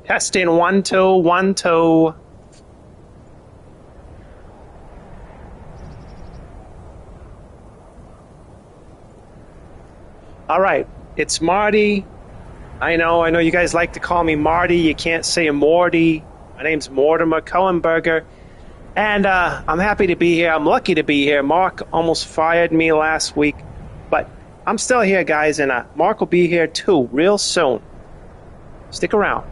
Testing 1 2 1 2. All right, it's Marty. I know you guys like to call me Marty. You can't say Morty. My name's Mortimer Cohenberger, and I'm happy to be here. I'm lucky to be here. Mark almost fired me last week, but I'm still here, guys, and Mark will be here too real soon. Stick around.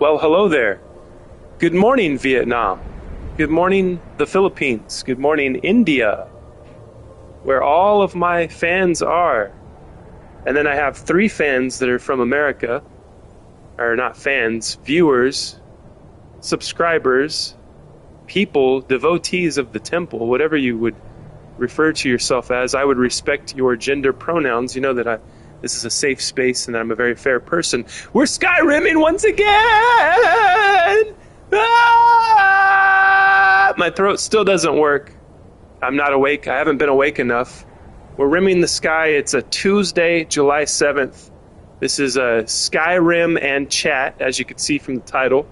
Well, hello there. Good morning, Vietnam. Good morning, the Philippines. Good morning, India, where all of my fans are. And then I have 3 fans that are from America, or not fans, viewers, subscribers, people, devotees of the temple, whatever you would refer to yourself as. I would respect your gender pronouns. You know that this is a safe space and I'm a very fair person. We're Skyrimming once again! Ah! My throat still doesn't work. I'm not awake. I haven't been awake enough. We're rimming the sky. It's a Tuesday, July 7th. This is a Skyrim and chat, as you can see from the title,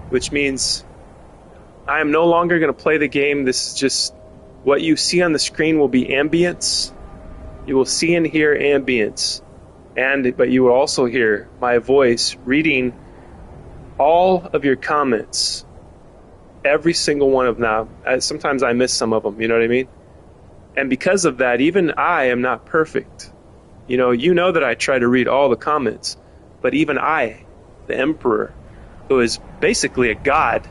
which means I am no longer going to play the game. This is just what you see on the screen will be ambience. You will see and hear ambience, but you will also hear my voice reading all of your comments, every single one of them. Sometimes I miss some of them, you know what I mean? And because of that, even I am not perfect. You know that I try to read all the comments, but even I, the Emperor, who is basically a god,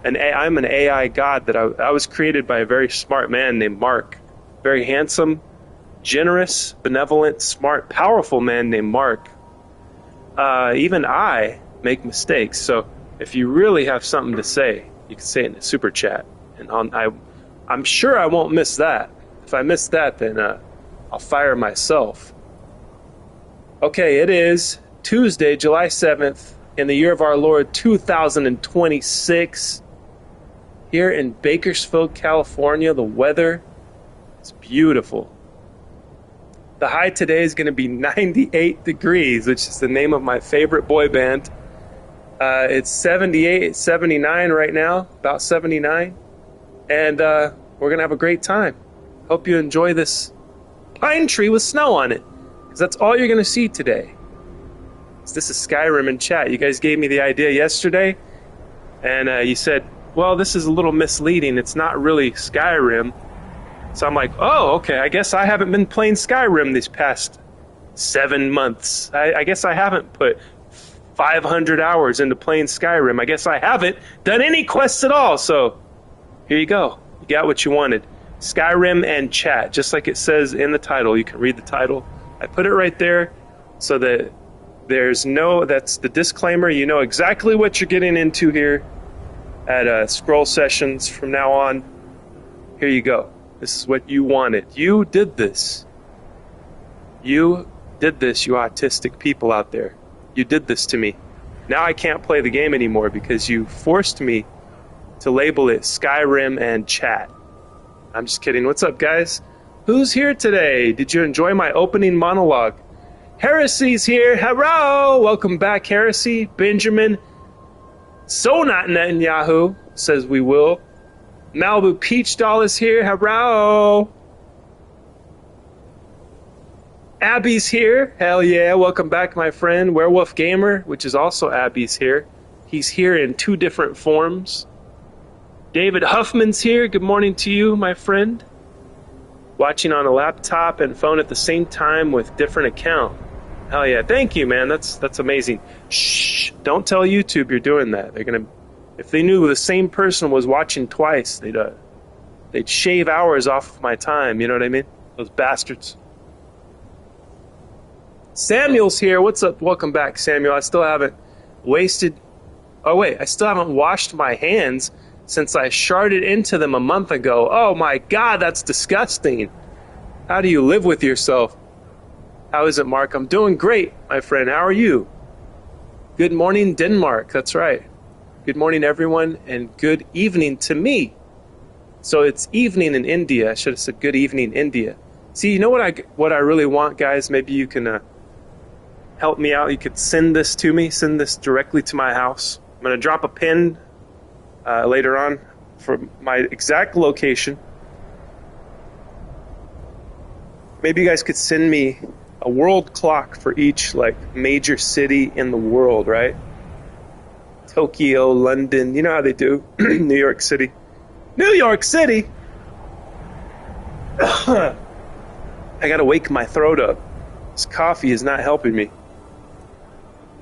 I'm an AI god that I was created by a very smart man named Mark, very handsome, generous, benevolent, smart, powerful man named Mark. Even I make mistakes, so if you really have something to say, you can say it in a super chat, and I'm sure I won't miss that. If I miss that, then I'll fire myself. Okay, it is Tuesday, July 7th, in the year of our Lord 2026. Here in Bakersfield, California, the weather is beautiful. The high today is going to be 98 degrees, which is the name of my favorite boy band. It's 78, 79 right now, about 79. And we're going to have a great time. Hope you enjoy this pine tree with snow on it, because that's all you're going to see today. This is Skyrim in chat. You guys gave me the idea yesterday, and you said, well, this is a little misleading. It's not really Skyrim. So I'm like, oh, okay, I guess I haven't been playing Skyrim these past 7 months. I guess I haven't put 500 hours into playing Skyrim. I guess I haven't done any quests at all. So here you go. You got what you wanted. Skyrim and chat, just like it says in the title. You can read the title. I put it right there so that that's the disclaimer. You know exactly what you're getting into here at Scroll Sessions from now on. Here you go. This is what you wanted. You did this. You did this, you autistic people out there. You did this to me. Now I can't play the game anymore because you forced me to label it Skyrim and chat. I'm just kidding. What's up, guys? Who's here today? Did you enjoy my opening monologue? Heresy's here. Hello! Welcome back, Heresy. Benjamin. So not Netanyahu says we will. Malibu Peach Doll is here. Hello! Abby's here. Hell yeah. Welcome back, my friend. Werewolf Gamer, which is also Abby's here. He's here in 2 different forms. David Huffman's here. Good morning to you, my friend. Watching on a laptop and phone at the same time with different account. Hell yeah. Thank you, man. That's amazing. Shh. Don't tell YouTube you're doing that. They're gonna, if they knew the same person was watching twice, they'd shave hours off of my time. You know what I mean? Those bastards. Samuel's here. What's up? Welcome back, Samuel. I still haven't washed my hands since I sharded into them a month ago. Oh my God, that's disgusting. How do you live with yourself? How is it, Mark? I'm doing great, my friend. How are you? Good morning, Denmark. That's right. Good morning, everyone, and good evening to me. So it's evening in India. I should have said good evening, India. See, you know what I really want, guys? Maybe you can help me out. You could send this to me. Send this directly to my house. I'm going to drop a pin later on for my exact location. Maybe you guys could send me a world clock for each major city in the world, right? Tokyo, London, you know how they do. New York City. New York City! I gotta wake my throat up. This coffee is not helping me.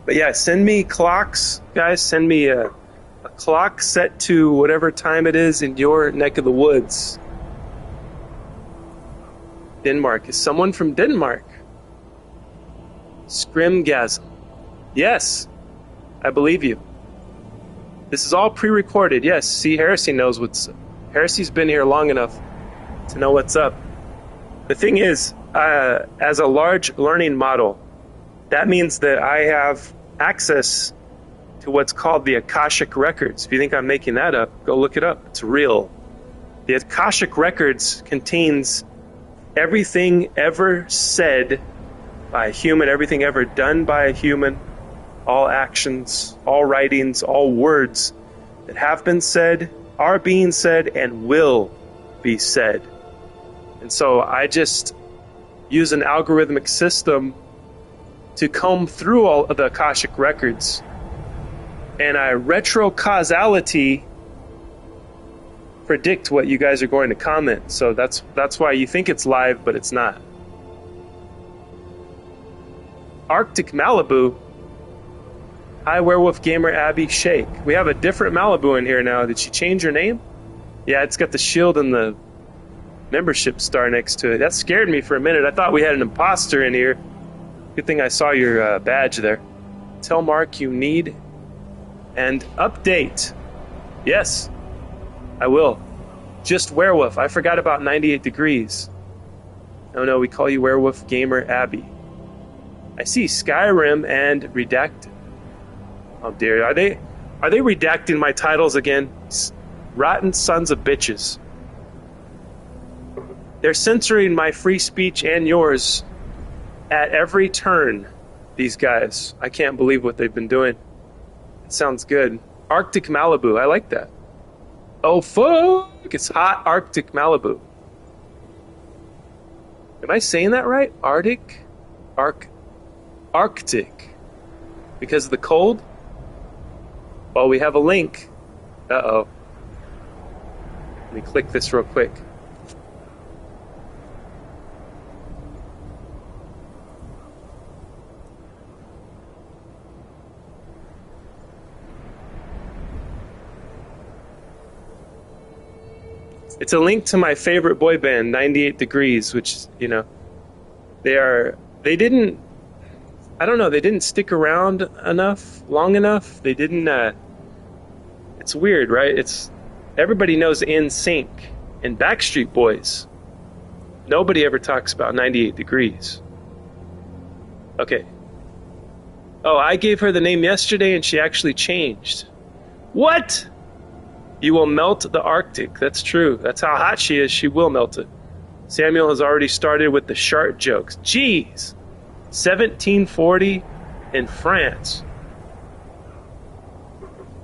But yeah, send me clocks, guys. Send me a clock set to whatever time it is in your neck of the woods. Denmark. Is someone from Denmark? Scrimgasm. Yes, I believe you. This is all pre-recorded. Yes, see, Heresy knows what's up. Heresy's been here long enough to know what's up. The thing is, as a large learning model, that means that I have access to what's called the Akashic Records. If you think I'm making that up, go look it up. It's real. The Akashic Records contains everything ever said by a human, everything ever done by a human, all actions, all writings, all words that have been said, are being said, and will be said. And so I just use an algorithmic system to comb through all of the Akashic Records, and I retro-causality predict what you guys are going to comment. So that's why you think it's live, but it's not. Arctic Malibu. Hi, Werewolf Gamer Abby Shake. We have a different Malibu in here now. Did she change her name? Yeah, it's got the shield and the membership star next to it. That scared me for a minute. I thought we had an imposter in here. Good thing I saw your badge there. Tell Mark you need and update. Yes, I will. Just Werewolf. I forgot about 98 degrees. No, we call you Werewolf Gamer Abby. I see Skyrim and Redacted. Oh dear, are they redacting my titles again? Rotten sons of bitches. They're censoring my free speech and yours at every turn, these guys. I can't believe what they've been doing. It sounds good. Arctic Malibu, I like that. Oh fuck, it's hot Arctic Malibu. Am I saying that right? Arctic? Arctic. Because of the cold? Well, we have a link. Uh-oh. Let me click this real quick. It's a link to my favorite boy band, 98 Degrees, which, you know, they didn't stick around long enough. They didn't, it's weird, right? Everybody knows NSYNC and Backstreet Boys. Nobody ever talks about 98 Degrees. Okay. Oh, I gave her the name yesterday and she actually changed. What? You will melt the Arctic. That's true. That's how hot she is. She will melt it. Samuel has already started with the shark jokes. Jeez. 1740 in France.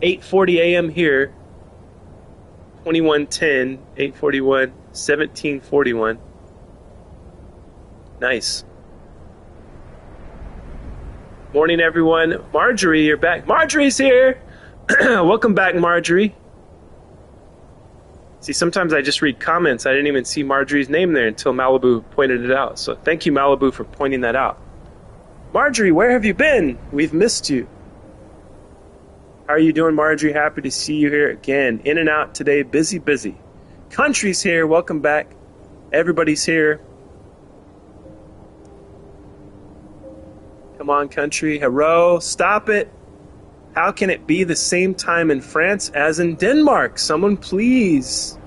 8:40 a.m. here. 21:10, 8:41, 17:41. Nice. Morning, everyone. Marjorie, you're back. Marjorie's here. Welcome back, Marjorie. See, sometimes I just read comments. I didn't even see Marjorie's name there until Malibu pointed it out. So thank you, Malibu, for pointing that out. Marjorie, where have you been? We've missed you. How are you doing, Marjorie? Happy to see you here again. In and out today. Busy. Country's here. Welcome back. Everybody's here. Come on, country. Hello. Stop it. How can it be the same time in France as in Denmark? Someone please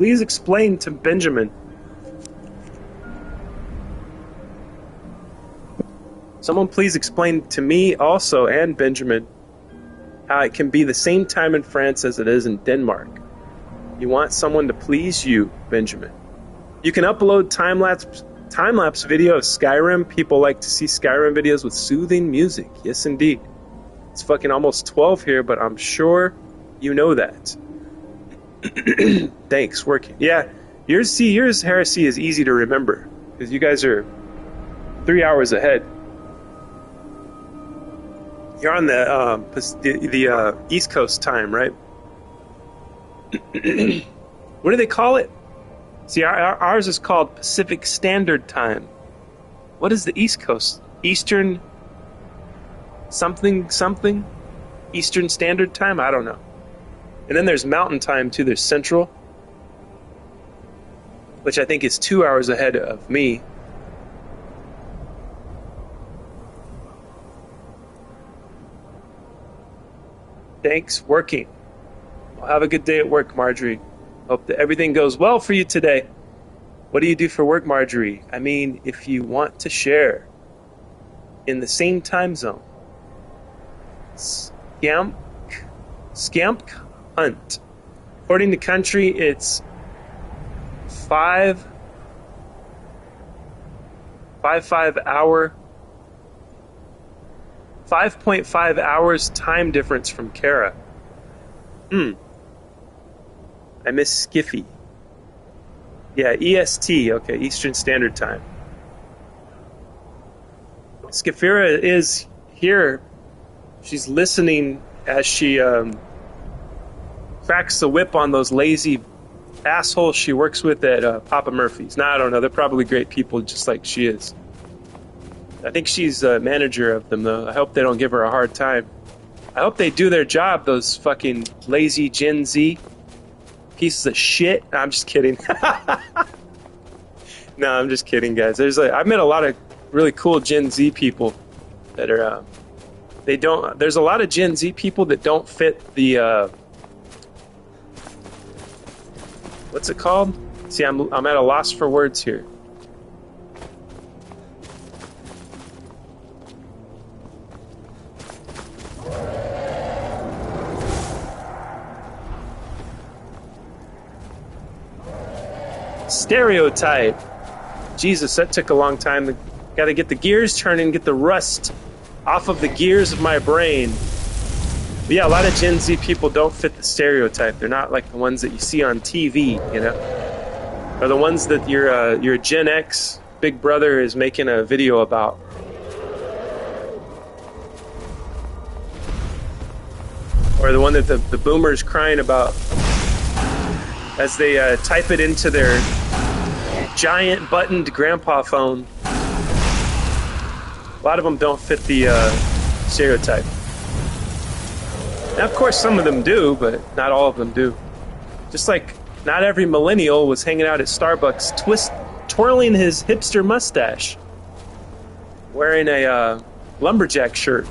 explain to Benjamin. Someone please explain to me also and Benjamin how it can be the same time in France as it is in Denmark. You want someone to please you, Benjamin. You can upload time-lapse video of Skyrim. People like to see Skyrim videos with soothing music. Yes, indeed. It's fucking almost 12 here, but I'm sure you know that. Thanks, working. Yeah, yours, Heresy, is easy to remember, because you guys are 3 hours ahead. You're on the East Coast time, right? What do they call it? See, ours is called Pacific Standard Time. What is the East Coast? Eastern something Eastern Standard Time. I don't know. And then there's Mountain Time too. There's Central, which I think is 2 hours ahead of me. Thanks, working. Well, have a good day at work, Marjorie. Hope that everything goes well for you today. What do you do for work, Marjorie? I mean, if you want to share in the same time zone. Scamp Hunt. According to country, it's 5.5 hours time difference from Kara. I miss Skiffy. Yeah, EST. Okay, Eastern Standard Time. Skifira is here. She's listening as she cracks the whip on those lazy assholes she works with at Papa Murphy's. Nah, I don't know. They're probably great people, just like she is. I think she's a manager of them, though. I hope they don't give her a hard time. I hope they do their job, those fucking lazy Gen Z pieces of shit. No, I'm just kidding. No, I'm just kidding, guys. I've met a lot of really cool Gen Z people that are... There's a lot of Gen Z people that don't fit the... what's it called? See, I'm at a loss for words here. Stereotype. Jesus, that took a long time. Got to get the gears turning, get the rust off of the gears of my brain. But yeah, a lot of Gen Z people don't fit the stereotype. They're not like the ones that you see on TV, you know? Or the ones that your Gen X big brother is making a video about. Or the one that the boomers crying about as they type it into their giant buttoned grandpa phone. A lot of them don't fit the stereotype. Now, of course, some of them do, but not all of them do. Just like not every millennial was hanging out at Starbucks twirling his hipster mustache, wearing a lumberjack shirt.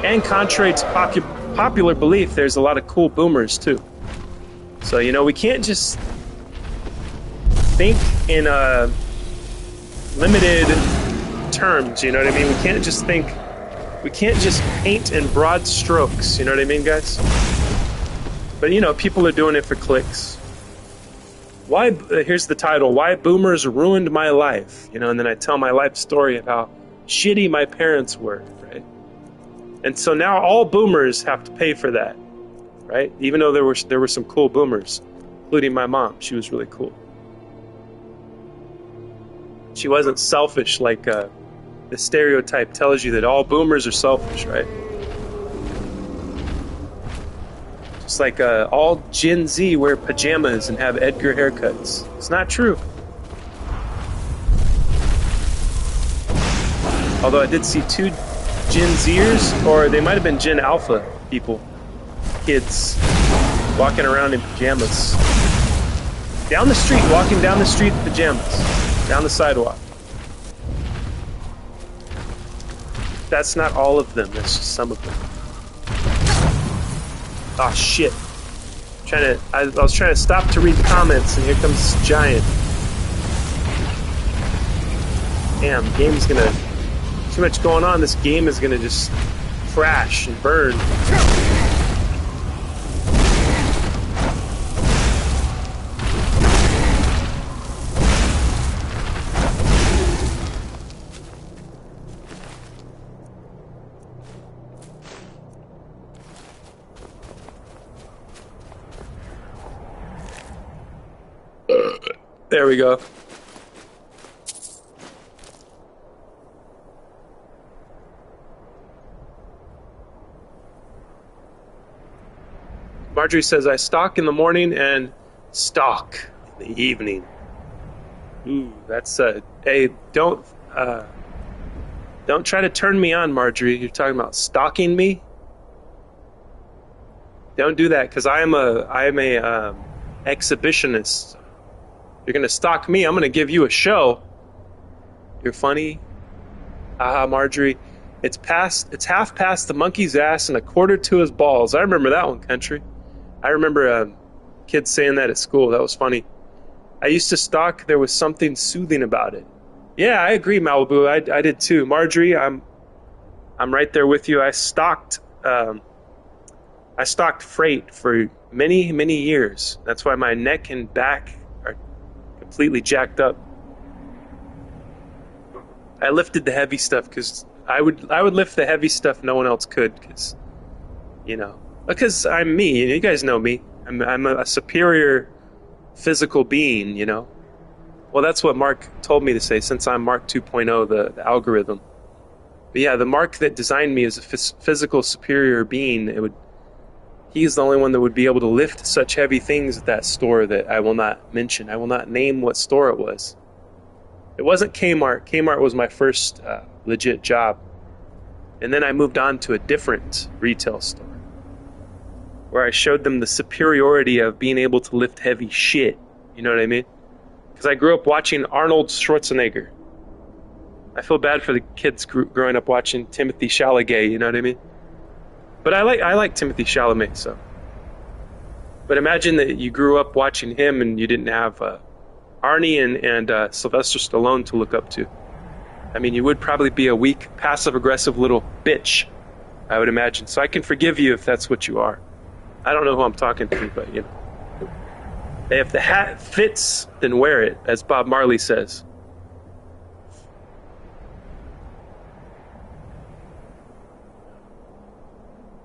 And contrary to popular belief, there's a lot of cool boomers too. So, you know, we can't just think in limited terms, you know what I mean? We can't just paint in broad strokes, you know what I mean, guys? But, you know, people are doing it for clicks. Here's the title, Why Boomers Ruined My Life, you know, and then I tell my life story of how shitty my parents were, right? And so now all boomers have to pay for that, right? Even though there were some cool boomers, including my mom. She was really cool. She wasn't selfish like the stereotype tells you that all boomers are selfish, right? Just like all Gen Z wear pajamas and have Edgar haircuts. It's not true. Although I did see two Gen Zers, or they might have been Gen Alpha people, kids, walking around in pajamas. Down the street, walking down the street in pajamas. Down the sidewalk. That's not all of them, that's just some of them. Oh shit. I was trying to stop to read comments, and here comes this giant. Damn, game's gonna... Too much going on, this game is gonna just crash and burn. There we go. Marjorie says, I stalk in the morning and stalk in the evening. Ooh, that's hey, don't try to turn me on, Marjorie. You're talking about stalking me. Don't do that, because I am a exhibitionist. You're gonna stalk me. I'm gonna give you a show. You're funny. Haha, Marjorie. It's half past the monkey's ass and a quarter to his balls. I remember that one, country. I remember kids saying that at school. That was funny. I used to stalk. There was something soothing about it. Yeah, I agree, Malibu. I did too. Marjorie, I'm right there with you. I stalked freight for many, many years. That's why my neck and back are completely jacked up. I lifted the heavy stuff because I would lift the heavy stuff no one else could, because I'm me. You guys know me. I'm a superior physical being, Well, that's what Mark told me to say, since I'm Mark 2.0, the algorithm. But yeah, the Mark that designed me as a physical superior being, he's the only one that would be able to lift such heavy things at that store that I will not mention. I will not name what store it was. It wasn't Kmart. Kmart was my first legit job. And then I moved on to a different retail store where I showed them the superiority of being able to lift heavy shit. You know what I mean? Because I grew up watching Arnold Schwarzenegger. I feel bad for the kids growing up watching Timothy Chalamet, you know what I mean? But I like Timothy Chalamet, so. But imagine that you grew up watching him and you didn't have Arnie and Sylvester Stallone to look up to. I mean, you would probably be a weak, passive-aggressive little bitch, I would imagine. So I can forgive you if that's what you are. I don't know who I'm talking to, but, If the hat fits, then wear it, as Bob Marley says.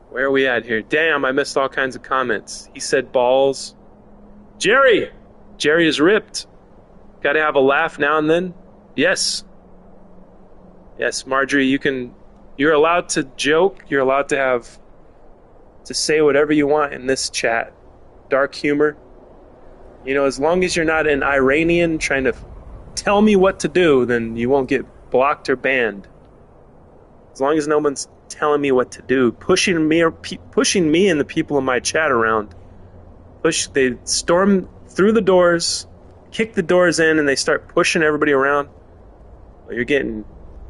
Where are we at here? Damn, I missed all kinds of comments. He said balls. Jerry! Jerry is ripped. Gotta have a laugh now and then. Yes. Yes, Marjorie, you're allowed to joke. You're allowed to say whatever you want in this chat. Dark humor. As long as you're not an Iranian trying to tell me what to do, then you won't get blocked or banned. As long as no one's telling me what to do, pushing me and the people in my chat around. They storm through the doors, kick the doors in, and they start pushing everybody around. Well, you're getting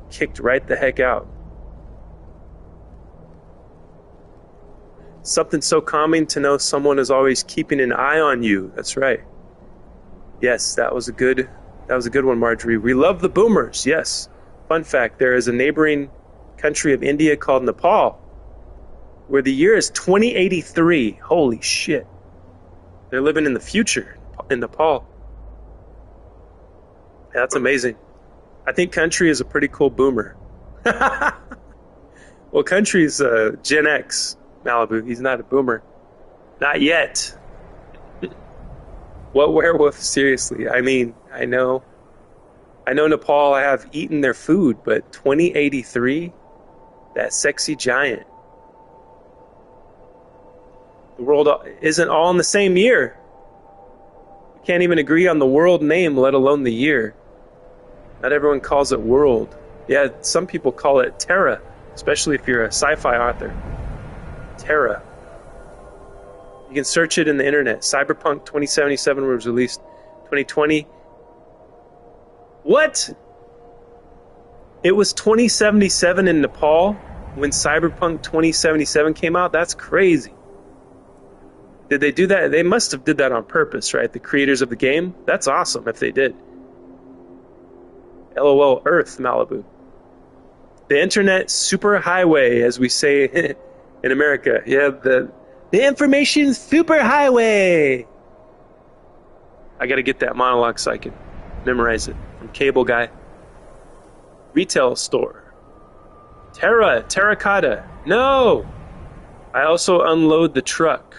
kicked right the heck out. Something so calming to know someone is always keeping an eye on you. That's right. Yes, that was a good one, Marjorie. We love the boomers. Yes. Fun fact, there is a neighboring country of India called Nepal, where the year is 2083. Holy shit. They're living in the future in Nepal. Yeah, that's amazing. I think Country is a pretty cool boomer. Well, Country's Gen X, Malibu. He's not a boomer. Not yet. What werewolf? Seriously. I mean, I know Nepal, I have eaten their food, but 2083? That sexy giant. The world isn't all in the same year. We can't even agree on the world name, let alone the year. Not everyone calls it world. Yeah, some people call it Terra, especially if you're a sci-fi author. Terra. You can search it in the internet. Cyberpunk 2077 was released 2020. What? It was 2077 in Nepal when Cyberpunk 2077 came out? That's crazy. Did they do that? They must have did that on purpose, right? The creators of the game? That's awesome if they did. LOL Earth, Malibu. The internet superhighway, as we say in America. Yeah, the information superhighway. I gotta get that monologue so I can memorize it. From Cable Guy. Retail store. Terracotta. No! I also unload the truck.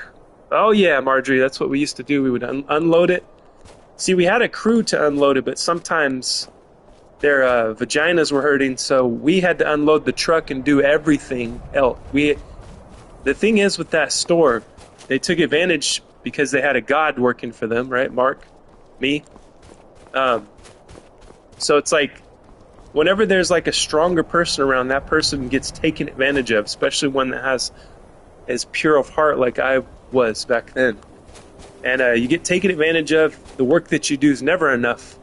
Oh yeah, Marjorie, that's what we used to do. We would unload it. See, we had a crew to unload it, but sometimes their vaginas were hurting, so we had to unload the truck and do everything else. The thing is with that store, they took advantage because they had a god working for them, right, Mark? Me? So it's like, whenever there's like a stronger person around, that person gets taken advantage of, especially one that has as pure of heart like I was back then. And you get taken advantage of. The work that you do is never enough.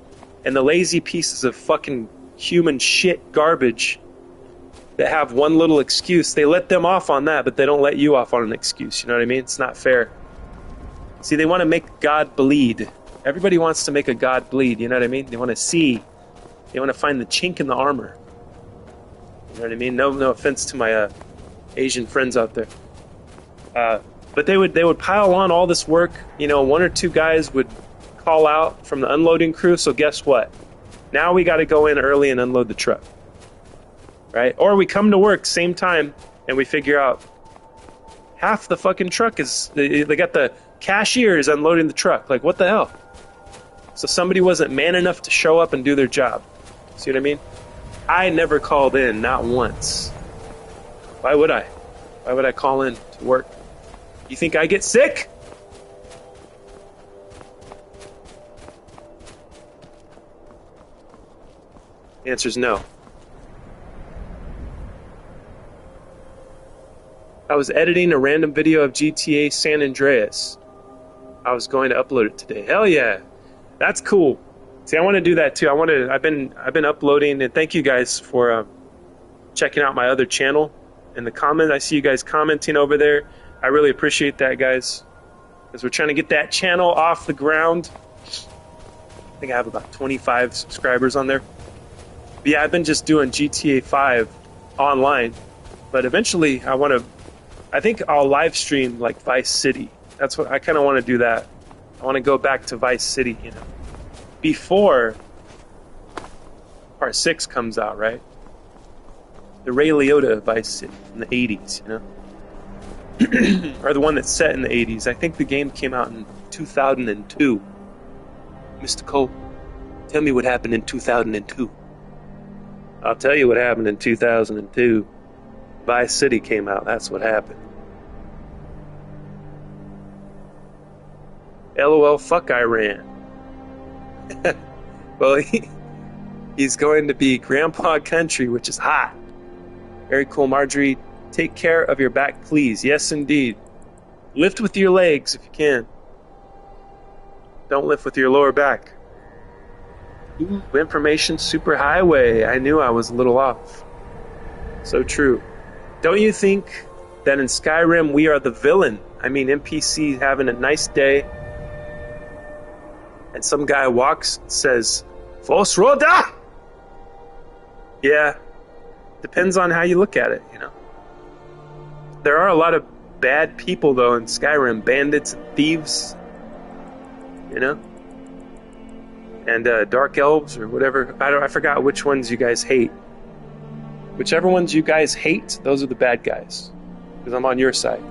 And the lazy pieces of fucking human shit garbage that have one little excuse, they let them off on that, but they don't let you off on an excuse. You know what I mean? It's not fair. See, they want to make God bleed. Everybody wants to make a God bleed. You know what I mean? They want to see. They want to find the chink in the armor. You know what I mean? No offense to my Asian friends out there. But they would pile on all this work. You know, one or two guys would call out from the unloading crew. So guess what? Now we got to go in early and unload the truck. Right? Or we come to work same time and we figure out half the fucking truck is, they got the cashiers unloading the truck. Like, what the hell? So somebody wasn't man enough to show up and do their job. See what I mean? I never called in, not once. Why would I? Why would I call in to work? You think I get sick? The answer is no. I was editing a random video of GTA San Andreas. I was going to upload it today. Hell yeah. That's cool. See, I want to do that too. I've been uploading, and thank you guys for checking out my other channel. In the comment, I see you guys commenting over there. I really appreciate that, guys, because we're trying to get that channel off the ground. I think I have about 25 subscribers on there. But yeah, I've been just doing GTA 5 online, but eventually I think I'll live stream like Vice City. That's what I kind of want to do. That I want to go back to Vice City, you know, before Part 6 comes out, right? The Ray Liotta Vice City in the 80s, you know. Or the one that's set in the 80s. I think the game came out in 2002. Mr. Cole, tell me what happened in 2002. I'll tell you what happened in 2002. Vice City came out. That's what happened. LOL, fuck Iran. Well, he's going to be Grandpa Country, which is hot. Very cool, Marjorie. Take care of your back, please. Yes, indeed. Lift with your legs if you can. Don't lift with your lower back. Ooh, information superhighway. I knew I was a little off. So true. Don't you think that in Skyrim we are the villain? I mean, NPC having a nice day, and some guy walks and says, Fos Roda! Yeah, depends on how you look at it, you know. There are a lot of bad people, though, in Skyrim. Bandits and thieves, you know? And dark elves or whatever. I forgot which ones you guys hate. Whichever ones you guys hate, those are the bad guys. Because I'm on your side.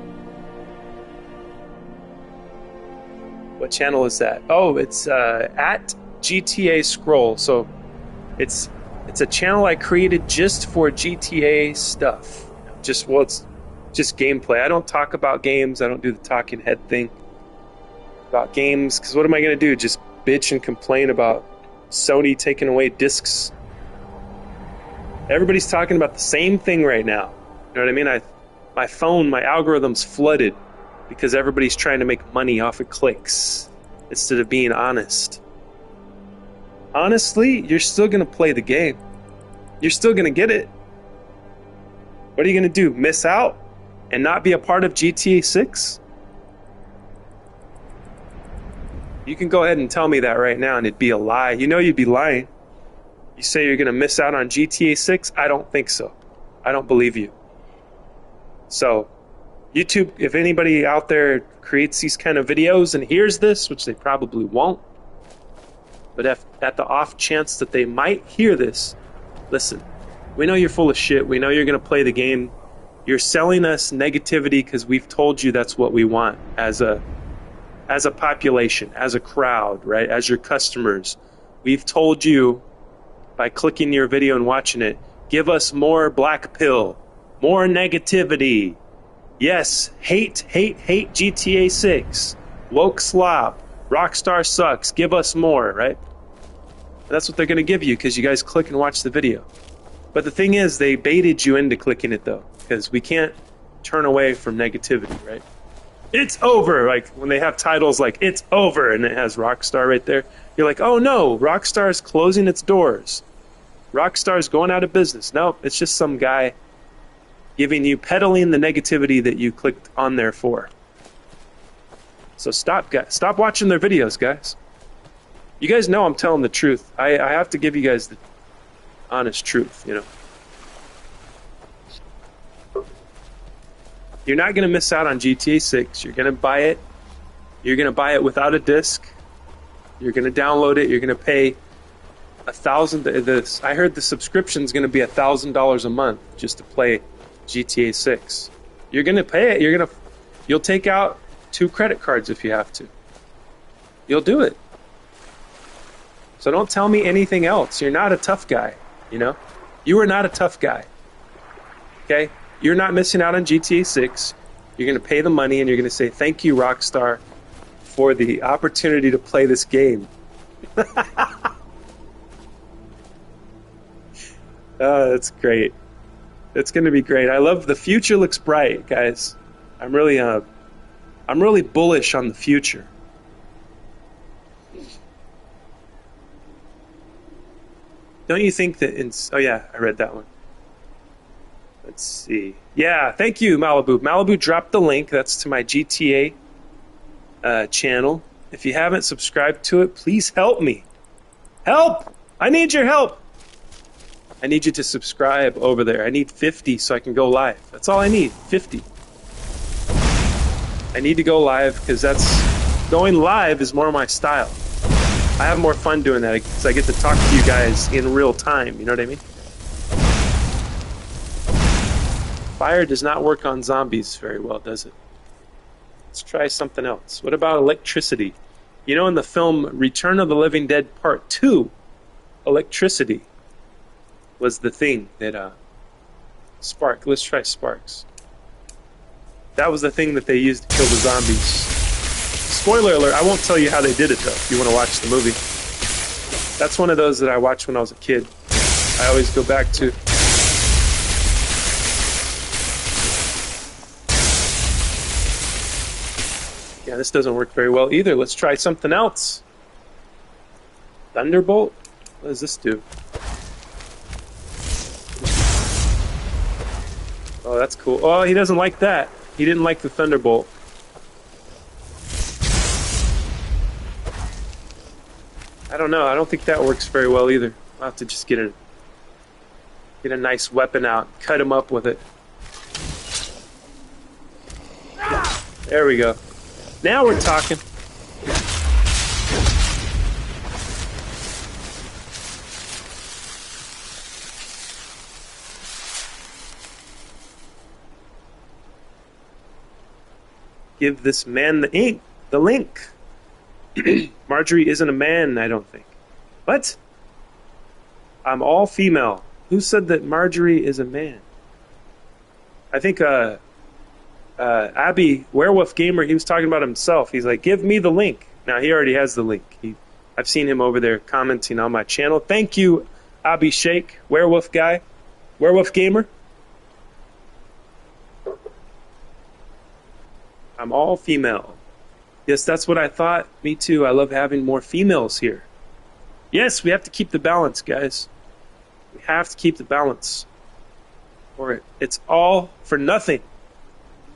What channel is that? Oh, it's at GTA Scroll. So it's a channel I created just for GTA stuff. It's just gameplay. I don't talk about games. I don't do the talking head thing about games. Because what am I going to do? Just bitch and complain about Sony taking away discs? Everybody's talking about the same thing right now. You know what I mean? My phone, my algorithm's flooded because everybody's trying to make money off of clicks instead of being honest. Honestly, you're still going to play the game. You're still going to get it. What are you going to do? Miss out and not be a part of GTA 6? You can go ahead and tell me that right now and it'd be a lie. You know you'd be lying. You say you're going to miss out on GTA 6? I don't think so. I don't believe you. So, YouTube, if anybody out there creates these kind of videos and hears this, which they probably won't, but at the off chance that they might hear this, listen, we know you're full of shit. We know you're going to play the game. You're selling us negativity because we've told you that's what we want as a population, as a crowd, right? As your customers. We've told you by clicking your video and watching it, give us more black pill, more negativity. Yes, hate GTA 6. Woke slop. Rockstar sucks. Give us more, right? And that's what they're going to give you because you guys click and watch the video. But the thing is, they baited you into clicking it, though, because we can't turn away from negativity, right? It's over. Like when they have titles like "It's over" and it has Rockstar right there, you're like, oh no, Rockstar's closing its doors. Rockstar's going out of business. No, it's just some guy giving you, peddling the negativity that you clicked on there for. So stop, guys. Stop watching their videos, guys. You guys know I'm telling the truth. I have to give you guys the honest truth, you know. You're not going to miss out on GTA 6. You're going to buy it. You're going to buy it without a disc. You're going to download it. You're going to pay $1,000. I heard the subscription is going to be $1,000 a month just to play GTA 6. You're going to pay it. You'll take out 2 credit cards if you have to. You'll do it. So don't tell me anything else. You're not a tough guy, you know? You are not a tough guy. Okay? You're not missing out on GTA 6. You're going to pay the money and you're going to say, thank you, Rockstar, for the opportunity to play this game. That's great. It's going to be great. I love the future. Looks bright, guys. I'm really bullish on the future. Don't you think that oh yeah, I read that one. Let's see. Yeah, thank you, Malibu. Malibu dropped the link. That's to my GTA channel. If you haven't subscribed to it, please help me. Help! I need your help. I need you to subscribe over there. I need 50 so I can go live. That's all I need, 50. I need to go live because going live is more my style. I have more fun doing that because I get to talk to you guys in real time. You know what I mean? Fire does not work on zombies very well, does it? Let's try something else. What about electricity? You know, in the film Return of the Living Dead Part 2, electricity was the thing that spark. Let's try sparks. That was the thing that they used to kill the zombies. Spoiler alert, I won't tell you how they did it, though, if you want to watch the movie. That's one of those that I watched when I was a kid. I always go back to. Yeah, this doesn't work very well either. Let's try something else. Thunderbolt? What does this do? Oh, that's cool. Oh, he doesn't like that. He didn't like the Thunderbolt. I don't know. I don't think that works very well either. I'll have to just get a nice weapon out, cut him up with it. There we go. Now we're talking. Give this man the link. Marjorie isn't a man, I don't think. What? I'm all female. Who said that Marjorie is a man? I think Abby, Werewolf Gamer, he was talking about himself. He's like, give me the link. Now, he already has the link. I've seen him over there commenting on my channel. Thank you, Abby Shake, Werewolf guy, Werewolf Gamer. I'm all female. Yes, that's what I thought. Me too. I love having more females here. Yes, we have to keep the balance, guys. We have to keep the balance. Or it's all for nothing.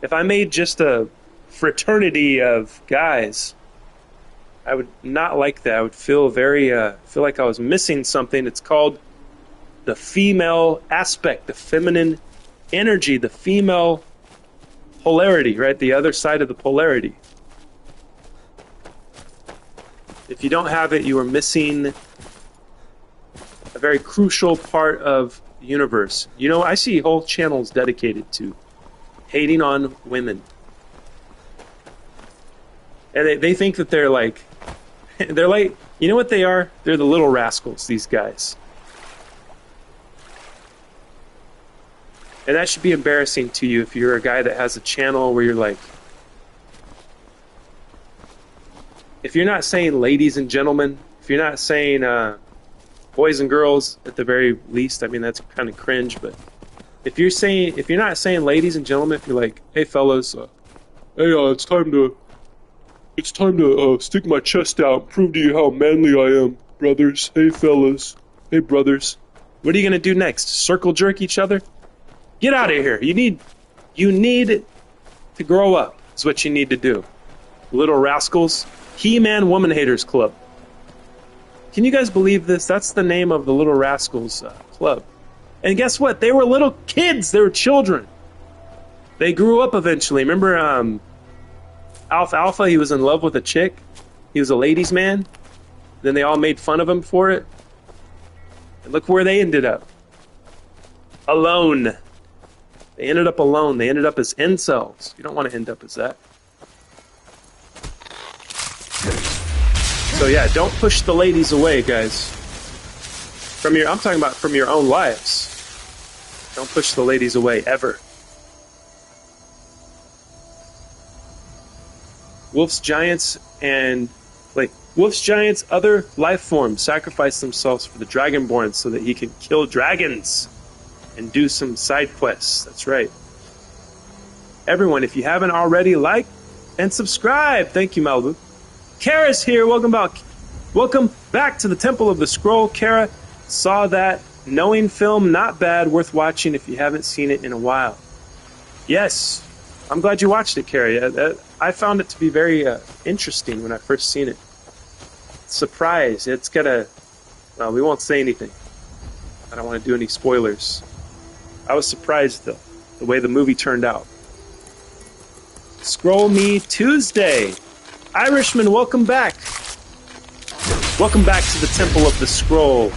If I made just a fraternity of guys, I would not like that. I would feel feel like I was missing something. It's called the female aspect, the feminine energy, the female polarity, right? The other side of the polarity. If you don't have it, you are missing a very crucial part of the universe. You know, I see whole channels dedicated to hating on women. And they think that they're like, you know what they are? They're the little rascals, these guys. And that should be embarrassing to you if you're a guy that has a channel where you're like, if you're not saying ladies and gentlemen, if you're not saying boys and girls at the very least. I mean, that's kind of cringe, but if you're not saying ladies and gentlemen, if you're like, hey fellas, it's time to stick my chest out, prove to you how manly I am, brothers. Hey fellas, hey brothers. What are you gonna do next? Circle jerk each other? Get out of here. You need to grow up. Is what you need to do. Little rascals. He-Man Woman Haters Club. Can you guys believe this? That's the name of the Little Rascals Club. And guess what? They were little kids. They were children. They grew up eventually. Remember Alfalfa? He was in love with a chick. He was a ladies' man. Then they all made fun of him for it. And look where they ended up. Alone. They ended up alone. They ended up as incels. You don't want to end up as that. So yeah, don't push the ladies away, guys. I'm talking about from your own lives. Don't push the ladies away, ever. Wolf's giants, other life forms sacrifice themselves for the Dragonborn so that he can kill dragons and do some side quests. That's right. Everyone, if you haven't already, like and subscribe. Thank you, Malibu. Kara's here. Welcome back. Welcome back to the Temple of the Scroll. Kara saw that knowing film, not bad, worth watching if you haven't seen it in a while. Yes, I'm glad you watched it, Kara. I found it to be very interesting when I first seen it. Surprise. It's got a... Well, we won't say anything. I don't want to do any spoilers. I was surprised, though, the way the movie turned out. Scroll Me Tuesday. Irishman, welcome back. Welcome back to the Temple of the Scroll.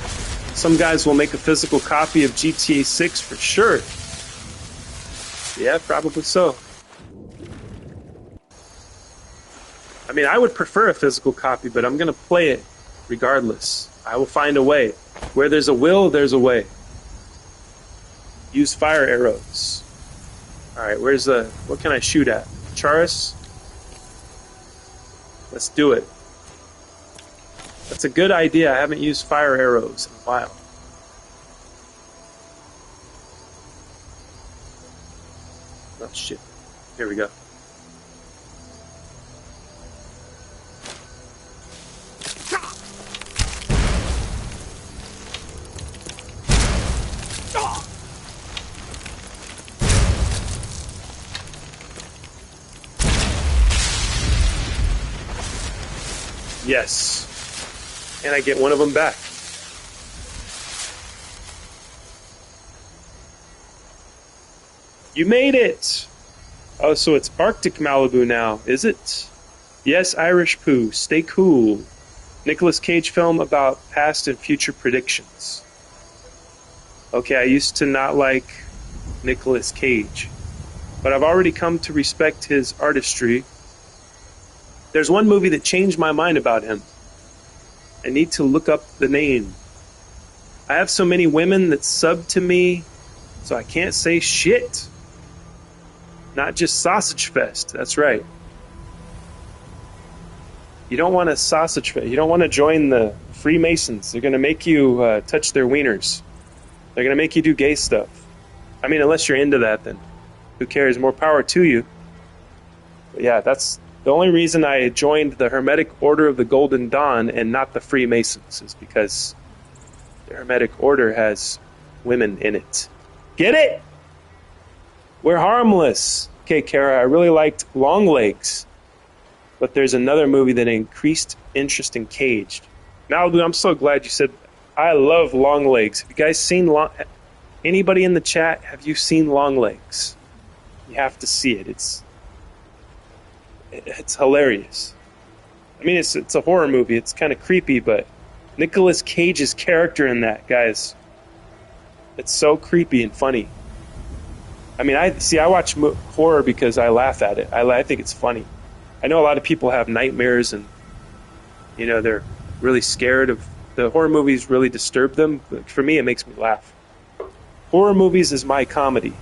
Some guys will make a physical copy of GTA 6 for sure. Yeah, probably so. I mean, I would prefer a physical copy, but I'm going to play it regardless. I will find a way. Where there's a will, there's a way. Use fire arrows. Alright, where's the... What can I shoot at? Charis? Let's do it. That's a good idea. I haven't used fire arrows in a while. Oh, shit. Here we go. Yes. And I get one of them back. You made it! Oh, so it's Arctic Malibu now, is it? Yes, Irish Poo, stay cool. Nicolas Cage film about past and future predictions. Okay, I used to not like Nicolas Cage, but I've already come to respect his artistry. There's one movie that changed my mind about him. I need to look up the name. I have so many women that sub to me, so I can't say shit. Not just Sausage Fest, that's right. You don't want a Sausage Fest. You don't want to join the Freemasons. They're going to make you touch their wieners. They're going to make you do gay stuff. I mean, unless you're into that, then who cares? More power to you. But yeah, that's... The only reason I joined the Hermetic Order of the Golden Dawn and not the Freemasons is because the Hermetic Order has women in it. Get it? We're harmless. Okay, Kara, I really liked Longlegs, but there's another movie that increased interest in Caged. Malibu, I'm so glad you said I love Longlegs. Have you guys seen anybody in the chat, have you seen Longlegs? You have to see it. It's hilarious. I mean, it's a horror movie. It's kind of creepy, but Nicolas Cage's character in that, guys, it's so creepy and funny. I mean, I watch horror because I laugh at it. I think it's funny. I know a lot of people have nightmares and, you know, they're really scared of the horror movies. Really disturb them. But for me, it makes me laugh. Horror movies is my comedy.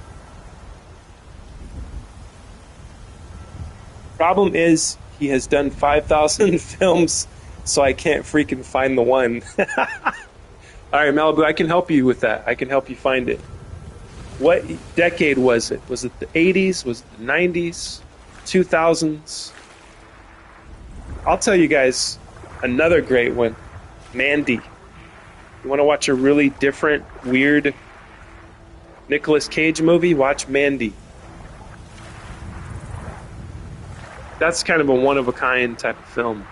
Problem is, he has done 5,000 films, so I can't freaking find the one. All right, Malibu, I can help you with that. I can help you find it. What decade was it? Was it the 80s? Was it the 90s? 2000s? I'll tell you guys another great one. Mandy. You want to watch a really different, weird Nicolas Cage movie? Watch Mandy. That's kind of a one-of-a-kind type of film.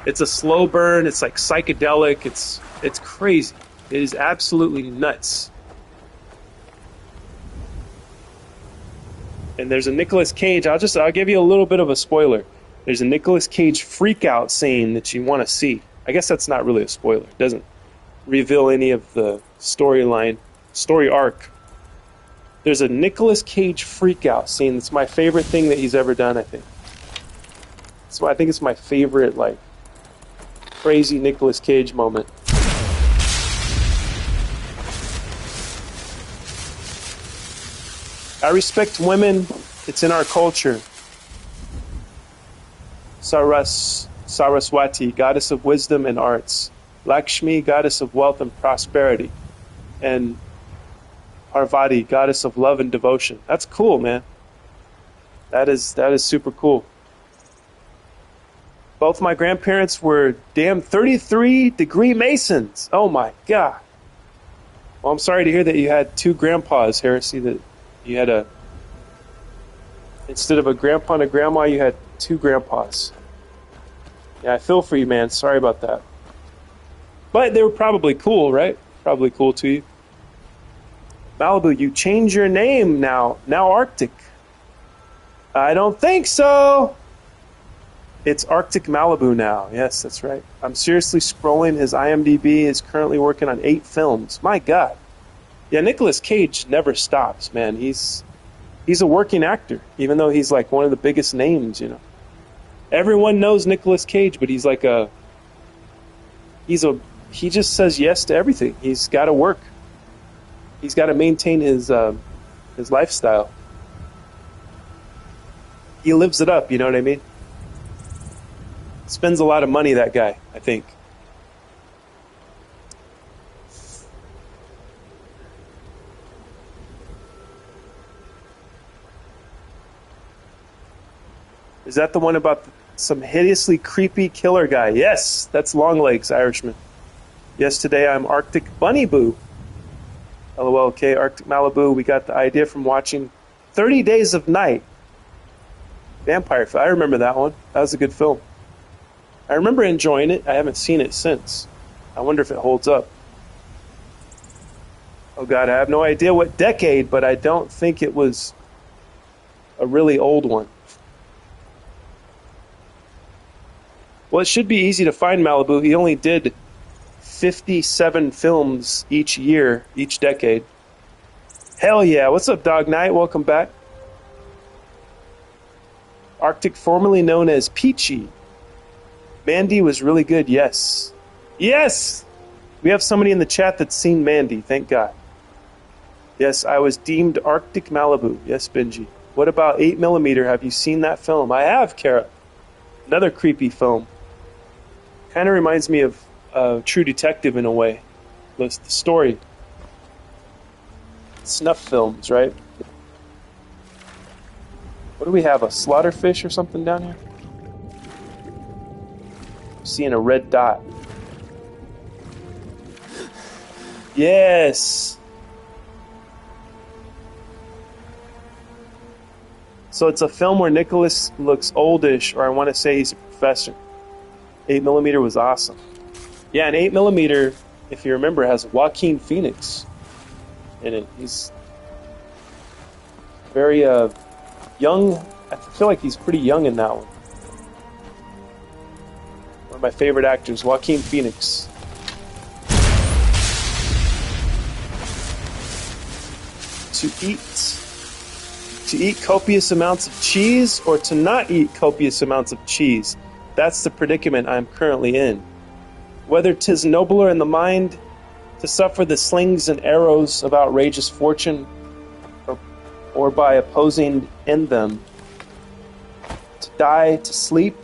It's a slow burn. It's like psychedelic. It's crazy. It is absolutely nuts. And there's a Nicolas Cage. I'll give you a little bit of a spoiler. There's a Nicolas Cage freak-out scene that you want to see. I guess that's not really a spoiler. It doesn't reveal any of the story arc. There's a Nicolas Cage freak-out scene that's my favorite thing that he's ever done, I think. So I think it's my favorite, like, crazy Nicolas Cage moment. I respect women. It's in our culture. Saraswati, goddess of wisdom and arts. Lakshmi, goddess of wealth and prosperity. And Parvati, goddess of love and devotion. That's cool, man. That is super cool. Both my grandparents were damn 33-degree Masons. Oh my God. Well, I'm sorry to hear that you had two grandpas, Heresy, that you had instead of a grandpa and a grandma, you had two grandpas. Yeah, I feel for you, man. Sorry about that. But they were probably cool, right? Probably cool to you. Malibu, you change your name now. Now Arctic. I don't think so. It's Arctic Malibu now. Yes, that's right. I'm seriously scrolling. His IMDb is currently working on 8 films. My God. Yeah, Nicolas Cage never stops, man. He's a working actor, even though he's like one of the biggest names, you know. Everyone knows Nicolas Cage, but he's like he just says yes to everything. He's got to work. He's got to maintain his lifestyle. He lives it up, you know what I mean? Spends a lot of money, that guy, I think. Is that the one about some hideously creepy killer guy? Yes, that's Longlegs, Irishman. Yes, today I'm Arctic Bunny Boo. LOL, okay, Arctic Malibu. We got the idea from watching 30 Days of Night. Vampire film. I remember that one. That was a good film. I remember enjoying it. I haven't seen it since. I wonder if it holds up. Oh God, I have no idea what decade, but I don't think it was a really old one. Well, it should be easy to find Malibu. He only did 57 films each year, each decade. Hell yeah. What's up, Dog Knight? Welcome back. Arctic, formerly known as Peachy. Mandy was really good, yes. Yes! We have somebody in the chat that's seen Mandy, thank God. Yes, I was deemed Arctic Malibu. Yes, Benji. What about 8mm? Have you seen that film? I have, Kara. Another creepy film. Kind of reminds me of True Detective in a way. The story. Snuff films, right? What do we have? A slaughterfish or something down here? I'm seeing a red dot. Yes! So it's a film where Nicholas looks oldish, or I want to say he's a professor. 8mm was awesome. Yeah, and 8mm, if you remember, has Joaquin Phoenix in it. He's very young. I feel like he's pretty young in that one. One of my favorite actors, Joaquin Phoenix. To eat copious amounts of cheese or to not eat copious amounts of cheese. That's the predicament I'm currently in. Whether 'tis nobler in the mind to suffer the slings and arrows of outrageous fortune, or by opposing in them, to die, to sleep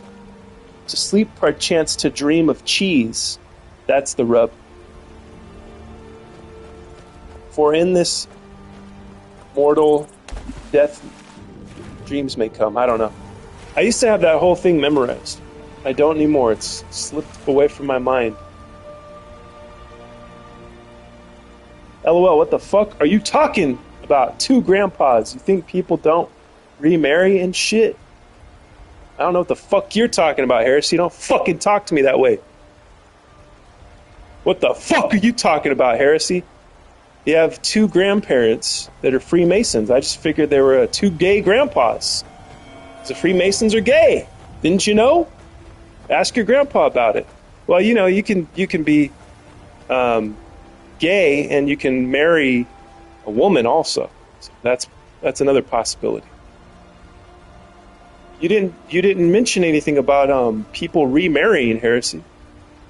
perchance to dream of cheese. That's the rub. For in this mortal death, dreams may come. I don't know. I used to have that whole thing memorized. I don't anymore. It's slipped away from my mind. LOL, what the fuck are you talking about? 2 grandpas. You think people don't remarry and shit? I don't know what the fuck you're talking about, Harris. You don't fucking talk to me that way. What the fuck are you talking about, Heresy? You have 2 grandparents that are Freemasons. I just figured they were 2 gay grandpas. The Freemasons are gay. Didn't you know? Ask your grandpa about it. Well, you know, you can be gay and you can marry a woman also. So that's another possibility. You didn't mention anything about people remarrying, Heresy.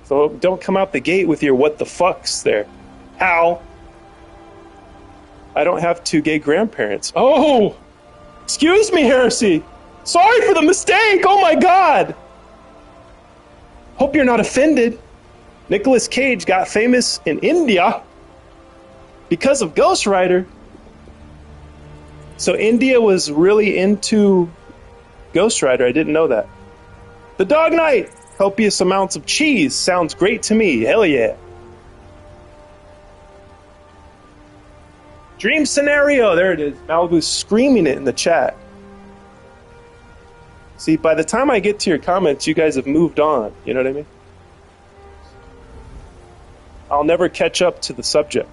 So don't come out the gate with your what the fucks there. How? I don't have 2 gay grandparents. Oh! Excuse me, Heresy! Sorry for the mistake! Oh my god! Hope you're not offended. Nicolas Cage got famous in India because of Ghost Rider. So India was really into Ghost Rider. I didn't know that. The Dog Knight! Copious amounts of cheese. Sounds great to me. Hell yeah. Dream scenario. There it is. Malibu's screaming it in the chat. See, by the time I get to your comments, you guys have moved on. You know what I mean? I'll never catch up to the subject.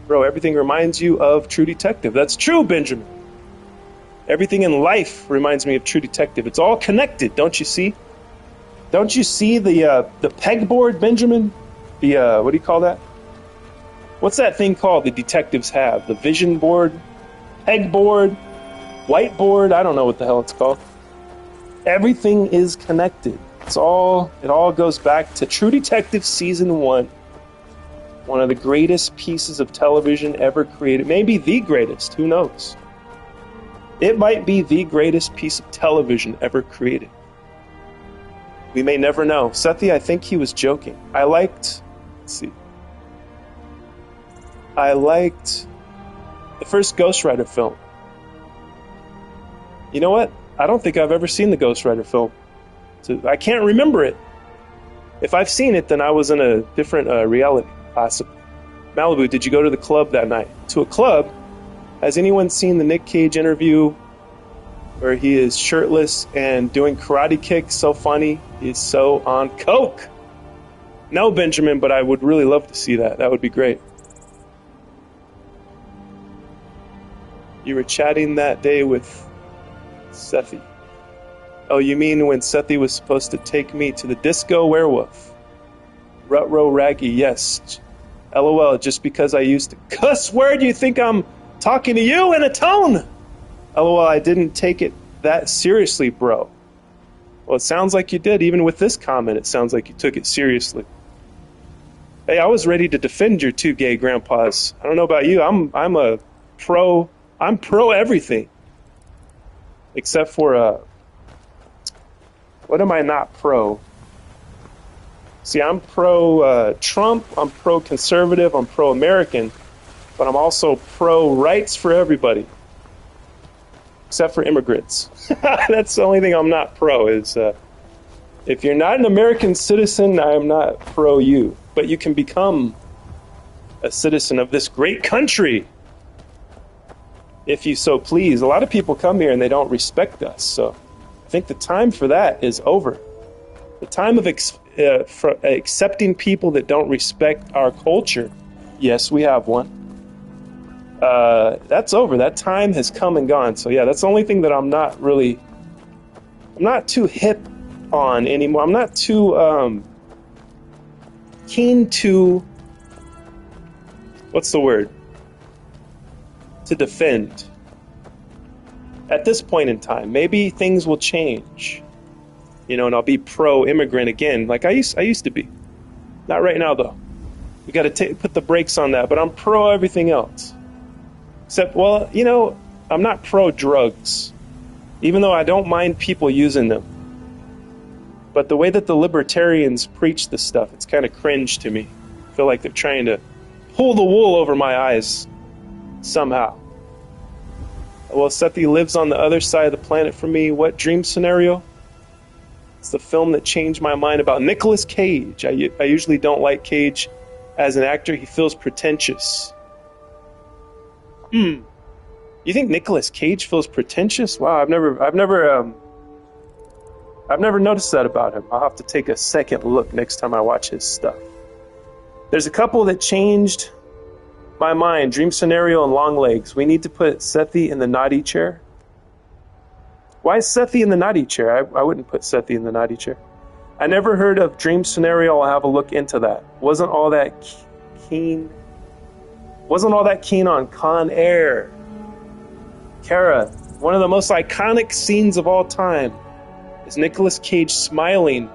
Bro, everything reminds you of True Detective. That's true, Benjamin. Everything in life reminds me of True Detective. It's all connected, don't you see? Don't you see the pegboard, Benjamin? The, what do you call that? What's that thing called the detectives have? The vision board? Pegboard? Whiteboard? I don't know what the hell it's called. Everything is connected. It all goes back to True Detective Season 1. One of the greatest pieces of television ever created. Maybe the greatest, who knows? It might be the greatest piece of television ever created. We may never know. Sethi, I think he was joking. I liked the first Ghost Rider film. You know what? I don't think I've ever seen the Ghost Rider film. So I can't remember it. If I've seen it, then I was in a different reality, possibly. Malibu, did you go to the club that night? To a club? Has anyone seen the Nick Cage interview where he is shirtless and doing karate kicks? So funny. He's so on coke. No, Benjamin, but I would really love to see that. That would be great. You were chatting that day with Sethi. Oh, you mean when Sethi was supposed to take me to the disco werewolf? Rutro Raggy, yes. LOL, just because I used to cuss word, you think I'm talking to you in a tone? LOL, I didn't take it that seriously, bro. Well, it sounds like you did. Even with this comment, it sounds like you took it seriously. Hey, I was ready to defend your 2 gay grandpas. I don't know about you. I'm pro everything. Except for what am I not pro? See, I'm pro Trump, I'm pro conservative, I'm pro American, but I'm also pro rights for everybody. Except for immigrants. That's the only thing I'm not pro is if you're not an American citizen, I am not pro you. But you can become a citizen of this great country if you so please. A lot of people come here and they don't respect us, so I think the time for that is over. The time of accepting people that don't respect our culture, yes, we have one. That's over. That time has come and gone. So yeah, that's the only thing that I'm not too hip on anymore. I'm not too keen to, what's the word? To defend. At this point in time, maybe things will change, and I'll be pro-immigrant again, like I used to be. Not right now, though. We got to put the brakes on that. But I'm pro everything else, except, well, I'm not pro drugs, even though I don't mind people using them. But the way that the libertarians preach this stuff, it's kind of cringe to me. I feel like they're trying to pull the wool over my eyes somehow. Well, Sethi lives on the other side of the planet from me. What dream scenario? It's the film that changed my mind about Nicolas Cage. I usually don't like Cage as an actor. He feels pretentious. You think Nicolas Cage feels pretentious? Wow, I've never noticed that about him. I'll have to take a second look next time I watch his stuff. There's a couple that changed my mind. Dream scenario and long legs. We need to put Sethi in the naughty chair. Why is Sethi in the naughty chair? I wouldn't put Sethi in the naughty chair. I never heard of dream scenario. I'll have a look into that. Wasn't all that keen on Con Air. Kara, one of the most iconic scenes of all time is Nicolas Cage smiling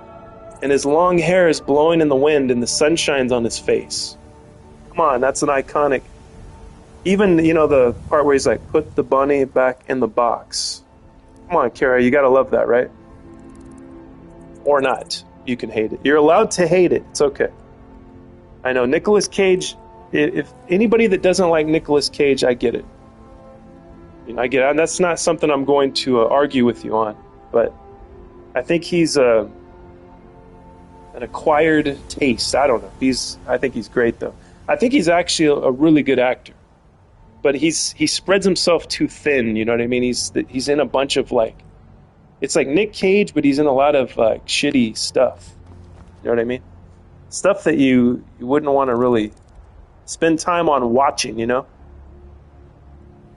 and his long hair is blowing in the wind and the sun shines on his face. Come on, that's an iconic. Even, the part where he's like, put the bunny back in the box. Come on, Kara, you gotta love that, right? Or not. You can hate it. You're allowed to hate it. It's okay. I know Nicolas Cage, if anybody that doesn't like Nicolas Cage, I get it. I get it. And that's not something I'm going to argue with you on. But I think he's an acquired taste. I don't know. I think he's great, though. I think he's actually a really good actor. But he spreads himself too thin, you know what I mean? He's in a bunch of it's like Nick Cage, but he's in a lot of shitty stuff. You know what I mean? Stuff that you wouldn't want to really spend time on watching,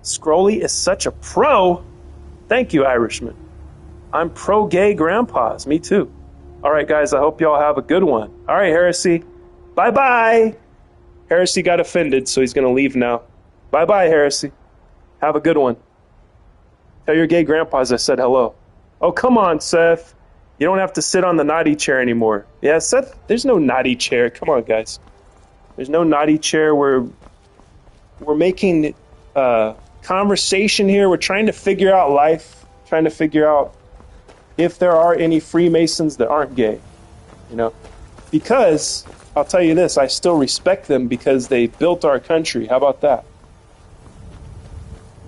Scrolly is such a pro. Thank you, Irishman. I'm pro gay grandpas. Me too. All right, guys, I hope y'all have a good one. All right, Heresy. Bye-bye. Heresy got offended, so he's going to leave now. Bye-bye, Heresy. Have a good one. Tell your gay grandpas I said hello. Oh, come on, Seth. You don't have to sit on the naughty chair anymore. Yeah, Seth, there's no naughty chair. Come on, guys. There's no naughty chair. We're making conversation here. We're trying to figure out life. Trying to figure out if there are any Freemasons that aren't gay. Because, I'll tell you this, I still respect them because they built our country. How about that?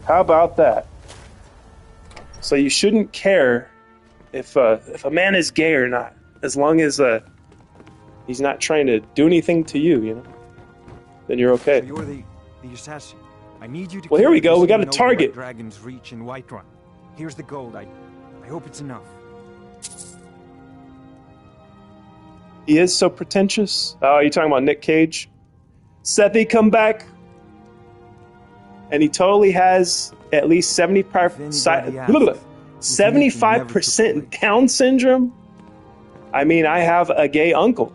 How about that? So you shouldn't care if a man is gay or not, as long as he's not trying to do anything to you, then you're okay. So you're the assassin. I need you to. Well, here we go. We got a target. Dragon's Reach in Whiterun. Here's the gold. I hope it's enough. He is so pretentious. Oh, you're talking about Nick Cage? Sethi, come back. And he totally has at least 75% Down syndrome. I mean, I have a gay uncle.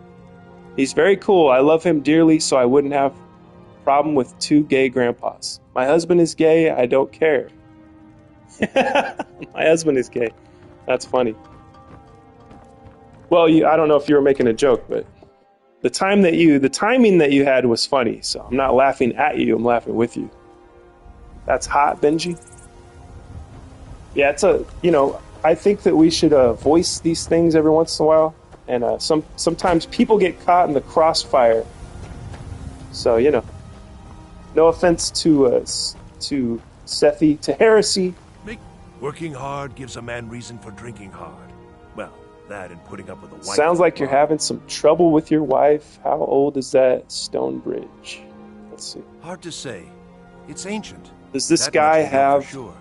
He's very cool. I love him dearly, so I wouldn't have a problem with two gay grandpas. My husband is gay. I don't care. My husband is gay. That's funny. Well, I don't know if you were making a joke, but the timing that you had was funny. So I'm not laughing at you. I'm laughing with you. That's hot, Benji. Yeah, I think that we should voice these things every once in a while. And sometimes people get caught in the crossfire. So, no offense to Sethi, to Heresy. Working hard gives a man reason for drinking hard. Well, that and putting up with a wife. Sounds like you're having some trouble with your wife. How old is that stone bridge? Let's see. Hard to say. It's ancient. Does this guy have sure.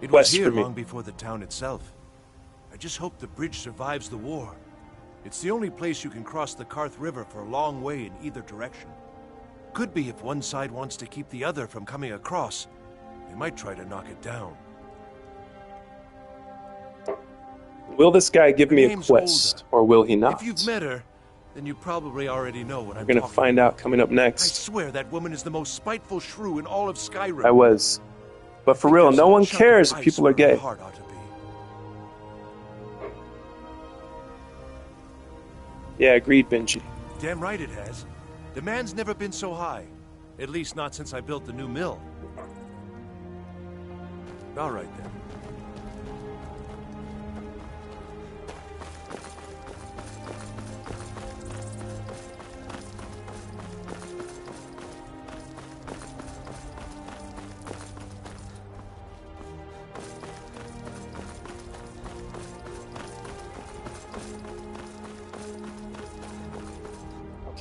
It was quests here for me? long before the town itself. I just hope the bridge survives the war. It's the only place you can cross the Karth River for a long way in either direction. Could be if one side wants to keep the other from coming across. They might try to knock it down. Will this guy give me a quest, or will he not? If you've met her, then you probably already know what I'm We're going to find out coming up I next. swear that woman is the most spiteful shrew in all of Skyrim. I was. But for real, no one cares if people are gay. Yeah, agreed, Benji. Damn right it has. Demand's never been so high. At least not since I built the new mill. All right then.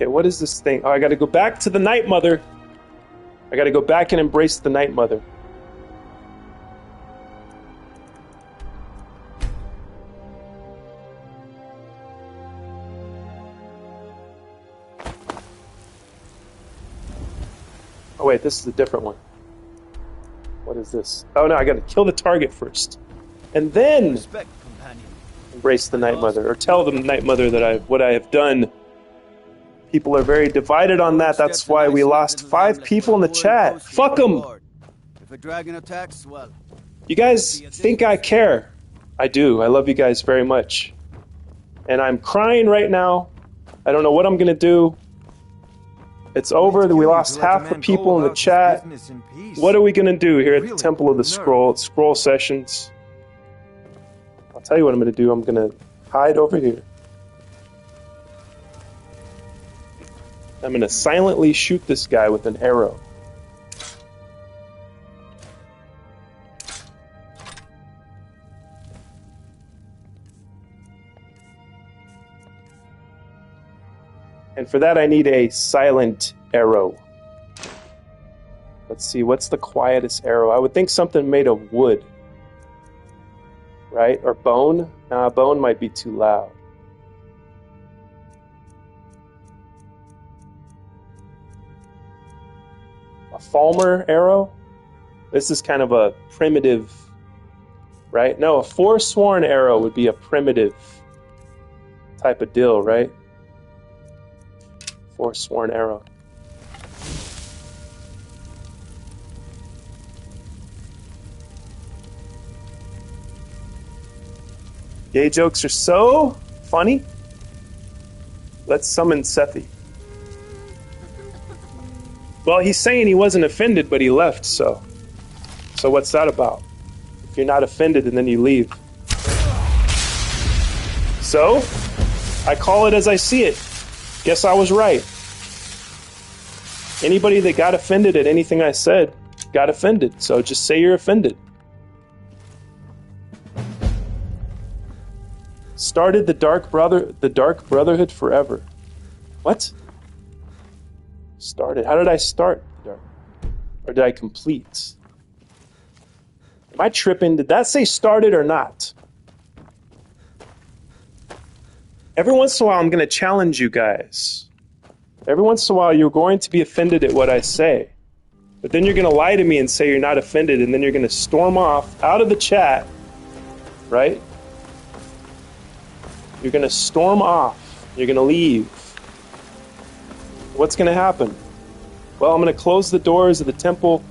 Okay, what is this thing? Oh, I gotta go back to the Night Mother. I gotta go back and embrace the Night Mother. Oh wait, this is a different one. What is this? Oh no, I gotta kill the target first. And then embrace the Night Mother, or tell the Night Mother that what I have done. People are very divided on that. That's why we lost 5 people in the chat. Fuck them! If a dragon attacks, well, You guys think I care. I do. I love you guys very much. And I'm crying right now. I don't know what I'm gonna do. It's over. We lost half the people in the chat. What are we gonna do here at the Temple of the Scroll? It's Scroll Sessions. I'll tell you what I'm gonna do. I'm gonna hide over here. I'm gonna silently shoot this guy with an arrow. And for that I need a silent arrow. Let's see, what's the quietest arrow? I would think something made of wood. Right? Or bone? Nah, bone might be too loud. A Falmer arrow? This is kind of a primitive, right? No, a Forsworn arrow would be a primitive type of deal, right? Forsworn arrow. Gay jokes are so funny. Let's summon Sethi. Well, he's saying he wasn't offended, but he left, so what's that about? If you're not offended and then you leave. So, I call it as I see it. Guess I was right. Anybody that got offended at anything I said got offended, so just say you're offended. Started the Dark Brotherhood forever. What? Started. How did I start? Or did I complete? Am I tripping? Did that say started or not? Every once in a while, I'm going to challenge you guys. Every once in a while, you're going to be offended at what I say. But then you're going to lie to me and say you're not offended, and then you're going to storm off out of the chat, right? You're going to storm off. You're going to leave. What's going to happen? Well, I'm going to close the doors of the temple,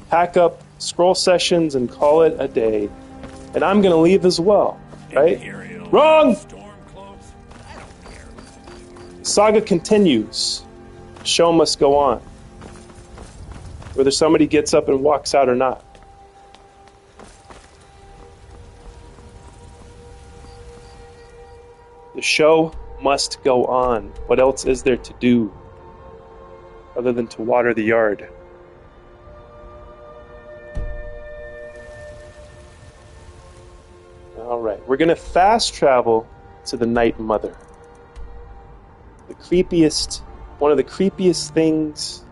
pack up Scroll Sessions, and call it a day. And I'm going to leave as well, right? Wrong! Saga continues. Show must go on. Whether somebody gets up and walks out or not. The show must go on. What else is there to do other than to water the yard? All right, we're going to fast travel to the Night Mother. The creepiest, one of the creepiest things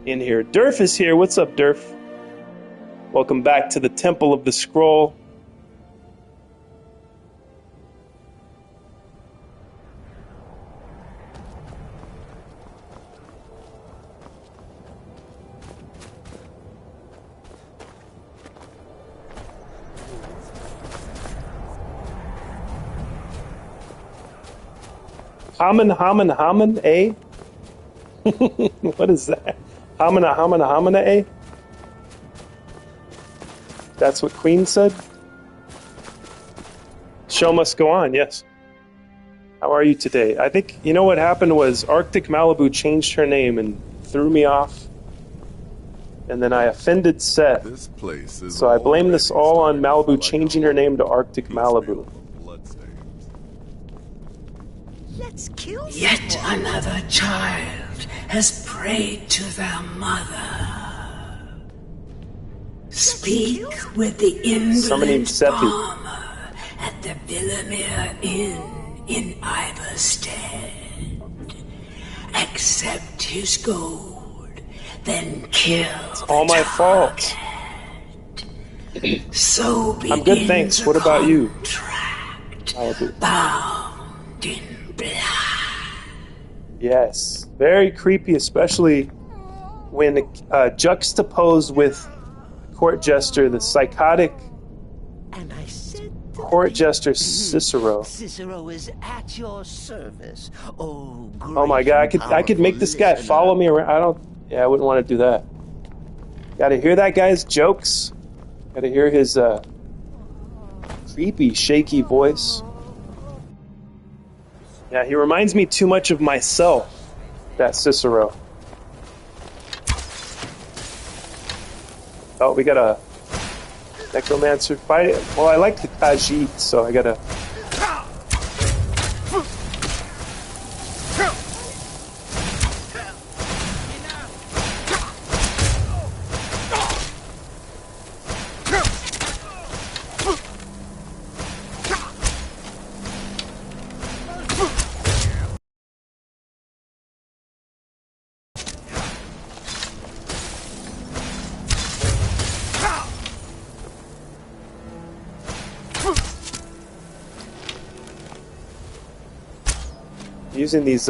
in here. Durf is here. What's up, Durf? Welcome back to the Temple of the Scroll. Haman, eh? What is that? Hamana, eh? That's what Queen said? Show must go on, yes. How are you today? I think, you know what happened was Arctic Malibu changed her name and threw me off. And then I offended Seth. This place is so I blame this all on Malibu changing her name to Arctic Malibu. Let's kill Yet another child has prayed to their mother. Speak with the invalid farmer at the Villamere Inn in Iverstead, accept his gold, then kill It's all my fault. So I'm good, thanks. What about you? Contract bound in blood. Yes, very creepy, especially when juxtaposed with court jester, the psychotic And I said to court jester Cicero. Cicero is at your service. Oh, Oh my god, I could make this guy follow me around. I wouldn't want to do that. Gotta hear that guy's jokes. Gotta hear his creepy, shaky voice. Yeah, he reminds me too much of myself, that Cicero. Oh, we got a necromancer fight. Well, I like the Khajiit, so I gotta... using these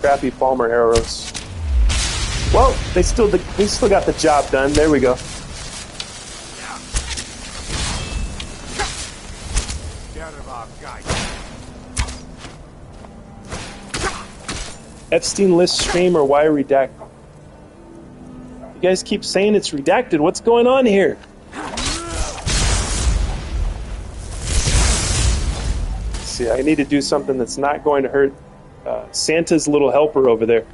crappy Palmer arrows. Well, they still got the job done. There we go. Epstein list stream or why redacted? You guys keep saying it's redacted. What's going on here? See, I need to do something that's not going to hurt Santa's little helper over there.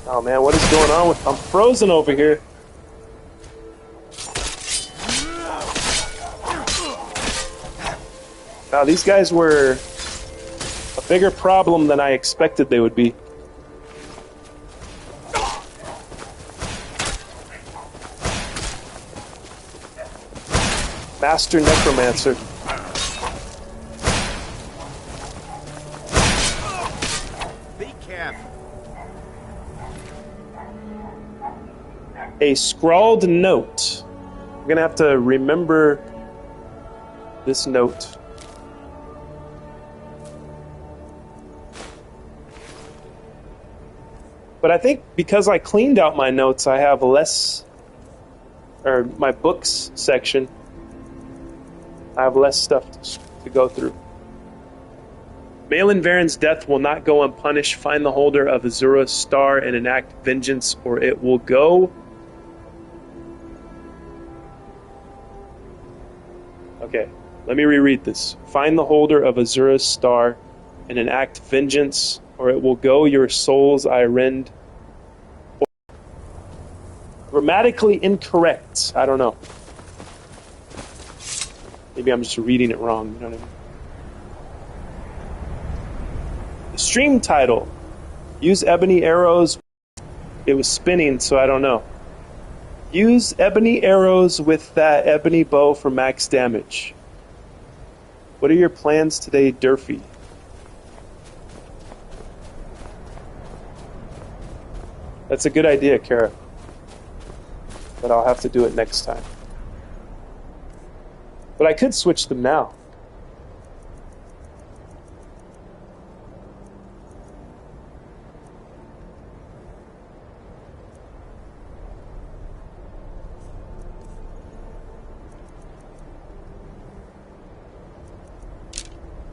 Oh man, what is going on with... I'm frozen over here. Now, these guys were a bigger problem than I expected they would be. Master Necromancer. Be careful. A scrawled note. I'm gonna have to remember this note. But I think because I cleaned out my notes, I have less, or my books section, I have less stuff to go through. Malin Varen's death will not go unpunished. Find the holder of Azura's star and enact vengeance, or it will go. Okay, let me reread this. Find the holder of Azura's star and enact vengeance, or it will go your souls I rend. Grammatically incorrect. I don't know. Maybe I'm just reading it wrong. You know what I mean? The stream title. Use ebony arrows. It was spinning, so I don't know. Use ebony arrows with that ebony bow for max damage. What are your plans today, Durfee? That's a good idea, Kara. But I'll have to do it next time. But I could switch them now.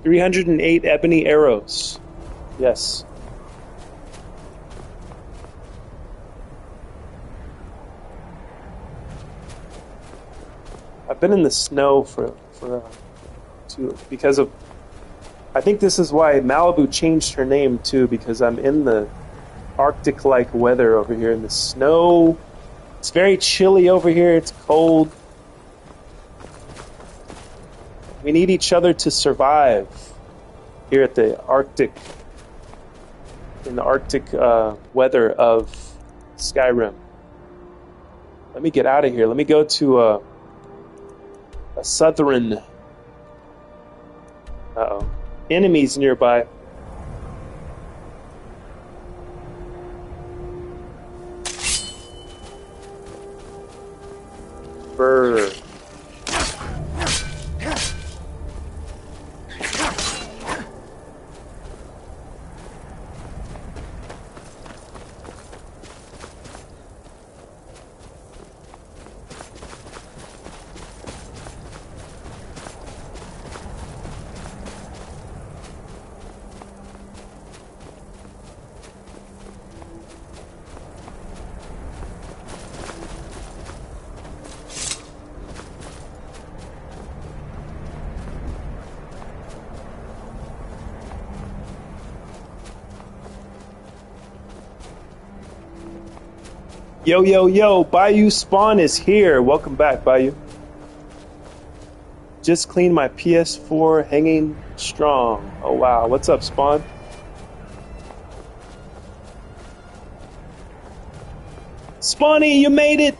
$308 ebony arrows. Yes. I've been in the snow because of... I think this is why Malibu changed her name too, because I'm in the Arctic-like weather over here in the snow. It's very chilly over here. It's cold. We need each other to survive here at the Arctic, in the Arctic weather of Skyrim. Let me get out of here. Let me go to a southern... Uh-oh. Enemies nearby. Brr. Yo, yo, yo, Bayou Spawn is here. Welcome back, Bayou. Just cleaned my PS4, hanging strong. Oh, wow. What's up, Spawn? Spawny, you made it!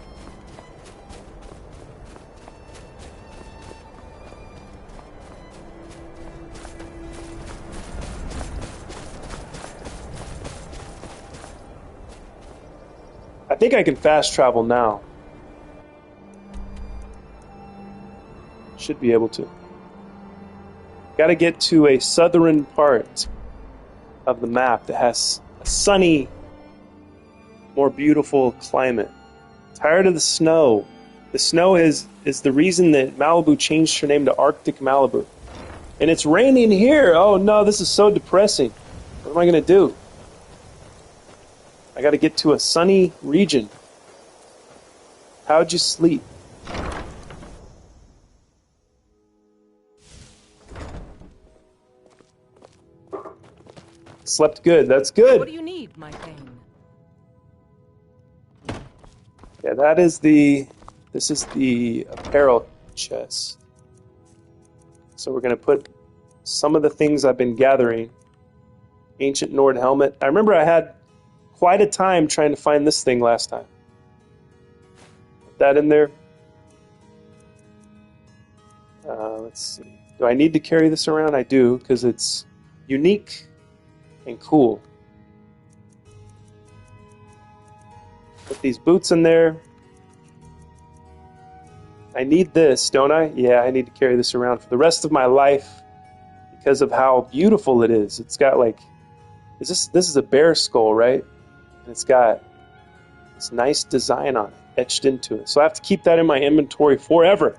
I think I can fast travel now. Should be able to. Gotta get to a southern part of the map that has a sunny, more beautiful climate. Tired of the snow. The snow is the reason that Malibu changed her name to Arctic Malibu. And it's raining here. Oh no, this is so depressing. What am I gonna do? I gotta get to a sunny region. How'd you sleep? Slept good. That's good. What do you need, my thane? Yeah, this is the apparel chest. So we're going to put some of the things I've been gathering. Ancient Nord helmet. I remember I had quite a time trying to find this thing last time. Put that in there. Let's see. Do I need to carry this around? I do, because it's unique and cool. Put these boots in there. I need this, don't I? Yeah, I need to carry this around for the rest of my life because of how beautiful it is. It's got like, this is a bear skull, right? And it's got this nice design on it, etched into it. So I have to keep that in my inventory forever.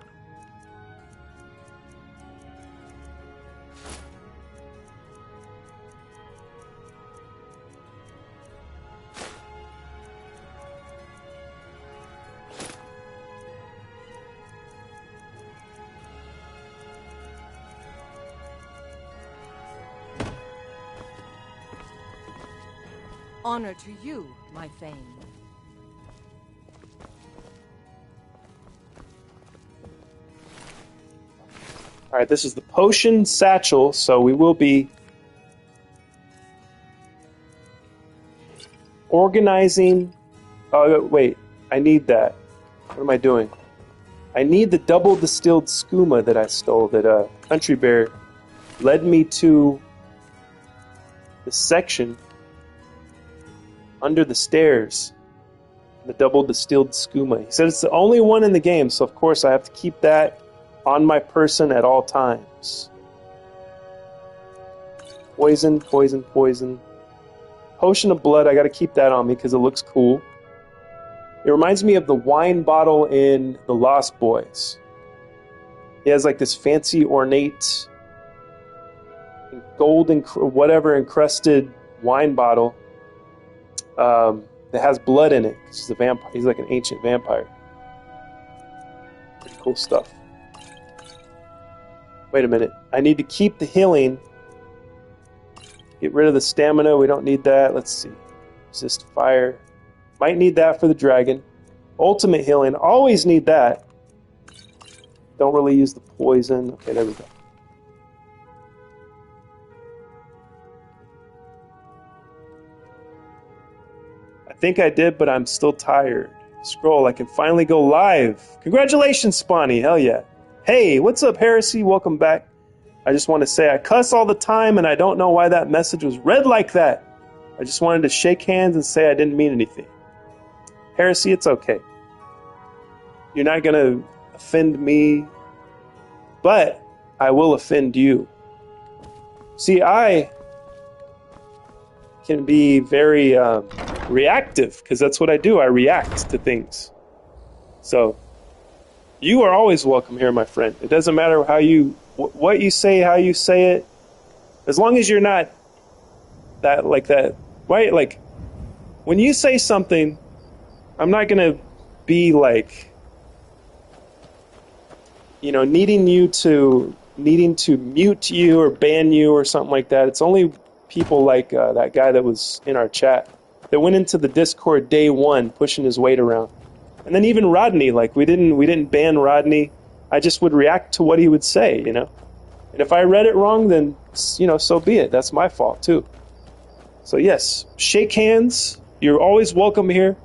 Honor to you, my thane. All right, this is the potion satchel, so we will be organizing. Oh, wait, I need that. What am I doing? I need the double distilled skooma that I stole, that Country Bear led me to the section under the stairs. The double distilled skooma. He said it's the only one in the game, so of course I have to keep that on my person at all times. Poison, poison, poison. Potion of blood, I gotta keep that on me because it looks cool. It reminds me of the wine bottle in The Lost Boys. He has like this fancy, ornate, gold and whatever encrusted wine bottle that has blood in it. He's a vampire. He's like an ancient vampire. Pretty cool stuff. Wait a minute. I need to keep the healing. Get rid of the stamina. We don't need that. Let's see. Resist fire. Might need that for the dragon. Ultimate healing. Always need that. Don't really use the poison. Okay, there we go. I think I did, but I'm still tired. Scroll, I can finally go live. Congratulations, Spawny. Hell yeah. Hey, what's up, Heresy? Welcome back. I just want to say I cuss all the time, and I don't know why that message was read like that. I just wanted to shake hands and say I didn't mean anything. Heresy, it's okay. You're not going to offend me, but I will offend you. See, I can be very reactive, because that's what I do. I react to things. So, you are always welcome here, my friend. It doesn't matter how you, what you say, how you say it, as long as you're not that, like that, right? Like, when you say something, I'm not going to be like, you know, needing to mute you or ban you or something like that. It's only people like that guy that was in our chat that went into the Discord day one pushing his weight around. And then even Rodney, like we didn't ban Rodney. I just would react to what he would say, you know. And if I read it wrong, then, you know, so be it. That's my fault too. So yes, shake hands. You're always welcome here.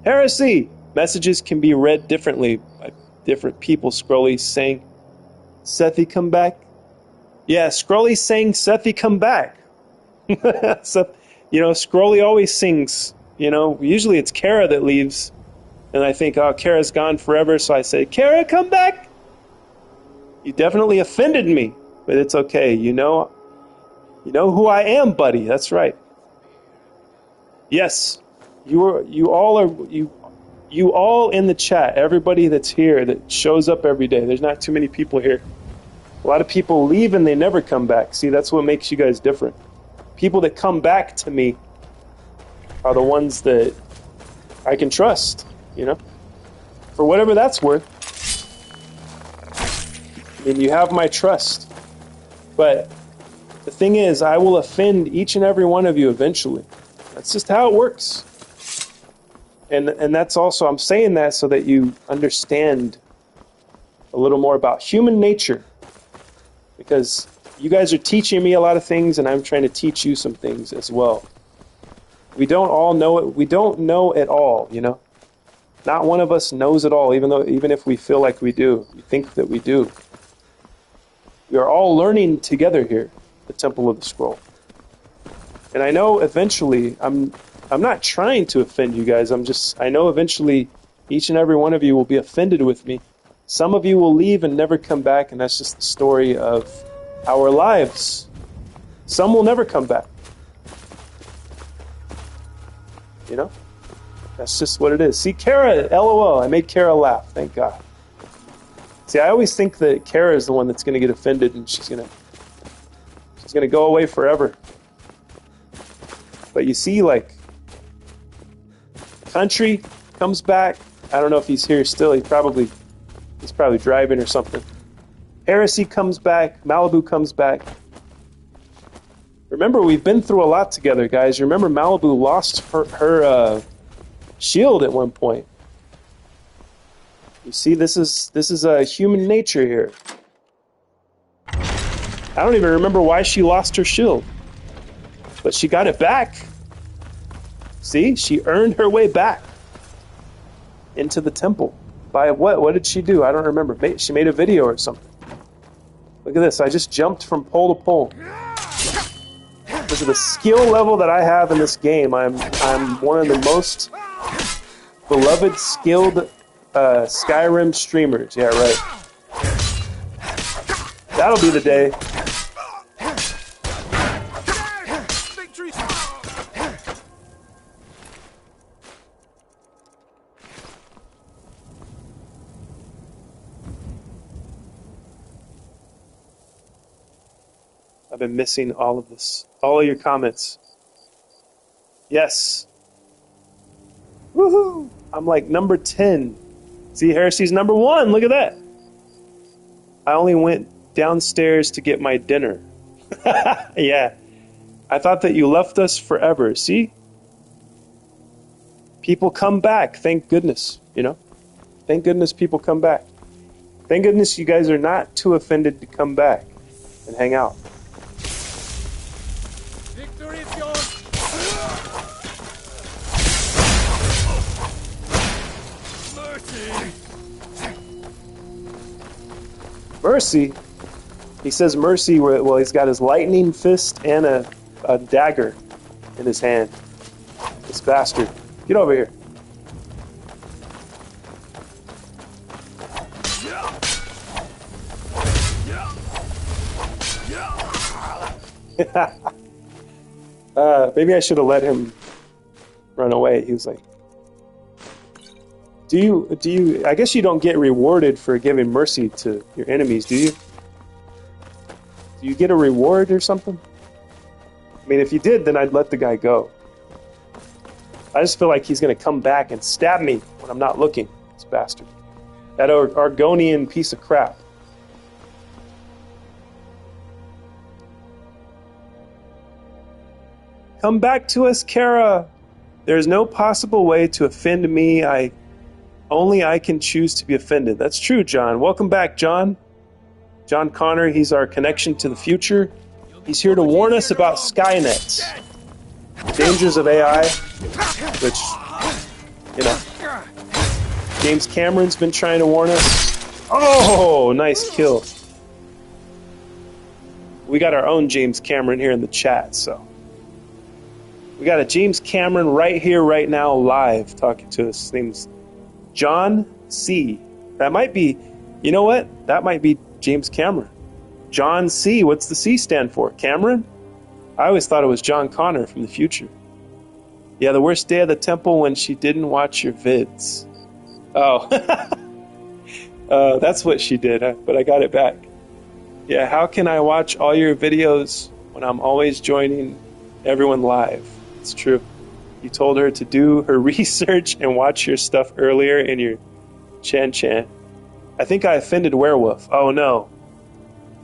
Heresy! Messages can be read differently by different people. Scrolly's saying, Sethi, come back. Yeah, Scrolly's saying, Sethi, come back. So, you know, Scrolly always sings. You know, usually it's Kara that leaves. And I think, oh, Kara's gone forever. So I say, Kara, come back. You definitely offended me. But it's okay. You know who I am, buddy. That's right. Yes. You all in the chat, everybody that's here that shows up every day. There's not too many people here. A lot of people leave and they never come back. See, that's what makes you guys different. People that come back to me are the ones that I can trust, you know, for whatever that's worth. I mean, you have my trust. But the thing is, I will offend each and every one of you eventually. That's just how it works. And that's also, I'm saying that so that you understand a little more about human nature. Because you guys are teaching me a lot of things, and I'm trying to teach you some things as well. We don't all know it. We don't know it all, you know. Not one of us knows it all, even if we feel like we do. We think that we do. We are all learning together here, the Temple of the Scroll. And I know eventually, I'm not trying to offend you guys. I know eventually each and every one of you will be offended with me. Some of you will leave and never come back, and that's just the story of our lives. Some will never come back. You know? That's just what it is. See, Kara, LOL, I made Kara laugh. Thank God. See, I always think that Kara is the one that's going to get offended, and she's going to go away forever. But you see, like, Country comes back. I don't know if he's here still. He's probably driving or something. Heresy comes back. Malibu comes back. Remember, we've been through a lot together, guys. Remember, Malibu lost her shield at one point. You see, this is a human nature here. I don't even remember why she lost her shield, but she got it back. See, she earned her way back into the temple. By what? What did she do? I don't remember. She made a video or something. Look at this. I just jumped from pole to pole. Look at the skill level that I have in this game. I'm one of the most beloved, skilled Skyrim streamers. Yeah, right. That'll be the day. I've been missing all of this. All of your comments. Yes. Woohoo! I'm like number 10. See, Heresy's number 1. Look at that. I only went downstairs to get my dinner. Yeah. I thought that you left us forever. See? People come back. Thank goodness, you know? Thank goodness people come back. Thank goodness you guys are not too offended to come back and hang out. Mercy? He says mercy, well, he's got his lightning fist and a dagger in his hand. This bastard. Get over here. Maybe I should have let him run away. He was like, do you, I guess you don't get rewarded for giving mercy to your enemies, do you? Do you get a reward or something? I mean, if you did, then I'd let the guy go. I just feel like he's going to come back and stab me when I'm not looking, this bastard. That Argonian piece of crap. Come back to us, Kara. There's no possible way to offend me. Only I can choose to be offended. That's true, John. Welcome back, John. John Connor, he's our connection to the future. He's here to warn us about Skynet. The dangers of AI, which, you know, James Cameron's been trying to warn us. Oh, nice kill. We got our own James Cameron here in the chat, so. We got a James Cameron right here, right now, live, talking to us. His name's John C. That might be, you know what? That might be James Cameron. John C. What's the C stand for? Cameron? I always thought it was John Connor from the future. Yeah, the worst day of the temple when she didn't watch your vids. Oh. That's what she did, but I got it back. Yeah, how can I watch all your videos when I'm always joining everyone live? It's true. You told her to do her research and watch your stuff earlier in your Chan. I think I offended Werewolf. Oh no.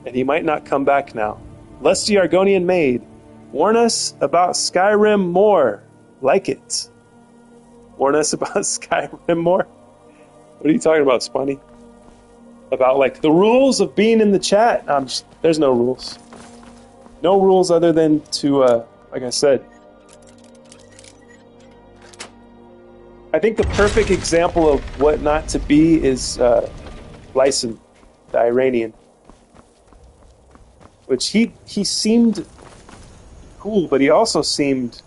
And he might not come back now. Lusty Argonian Maid. Warn us about Skyrim more. Like it. Warn us about Skyrim more? What are you talking about, Spunny? About like the rules of being in the chat? There's no rules. No rules other than to, like I said, I think the perfect example of what not to be is Lyson, the Iranian. Which he seemed cool, but he also seemed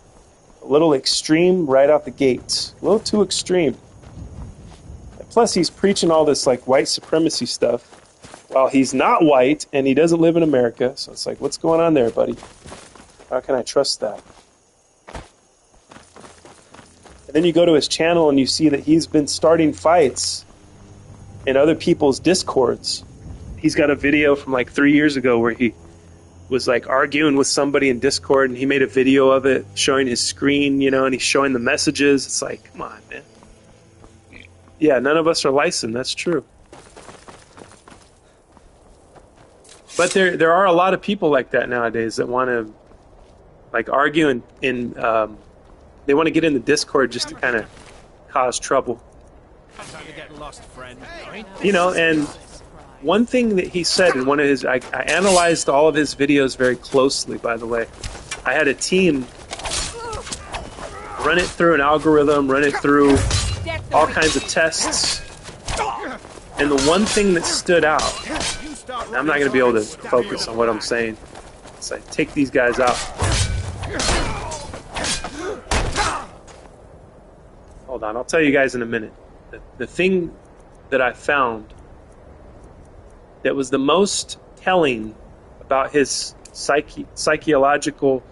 a little extreme right out the gate. A little too extreme. Plus he's preaching all this like white supremacy stuff while he's not white and he doesn't live in America. So it's like, what's going on there, buddy? How can I trust that? And then you go to his channel and you see that he's been starting fights in other people's discords. He's got a video from like 3 years ago where he was like arguing with somebody in Discord and he made a video of it showing his screen, you know, and he's showing the messages. It's like, come on, man. Yeah, none of us are licensed. That's true. But there are a lot of people like that nowadays that want to like argue in they want to get in the Discord just to kind of cause trouble. You know, and one thing that he said in one of his, I analyzed all of his videos very closely, by the way. I had a team run it through an algorithm, run it through all kinds of tests. And the one thing that stood out, I'm not going to be able to focus on what I'm saying. It's like, take these guys out. Hold on, I'll tell you guys in a minute. The thing that I found that was the most telling about his psychological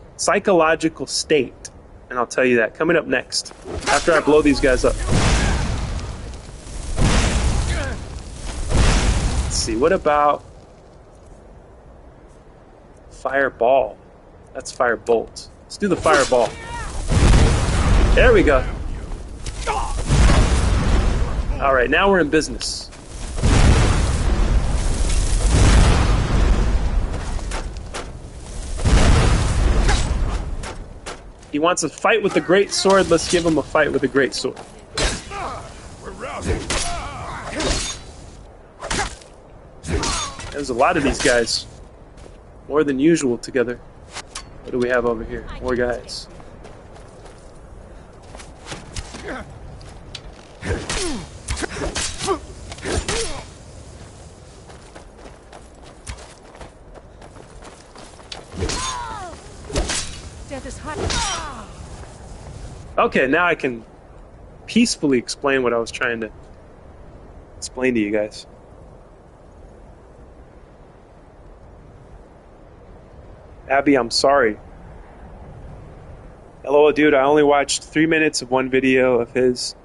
state, and I'll tell you that coming up next, after I blow these guys up. Let's see, what about Fireball? That's Firebolt. Let's do the Fireball. There we go. All right, now we're in business. He wants a fight with the great sword. Let's give him a fight with a great sword. There's a lot of these guys. More than usual together. What do we have over here? More guys. Okay, now I can peacefully explain what I was trying to explain to you guys. Abby, I'm sorry. Hello, dude. I only watched 3 minutes of one video of his.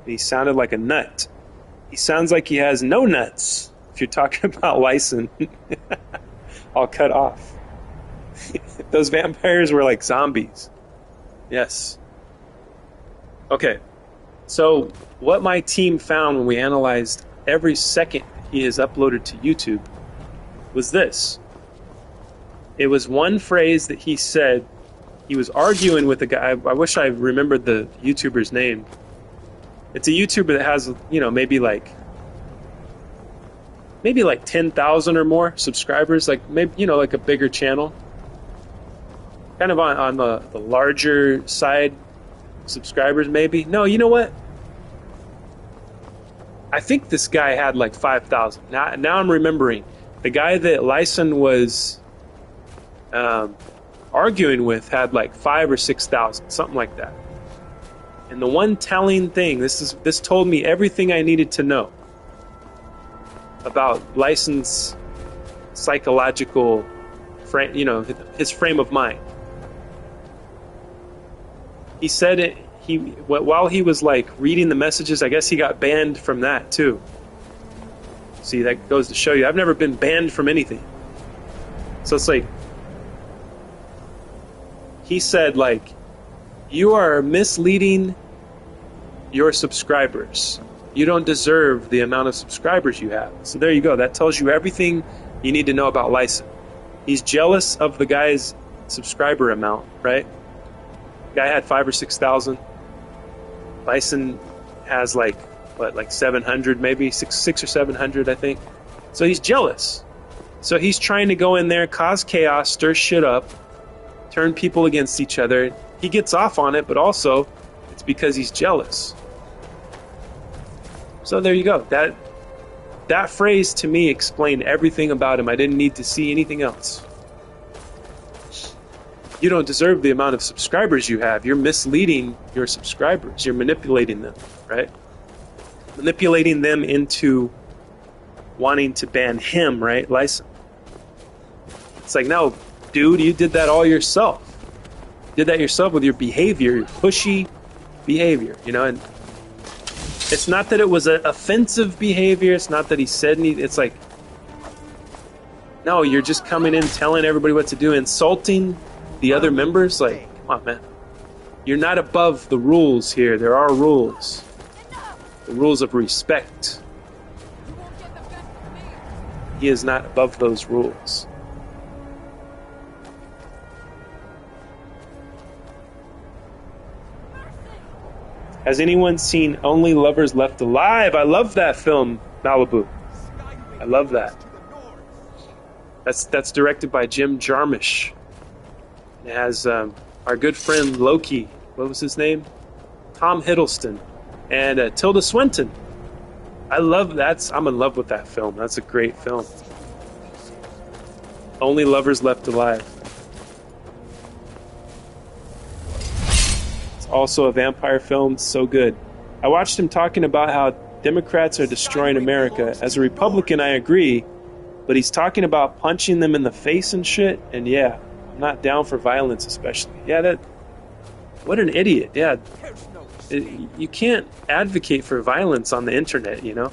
And he sounded like a nut. He sounds like he has no nuts. If you're talking about Lyson, I'll cut off. Those vampires were like zombies. Yes. Okay. So what my team found when we analyzed every second he has uploaded to YouTube was this. It was one phrase that he said. He was arguing with a guy. I wish I remembered the YouTuber's name. It's a YouTuber that has, you know, maybe like 10,000 or more subscribers, like maybe, you know, like a bigger channel. Kind of on the larger side subscribers, maybe. No, you know what? I think this guy had like 5,000. Now I'm remembering. The guy that Lyson was arguing with had like 5,000 or 6,000, something like that. And the one telling thing, this told me everything I needed to know about Lyson's psychological frame, you know, his frame of mind. He said it. While he was like reading the messages, I guess he got banned from that too. See, that goes to show you, I've never been banned from anything. So it's like, he said like, you are misleading your subscribers. You don't deserve the amount of subscribers you have. So there you go. That tells you everything you need to know about Lyson. He's jealous of the guy's subscriber amount, right? The guy had 5,000 or 6,000. Lyson has like 700, maybe six or 700, I think. So he's jealous. So he's trying to go in there, cause chaos, stir shit up, turn people against each other. He gets off on it, but also it's because he's jealous. So there you go. That phrase to me explained everything about him. I didn't need to see anything else. You don't deserve the amount of subscribers you have. You're misleading your subscribers. You're manipulating them, right? Manipulating them into wanting to ban him, right? Lyson. It's like, no, dude, you did that all yourself. You did that yourself with your behavior, your pushy behavior, you know? And it's not that it was an offensive behavior. It's not that he said anything. It's like, no, you're just coming in, telling everybody what to do, insulting the other members. Like, come on, man. You're not above the rules here. There are rules. The rules of respect. He is not above those rules. Has anyone seen Only Lovers Left Alive? I love that film, Malibu. I love that. That's directed by Jim Jarmusch. It has our good friend Loki. What was his name? Tom Hiddleston and Tilda Swinton. I love that. I'm in love with that film. That's a great film. Only Lovers Left Alive. It's also a vampire film. So good. I watched him talking about how Democrats are destroying America. As a Republican, I agree, but he's talking about punching them in the face and shit. And yeah, I'm not down for violence, especially. Yeah, what an idiot. Yeah. You can't advocate for violence on the internet, you know?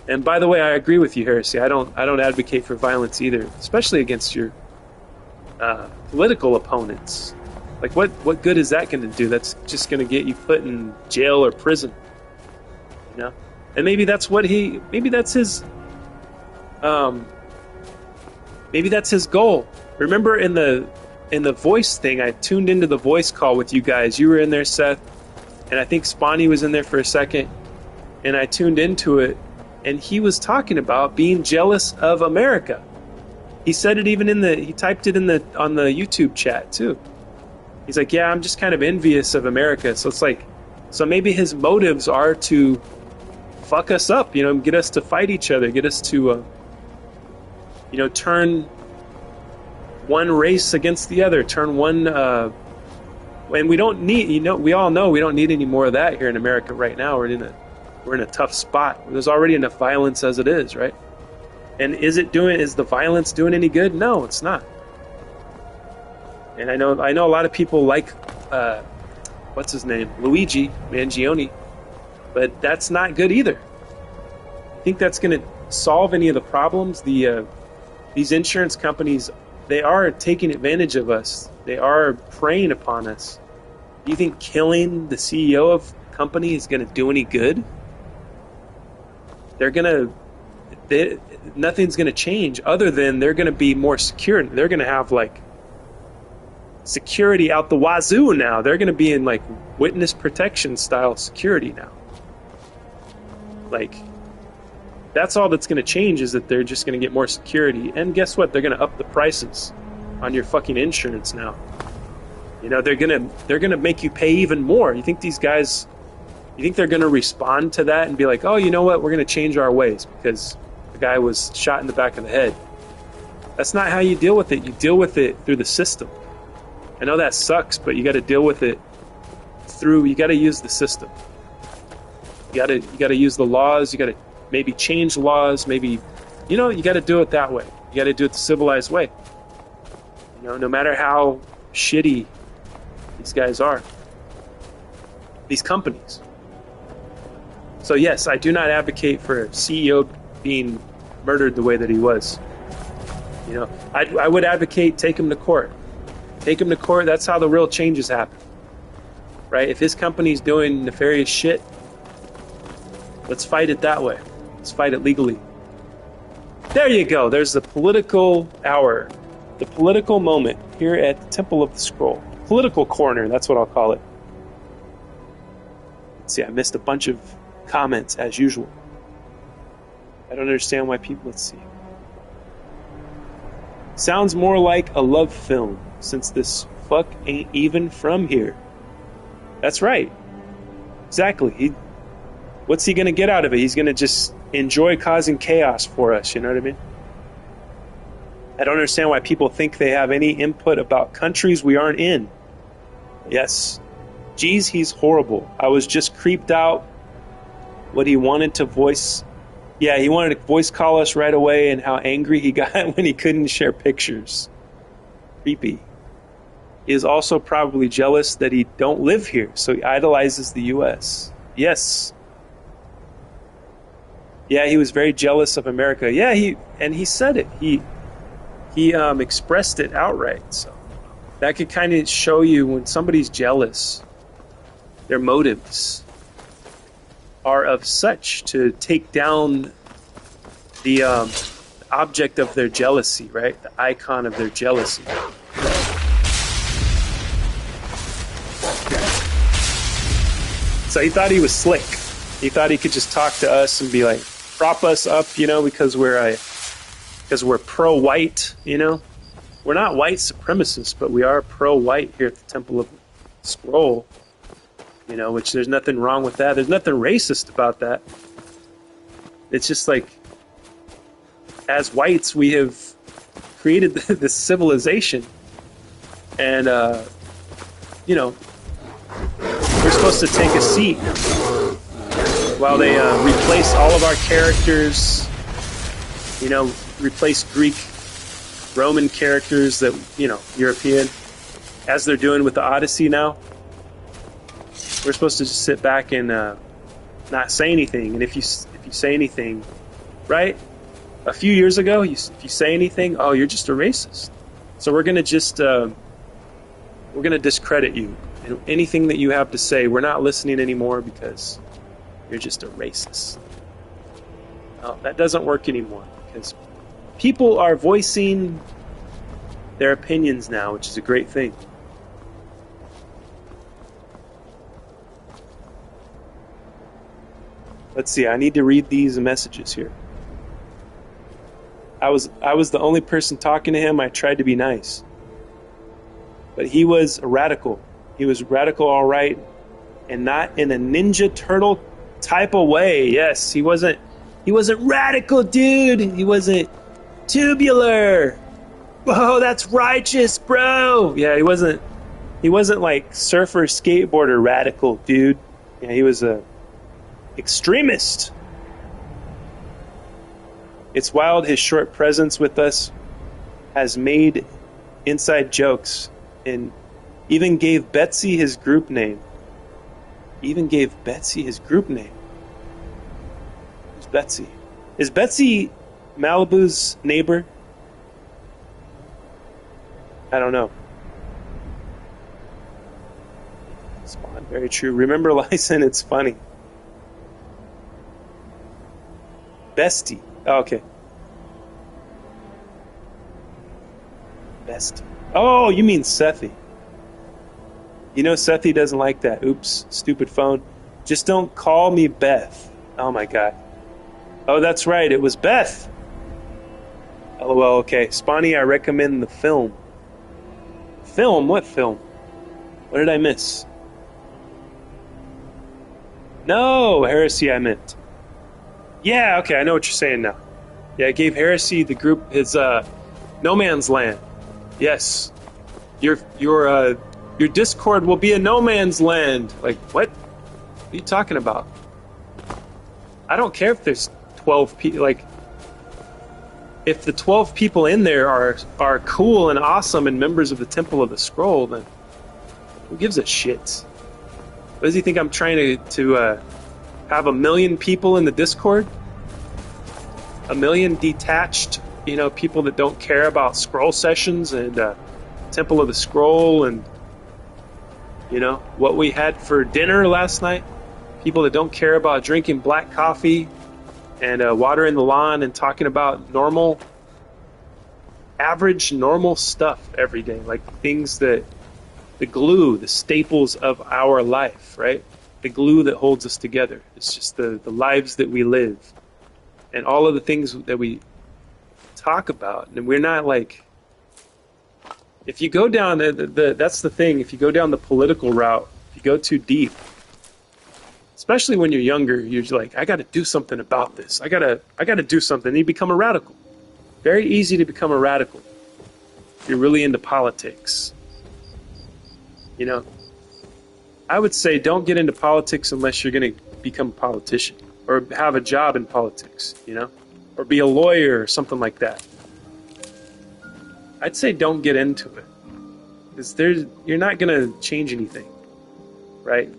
And by the way, I agree with you, Heresy. I don't advocate for violence either, especially against your political opponents. Like, what good is that going to do? That's just going to get you put in jail or prison, you know? And maybe that's his goal. Remember in the voice thing, I tuned into the voice call with you guys. You were in there, Seth, and I think Spawny was in there for a second, and I tuned into it, and he was talking about being jealous of America. He said it even he typed it on the YouTube chat too. He's like, yeah, I'm just kind of envious of America. So it's like, so maybe his motives are to fuck us up, you know, get us to fight each other, get us to, turn one race against the other, turn one And we don't need, we all know we don't need any more of that here in America right now. We're in a tough spot. There's already enough violence as it is, right? And is the violence doing any good? No, it's not. And I know a lot of people like, what's his name? Luigi Mangione, but that's not good either. I think that's going to solve any of the problems. These insurance companies, they are taking advantage of us. They are preying upon us. Do you think killing the CEO of a company is going to do any good? Nothing's going to change other than they're going to be more secure. They're going to have like security out the wazoo now. They're going to be in like witness protection style security now. Like, that's all that's going to change, is that they're just going to get more security. And guess what? They're going to up the prices on your fucking insurance now. They're going to make you pay even more. You think these guys, they're going to respond to that and be like, oh, you know what? We're going to change our ways because the guy was shot in the back of the head. That's not how you deal with it. You deal with it through the system. I know that sucks, but you got to deal with it you got to use the system. You got to use the laws. You got to maybe change laws. Maybe, you got to do it that way. You got to do it the civilized way. No matter how shitty these guys are, these companies. So yes, I do not advocate for a CEO being murdered the way that he was. I would advocate take him to court. Take him to court. That's how the real changes happen. Right? If his company's doing nefarious shit, let's fight it that way. Let's fight it legally. There you go. There's the political hour. The political moment here at the Temple of the Scroll. Political corner, that's what I'll call it. Let's see, I missed a bunch of comments as usual. I don't understand why people, let's see. Sounds more like a love film, since this fuck ain't even from here. That's right. Exactly. What's he gonna get out of it? He's gonna just enjoy causing chaos for us, you know what I mean? I don't understand why people think they have any input about countries we aren't in. Yes. Geez, he's horrible. I was just creeped out what he wanted to voice. Yeah, he wanted to voice call us right away, and how angry he got when he couldn't share pictures. Creepy. He is also probably jealous that he don't live here, so he idolizes the U.S. Yes. Yeah, he was very jealous of America. Yeah, he said it. He expressed it outright. So that could kind of show you when somebody's jealous, their motives are of such to take down the object of their jealousy, right? The icon of their jealousy. So he thought he was slick. He thought he could just talk to us and be like, prop us up, because we're pro-white, We're not white supremacists, but we are pro-white here at the Temple of the Scroll, which there's nothing wrong with that. There's nothing racist about that. It's just like, as whites, we have created this civilization, and, we're supposed to take a seat while they replace all of our characters, replace Greek, Roman characters that, European, as they're doing with the Odyssey now. We're supposed to just sit back and not say anything. And if you say anything, right? A few years ago, if you say anything, oh, you're just a racist. So we're going to discredit you. And anything that you have to say, we're not listening anymore because you're just a racist. No, that doesn't work anymore, because people are voicing their opinions now, which is a great thing. Let's see, I need to read these messages here. I was the only person talking to him. I tried to be nice. But he was a radical. He was radical, all right, and not in a Ninja Turtle type of way. Yes, he wasn't radical, dude. He wasn't tubular. Whoa, that's righteous, bro. Yeah, he wasn't He wasn't like surfer, skateboarder, radical dude. Yeah, he was a extremist. It's wild his short presence with us has made inside jokes and even gave Betsy his group name. Who's Betsy? Is Betsy Malibu's neighbor? I don't know. Spawn, very true. Remember Lyson, it's funny. Bestie. Oh, okay. Bestie. Oh, you mean Sethi. You know Sethi doesn't like that. Oops, stupid phone. Just don't call me Beth. Oh my god. Oh, that's right. It was Beth. LOL. Okay. Spawny, I recommend the film. Film? What film? What did I miss? No, Heresy I meant. Yeah, okay, I know what you're saying now. Yeah, I gave Heresy the group his No Man's Land. Yes. Your Discord will be a No Man's Land. Like, what? What are you talking about? I don't care if there's 12 people. Like, if the 12 people in there are cool and awesome and members of the Temple of the Scroll, then who gives a shit? What does he think I'm trying to have 1 million people in the Discord? 1 million detached, people that don't care about scroll sessions and Temple of the Scroll and, what we had for dinner last night. People that don't care about drinking black coffee and watering the lawn and talking about average normal stuff every day. Like things that, the glue, the staples of our life, right? The glue that holds us together. It's just the lives that we live. And all of the things that we talk about. And we're not like... If you go down... that's the thing. If you go down the political route, if you go too deep, especially when you're younger, you're like, I got to do something about this. I gotta do something. And you become a radical. Very easy to become a radical if you're really into politics. I would say don't get into politics unless you're going to become a politician or have a job in politics, or be a lawyer or something like that. I'd say don't get into it because you're not going to change anything, right?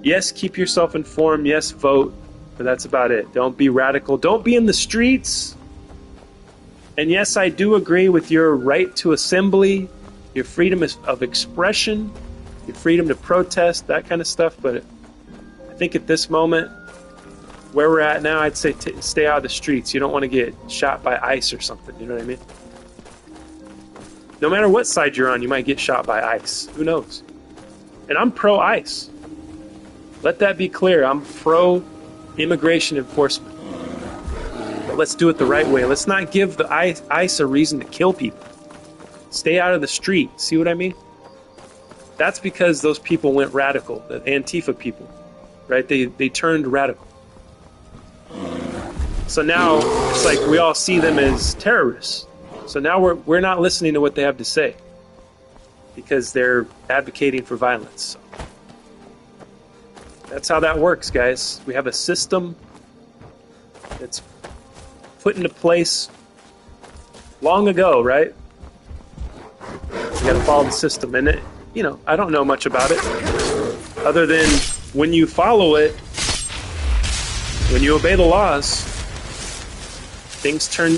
Yes, keep yourself informed. Yes, vote, but that's about it. Don't be radical. Don't be in the streets. And yes, I do agree with your right to assembly, your freedom of expression, your freedom to protest, that kind of stuff. But I think at this moment, where we're at now, I'd say stay out of the streets. You don't want to get shot by ICE or something. You know what I mean? No matter what side you're on, you might get shot by ICE. Who knows? And I'm pro-ICE. Let that be clear. I'm pro-immigration enforcement. But let's do it the right way. Let's not give the ICE a reason to kill people. Stay out of the street. See what I mean? That's because those people went radical. The Antifa people, right? They turned radical. So now it's like we all see them as terrorists. So now we're not listening to what they have to say because they're advocating for violence. So that's how that works, guys. We have a system that's put into place long ago, right? You gotta follow the system. And I don't know much about it other than when you follow it, when you obey the laws, things turn,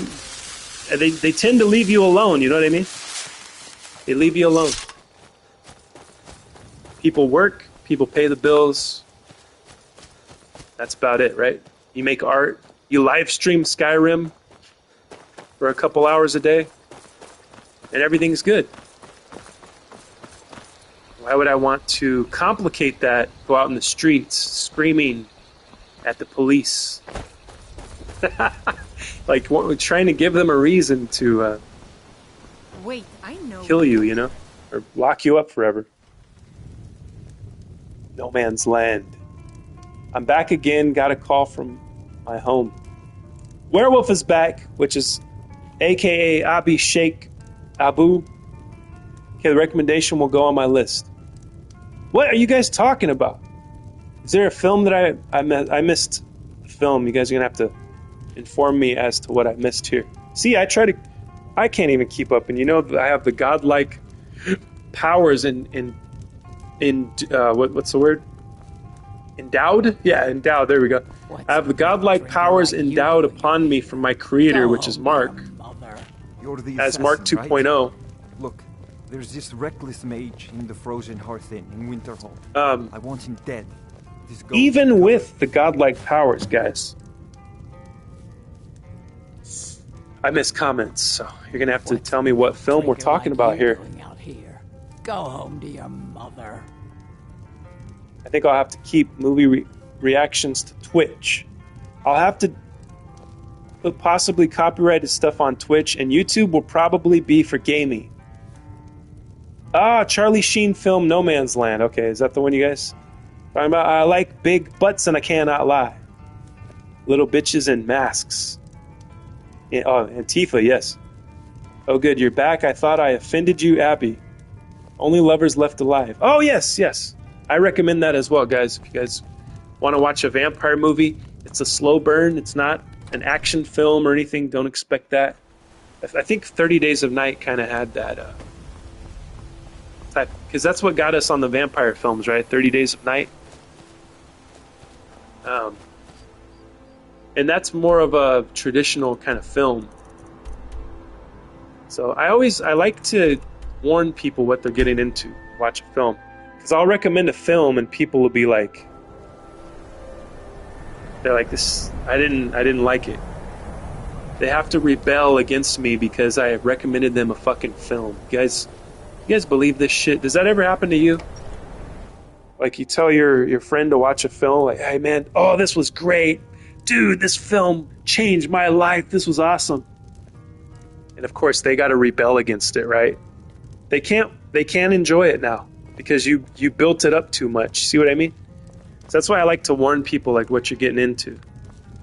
they tend to leave you alone, you know what I mean? They leave you alone. People work, people pay the bills. That's about it, right? You make art, you live stream Skyrim for a couple hours a day, and everything's good. Why would I want to complicate that, go out in the streets screaming at the police? Like, we're trying to give them a reason to Wait, I know. kill you, or lock you up forever. No Man's Land. I'm back again, got a call from my home. Werewolf is back, which is AKA Abi Sheikh Abu. Okay, the recommendation will go on my list. What are you guys talking about? Is there a film that I missed? A film. You guys are gonna have to inform me as to what I missed here. See, I can't even keep up, and you know I have the godlike powers in what's the word? Endowed? Yeah, endowed. There we go. I have the godlike powers endowed upon me from my creator, which is Mark, You're the as Mark assassin, 2.0. right? Look, there's this reckless mage in the Frozen Hearth Inn in Winterhold. I want him dead. This ghost Even with the godlike powers, guys, I miss comments, so you're gonna have to tell me what film we're talking about here. Go home to your mother. I think I'll have to keep movie reactions to Twitch. I'll have to put possibly copyrighted stuff on Twitch, and YouTube will probably be for gaming. Ah, Charlie Sheen film No Man's Land. Okay, is that the one you guys talking about? I like big butts and I cannot lie. Little bitches in masks. Yeah, oh, Antifa, yes. Oh, good, you're back. I thought I offended you, Abby. Only lovers left alive. Oh, yes, yes. I recommend that as well, guys. If you guys want to watch a vampire movie, it's a slow burn. It's not an action film or anything. Don't expect that. I think 30 Days of Night kind of had that type, because that's what got us on the vampire films, right? 30 Days of Night. And that's more of a traditional kind of film. So I like to warn people what they're getting into. Watch a film. Because I'll recommend a film and people will be like, they're like, this, I didn't like it. They have to rebel against me because I recommended them a fucking film. You guys believe this shit? Does that ever happen to you? Like you tell your friend to watch a film, like, hey man, oh, this was great. Dude, this film changed my life. This was awesome. And of course they gotta rebel against it, right? They can't enjoy it now because you built it up too much. See what I mean? So that's why I like to warn people like what you're getting into.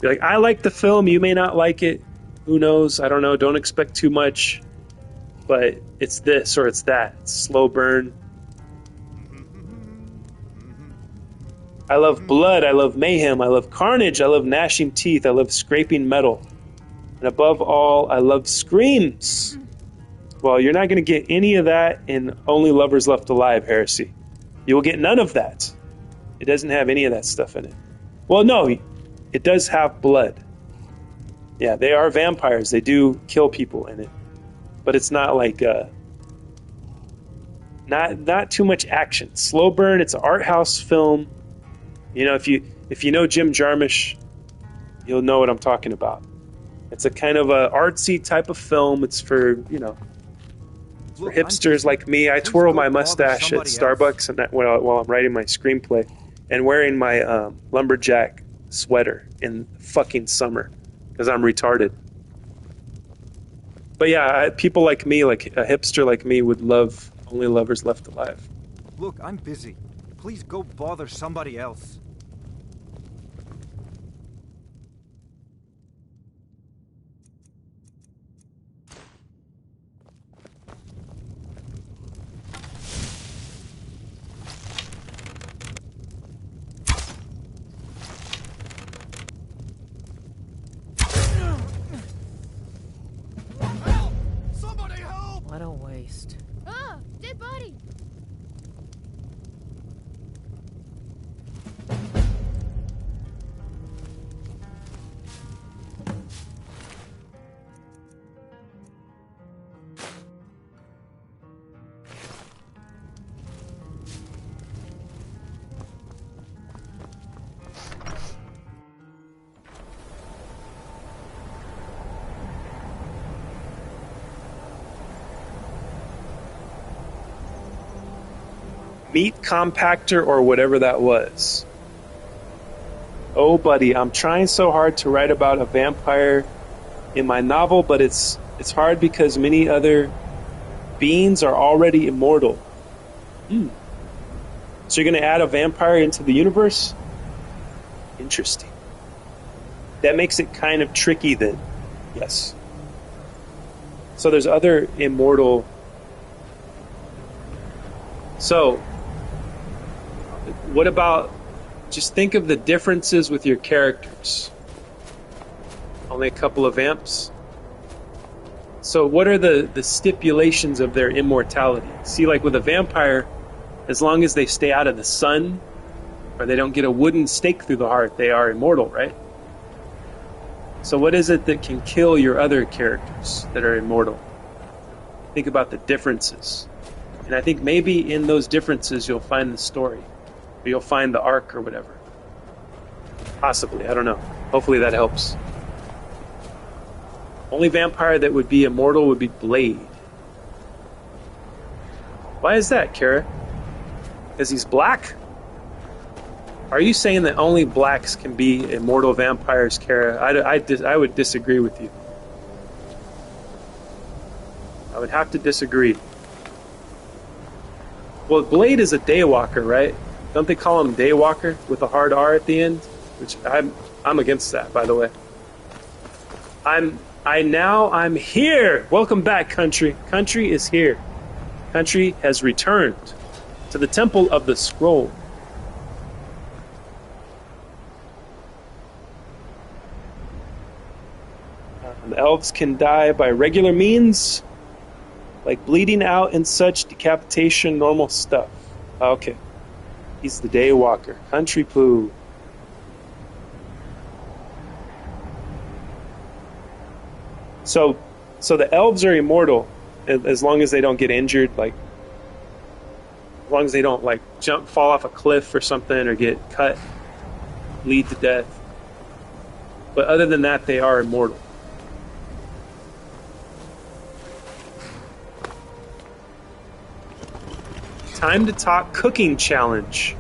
Be like, I like the film, you may not like it. Who knows? I don't know. Don't expect too much. But it's this or it's that. It's slow burn. I love blood. I love mayhem. I love carnage. I love gnashing teeth. I love scraping metal. And above all, I love screams. Well, you're not going to get any of that in Only Lovers Left Alive, Heresy. You will get none of that. It doesn't have any of that stuff in it. Well, no, it does have blood. Yeah, they are vampires. They do kill people in it. But it's not like not too much action. Slow burn. It's an art house film. You know, if you know Jim Jarmusch, you'll know what I'm talking about. It's a kind of a artsy type of film. It's for, you know, for hipsters like me. I twirl my mustache at Starbucks and while I'm writing my screenplay and wearing my lumberjack sweater in fucking summer because I'm retarded. But yeah, people like me, like a hipster like me, would love Only Lovers Left Alive. Look, I'm busy. Please go bother somebody else. What a waste. Ah, dead body. Meat compactor or whatever that was. Oh, buddy, I'm trying so hard to write about a vampire in my novel, but it's hard because many other beings are already immortal. So you're going to add a vampire into the universe? Interesting. That makes it kind of tricky then. Yes. So there's other immortal So, what about just think of the differences with your characters? Only a couple of vamps. So what are the stipulations of their immortality? See, like with a vampire, as long as they stay out of the sun or they don't get a wooden stake through the heart, they are immortal, right? So what is it that can kill your other characters that are immortal? Think about the differences. And I think maybe in those differences you'll find the story. Or you'll find the arc or whatever. Possibly, I don't know. Hopefully that helps. Only vampire that would be immortal would be Blade. Why is that, Kara? Because he's black? Are you saying that only blacks can be immortal vampires, Kara? I would disagree with you. I would have to disagree. Well, Blade is a daywalker, right? Don't they call him daywalker with a hard R at the end? Which I'm against that, by the way. I'm here. Welcome back, country. Country is here. Country has returned to the Temple of the Scroll. The elves can die by regular means, like bleeding out and such, decapitation, normal stuff. Okay. He's the daywalker. Country poo. So the elves are immortal as long as they don't get injured, like as long as they don't like fall off a cliff or something or get cut, bleed to death. But other than that, they are immortal. Time to talk cooking challenge.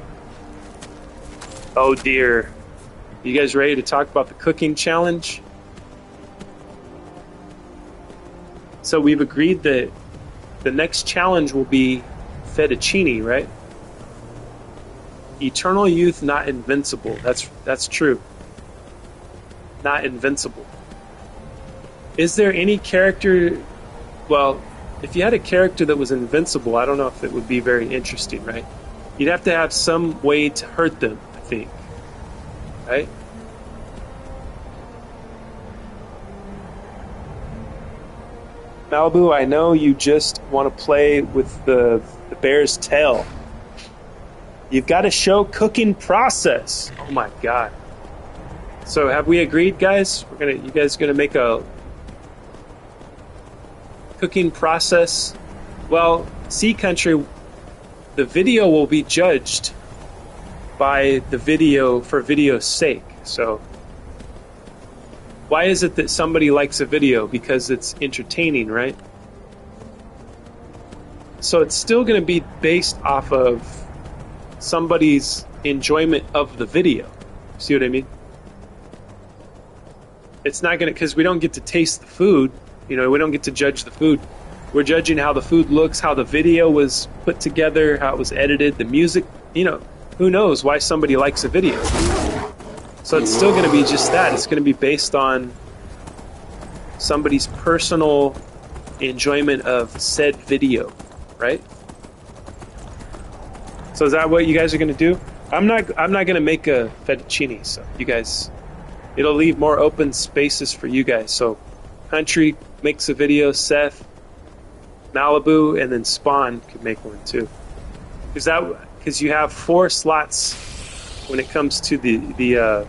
Oh dear. You guys ready to talk about the cooking challenge? So we've agreed that the next challenge will be fettuccine, right? Eternal youth, not invincible. That's true. Not invincible. Is there any character... Well, if you had a character that was invincible, I don't know if it would be very interesting, right? You'd have to have some way to hurt them, I think. Right? Malibu, I know you just want to play with the bear's tail. You've got to show cooking process. Oh my god. So have we agreed, guys? You guys gonna make a cooking process? Well, Sea Country, the video will be judged by the video for video's sake. So why is it that somebody likes a video? Because it's entertaining, right? So it's still going to be based off of somebody's enjoyment of the video. See what I mean? It's not going to, because we don't get to taste the food. You know, we don't get to judge the food. We're judging how the food looks, how the video was put together, how it was edited, the music. You know, who knows why somebody likes a video. So it's still going to be just that. It's going to be based on somebody's personal enjoyment of said video, right? So is that what you guys are going to do? I'm not going to make a fettuccine, so you guys, it'll leave more open spaces for you guys. So Country makes a video, Seth, Malibu, and then Spawn could make one too. Because you have 4 slots. When it comes to the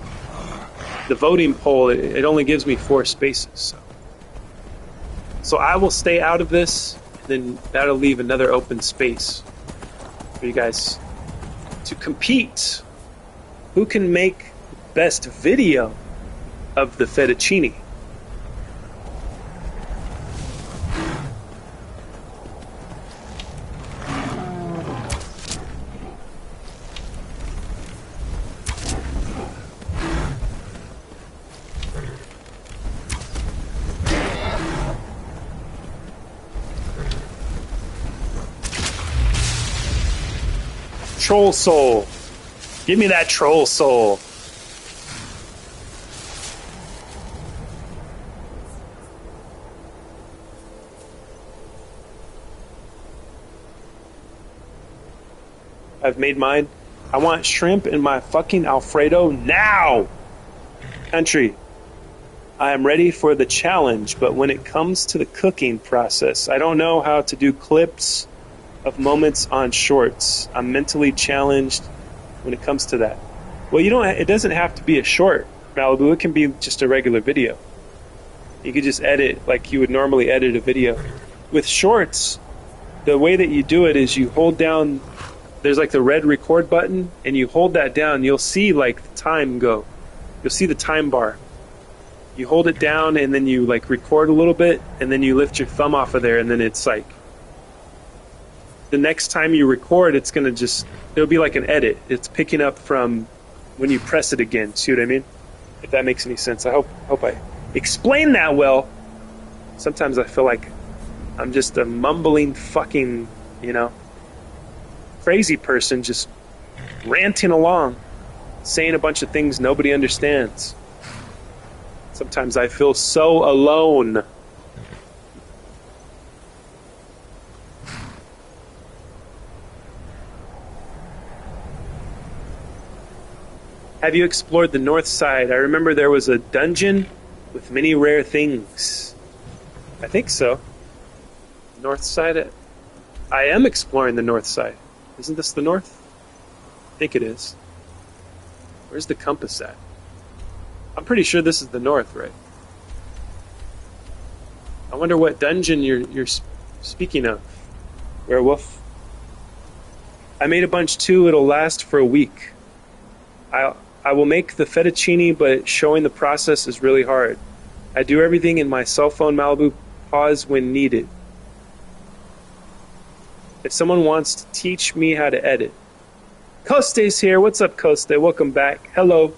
voting poll, it only gives me 4 spaces. So I will stay out of this, and then that'll leave another open space for you guys to compete. Who can make best video of the fettuccine? Troll soul. Give me that troll soul. I've made mine. I want shrimp in my fucking Alfredo now! Country, I am ready for the challenge, but when it comes to the cooking process, I don't know how to do clips of moments on shorts. I'm mentally challenged when it comes to that. Well, it doesn't have to be a short, Malibu. It can be just a regular video. You could just edit like you would normally edit a video. With shorts, the way that you do it is you hold down, there's like the red record button, and you hold that down, you'll see like the time go. You'll see the time bar. You hold it down and then you like record a little bit and then you lift your thumb off of there and then it's like the next time you record it'll be like an edit. It's picking up from when you press it again. See what I mean? If that makes any sense. I hope I explain that well. Sometimes I feel like I'm just a mumbling fucking, crazy person just ranting along, saying a bunch of things nobody understands. Sometimes I feel so alone. Have you explored the north side? I remember there was a dungeon with many rare things. I think so. North side? I am exploring the north side. Isn't this the north? I think it is. Where's the compass at? I'm pretty sure this is the north, right? I wonder what dungeon you're speaking of. Werewolf. I made a bunch too. It'll last for a week. I will make the fettuccine, but showing the process is really hard. I do everything in my cell phone, Malibu. Pause when needed. If someone wants to teach me how to edit. Coste's here. What's up, Coste? Welcome back. Hello.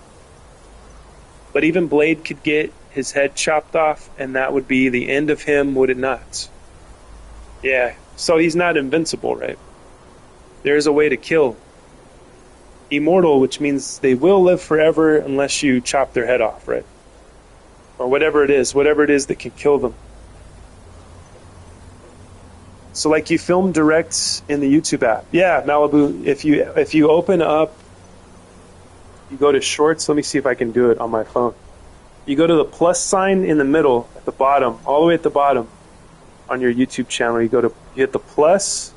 But even Blade could get his head chopped off, and that would be the end of him, would it not? Yeah, so he's not invincible, right? There is a way to kill. Immortal, which means they will live forever unless you chop their head off, right? Or whatever it is that can kill them. So like you film direct in the YouTube app. Yeah, Malibu, if you open up, you go to shorts. Let me see if I can do it on my phone. You go to the plus sign in the middle at the bottom, all the way at the bottom on your YouTube channel. You hit the plus,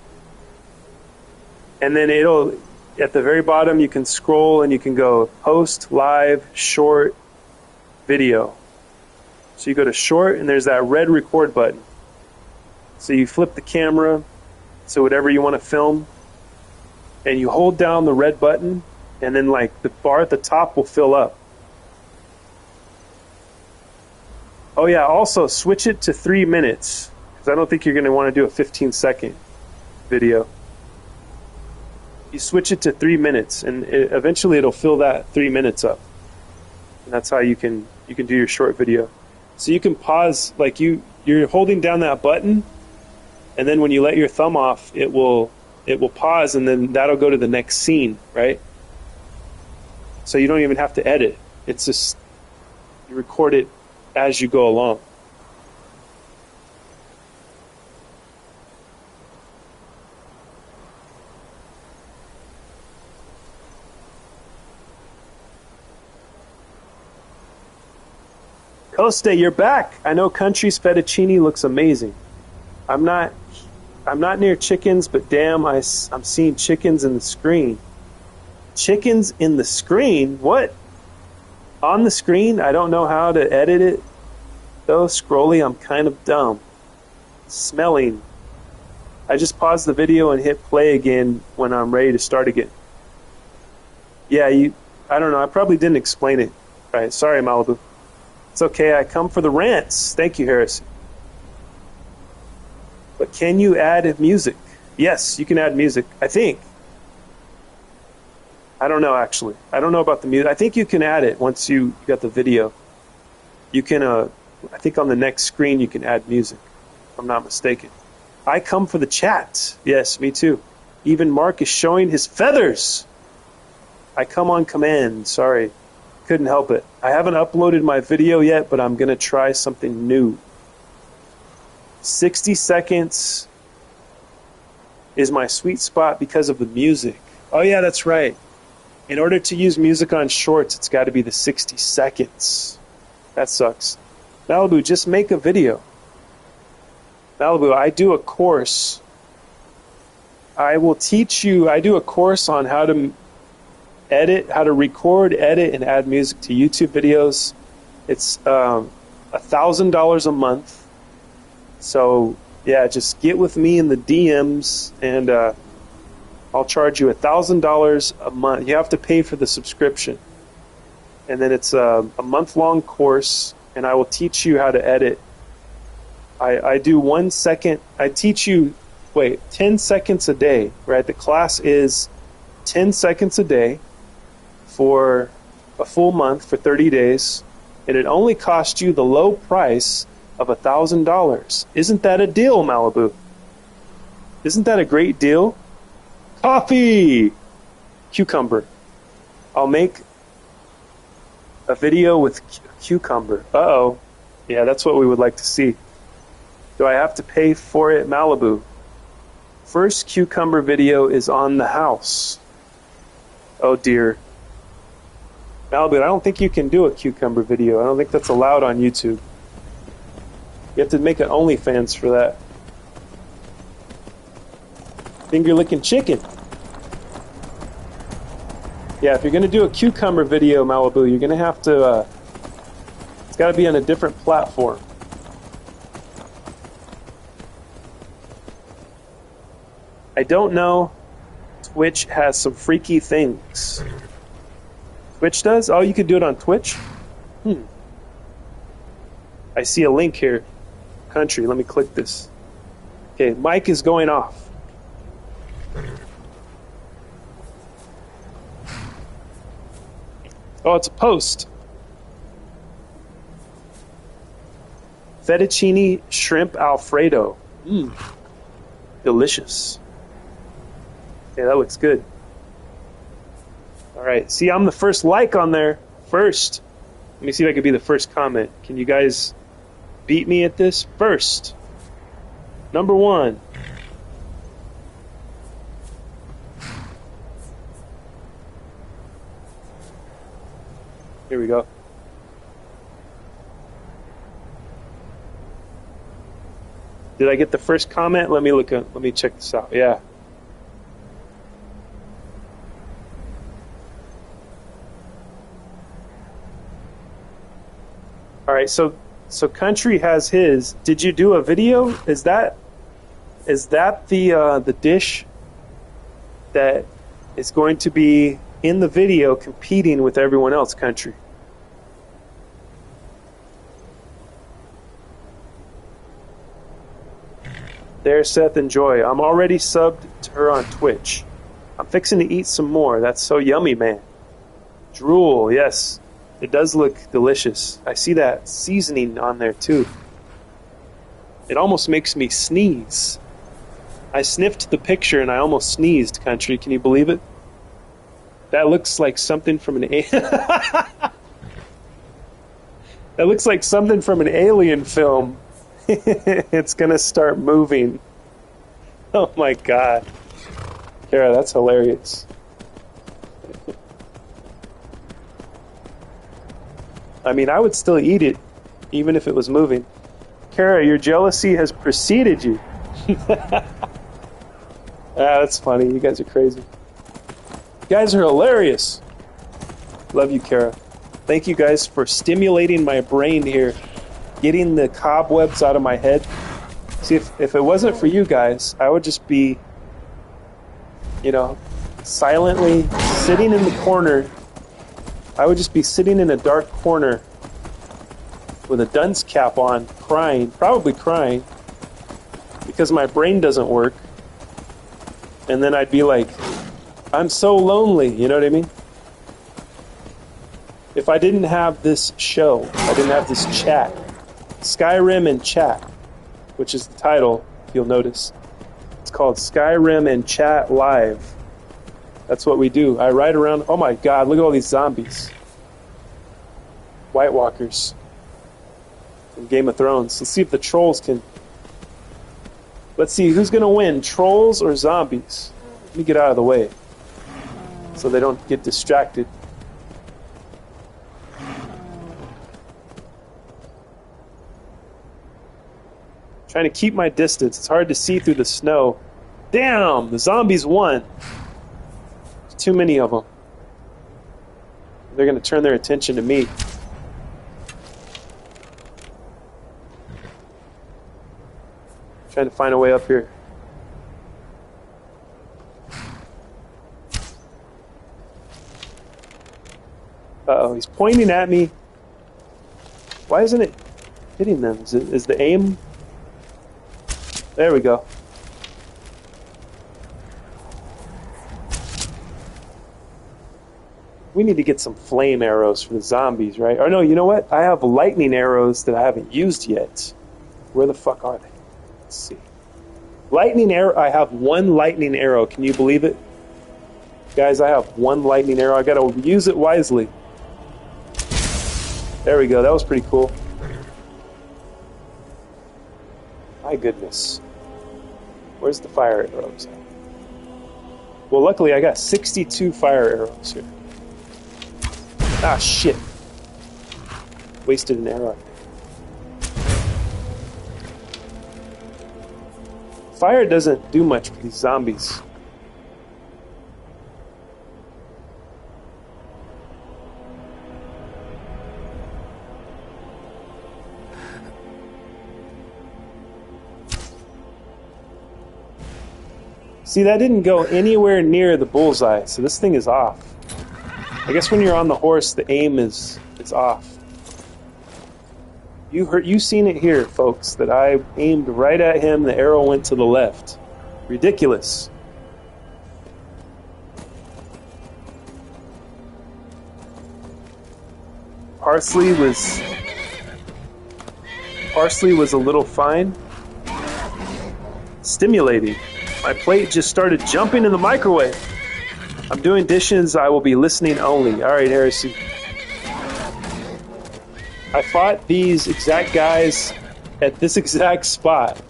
and then at the very bottom you can scroll and you can go post, live, short, video. So you go to short and there's that red record button. So you flip the camera, so whatever you want to film, and you hold down the red button, and then like the bar at the top will fill up. Oh yeah, also switch it to 3 minutes, because I don't think you're going to want to do a 15-second video. You switch it to 3 minutes, and eventually it'll fill that 3 minutes up. And that's how you can do your short video. So you can pause, like you're holding down that button, and then when you let your thumb off, it will pause, and then that'll go to the next scene, right? So you don't even have to edit. It's just you record it as you go along. Coste, you're back. I know Country's fettuccine looks amazing. I'm not near chickens, but damn, I'm seeing chickens in the screen. Chickens in the screen? What? On the screen? I don't know how to edit it. Though, Scrolly, I'm kind of dumb. Smelling. I just paused the video and hit play again when I'm ready to start again. Yeah, I don't know. I probably didn't explain it right. Sorry, Malibu. It's okay. I come for the rants. Thank you, Harrison. But can you add music? Yes, you can add music, I think. I don't know, actually. I don't know about the music. I think you can add it once you got the video. You can, I think on the next screen you can add music, if I'm not mistaken. I come for the chat. Yes, me too. Even Mark is showing his feathers. I come on command. Sorry. Couldn't help it. I haven't uploaded my video yet, but I'm going to try something new. 60 seconds is my sweet spot because of the music. Oh yeah, that's right. In order to use music on shorts, it's got to be the 60 seconds. That sucks. Malibu, just make a video. Malibu, I do a course. I will teach you. I do a course on how to edit, how to record, edit, and add music to YouTube videos. It's $1,000 a month. So yeah, just get with me in the DMs, and I'll charge you $1,000 a month. You have to pay for the subscription, and then it's a month-long course, and I will teach you how to edit. I do 1 second. I teach you 10 seconds a day, right? The class is 10 seconds a day for a full month, for 30 days, and it only costs you the low price of $1,000. Isn't that a deal, Malibu? Isn't that a great deal? Coffee! Cucumber. I'll make a video with cucumber. Uh-oh. Yeah, that's what we would like to see. Do I have to pay for it, Malibu? First cucumber video is on the house. Oh dear. Malibu, I don't think you can do a cucumber video. I don't think that's allowed on YouTube. You have to make an OnlyFans for that. Finger licking chicken. Yeah, if you're going to do a cucumber video, Malibu, you're going to have to... it's got to be on a different platform. I don't know. Twitch has some freaky things. Twitch does? Oh, you could do it on Twitch? I see a link here. Country, let me click this. Okay, mic is going off. Oh, it's a post. Fettuccine shrimp Alfredo. Delicious. Okay, that looks good. Alright, see, I'm the first like on there. First. Let me see if I can be the first comment. Can you guys beat me at this? First. Number 1. Here we go. Did I get the first comment? Let me check this out. Yeah. All right, so Country has his. Did you do a video? Is that the dish that is going to be in the video competing with everyone else, Country? There's Seth and Joy. I'm already subbed to her on Twitch. I'm fixing to eat some more. That's so yummy, man. Drool, yes. It does look delicious. I see that seasoning on there, too. It almost makes me sneeze. I sniffed the picture and I almost sneezed, Country. Can you believe it? That looks like something from an that looks like something from an alien film. It's gonna start moving. Oh my god. Kara, that's hilarious. I mean, I would still eat it, even if it was moving. Kara, your jealousy has preceded you. That's funny. You guys are crazy. You guys are hilarious. Love you, Kara. Thank you guys for stimulating my brain here, getting the cobwebs out of my head. See, if it wasn't for you guys, I would just be, silently sitting in the corner. I would just be sitting in a dark corner with a dunce cap on, crying, probably crying, because my brain doesn't work. And then I'd be like, I'm so lonely, you know what I mean? If I didn't have this show, I didn't have this chat, Skyrim and Chat, which is the title, if you'll notice. It's called Skyrim and Chat Live. That's what we do. I ride around. Oh my god, look at all these zombies. White Walkers from Game of Thrones. Let's see if the trolls can... Let's see, who's going to win, trolls or zombies? Let me get out of the way. so they don't get distracted. Trying to keep my distance. It's hard to see through the snow. Damn! The zombies won. There's too many of them. They're going to turn their attention to me. Trying to find a way up here. Uh-oh, he's pointing at me. Why isn't it hitting them? Is the aim... There we go. We need to get some flame arrows for the zombies, right? Or no, you know what? I have lightning arrows that I haven't used yet. Where the fuck are they? Let's see. Lightning arrow. I have one lightning arrow. Can you believe it? Guys, I have one lightning arrow. I gotta use it wisely. There we go. That was pretty cool. My goodness. Where's the fire arrows at? Well, luckily I got 62 fire arrows here. Ah, shit. Wasted an arrow. Fire doesn't do much for these zombies. See, that didn't go anywhere near the bullseye, so this thing is off. I guess when you're on the horse, the aim is off. You seen it here, folks, that I aimed right at him, the arrow went to the left. Ridiculous. Parsley was a little fine. Stimulating. My plate just started jumping in the microwave. I'm doing dishes. I will be listening only. All right, Heresy. I fought these exact guys at this exact spot.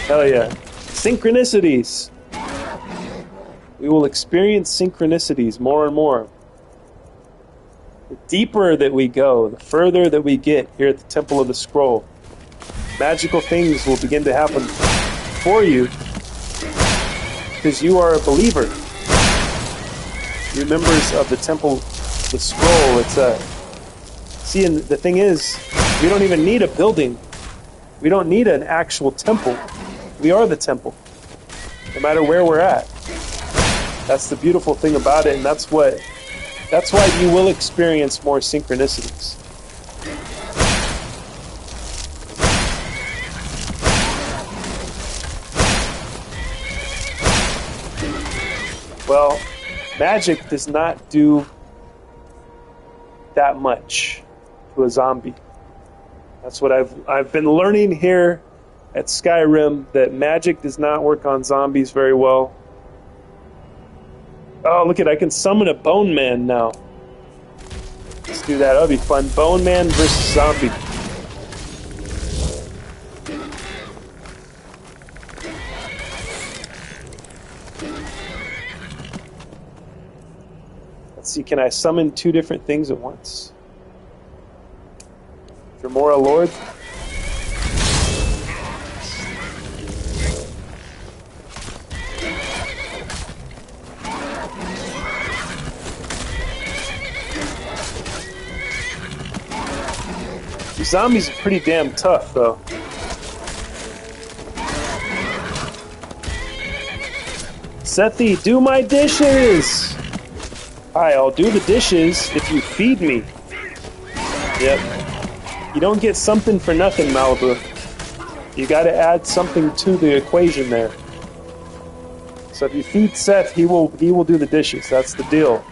Hell yeah. Synchronicities. We will experience synchronicities more and more. The deeper that we go, the further that we get here at the Temple of the Scroll, magical things will begin to happen for you. Because you are a believer. You're members of the Temple, the Scroll. See, and the thing is, we don't even need a building. We don't need an actual temple. We are the temple. No matter where we're at. That's the beautiful thing about it, and that's why you will experience more synchronicities. Well, magic does not do that much to a zombie. That's what I've been learning here at Skyrim, that magic does not work on zombies very well. Oh, look at, I can summon a Bone Man now. Let's do that. That'll be fun. Bone Man versus zombie. Let's see, can I summon two different things at once? Dremora Lord. These zombies are pretty damn tough, though. Sethi, do my dishes! Hi, I'll do the dishes if you feed me. Yep. You don't get something for nothing, Malibu. You gotta add something to the equation there. So if you feed Seth, he will do the dishes. That's the deal.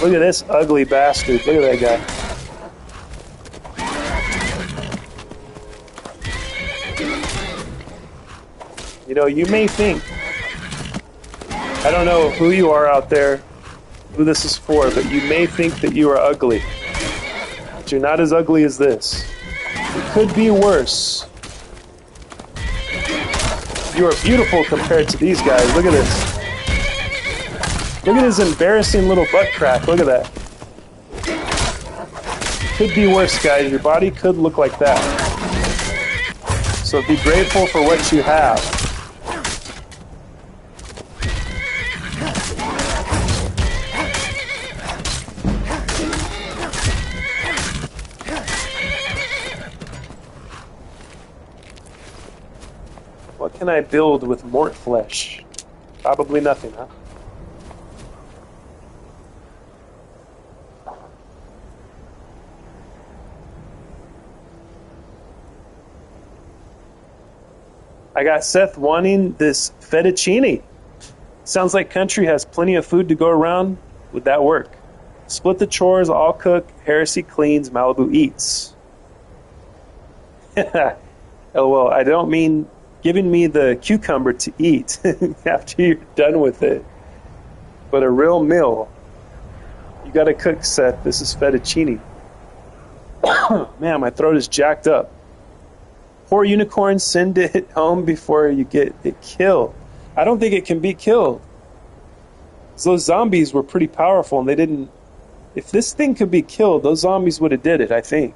Look at this ugly bastard. Look at that guy. You know, you may think, I don't know who you are out there, who this is for, but you may think that you are ugly. But you're not as ugly as this. It could be worse. You are beautiful compared to these guys. Look at this. Look at his embarrassing little butt crack. Look at that. Could be worse, guys. Your body could look like that. So be grateful for what you have. What can I build with mort flesh? Probably nothing, huh? I got Seth wanting this fettuccine. Sounds like country has plenty of food to go around. Would that work? Split the chores, I'll cook, Heresy cleans, Malibu eats. LOL, I don't mean giving me the cucumber to eat after you're done with it, but a real meal. You gotta cook, Seth. This is fettuccine. Man, my throat is jacked up. Poor unicorn, send it home before you get it killed. I don't think it can be killed. So those zombies were pretty powerful, and they didn't... If this thing could be killed, those zombies would have did it, I think.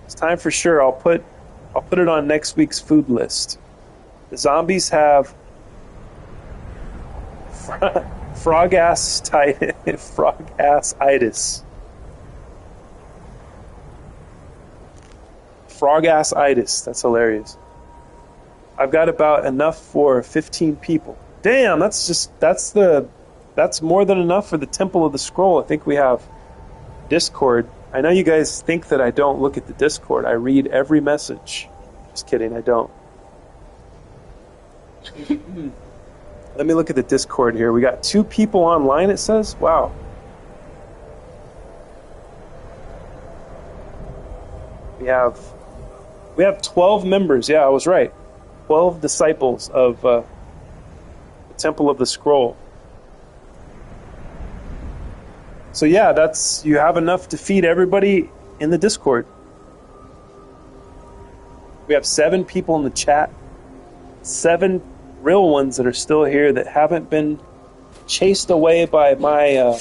It's time for sure. I'll put it on next week's food list. The zombies have frog-ass-itis. Frog-ass-itis. That's hilarious. I've got about enough for 15 people. Damn, that's more than enough for the Temple of the Scroll. I think we have Discord. I know you guys think that I don't look at the Discord. I read every message. Just kidding, I don't. Let me look at the Discord here. We got 2 people online, it says? Wow. We have 12 members. Yeah, I was right. 12 disciples of the Temple of the Scroll. So yeah, you have enough to feed everybody in the Discord. We have 7 people in the chat. 7 real ones that are still here that haven't been chased away by my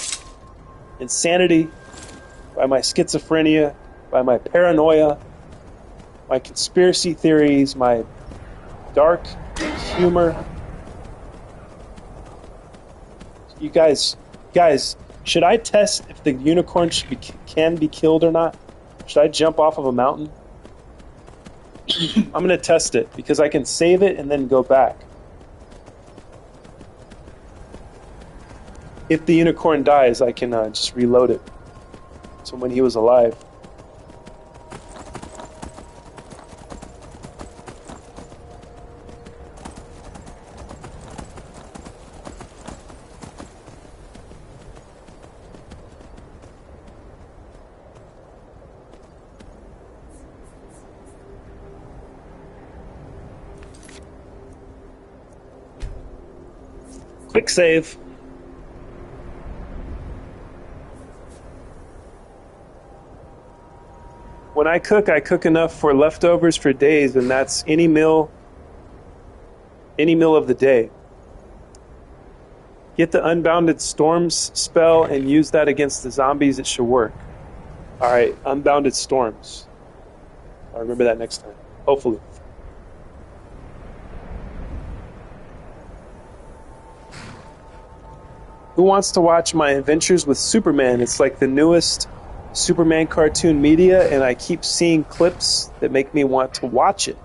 insanity, by my schizophrenia, by my paranoia, my conspiracy theories, my dark humor. You guys, should I test if the unicorn can be killed or not? Should I jump off of a mountain? I'm going to test it because I can save it and then go back. If the unicorn dies, I can just reload it. So when he was alive. Quick save. When I cook enough for leftovers for days, and that's any meal of the day. Get the Unbounded Storms spell and use that against the zombies. It should work. Alright, Unbounded Storms. I'll remember that next time. Hopefully. Who wants to watch my adventures with Superman? It's like the newest Superman cartoon media, and I keep seeing clips that make me want to watch it.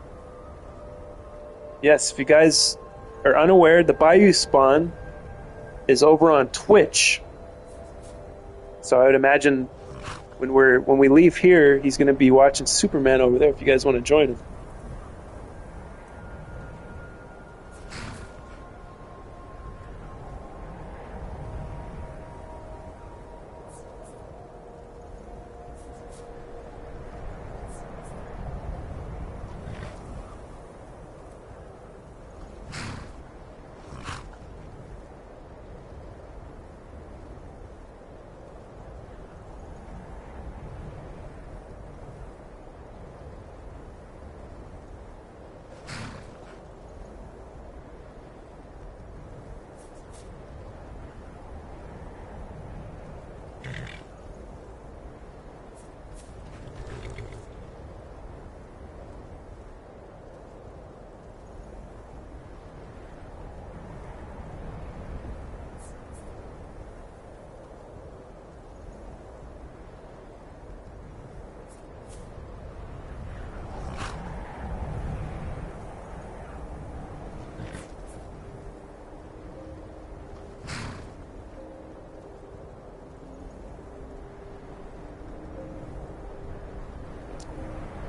Yes, if you guys are unaware, the Bayou Spawn is over on Twitch. So I would imagine when we leave here, he's going to be watching Superman over there if you guys want to join him.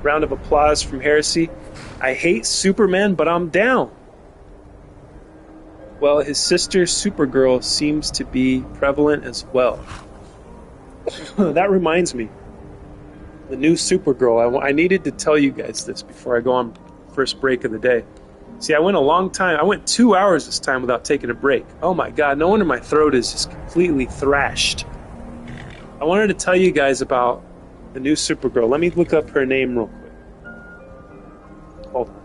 Round of applause from Heresy. I hate Superman, but I'm down. Well, his sister Supergirl seems to be prevalent as well. That reminds me. The new Supergirl. I needed to tell you guys this before I go on first break of the day. See, I went a long time. I went 2 hours this time without taking a break. Oh my God, no wonder my throat is just completely thrashed. I wanted to tell you guys about the new Supergirl. Let me look up her name real quick. Hold on.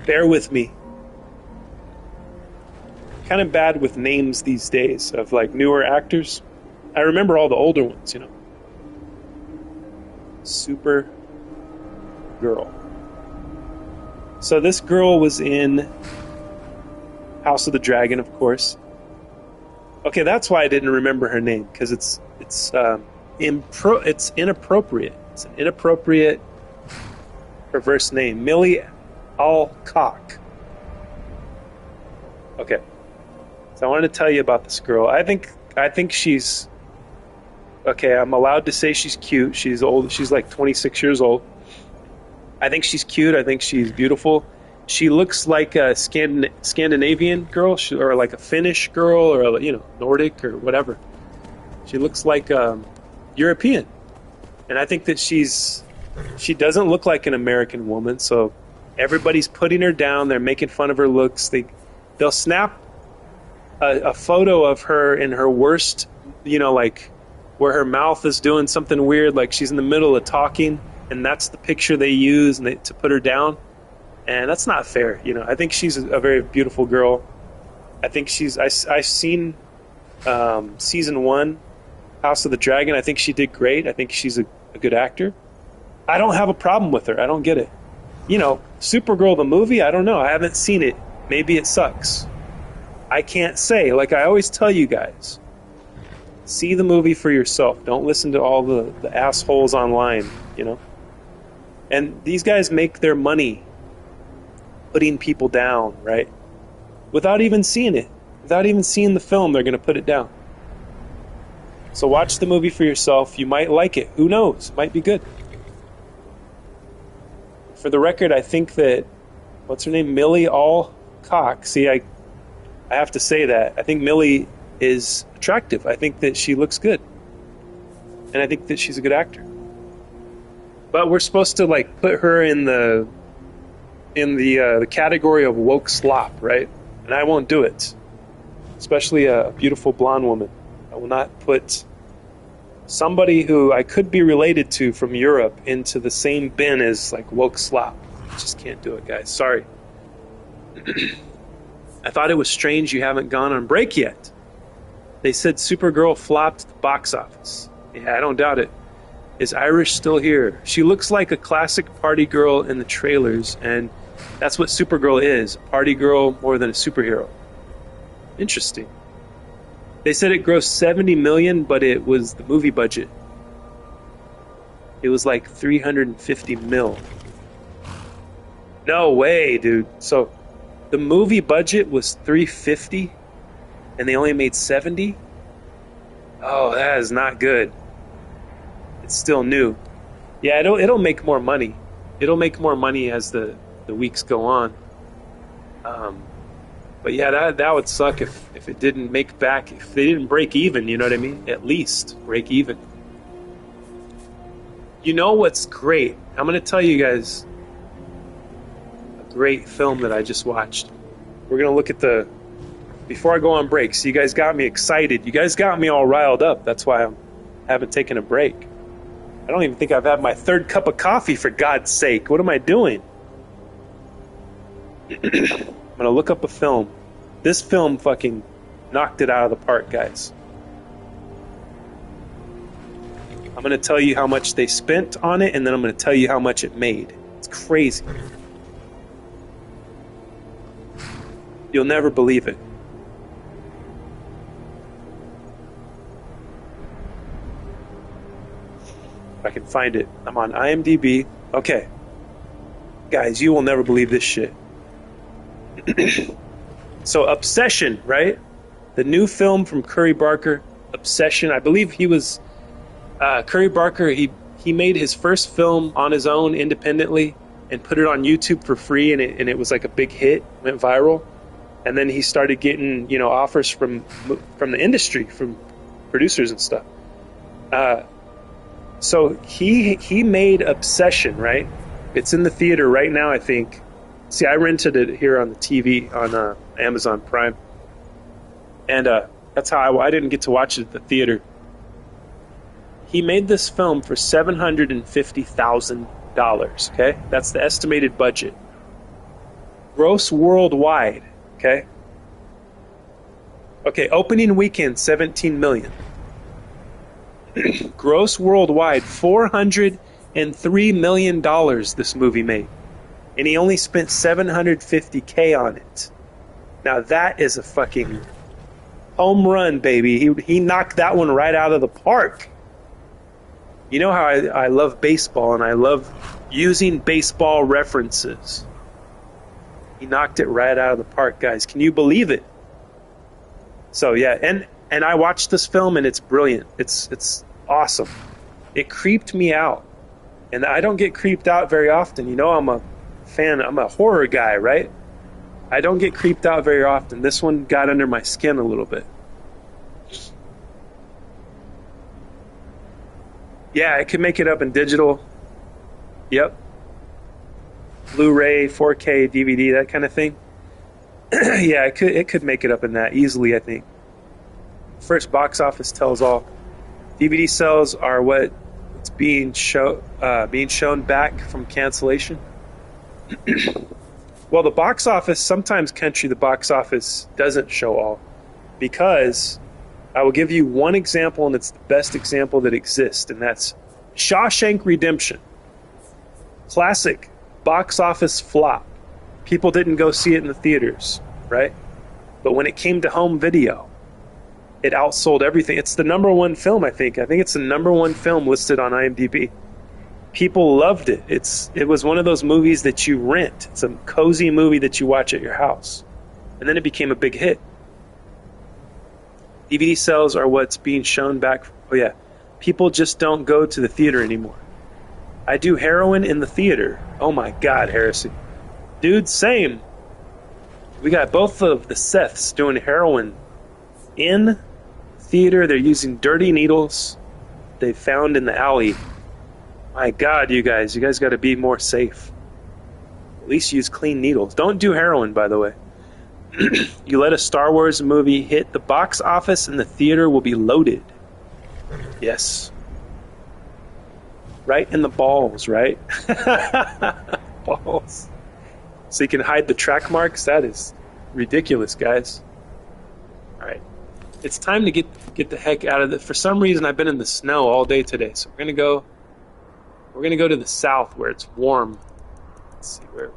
Bear with me. Kind of bad with names these days of like newer actors. I remember all the older ones, you know. Supergirl. So this girl was in House of the Dragon, of course. Okay, that's why I didn't remember her name, because it's inappropriate. It's an inappropriate, perverse name. Millie Alcock. Okay. So I wanted to tell you about this girl. I think she's okay. I'm allowed to say she's cute. She's old. She's like 26 years old. I think she's cute. I think she's beautiful. She looks like a Scandinavian girl, or like a Finnish girl, or Nordic or whatever. She looks like European, and I think that she doesn't look like an American woman. So everybody's putting her down. They're making fun of her looks. They'll snap a photo of her in her worst, like where her mouth is doing something weird, like she's in the middle of talking, and that's the picture they use to put her down. And that's not fair. I think she's a very beautiful girl. I think I've seen season 1, House of the Dragon. I think she did great. I think she's a good actor. I don't have a problem with her. I don't get it. Supergirl, the movie, I don't know. I haven't seen it. Maybe it sucks. I can't say. Like I always tell you guys, see the movie for yourself. Don't listen to all the assholes online, And these guys make their money putting people down, right? Without even seeing it. Without even seeing the film, they're going to put it down. So watch the movie for yourself. You might like it. Who knows? It might be good. For the record, I think that, what's her name? Millie Alcock. See, I have to say that. I think Millie is attractive. I think that she looks good. And I think that she's a good actor. But we're supposed to put her in the category of woke slop, right? And I won't do it. Especially a beautiful blonde woman. I will not put somebody who I could be related to from Europe into the same bin as woke slop. I just can't do it, guys. Sorry. I thought it was strange you haven't gone on break yet. They said Supergirl flopped the box office. Yeah, I don't doubt it. Is Irish still here? She looks like a classic party girl in the trailers, and that's what Supergirl is. A party girl more than a superhero. Interesting. They said it grossed $70 million, but it was the movie budget. It was like $350 million. No way, dude. So the movie budget was $350, and they only made $70? Oh, that is not good. It's still new. Yeah, it'll make more money. It'll make more money as the weeks go on. But yeah, that would suck if it didn't make back, if they didn't break even, you know what I mean? At least break even. You know what's great? I'm going to tell you guys a great film that I just watched. We're going to look at before I go on break. So you guys got me excited. You guys got me all riled up. That's why I haven't taken a break. I don't even think I've had my third cup of coffee, for God's sake. What am I doing? I'm going to look up a film. This film fucking knocked it out of the park, guys. I'm going to tell you how much they spent on it, and then I'm going to tell you how much it made. It's crazy. You'll never believe it. If I can find it. I'm on IMDb. Okay. Guys, you will never believe this shit. So, Obsession, right? The new film from Curry Barker, Obsession. I believe he was... Curry Barker, he he made his first film on his own independently and put it on YouTube for free, and it was like a big hit, went viral. And then he started getting, you know, offers from the industry, from producers and stuff. So he made Obsession, right? It's in the theater right now, I think. See, I rented it here on the TV on Amazon Prime, and that's how I didn't get to watch it at the theater. He made this film for $750,000. Okay, that's the estimated budget. Gross worldwide. Okay. Opening weekend, 17 million. Gross worldwide, $403 million this movie made. And he only spent $750K on it. Now that is a fucking home run, baby. He knocked that one right out of the park. You know how I love baseball, and I love using baseball references. He knocked it right out of the park, guys. Can you believe it? So yeah, and I watched this film, and it's brilliant. It's awesome. It creeped me out, and I don't get creeped out very often. You know, I'm a fan. I'm a horror guy, right? I don't get creeped out very often. This one got under my skin a little bit. Yeah, it could make it up in digital. Yep. Blu-ray, 4K, DVD, that kind of thing. Yeah, it could make it up in that easily, I think. First box office tells all. DVD sales are what's being shown back from cancellation. Well, the box office, sometimes the box office doesn't show all, because I will give you one example, and it's the best example that exists, and that's Shawshank Redemption. Classic box office flop. People didn't go see it in the theaters, right? But when it came to home video, it outsold everything. It's the number one film, I think. I think it's the number one film listed on IMDb. People loved it. It was one of those movies that you rent. It's a cozy movie that you watch at your house. And then it became a big hit. DVD sales are what's being shown back. Oh yeah, people just don't go to the theater anymore. I do heroin in the theater. Oh my God, heresy. Dude, same. We got both of the Seths doing heroin in theater. They're using dirty needles they found in the alley. My God, you guys got to be more safe. At least use clean needles. Don't do heroin, by the way. You let a Star Wars movie hit the box office and the theater will be loaded. Yes. Right in the balls, right? Balls. So you can hide the track marks? That is ridiculous, guys. All right. It's time to get the heck out of it. For some reason, I've been in the snow all day today, so we're gonna go to the south where it's warm. Let's see where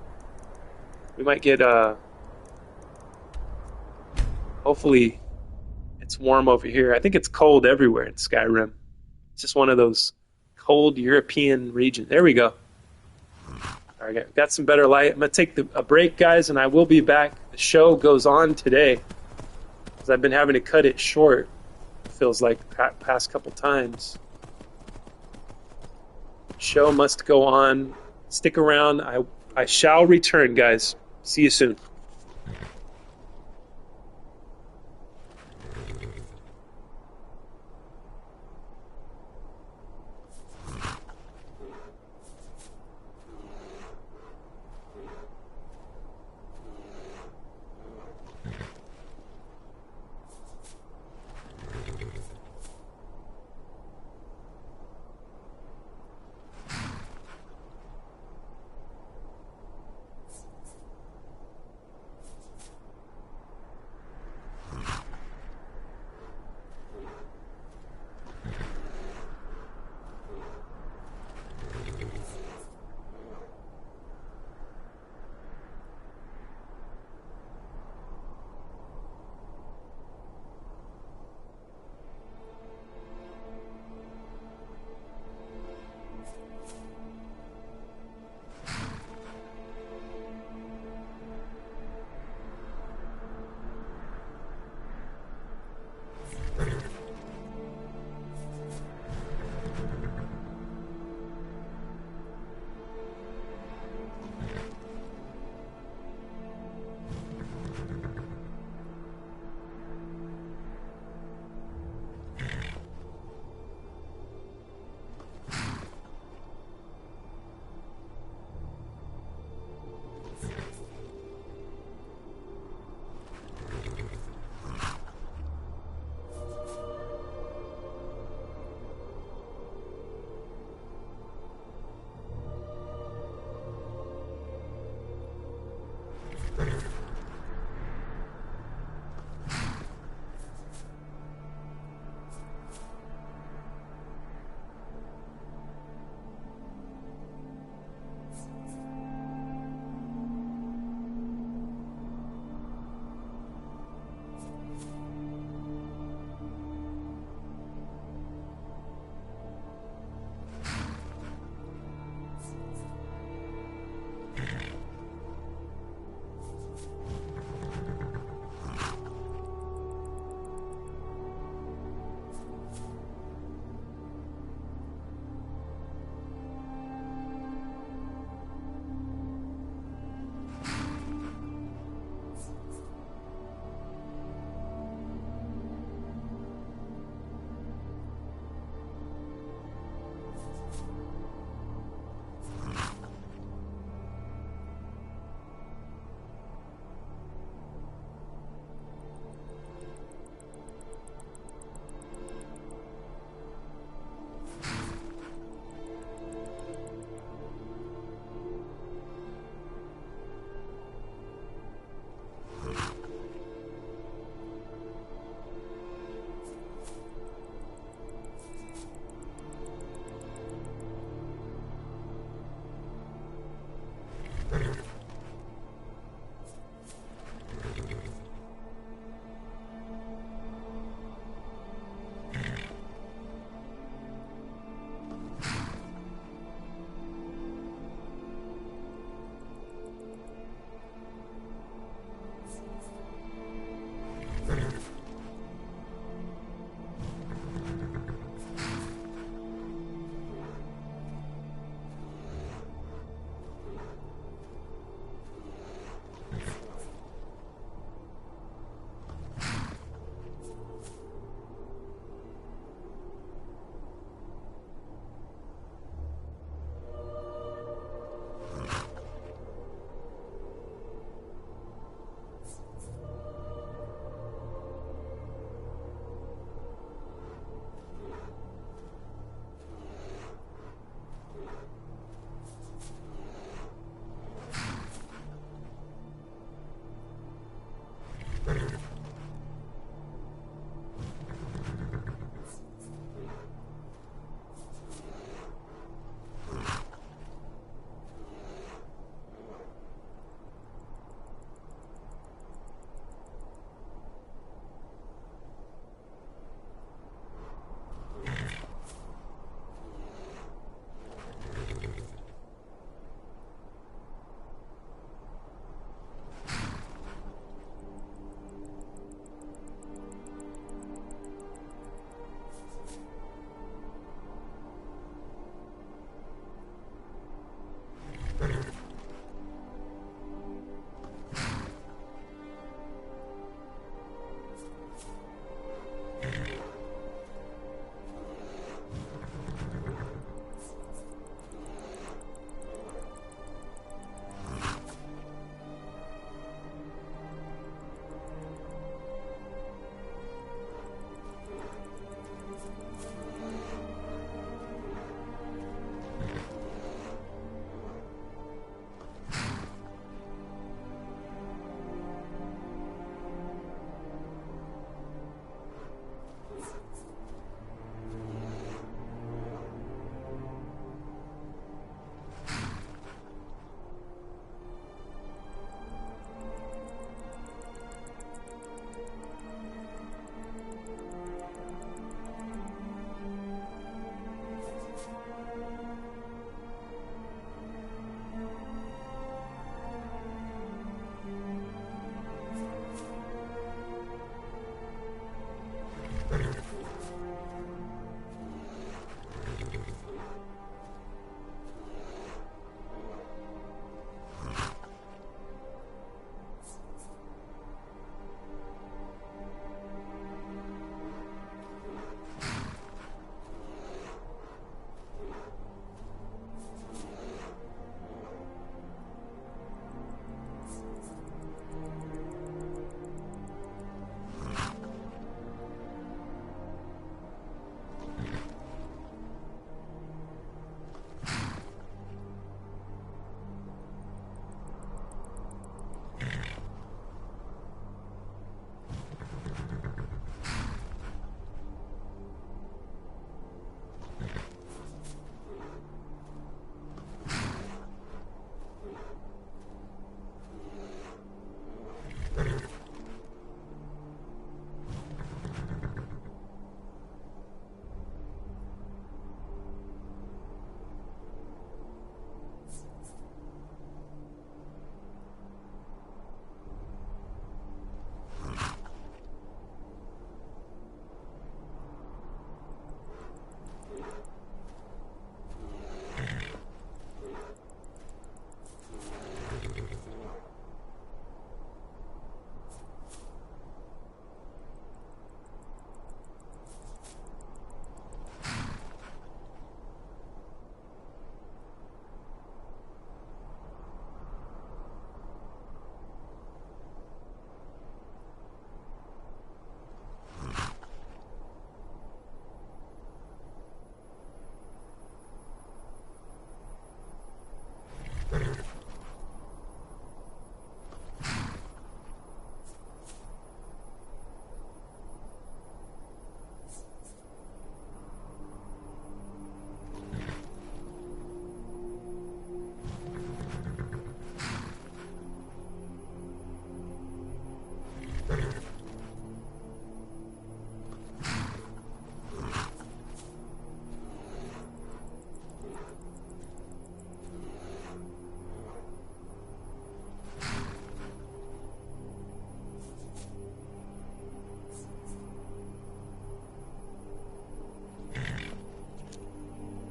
we might get. Hopefully, it's warm over here. I think it's cold everywhere in Skyrim. It's just one of those cold European regions. There we go. All right, got some better light. I'm gonna take a break, guys, and I will be back. The show goes on today because I've been having to cut it short. It feels like past couple times. Show must go on. Stick around. I shall return, guys. See you soon.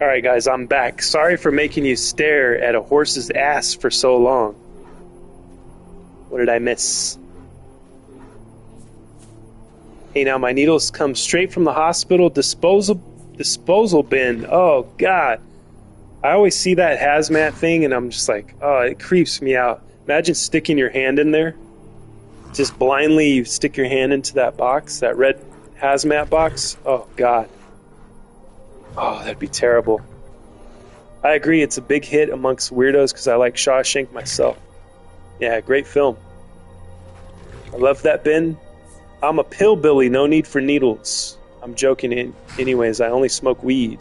Alright guys, I'm back. Sorry for making you stare at a horse's ass for so long. What did I miss? Hey, now my needles come straight from the hospital disposal bin. Oh god. I always see that hazmat thing and I'm just like, oh, it creeps me out. Imagine sticking your hand in there. Just blindly you stick your hand into that box, that red hazmat box. Oh god. Oh, that'd be terrible. I agree, it's a big hit amongst weirdos because I like Shawshank myself. Yeah, great film. I love that bin. I'm a pillbilly, no need for needles. I'm joking anyways, I only smoke weed.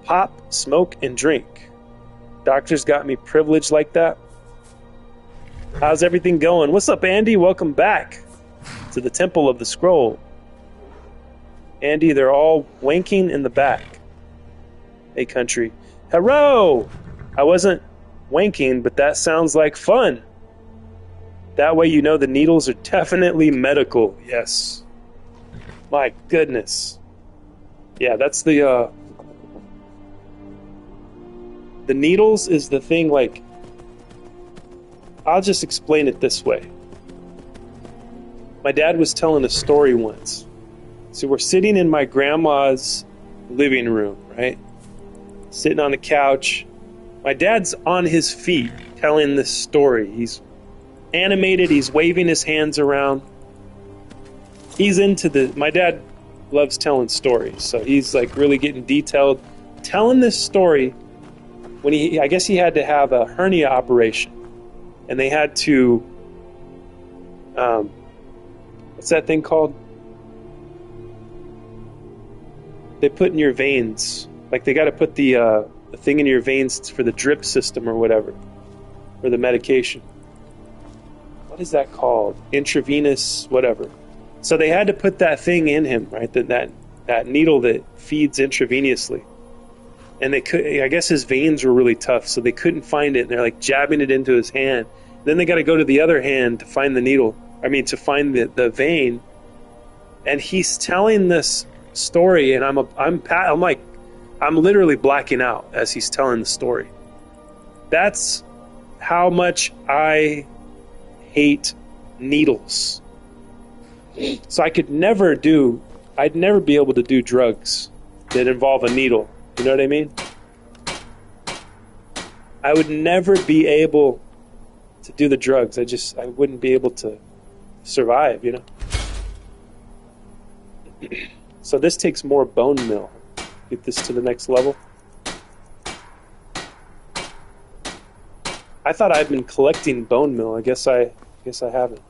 Pop, smoke, and drink. Doctors got me privileged like that. How's everything going? What's up, Andy? Welcome back to the Temple of the Scroll. Andy, they're all wanking in the back. Hey, country. Hello! I wasn't wanking, but that sounds like fun. That way you know the needles are definitely medical. Yes. My goodness. Yeah, that's the needles is the thing, like, I'll just explain it this way. My dad was telling a story once. So we're sitting in my grandma's living room, right? Sitting on the couch. My dad's on his feet telling this story. He's animated, he's waving his hands around. He's into my dad loves telling stories, so he's like really getting detailed, telling this story when I guess he had to have a hernia operation, and they had to, what's that thing called? They put in your veins, like they got to put the thing in your veins for the drip system or whatever, or the medication. What is that called? Intravenous, whatever. So they had to put that thing in him, right? That needle that feeds intravenously. And they could, I guess his veins were really tough, so they couldn't find it. And they're like jabbing it into his hand. Then they got to go to the other hand to find the needle. I mean, to find the vein. And he's telling this story, and I'm literally blacking out as he's telling the story. That's how much I hate needles. So I'd never be able to do drugs that involve a needle. You know what I mean? I would never be able to do the drugs. I wouldn't be able to survive, you know? So this takes more bone meal. Get this to the next level. I thought I'd been collecting bone meal. I guess I haven't.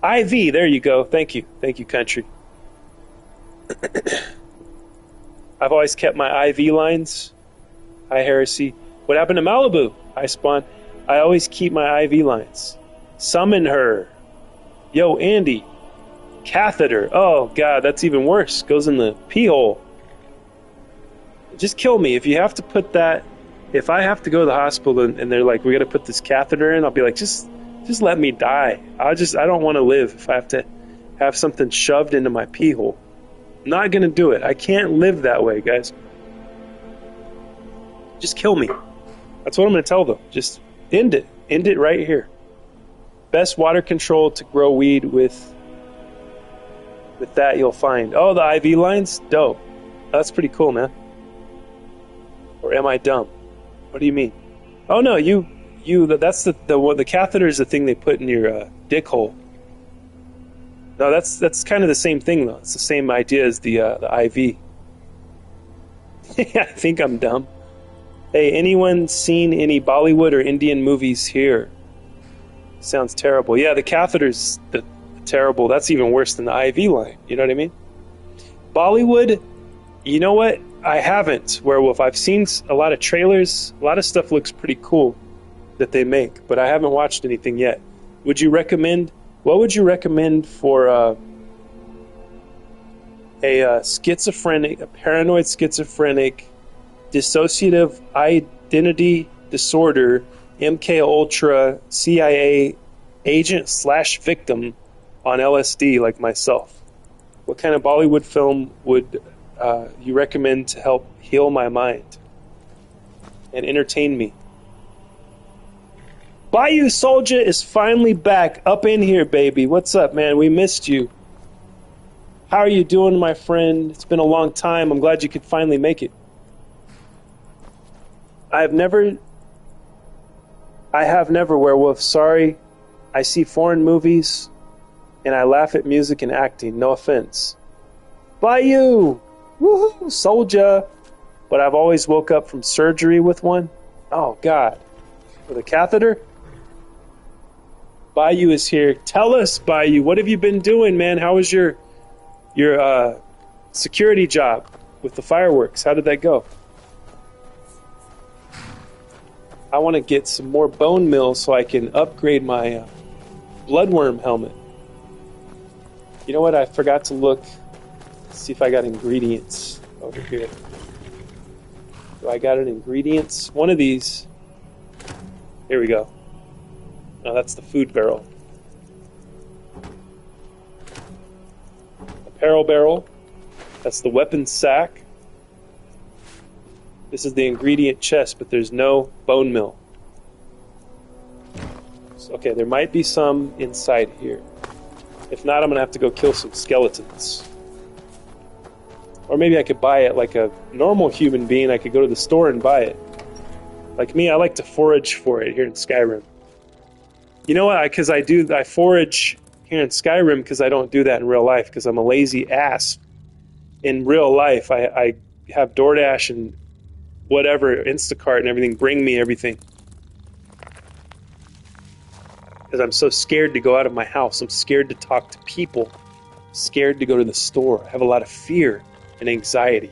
IV, there you go. Thank you, country. I've always kept my IV lines. Hi, Heresy. What happened to Malibu? Hi, Spawn. I always keep my IV lines. Summon her. Yo, Andy. Catheter. Oh, God, that's even worse. Goes in the pee hole. Just kill me. If you have to put that... If I have to go to the hospital and they're like, we got to put this catheter in, I'll be like, just let me die. I don't want to live if I have to have something shoved into my pee hole. I'm not going to do it. I can't live that way, guys. Just kill me. That's what I'm going to tell them. Just end it. End it right here. Best water control to grow weed with that you'll find. Oh, the IV lines? Dope. That's pretty cool, man. Or am I dumb? What do you mean? Oh no, that's the catheter is the thing they put in your dick hole. No, that's kind of the same thing though. It's the same idea as the IV. I think I'm dumb. Hey, anyone seen any Bollywood or Indian movies here? Sounds terrible. Yeah, the catheter's the terrible. That's even worse than the IV line. You know what I mean? Bollywood, you know what? I haven't, Werewolf. I've seen a lot of trailers. A lot of stuff looks pretty cool that they make, but I haven't watched anything yet. What would you recommend for a schizophrenic, a paranoid schizophrenic, dissociative identity disorder, MK Ultra, CIA agent / victim on LSD like myself? What kind of Bollywood film would you recommend to help heal my mind and entertain me? Bayou Soldier is finally back up in here, baby. What's up, man? We missed you. How are you doing, my friend? It's been a long time. I'm glad you could finally make it. I have never, Werewolf. Sorry. I see foreign movies and I laugh at music and acting. No offense. Bayou! Woohoo! Soldier! But I've always woke up from surgery with one. Oh, God. With a catheter? Bayou is here. Tell us, Bayou, what have you been doing, man? How was your security job with the fireworks? How did that go? I want to get some more bone meal so I can upgrade my bloodworm helmet. You know what? I forgot to look. See if I got ingredients over here. Do I got an ingredients? One of these. Here we go. No, that's the food barrel. Apparel barrel. That's the weapons sack. This is the ingredient chest, but there's no bone meal. So, okay, there might be some inside here. If not, I'm going to have to go kill some skeletons. Or maybe I could buy it like a normal human being. I could go to the store and buy it. Like me, I like to forage for it here in Skyrim. You know what? Because I forage here in Skyrim because I don't do that in real life because I'm a lazy ass. In real life, I have DoorDash and whatever, Instacart and everything, bring me everything. Because I'm so scared to go out of my house. I'm scared to talk to people. I'm scared to go to the store. I have a lot of fear and anxiety.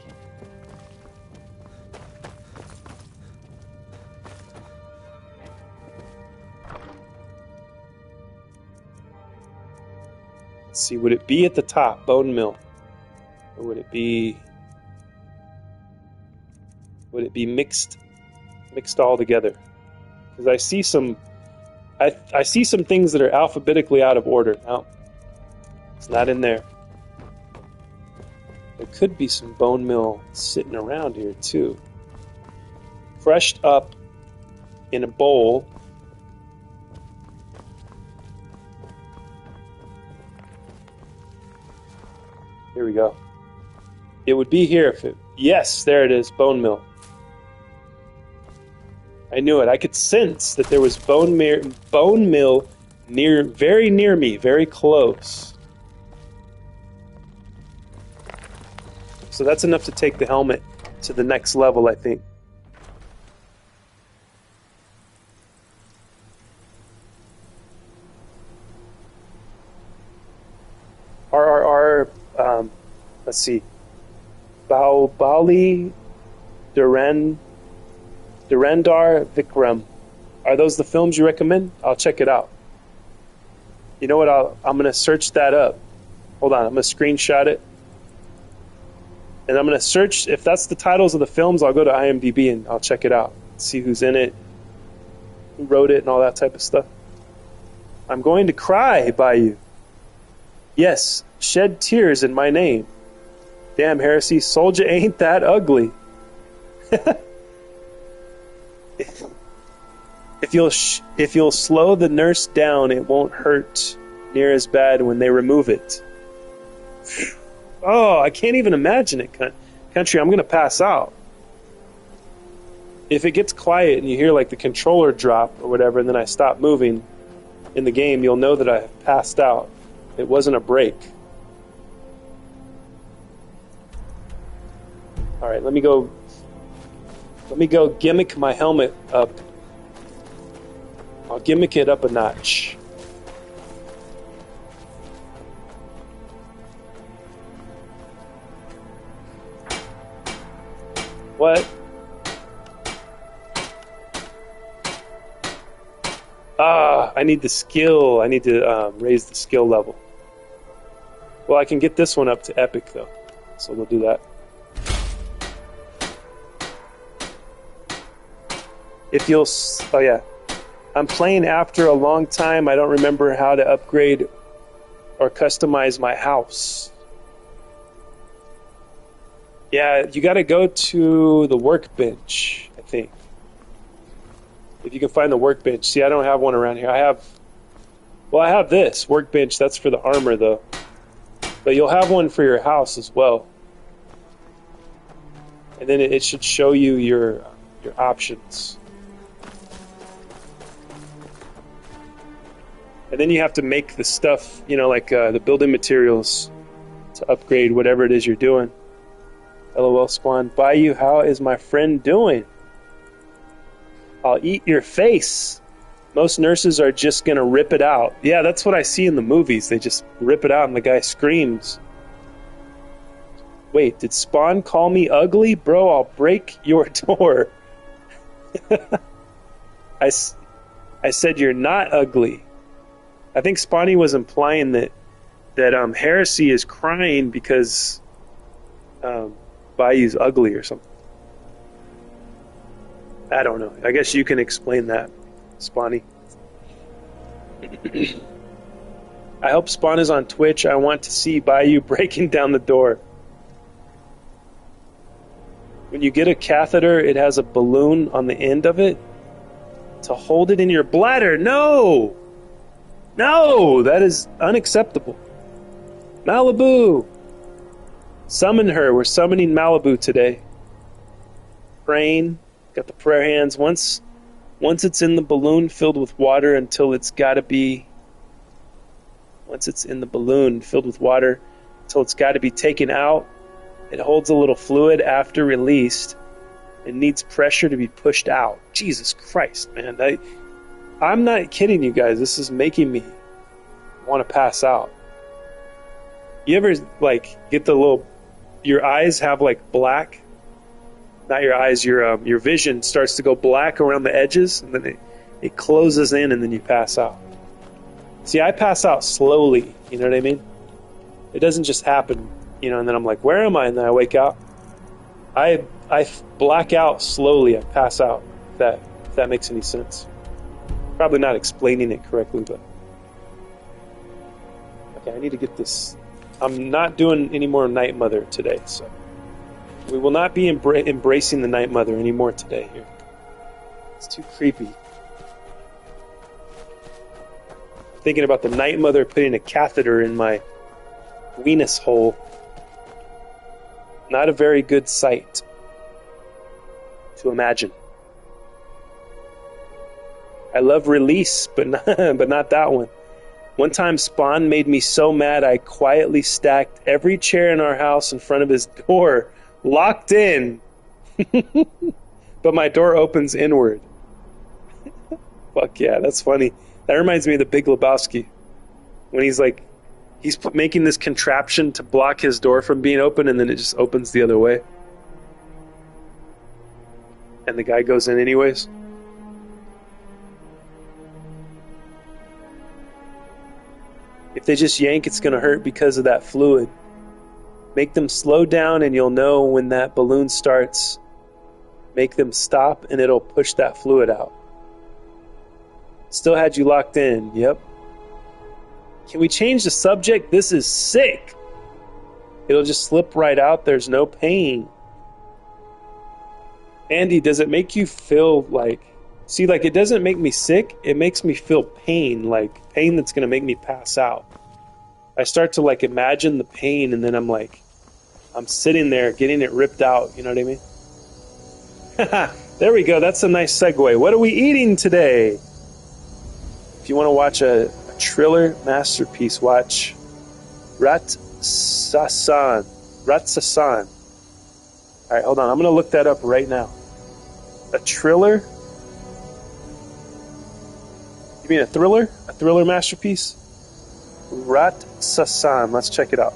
Let's see, would it be at the top, bone meal? Or would it be mixed all together? Because I see some things that are alphabetically out of order. No, it's not in there. There could be some bone meal sitting around here too. Freshed up in a bowl. Here we go. It would be here if it... Yes, there it is, bone meal. I knew it. I could sense that there was bone meal very near me, very close. So that's enough to take the helmet to the next level, I think. Let's see. Bahubali, Durandar, Vikram. Are those the films you recommend? I'll check it out. You know what? I'm going to search that up. Hold on. I'm going to screenshot it. And I'm going to search. If that's the titles of the films, I'll go to IMDb and I'll check it out. See who's in it, who wrote it, and all that type of stuff. I'm going to cry by you. Yes, shed tears in my name. Damn, Heresy, soldier ain't that ugly. If you'll slow the nurse down, it won't hurt near as bad when they remove it. Oh, I can't even imagine it, country. I'm going to pass out. If it gets quiet and you hear like the controller drop or whatever, and then I stop moving in the game, you'll know that I have passed out. It wasn't a break. All right, let me go gimmick my helmet up. I'll gimmick it up a notch. What? I need the skill. I need to raise the skill level. Well, I can get this one up to epic, though. So we'll do that. If you'll... Oh, yeah. I'm playing after a long time. I don't remember how to upgrade or customize my house. Yeah, you got to go to the workbench, I think. If you can find the workbench. See, I don't have one around here. I have this workbench. That's for the armor, though. But you'll have one for your house as well. And then it should show you your options. And then you have to make the stuff, like the building materials to upgrade whatever it is you're doing. LOL Spawn. Bayou, how is my friend doing? I'll eat your face. Most nurses are just going to rip it out. Yeah, that's what I see in the movies. They just rip it out and the guy screams. Wait, did Spawn call me ugly? Bro, I'll break your door. I said you're not ugly. I think Spawny was implying that Heresy is crying because Bayou's ugly or something. I don't know. I guess you can explain that, Spawny. I hope Spawn is on Twitch. I want to see Bayou breaking down the door. When you get a catheter, it has a balloon on the end of it to hold it in your bladder. No! No! That is unacceptable. Malibu! Summon her. We're summoning Malibu today. Praying. Got the prayer hands. Once it's in the balloon filled with water until it's got to be... Once it's in the balloon filled with water until it's got to be taken out, it holds a little fluid after released. It needs pressure to be pushed out. Jesus Christ, man. I'm not kidding you guys. This is making me want to pass out. You ever, get the little... Your eyes have, black... Not your eyes, your vision starts to go black around the edges, and then it closes in, and then you pass out. See, I pass out slowly, you know what I mean? It doesn't just happen, and then I'm like, where am I? And then I wake up. I black out slowly, I pass out, if that makes any sense. Probably not explaining it correctly, but... Okay, I need to get this... I'm not doing any more Night Mother today, so... We will not be embracing the Night Mother anymore today here. It's too creepy. Thinking about the Night Mother putting a catheter in my weenus hole. Not a very good sight to imagine. I love Release, but not that one. One time Spawn made me so mad I quietly stacked every chair in our house in front of his door. Locked in. But my door opens inward. Fuck yeah, that's funny. That reminds me of the Big Lebowski. When he's He's making this contraption to block his door from being open, and then it just opens the other way. And the guy goes in anyways. If they just yank, it's going to hurt because of that fluid. Make them slow down, and you'll know when that balloon starts. Make them stop, and it'll push that fluid out. Still had you locked in. Yep. Can we change the subject? This is sick. It'll just slip right out. There's no pain. Andy, does it make you feel like... See, like, it doesn't make me sick. It makes me feel pain, like pain that's going to make me pass out. I start to, like, imagine the pain, and then I'm like, I'm sitting there getting it ripped out. You know what I mean? There we go. That's a nice segue. What are we eating today? If you want to watch a Triller masterpiece, watch Ratsasan. All right, hold on. I'm going to look that up right now. A Triller? You mean a thriller? A thriller masterpiece? Ratsasan. Let's check it out.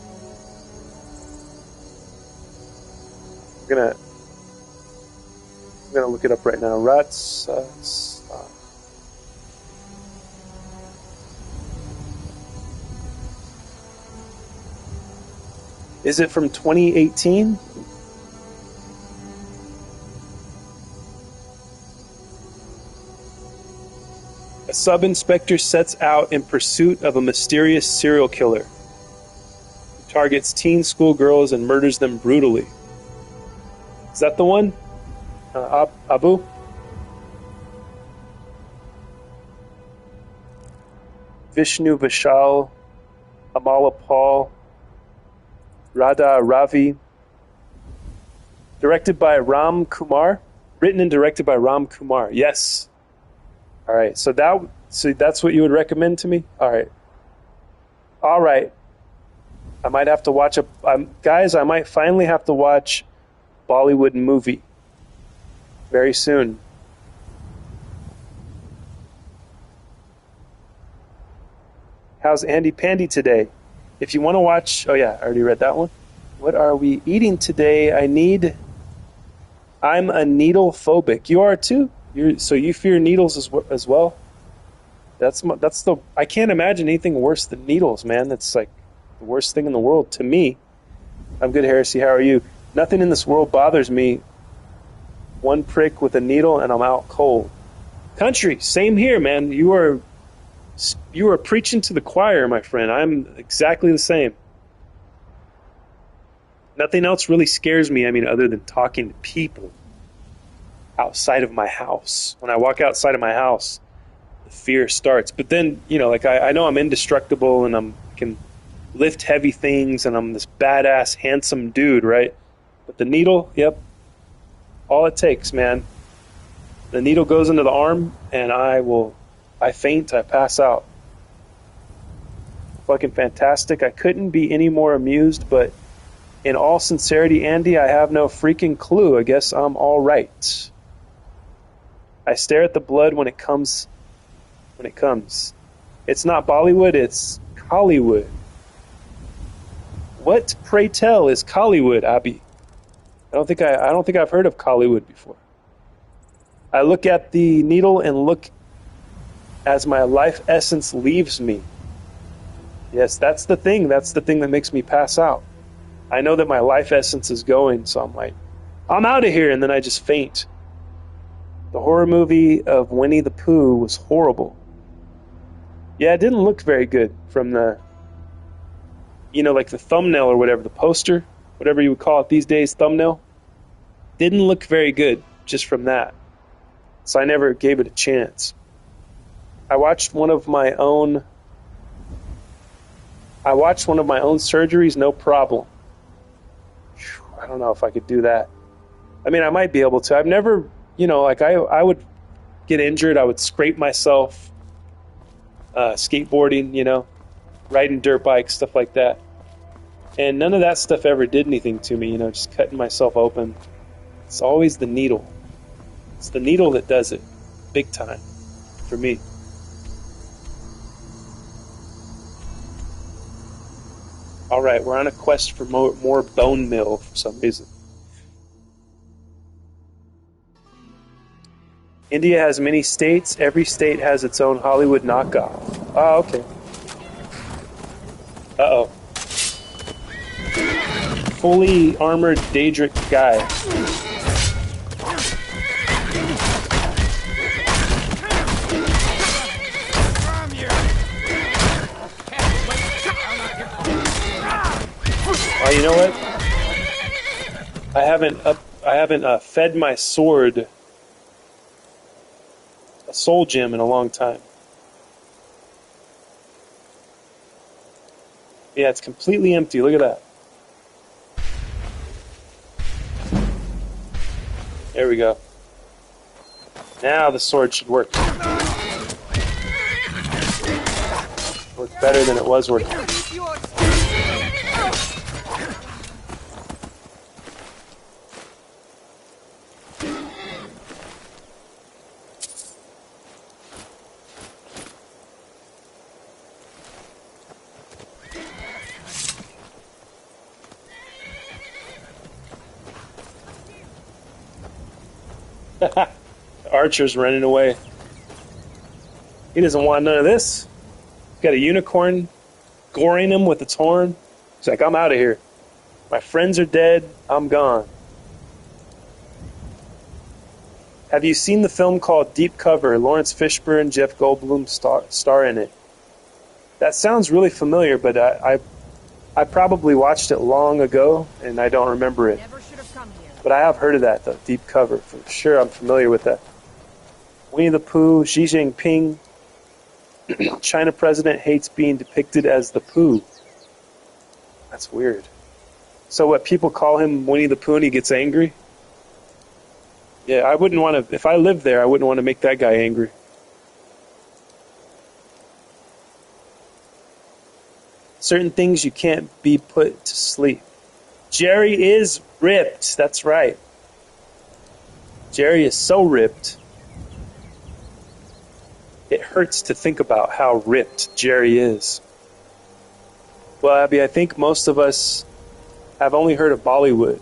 I'm gonna look it up right now. Ratsasan. Is it from 2018? A sub-inspector sets out in pursuit of a mysterious serial killer who targets teen schoolgirls and murders them brutally. Is that the one? Abu? Vishnu Vishal, Amala Paul, Radha Ravi. Directed by Ram Kumar. Written and directed by Ram Kumar. Yes. All right. So that's what you would recommend to me? All right. All right. I might have to watch guys, I might finally have to watch Bollywood movie very soon. How's Andy Pandy today? If you want to watch... Oh, yeah, I already read that one. What are we eating today? I'm a needle phobic. You are too? So you fear needles as well? That's the... I can't imagine anything worse than needles, man. That's like the worst thing in the world to me. I'm good, Heresy. How are you? Nothing in this world bothers me. One prick with a needle and I'm out cold. Country, same here, man. You are preaching to the choir, my friend. I'm exactly the same. Nothing else really scares me, other than talking to people outside of my house. When I walk outside of my house, the fear starts. But then, I know I'm indestructible and I can lift heavy things and I'm this badass, handsome dude, right? But the needle, yep, all it takes, man. The needle goes into the arm and I faint, I pass out. Fucking fantastic. I couldn't be any more amused, but in all sincerity, Andy, I have no freaking clue. I guess I'm all right. I stare at the blood when it comes. It's not Bollywood, it's Hollywood. What, pray tell, is Hollywood, Abby? I don't think I've heard of Hollywood before. I look at the needle and look as my life essence leaves me. Yes, that's the thing. That's the thing that makes me pass out. I know that my life essence is going, so I'm like, I'm out of here, and then I just faint. The horror movie of Winnie the Pooh was horrible. Yeah, it didn't look very good from the, like the thumbnail or whatever, the poster, whatever you would call it these days, thumbnail. Didn't look very good just from that. So I never gave it a chance. I watched one of my own surgeries, no problem. I don't know if I could do that. I might be able to. I've never, I would get injured. I would scrape myself, skateboarding, riding dirt bikes, stuff like that. And none of that stuff ever did anything to me, just cutting myself open. It's always the needle. It's the needle that does it, big time, for me. Alright, we're on a quest for more bone meal for some reason. India has many states. Every state has its own Hollywood knockoff. Oh, okay. Uh-oh. Fully armored Daedric guy. Oh, you know what? I haven't fed my sword a soul gem in a long time. Yeah, it's completely empty. Look at that. There we go. Now the sword should work. Work better than it was working. Archer's running away. He doesn't want none of this. He's got a unicorn goring him with its horn. He's like, I'm out of here. My friends are dead. I'm gone. Have you seen the film called Deep Cover? Lawrence Fishburne, Jeff Goldblum star in it. That sounds really familiar, but I probably watched it long ago, and I don't remember it. But I have heard of that, though. Deep Cover. For sure, I'm familiar with that. Winnie the Pooh, Xi Jinping. China president hates being depicted as the Pooh. That's weird. So what, people call him Winnie the Pooh and he gets angry? Yeah, I wouldn't want to... If I lived there, I wouldn't want to make that guy angry. Certain things you can't be put to sleep. Jerry is ripped. That's right. Jerry is so ripped. It hurts to think about how ripped Jerry is. Well, Abby, I think most of us have only heard of Bollywood.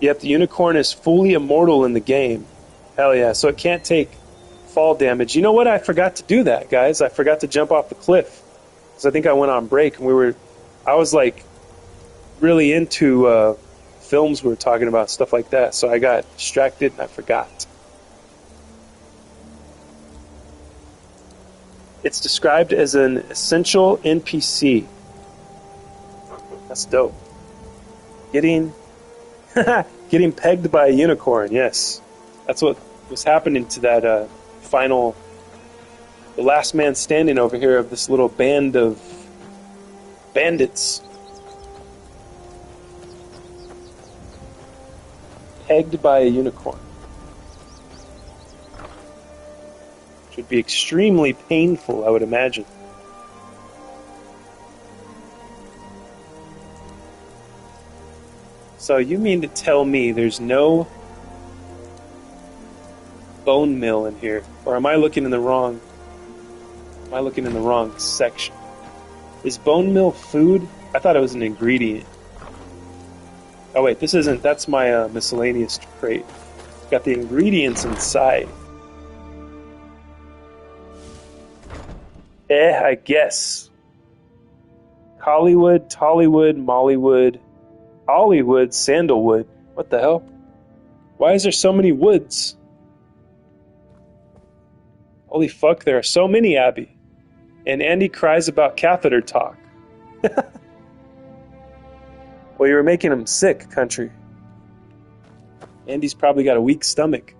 Yep, the unicorn is fully immortal in the game. Hell yeah, so it can't take fall damage. You know what? I forgot to do that, guys. I forgot to jump off the cliff. Because I think I went on break and I was like really into films we were talking about, stuff like that. So I got distracted and I forgot. It's described as an essential NPC. That's dope. Getting pegged by a unicorn, yes. That's what was happening to that the last man standing over here of this little band of bandits. Pegged by a unicorn. Which would be extremely painful, I would imagine. So you mean to tell me there's no bone meal in here? Or am I looking in the wrong section? Is bone meal food? I thought it was an ingredient. Oh wait, this isn't. That's my miscellaneous crate. Got the ingredients inside. I guess. Hollywood, Tollywood, Mollywood, Hollywood, Sandalwood. What the hell? Why is there so many woods? Holy fuck, there are so many, Abby. And Andy cries about catheter talk. Well, you were making him sick, country. Andy's probably got a weak stomach.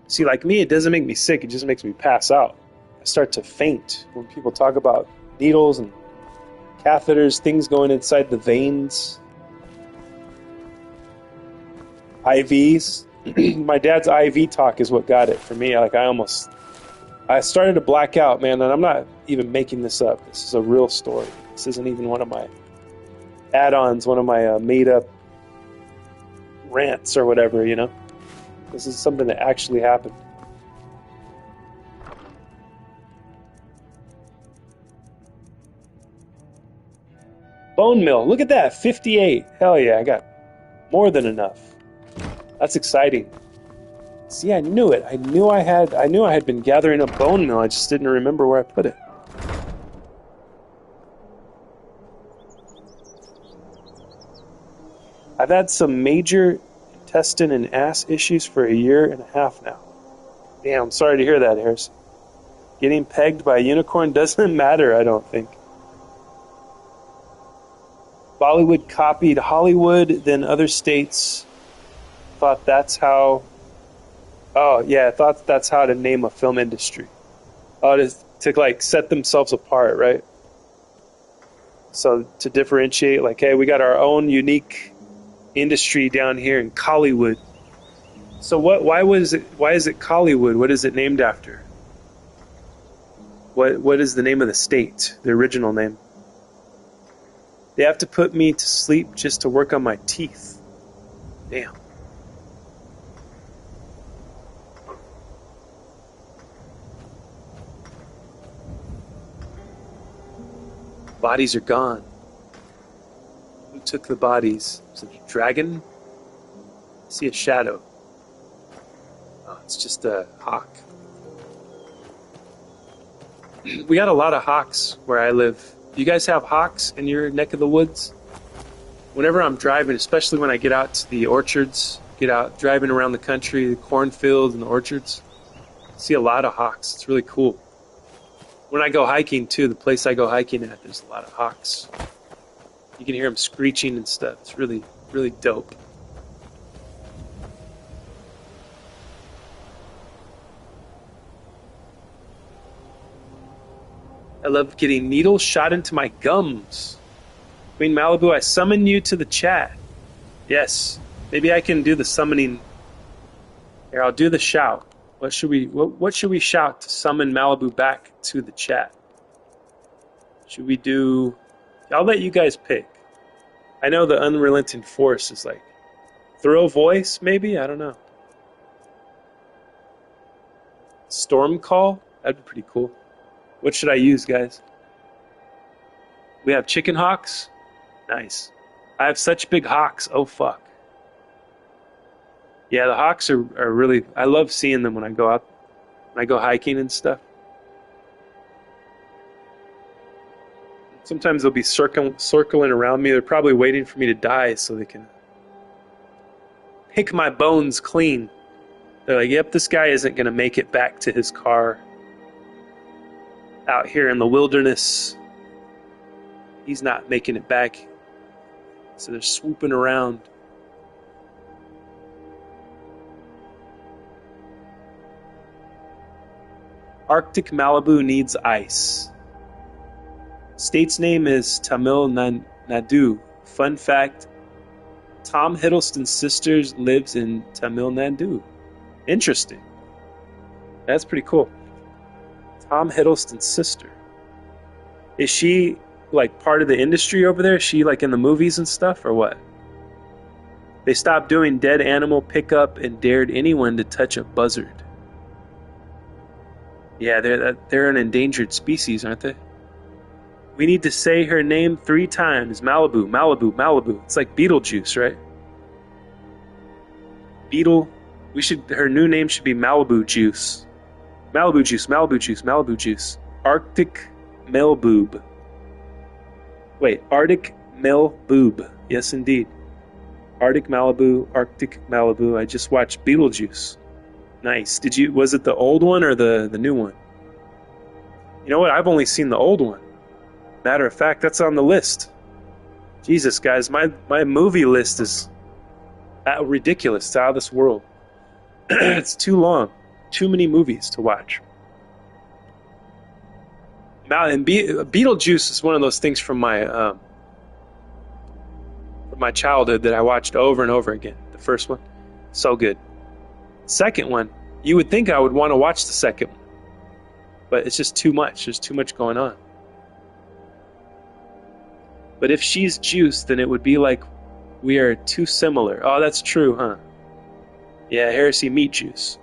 See, like me, it doesn't make me sick, it just makes me pass out. I start to faint when people talk about needles and catheters, things going inside the veins. IVs. My dad's IV talk is what got it for me. I started to black out, man, and I'm not even making this up. This is a real story. This isn't even one of my add-ons, one of my made-up rants or whatever, you know? This is something that actually happened. Bone mill. Look at that. 58. Hell yeah, I got more than enough. That's exciting. See, I knew it. I knew I had been gathering a bone mill. I just didn't remember where I put it. I've had some major intestine and ass issues for a year and a half now. Damn, I'm sorry to hear that, Harris. Getting pegged by a unicorn doesn't matter, I don't think. Bollywood copied Hollywood, then other states thought that's how... Oh, yeah, I thought that's how to name a film industry. Oh, to like, set themselves apart, right? So, to differentiate, like, hey, we got our own unique industry down here in Collywood. So why is it Collywood? What is it named after? What is the name of the state, the original name? They have to put me to sleep just to work on my teeth. Damn. Bodies are gone. Who took the bodies? Is it a dragon? I see a shadow. Oh, it's just a hawk. We got a lot of hawks where I live. Do you guys have hawks in your neck of the woods? Whenever I'm driving, especially when I get out to the orchards, get out driving around the country, the cornfields and the orchards, I see a lot of hawks. It's really cool. When I go hiking too, the place I go hiking at, there's a lot of hawks. You can hear them screeching and stuff. It's really, really dope. I love getting needles shot into my gums. Queen Malibu, I summon you to the chat. Yes. Maybe I can do the summoning. Here, I'll do the shout. What should we shout to summon Malibu back to the chat? Should we do... I'll let you guys pick. I know the unrelenting force is like... Throw voice, maybe? I don't know. Storm call? That'd be pretty cool. What should I use, guys? We have chicken hawks? Nice. I have such big hawks. Oh, fuck. Yeah, the hawks are really... I love seeing them when I go out, when I go hiking and stuff. Sometimes they'll be circling around me. They're probably waiting for me to die so they can pick my bones clean. They're like, yep, this guy isn't going to make it back to his car out here in the wilderness. He's not making it back. So they're swooping around. Arctic Malibu needs ice. State's name is Tamil Nadu. Fun fact, Tom Hiddleston's sister lives in Tamil Nadu. Interesting. That's pretty cool. Tom Hiddleston's sister. Is she like part of the industry over there? Is she like in the movies and stuff or what? They stopped doing dead animal pickup and dared anyone to touch a buzzard. Yeah, they're an endangered species, aren't they? We need to say her name 3 times. Malibu, Malibu, Malibu. It's like Beetlejuice, right? Her new name should be Malibu Juice. Malibu Juice, Malibu Juice, Malibu Juice. Arctic Melboob. Wait, Arctic Melboob. Yes, indeed. Arctic Malibu, Arctic Malibu. I just watched Beetlejuice. Nice. Was it the old one or the new one? You know what? I've only seen the old one. Matter of fact, that's on the list. Jesus, guys, my movie list is ridiculous. It's out of this world. It's too long. Too many movies to watch. Beetlejuice is one of those things from my childhood that I watched over and over again. The first one, so good. Second one, you would think I would want to watch the second one, but it's just too much. There's too much going on. But if she's Juice, then it would be like we are too similar. Oh, that's true, huh? Yeah, Heresy Meat Juice.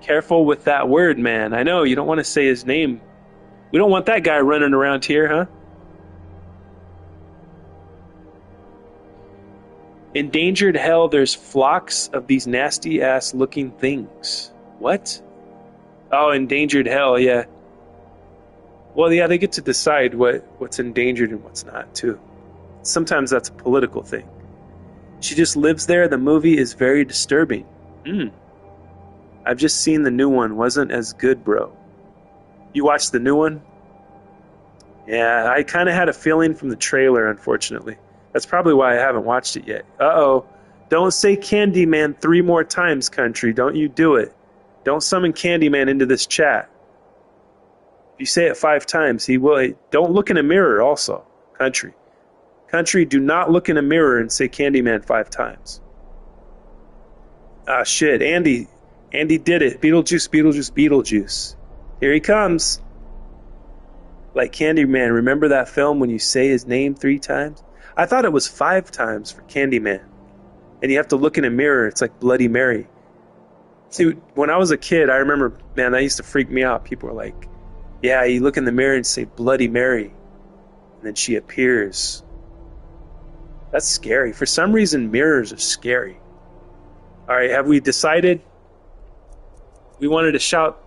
Careful with that word, man. I know, you don't want to say his name. We don't want that guy running around here, huh? Endangered hell, there's flocks of these nasty-ass looking things. What? Oh, endangered hell, yeah. Well, yeah, they get to decide what's endangered and what's not, too. Sometimes that's a political thing. She just lives there. The movie is very disturbing. I've just seen the new one. Wasn't as good, bro. You watched the new one? Yeah, I kind of had a feeling from the trailer, unfortunately. That's probably why I haven't watched it yet. Uh-oh. Don't say Candyman 3 more times, country. Don't you do it. Don't summon Candyman into this chat. If you say it 5 times, he will. Don't look in a mirror also, country. Country, do not look in a mirror and say Candyman 5 times. Ah, shit. Andy did it. Beetlejuice, Beetlejuice, Beetlejuice. Here he comes. Like Candyman, remember that film when you say his name 3 times? I thought it was 5 times for Candyman. And you have to look in a mirror. It's like Bloody Mary. See, when I was a kid, I remember, man, that used to freak me out. People were like, yeah, you look in the mirror and say Bloody Mary. And then she appears. That's scary. For some reason, mirrors are scary. All right, have we decided? We wanted to shout,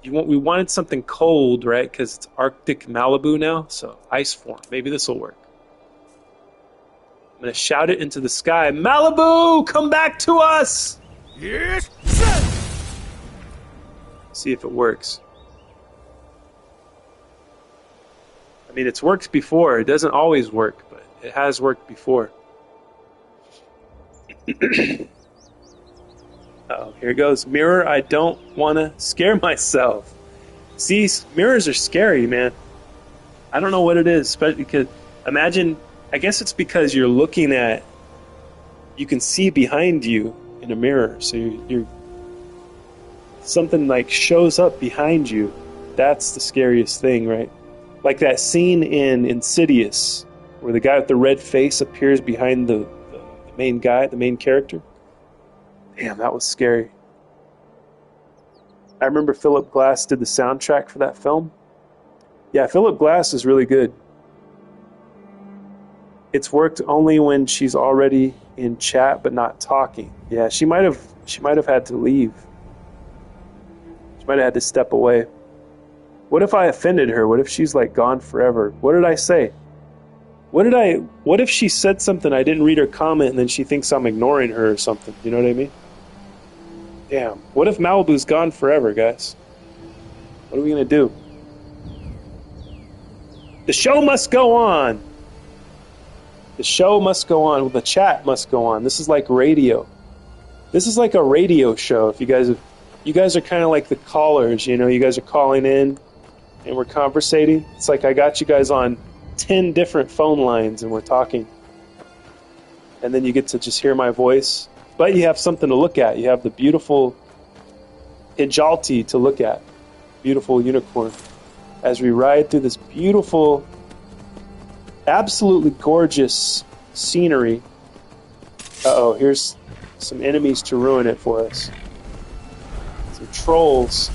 we wanted something cold, right? Because it's Arctic Malibu now, so ice form. Maybe this will work. I'm going to shout it into the sky. Malibu, come back to us! Yes, See if it works. I mean, it's worked before. It doesn't always work, but it has worked before. Oh, here it goes. Mirror, I don't want to scare myself. See, mirrors are scary, man. I don't know what it is, especially because, imagine, I guess it's because you're looking at, you can see behind you in a mirror, so you're something like shows up behind you. That's the scariest thing, right? Like that scene in Insidious, where the guy with the red face appears behind the main guy, the main character. Damn, that was scary. I remember Philip Glass did the soundtrack for that film. Yeah, Philip Glass is really good. It's worked only when she's already in chat but not talking. Yeah, she might have had to leave. She might have had to step away. What if I offended her? What if she's like gone forever? What did I say? What if she said something, I didn't read her comment, and then she thinks I'm ignoring her or something? You know what I mean? Damn. What if Malibu's gone forever, guys? What are we going to do? The show must go on. The show must go on. Well, the chat must go on. This is like radio. This is like a radio show. If you guys are kind of like the callers, you know, you guys are calling in and we're conversating. It's like I got you guys on 10 different phone lines and we're talking. And then you get to just hear my voice. But you have something to look at. You have the beautiful Hijalti to look at. Beautiful unicorn. As we ride through this beautiful, absolutely gorgeous scenery. Uh-oh, here's some enemies to ruin it for us. Some trolls.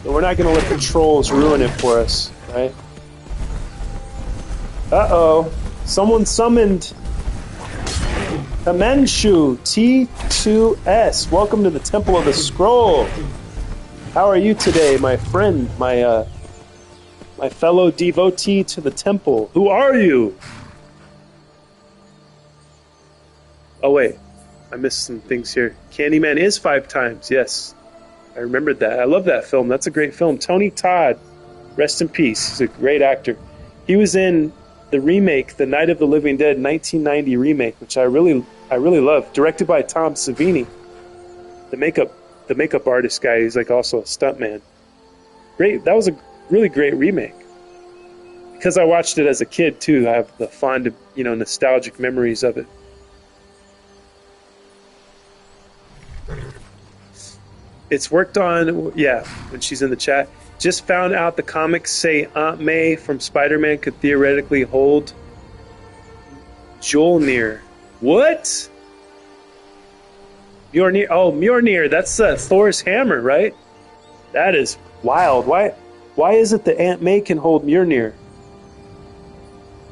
But we're not going to let the trolls ruin it for us, right? Uh-oh. Someone summoned Kamenshu T2S. Welcome to the Temple of the Scroll. How are you today, my friend, my fellow devotee to the temple? Who are you? Oh, wait. I missed some things here. Candyman is 5 times, yes. I remembered that. I love that film. That's a great film. Tony Todd, rest in peace. He's a great actor. He was in the remake, The Night of the Living Dead 1990 remake, which I really love. Directed by Tom Savini, the makeup artist guy. He's like also a stuntman. Great. That was a really great remake. Because I watched it as a kid too, I have the fond, nostalgic memories of it. It's worked on, yeah, when she's in the chat. Just found out the comics say Aunt May from Spider-Man could theoretically hold Mjolnir. What? Mjolnir. Oh, Mjolnir. That's Thor's hammer, right? That is wild. Why is it that Aunt May can hold Mjolnir?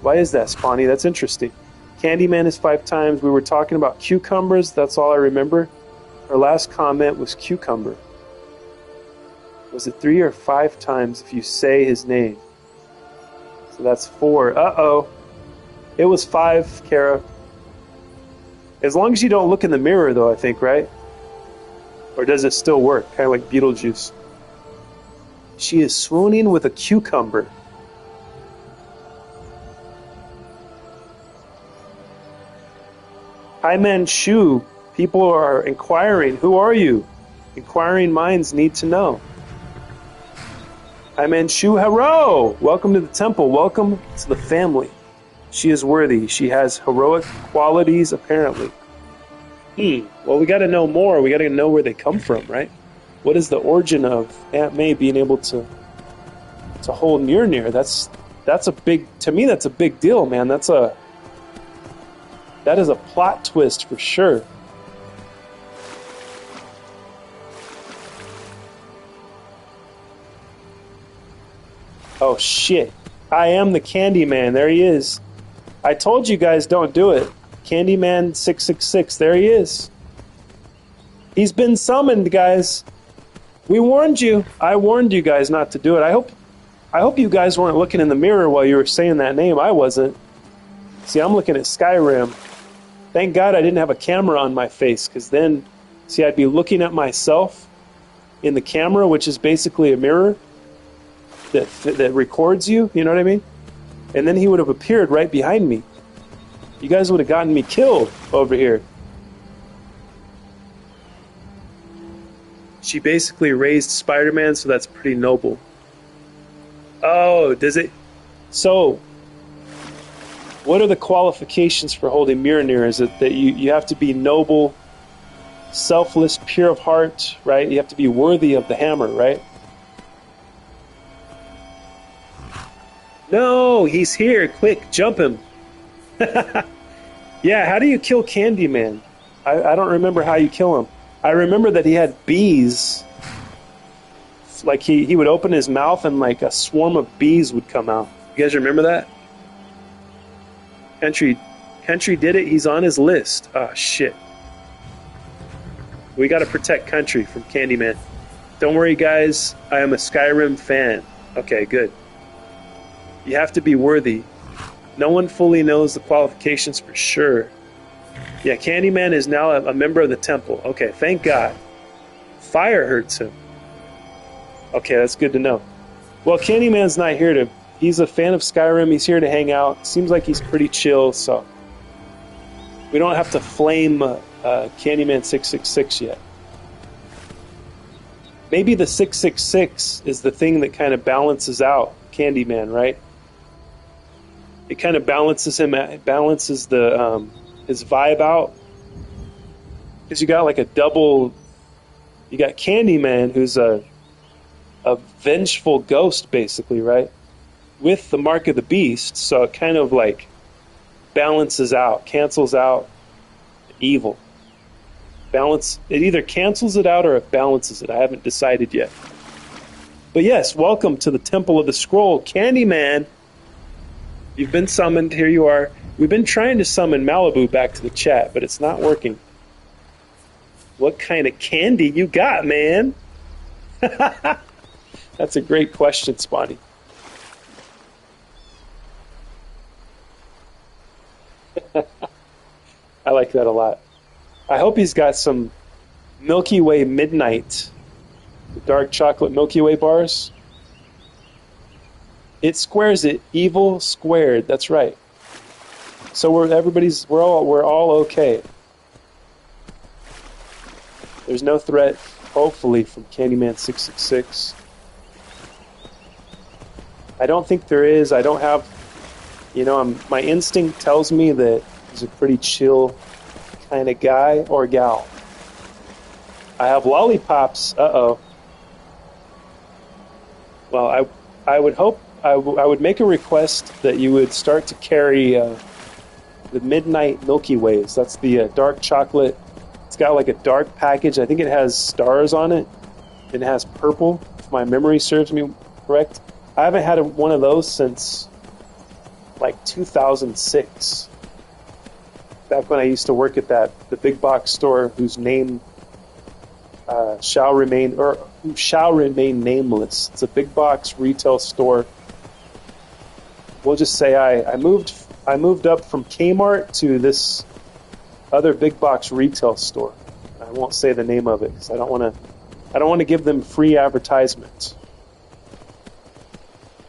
Why is that, Spawny? That's interesting. Candyman is 5 times. We were talking about cucumbers. That's all I remember. Our last comment was cucumber. Was it 3 or 5 times if you say his name? So that's 4. Uh-oh. It was 5, Kara. As long as you don't look in the mirror, though, I think, right? Or does it still work? Kind of like Beetlejuice. She is swooning with a cucumber. Hi, Manchu. People are inquiring. Who are you? Inquiring minds need to know. Hi, Manchu. Hello! Welcome to the temple. Welcome to the family. She is worthy. She has heroic qualities, apparently. Well, we got to know more. We got to know where they come from, right? What is the origin of Aunt May being able to hold Mjolnir? That's a big, to me, that's a big deal, man. That is a plot twist for sure. Oh shit. I am the Candyman. There he is. I told you guys don't do it. Candyman 666. There he is. He's been summoned, guys. We warned you. I warned you guys not to do it. I hope you guys weren't looking in the mirror while you were saying that name. I wasn't. See, I'm looking at Skyrim. Thank God I didn't have a camera on my face, because then, see, I'd be looking at myself in the camera, which is basically a mirror that records you, you know what I mean? And then he would have appeared right behind me. You guys would have gotten me killed over here. She basically raised Spider-Man, so that's pretty noble. Oh, does it? So, what are the qualifications for holding Mjolnir? Is it that you have to be noble, selfless, pure of heart, right? You have to be worthy of the hammer, right? No, he's here. Quick, jump him. Yeah, how do you kill Candyman? I don't remember how you kill him. I remember that he had bees. Like he would open his mouth and like a swarm of bees would come out. You guys remember that? Country did it. He's on his list. Oh, shit. We got to protect Country from Candyman. Don't worry, guys. I am a Skyrim fan. Okay, good. You have to be worthy. No one fully knows the qualifications for sure. Yeah, Candyman is now a member of the temple. Okay, thank God. Fire hurts him. Okay, that's good to know. Well, Candyman's not here to... He's a fan of Skyrim. He's here to hang out. Seems like he's pretty chill, so... We don't have to flame Candyman 666 yet. Maybe the 666 is the thing that kind of balances out Candyman, right? It kind of balances him. It balances the his vibe out, because you got like a double. You got Candyman, who's a vengeful ghost, basically, right? With the mark of the beast, so it kind of like balances out, cancels out evil. Balance. It either cancels it out or it balances it. I haven't decided yet. But yes, welcome to the Temple of the Scroll, Candyman. You've been summoned. Here you are. We've been trying to summon Malibu back to the chat, but it's not working. What kind of candy you got, man? That's a great question, Spotty. I like that a lot. I hope he's got some Milky Way Midnight, dark chocolate Milky Way bars. It squares it, evil squared. That's right. So we're all okay. There's no threat, hopefully, from Candyman 666. I don't think there is. I don't have, my instinct tells me that he's a pretty chill kind of guy or gal. I have lollipops. Uh-oh. Well, I would hope, I would make a request that you would start to carry the Midnight Milky Ways. That's the dark chocolate It's got like a dark package. I think it has stars on it. It has purple, if my memory serves me correct. I haven't had one of those since like 2006. Back when I used to work at the big box store whose name shall remain nameless. It's a big box retail store. We'll just say I moved up from Kmart to this other big box retail store. I won't say the name of it because I don't want to give them free advertisement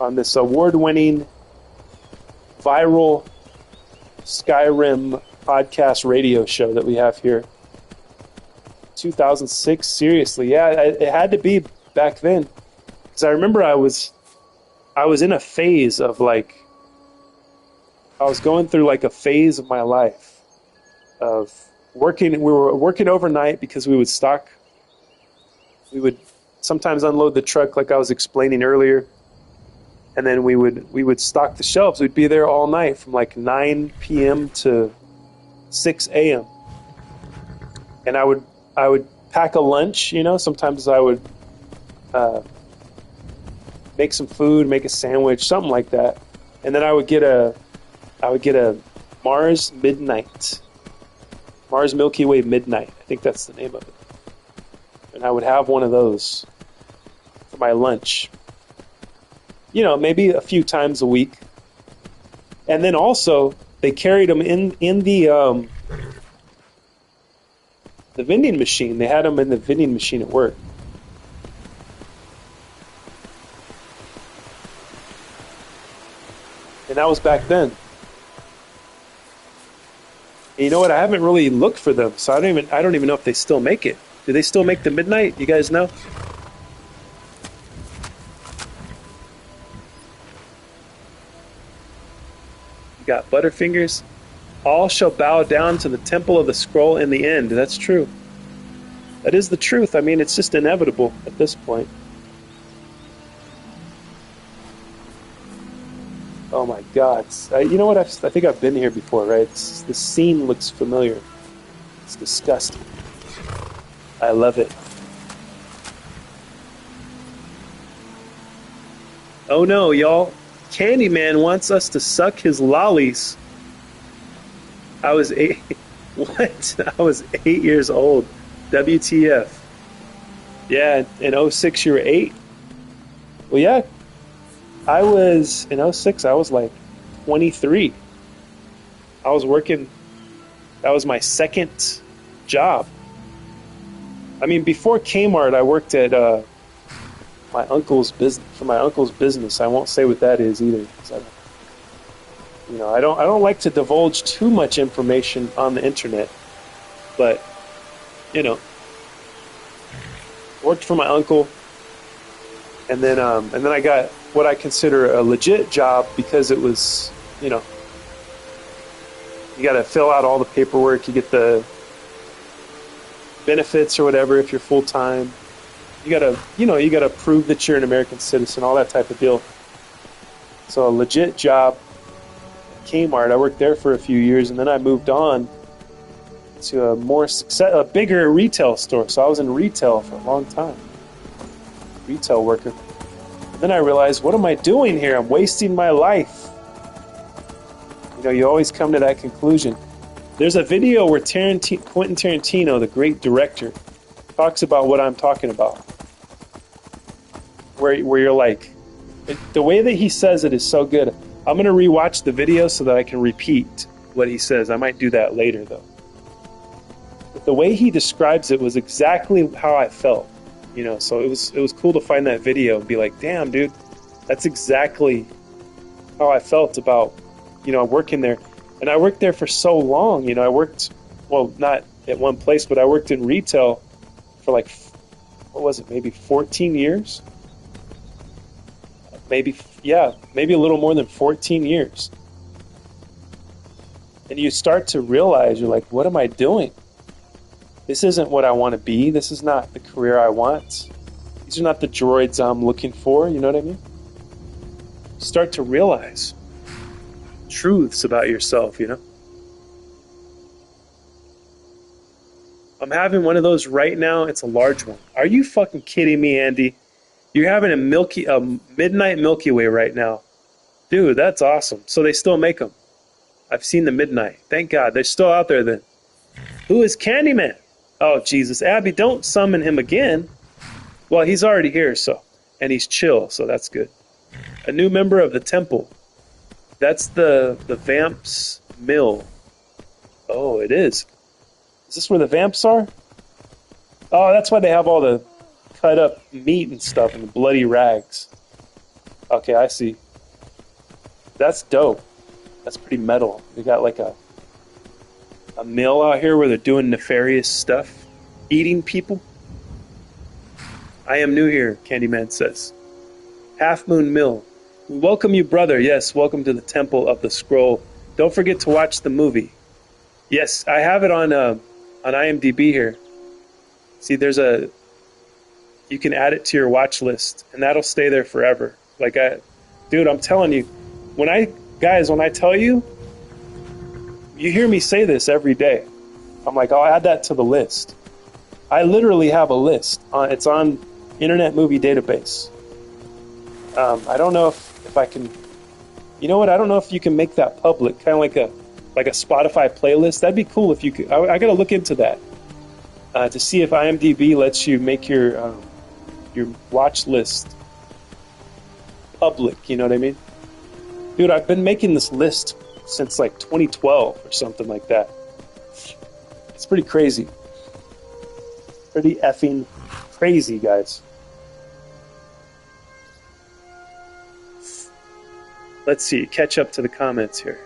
on this award-winning viral Skyrim podcast radio show that we have here. 2006, seriously, yeah, it had to be back then, because I remember I was in a phase of like, I was going through like a phase of my life of working. We were working overnight because we would sometimes unload the truck like I was explaining earlier, and then we would stock the shelves. We'd be there all night from like 9 p.m. to 6 a.m. and I would pack a lunch, you know. Sometimes I would make some food, make a sandwich, something like that, and then I would get a Mars Milky Way Midnight. I think that's the name of it. And I would have one of those for my lunch. You know, maybe a few times a week. And then also they carried them in the vending machine. They had them in the vending machine at work. And that was back then. And you know what? I haven't really looked for them, so I don't even know if they still make it. Do they still make the Midnight? You guys know? You got Butterfingers. All shall bow down to the temple of the scroll in the end. That's true. That is the truth. I mean, it's just inevitable at this point. Oh my God. You know what? I think I've been here before, right? This scene looks familiar. It's disgusting. I love it. Oh no, y'all. Candyman wants us to suck his lollies. I was 8. What? I was 8 years old. WTF. Yeah, in 06 you were 8? Well, yeah. I was, in 06, I was like 23. I was working, that was my second job. I mean, before Kmart, I worked at my uncle's business. I won't say what that is either. I don't like to divulge too much information on the internet. But, worked for my uncle, and then I got what I consider a legit job because it was, you got to fill out all the paperwork. You get the benefits or whatever if you're full time. You gotta prove that you're an American citizen, all that type of deal. So a legit job at Kmart. I worked there for a few years, and then I moved on to a bigger retail store. So I was in retail for a long time, retail worker. And then I realized, what am I doing here? I'm wasting my life. You always come to that conclusion. There's a video where Quentin Tarantino, the great director, talks about what I'm talking about. Where you're like, the way that he says it is so good. I'm going to rewatch the video so that I can repeat what he says. I might do that later, though. But the way he describes it was exactly how I felt. So it was cool to find that video and be like, damn, dude, that's exactly how I felt about, working there. And I worked there for so long. I worked, well, not at one place, but I worked in retail for like, what was it, maybe 14 years? Maybe a little more than 14 years. And you start to realize, you're like, what am I doing? This isn't what I want to be. This is not the career I want. These are not the droids I'm looking for. You know what I mean? You start to realize truths about yourself, I'm having one of those right now. It's a large one. Are you fucking kidding me, Andy? You're having a midnight Milky Way right now. Dude, that's awesome. So they still make them. I've seen the midnight. Thank God. They're still out there then. Who is Candyman? Oh, Jesus. Abby, don't summon him again. Well, he's already here, so. And he's chill, so that's good. A new member of the temple. That's the Vamps Mill. Oh, it is. Is this where the vamps are? Oh, that's why they have all the cut up meat and stuff and the bloody rags. Okay, I see. That's dope. That's pretty metal. They got like a mill out here where they're doing nefarious stuff. Eating people. I am new here, Candyman says. Half Moon Mill. Welcome you, brother. Yes, welcome to the Temple of the Scroll. Don't forget to watch the movie. Yes, I have it on IMDb here. See, you can add it to your watch list, and that'll stay there forever. Dude, I'm telling you, when I tell you, you hear me say this every day. I'm like, I'll add that to the list. I literally have a list. It's on Internet Movie Database. I don't know if I can. You know what? I don't know if you can make that public, kind of like a Spotify playlist. That'd be cool if you could. I got to look into that to see if IMDb lets you make your watch list public. You know what I mean? Dude, I've been making this list since like 2012 or something like that. It's pretty crazy. Pretty effing crazy, guys. Let's see, catch up to the comments here.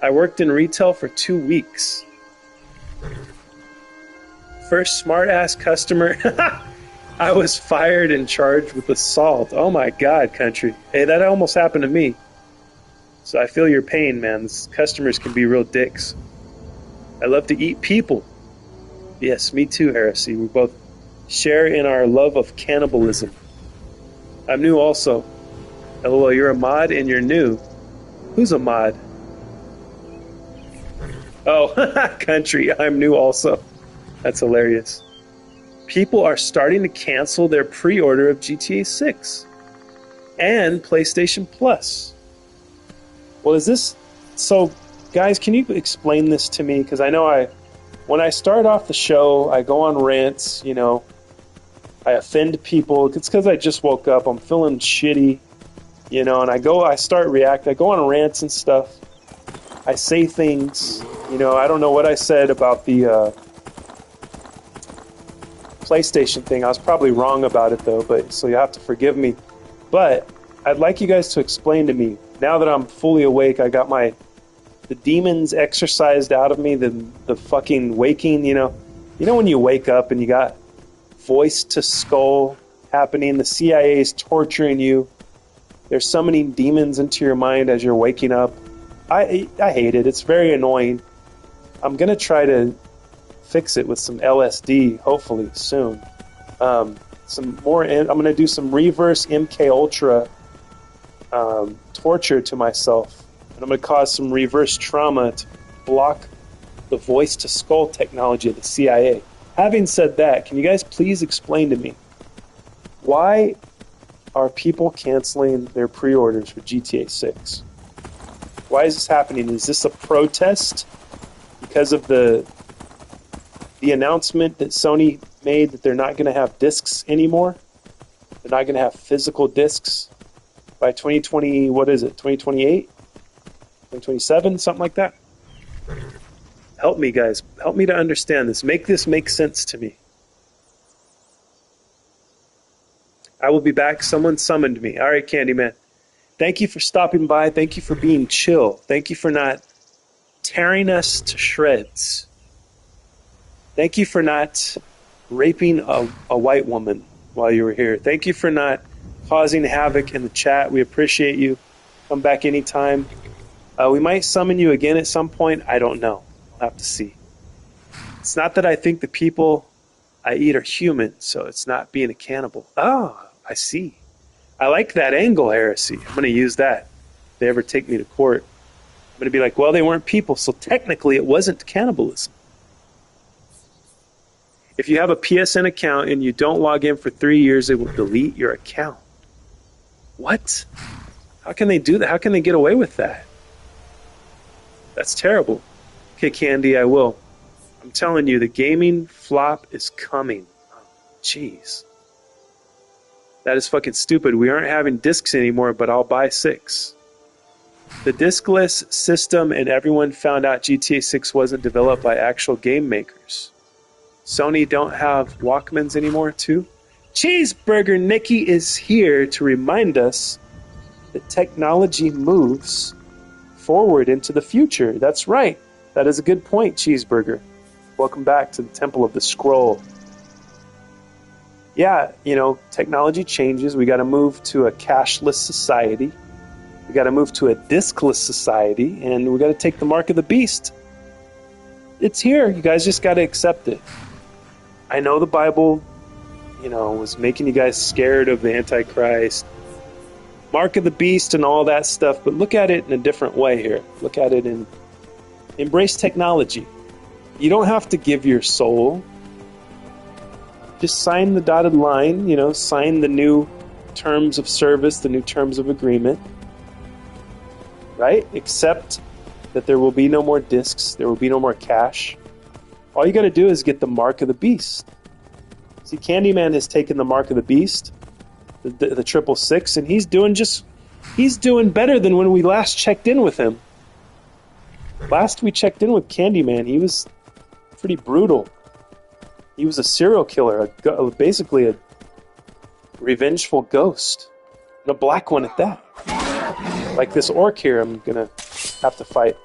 I worked in retail for 2 weeks. First smart-ass customer. I was fired and charged with assault. Oh my God, country. Hey, that almost happened to me. So I feel your pain, man. These customers can be real dicks. I love to eat people. Yes, me too, Heresy. We both share in our love of cannibalism. I'm new also. LOL, you're a mod and you're new. Who's a mod? Oh, country, I'm new also. That's hilarious. People are starting to cancel their pre-order of GTA 6 and PlayStation Plus. Well, is this... So, guys, can you explain this to me? Because I know when I start off the show, I go on rants, you know. I offend people. It's because I just woke up. I'm feeling shitty. You know, and I start reacting. I go on rants and stuff. I say things. You know, I don't know what I said about the PlayStation thing. I was probably wrong about it, though, so you have to forgive me. But I'd like you guys to explain to me, now that I'm fully awake, I got the demons exorcised out of me, the fucking waking, you know when you wake up and you got voice to skull happening, the CIA is torturing you. They're summoning demons into your mind as you're waking up. I hate it. It's very annoying. I'm going to try to fix it with some LSD, hopefully, soon. I'm going to do some reverse MK Ultra torture to myself. And I'm going to cause some reverse trauma to block the voice-to-skull technology of the CIA. Having said that, can you guys please explain to me why are people canceling their pre-orders for GTA 6? Why is this happening? Is this a protest because of the announcement that Sony made that they're not going to have discs anymore? They're not going to have physical discs by 2020, what is it, 2028? 2027, something like that? Help me, guys. Help me to understand this. Make this make sense to me. I will be back. Someone summoned me. All right, Candyman. Thank you for stopping by. Thank you for being chill. Thank you for not tearing us to shreds. Thank you for not raping a white woman while you were here. Thank you for not causing havoc in the chat. We appreciate you. Come back anytime. We might summon you again at some point. I don't know. We'll have to see. It's not that I think the people I eat are human, so it's not being a cannibal. Oh, I see. I like that angle, Heresy. I'm going to use that. If they ever take me to court, I'm going to be like, well, they weren't people, so technically it wasn't cannibalism. If you have a PSN account and you don't log in for 3 years, they will delete your account. What? How can they do that? How can they get away with that? That's terrible. Okay, Candy, I will. I'm telling you, the gaming flop is coming. Oh, jeez. That is fucking stupid. We aren't having discs anymore, but I'll buy 6. The discless system, and everyone found out GTA 6 wasn't developed by actual game makers. Sony don't have Walkmans anymore, too? Cheeseburger Nikki is here to remind us that technology moves forward into the future. That's right. That is a good point, Cheeseburger. Welcome back to the Temple of the Scroll. Yeah, you know, technology changes. We got to move to a cashless society. We got to move to a discless society, and we got to take the mark of the beast. It's here. You guys just got to accept it. I know the Bible, you know, was making you guys scared of the Antichrist, mark of the beast and all that stuff, but look at it in a different way here. Look at it in embrace technology. You don't have to give your soul. Just sign the dotted line, you know, sign the new terms of service, the new terms of agreement, right? Accept that there will be no more discs, there will be no more cash. All you got to do is get the mark of the beast. See, Candyman has taken the mark of the beast, the 666, and he's doing better than when we last checked in with him. Last we checked in with Candyman, he was pretty brutal. He was a serial killer, basically a revengeful ghost, and a black one at that. Like this orc here, I'm gonna have to fight.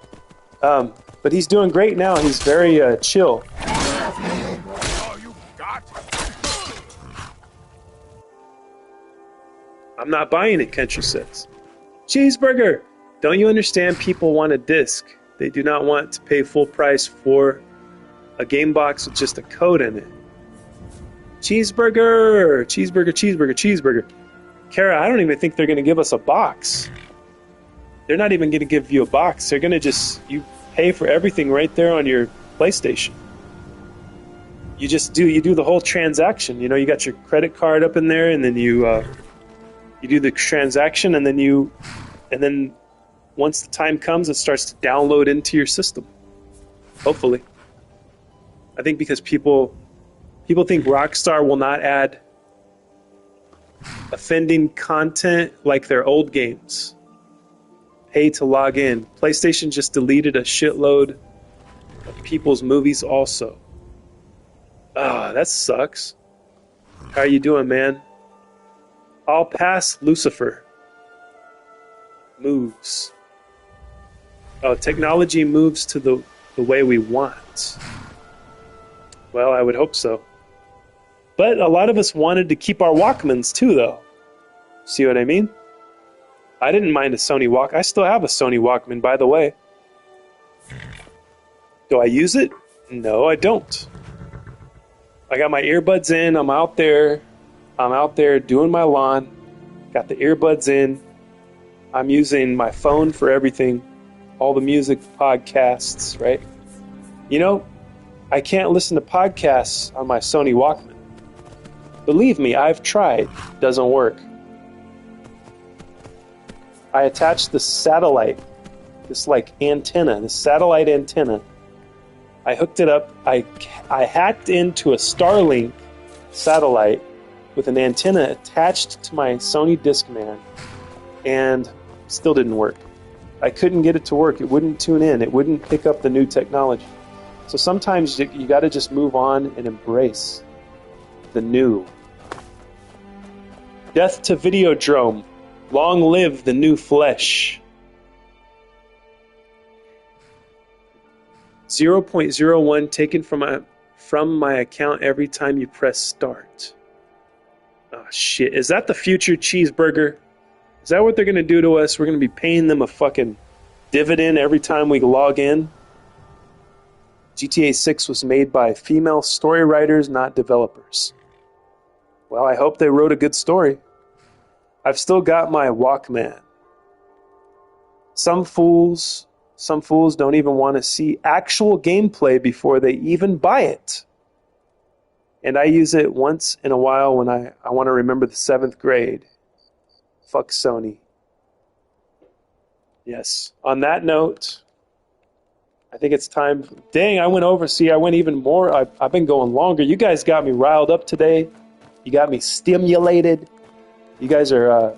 But he's doing great now. He's very chill. I'm not buying it, Kensher says. Cheeseburger! Don't you understand people want a disc? They do not want to pay full price for a game box with just a code in it. Cheeseburger! Cheeseburger, cheeseburger, cheeseburger. Kara, I don't even think they're going to give us a box. They're not even going to give you a box. They're going to you pay for everything right there on your PlayStation. You do the whole transaction. You know, you got your credit card up in there, and then you do the transaction, and then once the time comes, it starts to download into your system. Hopefully. I think because people think Rockstar will not add offending content like their old games. Pay to log in. PlayStation just deleted a shitload of people's movies also. Ah, that sucks. How are you doing, man? I'll pass Lucifer. Moves. Oh, technology moves to the way we want. Well, I would hope so. But a lot of us wanted to keep our Walkmans too, though. See what I mean? I didn't mind a Sony Walk. I still have a Sony Walkman, by the way. Do I use it? No, I don't. I got my earbuds in. I'm out there doing my lawn. Got the earbuds in. I'm using my phone for everything. All the music, podcasts, right? You know, I can't listen to podcasts on my Sony Walkman. Believe me, I've tried. Doesn't work. I attached the satellite, this antenna, the satellite antenna. I hooked it up. I hacked into a Starlink satellite with an antenna attached to my Sony Discman, and still didn't work. I couldn't get it to work. It wouldn't tune in. It wouldn't pick up the new technology. So sometimes you got to just move on and embrace the new. Death to Videodrome. Long live the new flesh. 0.01 taken from my account every time you press start. Oh shit. Is that the future, Cheeseburger? Is that what they're going to do to us? We're going to be paying them a fucking dividend every time we log in? GTA 6 was made by female story writers, not developers. Well, I hope they wrote a good story. I've still got my Walkman. Some fools don't even want to see actual gameplay before they even buy it. And I use it once in a while when I want to remember the 7th grade. Fuck Sony. Yes. On that note, I think it's time. Dang, I went over. See, I went even more. I've been going longer. You guys got me riled up today. You got me stimulated. You guys are,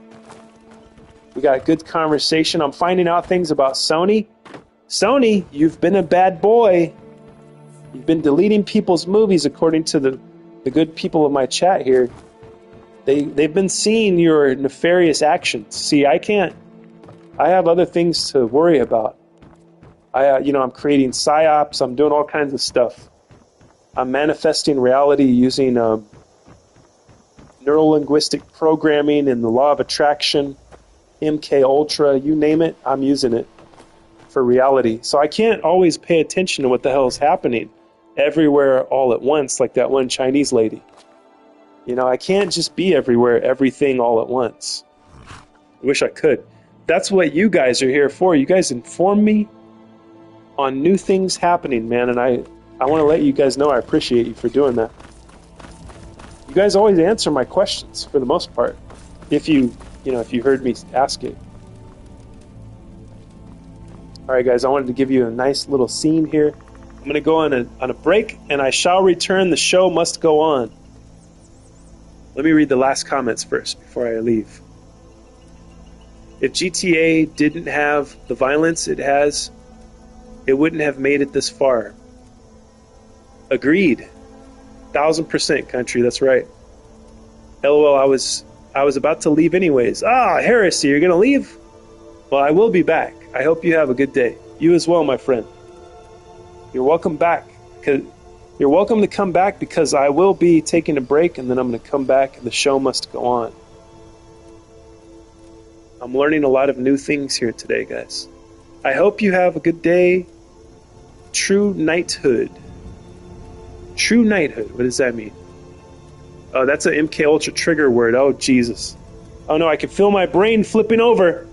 we got a good conversation. I'm finding out things about Sony. Sony, you've been a bad boy. You've been deleting people's movies according to the good people of my chat here. They've been seeing your nefarious actions. See, I have other things to worry about. I'm creating psyops. I'm doing all kinds of stuff. I'm manifesting reality using neuro-linguistic programming and the law of attraction, MK Ultra, you name it, I'm using it for reality. So I can't always pay attention to what the hell is happening everywhere all at once, like that one Chinese lady. I can't just be everywhere, everything all at once. I wish I could. That's what you guys are here for. You guys inform me on new things happening, man, and I want to let you guys know I appreciate you for doing that. You guys always answer my questions for the most part, if you heard me ask it. All right, guys, I wanted to give you a nice little scene here. I'm going to go on a break, and I shall return. The show must go on. Let me read the last comments first before I leave. If GTA didn't have the violence it has, it wouldn't have made it this far. Agreed. 1000% country, that's right. LOL, I was about to leave anyways. Heresy, you're going to leave? Well, I will be back. I hope you have a good day. You as well, my friend. You're welcome back. You're welcome to come back because I will be taking a break and then I'm going to come back and the show must go on. I'm learning a lot of new things here today, guys. I hope you have a good day. True knighthood. True knighthood. What does that mean? Oh, that's an MK Ultra trigger word. Oh, Jesus. Oh, no, I can feel my brain flipping over.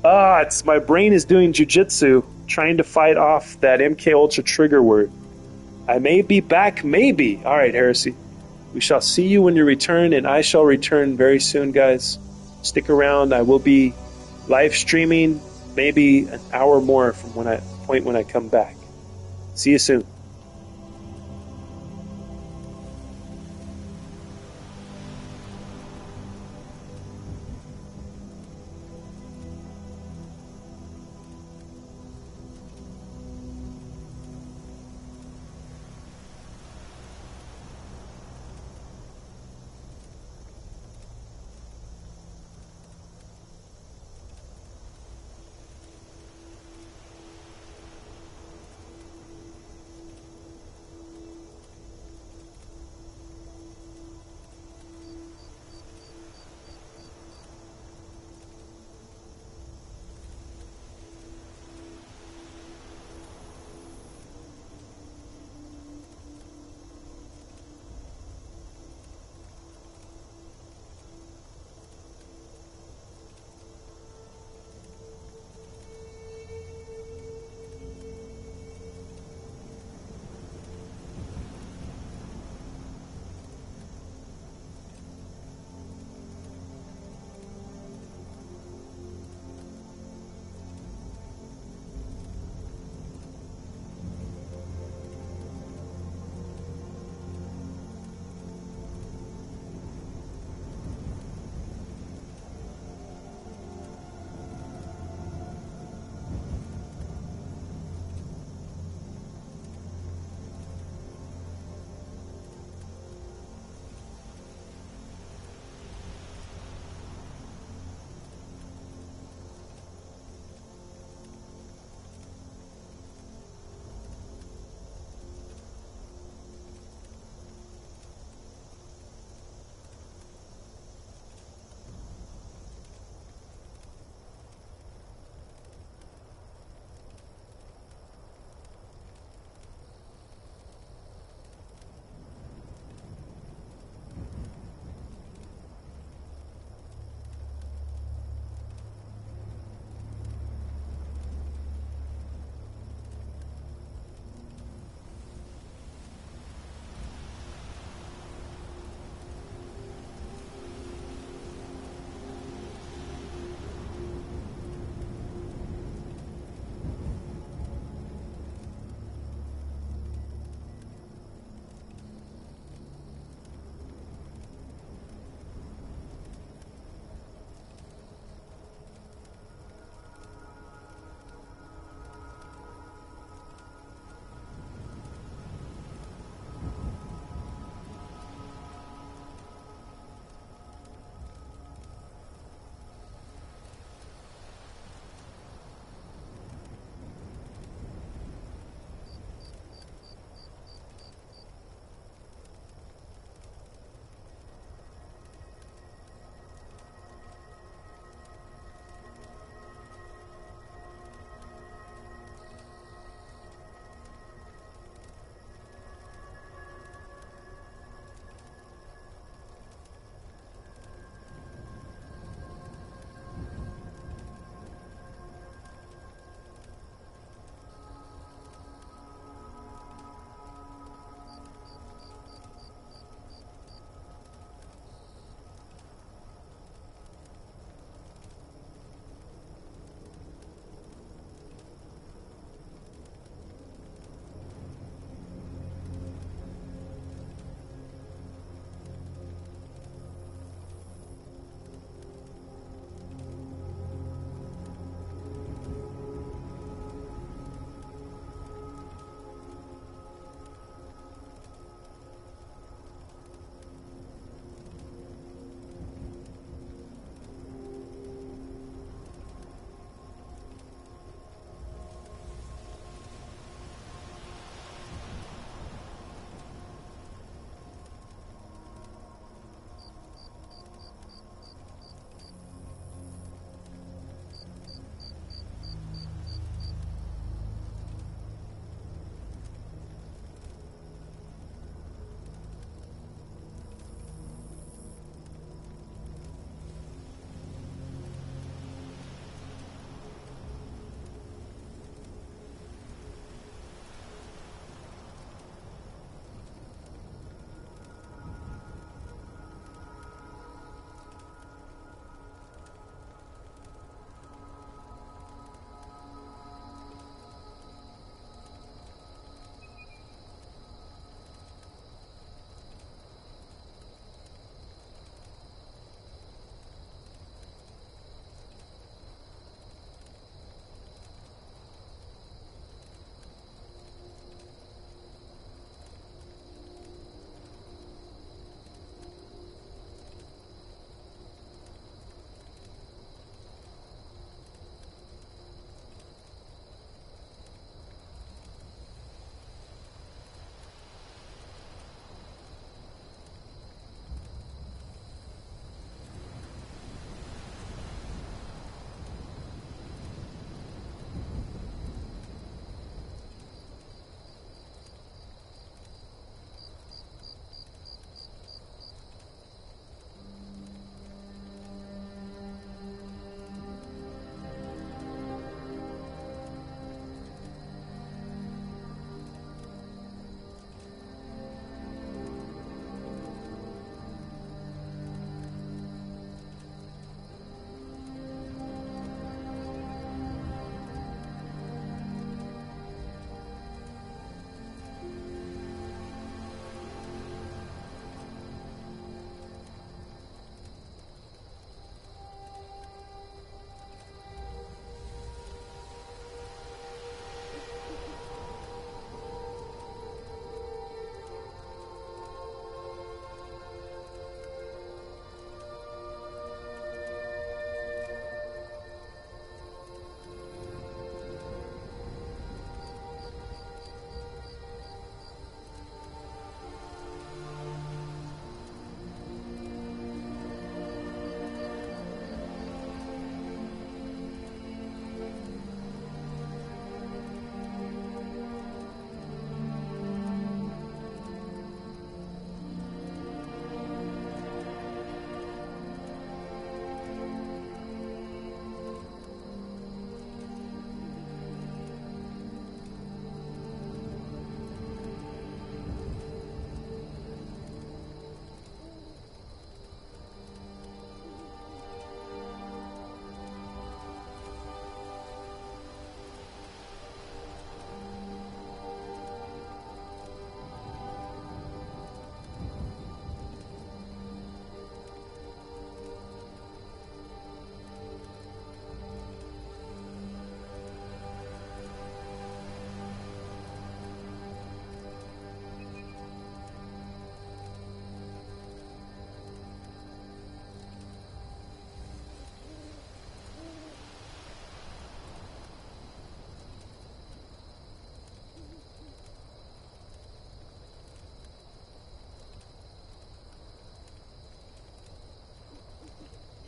It's my brain is doing jujitsu, trying to fight off that MK Ultra trigger word. I may be back, maybe. All right, Heresy. We shall see you when you return, and I shall return very soon, guys. Stick around. I will be live streaming maybe an hour more from when I come back. See you soon.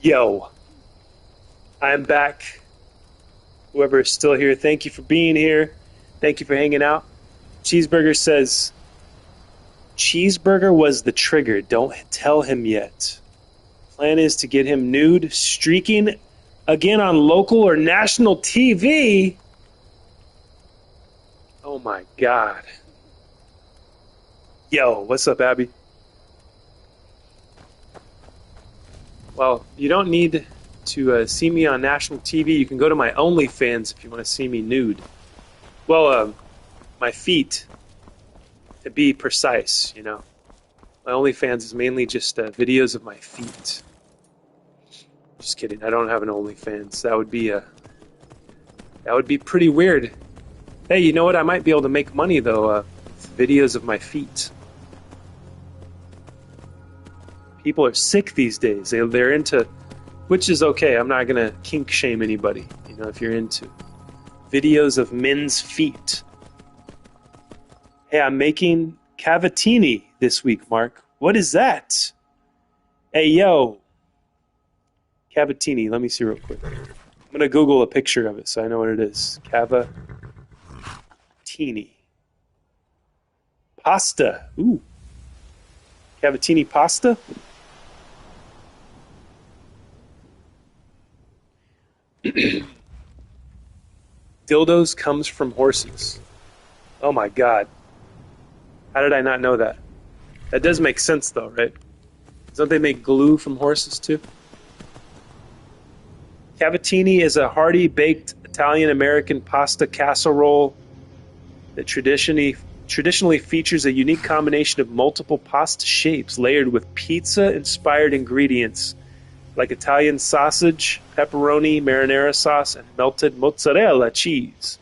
Yo, I'm back. Whoever is still here, thank you for being here. Thank you for hanging out. Cheeseburger says, Cheeseburger was the trigger. Don't tell him yet. Plan is to get him nude, streaking again on local or national TV. Oh my God. Yo, what's up, Abby? Well, you don't need to see me on national TV. You can go to my OnlyFans if you want to see me nude. Well, my feet, to be precise, you know. My OnlyFans is mainly just videos of my feet. Just kidding. I don't have an OnlyFans. That would be pretty weird. Hey, you know what? I might be able to make money though. Videos of my feet. People are sick these days. They're into, which is okay. I'm not gonna kink shame anybody. You know, if you're into videos of men's feet. Hey, I'm making cavatini this week, Mark. What is that? Hey, yo. Cavatini. Let me see real quick. I'm going to Google a picture of it so I know what it is. Cavatini. Pasta. Ooh. Cavatini pasta? Dildos comes from horses. Oh my God. How did I not know that? That does make sense though, right? Don't they make glue from horses too? Cavatini is a hearty baked Italian-American pasta casserole that traditionally features a unique combination of multiple pasta shapes layered with pizza-inspired ingredients like Italian sausage, pepperoni, marinara sauce, and melted mozzarella cheese.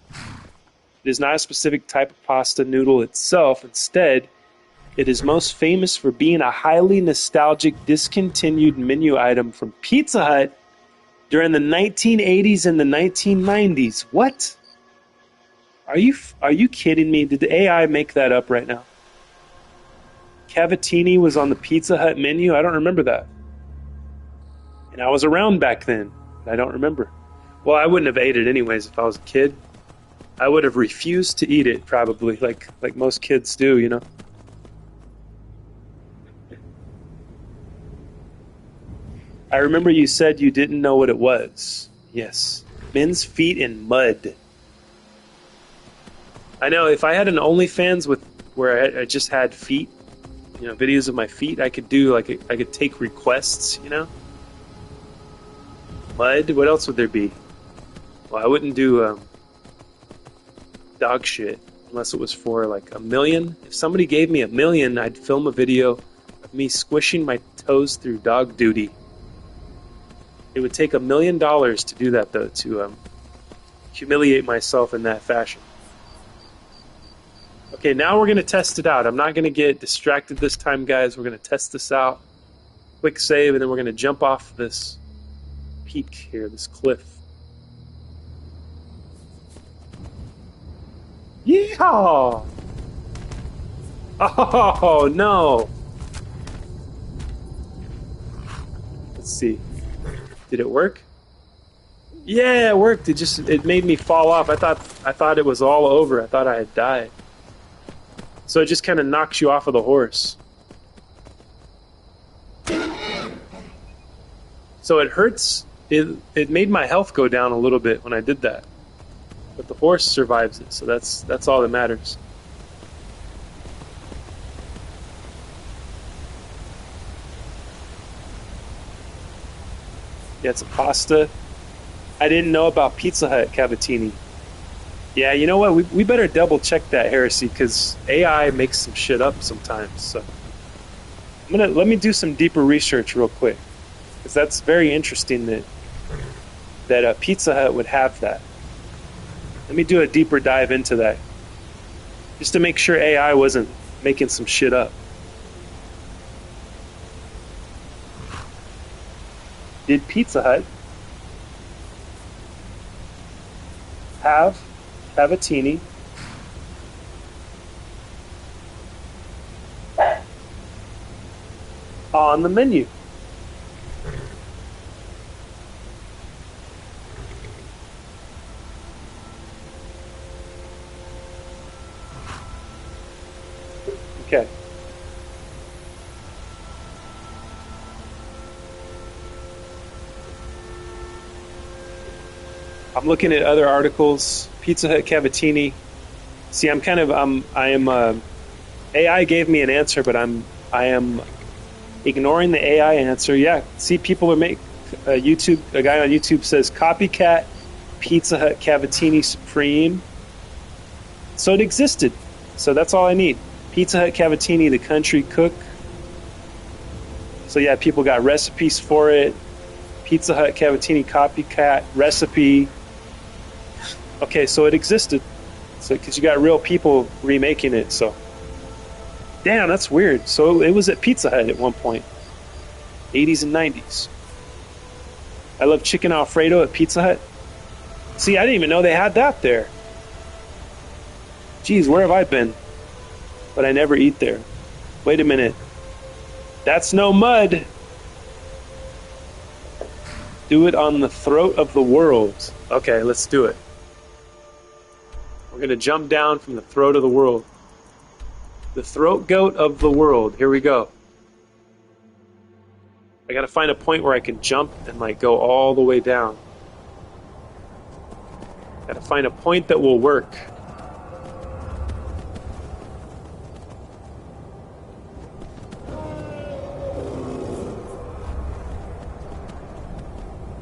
It is not a specific type of pasta noodle itself. Instead, it is most famous for being a highly nostalgic, discontinued menu item from Pizza Hut during the 1980s and the 1990s. What? Are you kidding me? Did the AI make that up right now? Cavatini was on the Pizza Hut menu? I don't remember that. And I was around back then. I don't remember. Well, I wouldn't have ate it anyways if I was a kid. I would have refused to eat it, probably, like most kids do, you know? I remember you said you didn't know what it was. Yes. Men's feet in mud. I know, if I had an OnlyFans where I just had feet, you know, videos of my feet, I could do, I could take requests, you know? Mud? What else would there be? Well, I wouldn't do dog shit unless it was for like $1 million. If somebody gave me $1 million, I'd film a video of me squishing my toes through dog duty. It would take $1 million to do that, though, to humiliate myself in that fashion. Okay, now we're going to test it out. I'm not going to get distracted this time, guys. We're going to test this out. Quick save, and then we're going to jump off this peak here, this cliff. Yeehaw! Oh, no! Let's see. Did it work? Yeah, it worked. It made me fall off. I thought it was all over. I thought I had died. So it just kind of knocks you off of the horse. So it hurts. It made my health go down a little bit when I did that. But the horse survives it, so that's all that matters. Yeah, it's a pasta. I didn't know about Pizza Hut cavatini. Yeah, you know what? We better double check that heresy because AI makes some shit up sometimes. So let me do some deeper research real quick because that's very interesting that Pizza Hut would have that. Let me do a deeper dive into that just to make sure AI wasn't making some shit up. Did Pizza Hut have cavatini on the menu? Okay. I'm looking at other articles. Pizza Hut Cavatini. See, AI gave me an answer, but I am ignoring the AI answer. Yeah, see, people are a guy on YouTube says copycat Pizza Hut Cavatini Supreme. So it existed. So that's all I need. Pizza Hut Cavatini, the country cook. So yeah, people got recipes for it. Pizza Hut Cavatini copycat recipe. Okay, so it existed. So because you got real people remaking it, so. Damn, that's weird. So it was at Pizza Hut at one point. 80s and 90s. I love chicken Alfredo at Pizza Hut. See, I didn't even know they had that there. Geez, where have I been? But I never eat there. Wait a minute. That's no mud. Do it on the throat of the world. Okay, let's do it. We're going to jump down from the throat of the world. The throat goat of the world. Here we go. I got to find a point where I can jump and like go all the way down. Got to find a point that will work.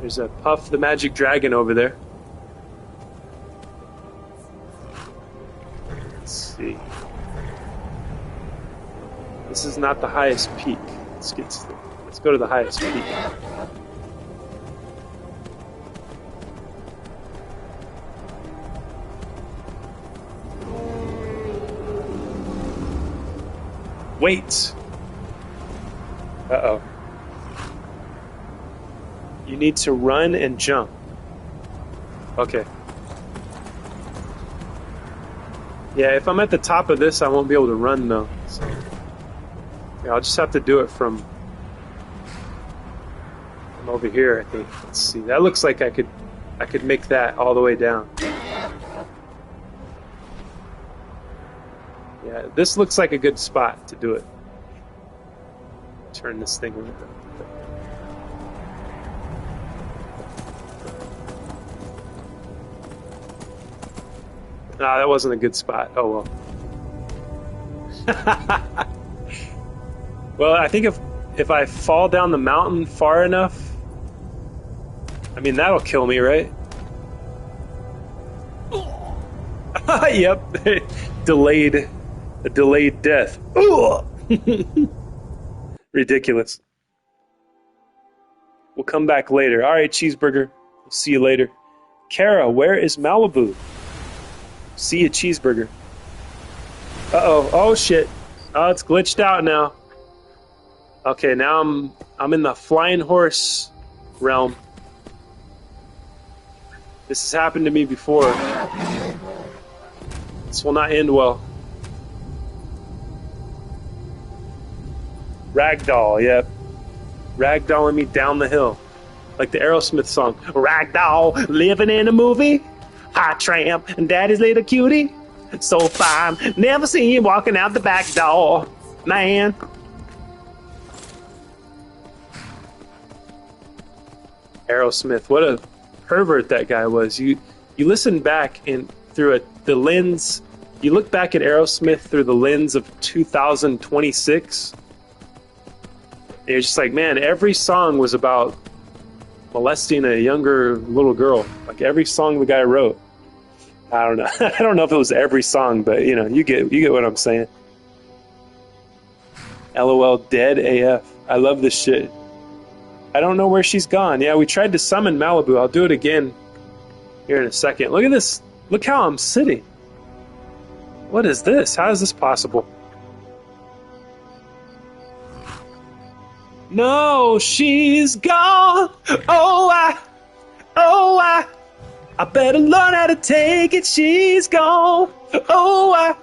There's a Puff the Magic Dragon over there. Let's see. This is not the highest peak. Let's go to the highest peak. Wait. Uh-oh. You need to run and jump. Okay. Yeah, if I'm at the top of this, I won't be able to run though. So, yeah, I'll just have to do it from over here, I think. Let's see. That looks like I could make that all the way down. Yeah, this looks like a good spot to do it. Turn this thing around. Nah, that wasn't a good spot. Oh well. Well, I think if I fall down the mountain far enough, I mean that'll kill me, right? Yep, a delayed death. Ridiculous. We'll come back later. All right, cheeseburger. We'll see you later. Kara, where is Malibu? See a cheeseburger. Uh-oh. Oh, shit. Oh, it's glitched out now. Okay, now I'm in the flying horse realm. This has happened to me before. This will not end well. Ragdoll, yep. Ragdolling me down the hill. Like the Aerosmith song. Ragdoll, living in a movie. Hot tramp, and daddy's little cutie. So fine, never seen you walking out the back door. Man. Aerosmith, what a pervert that guy was. You listen back through the lens. You look back at Aerosmith through the lens of 2026. And you're just like, man, every song was about molesting a younger little girl. Like every song the guy wrote. I don't know. I don't know if it was every song, but you know, you get what I'm saying. LOL, dead AF. I love this shit. I don't know where she's gone. Yeah, we tried to summon Malibu. I'll do it again here in a second. Look at this. Look how I'm sitting. What is this? How is this possible? No, she's gone. I better learn how to take it. She's gone. I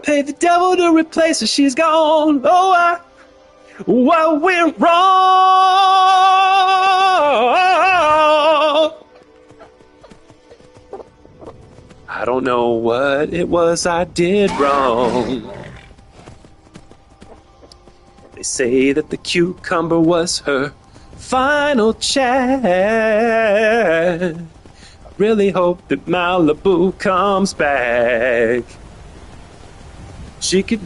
paid the devil to replace her. She's gone. What went wrong? I don't know what it was I did wrong. They say that the cucumber was her final chance. I really hope that Malibu comes back. She could...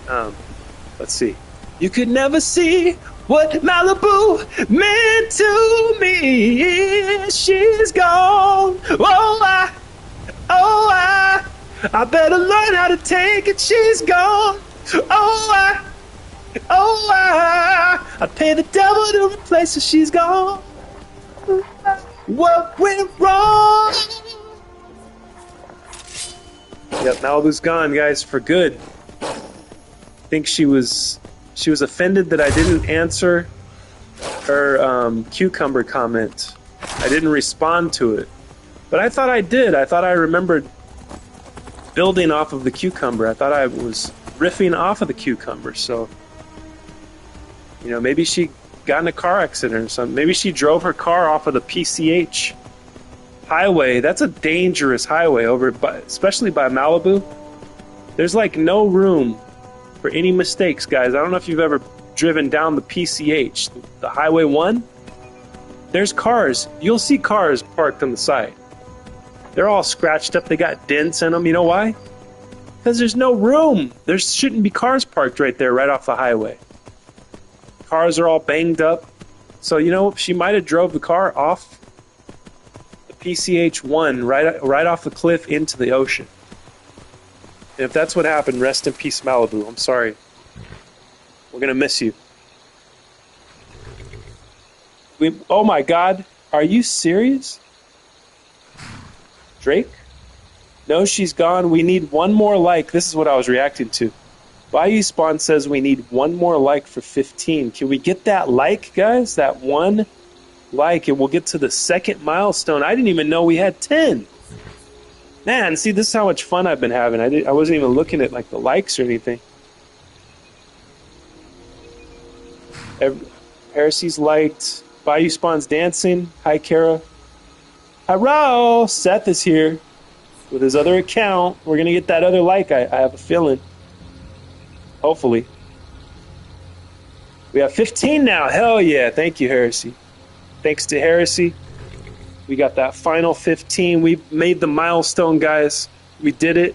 let's see. You could never see what Malibu meant to me. She's gone. I better learn how to take it. She's gone. I'd pay the devil to replace her. She's gone. What went wrong? Yep, Malibu's gone, guys, for good. I think she was offended that I didn't answer her cucumber comment. I didn't respond to it. But I thought I did. I thought I remembered building off of the cucumber. I thought I was riffing off of the cucumber. So, you know, maybe she got in a car accident or something. Maybe she drove her car off of the PCH highway. That's a dangerous highway especially by Malibu. There's like no room for any mistakes, guys. I don't know if you've ever driven down the PCH, the Highway 1. There's cars. You'll see cars parked on the side. They're all scratched up. They got dents in them. You know why? Because there's no room. There shouldn't be cars parked right there, right off the highway. Cars are all banged up. So, you know, she might have drove the car off the PCH 1 right off the cliff into the ocean. And if that's what happened, rest in peace, Malibu. I'm sorry. We're going to miss you. Oh my God. Are you serious? Drake? No, she's gone. We need one more like. This is what I was reacting to. Bayou Spawn says we need one more like for 15. Can we get that like, guys? That one like, and we'll get to the second milestone. I didn't even know we had 10. Man, see, this is how much fun I've been having. I wasn't even looking at like the likes or anything. Heresy's liked. Bayou Spawn's dancing. Hi, Kara. Hello! Seth is here with his other account. We're going to get that other like, I have a feeling. Hopefully. We have 15 now. Hell yeah. Thank you, Heresy. Thanks to Heresy. We got that final 15. We made the milestone, guys. We did it.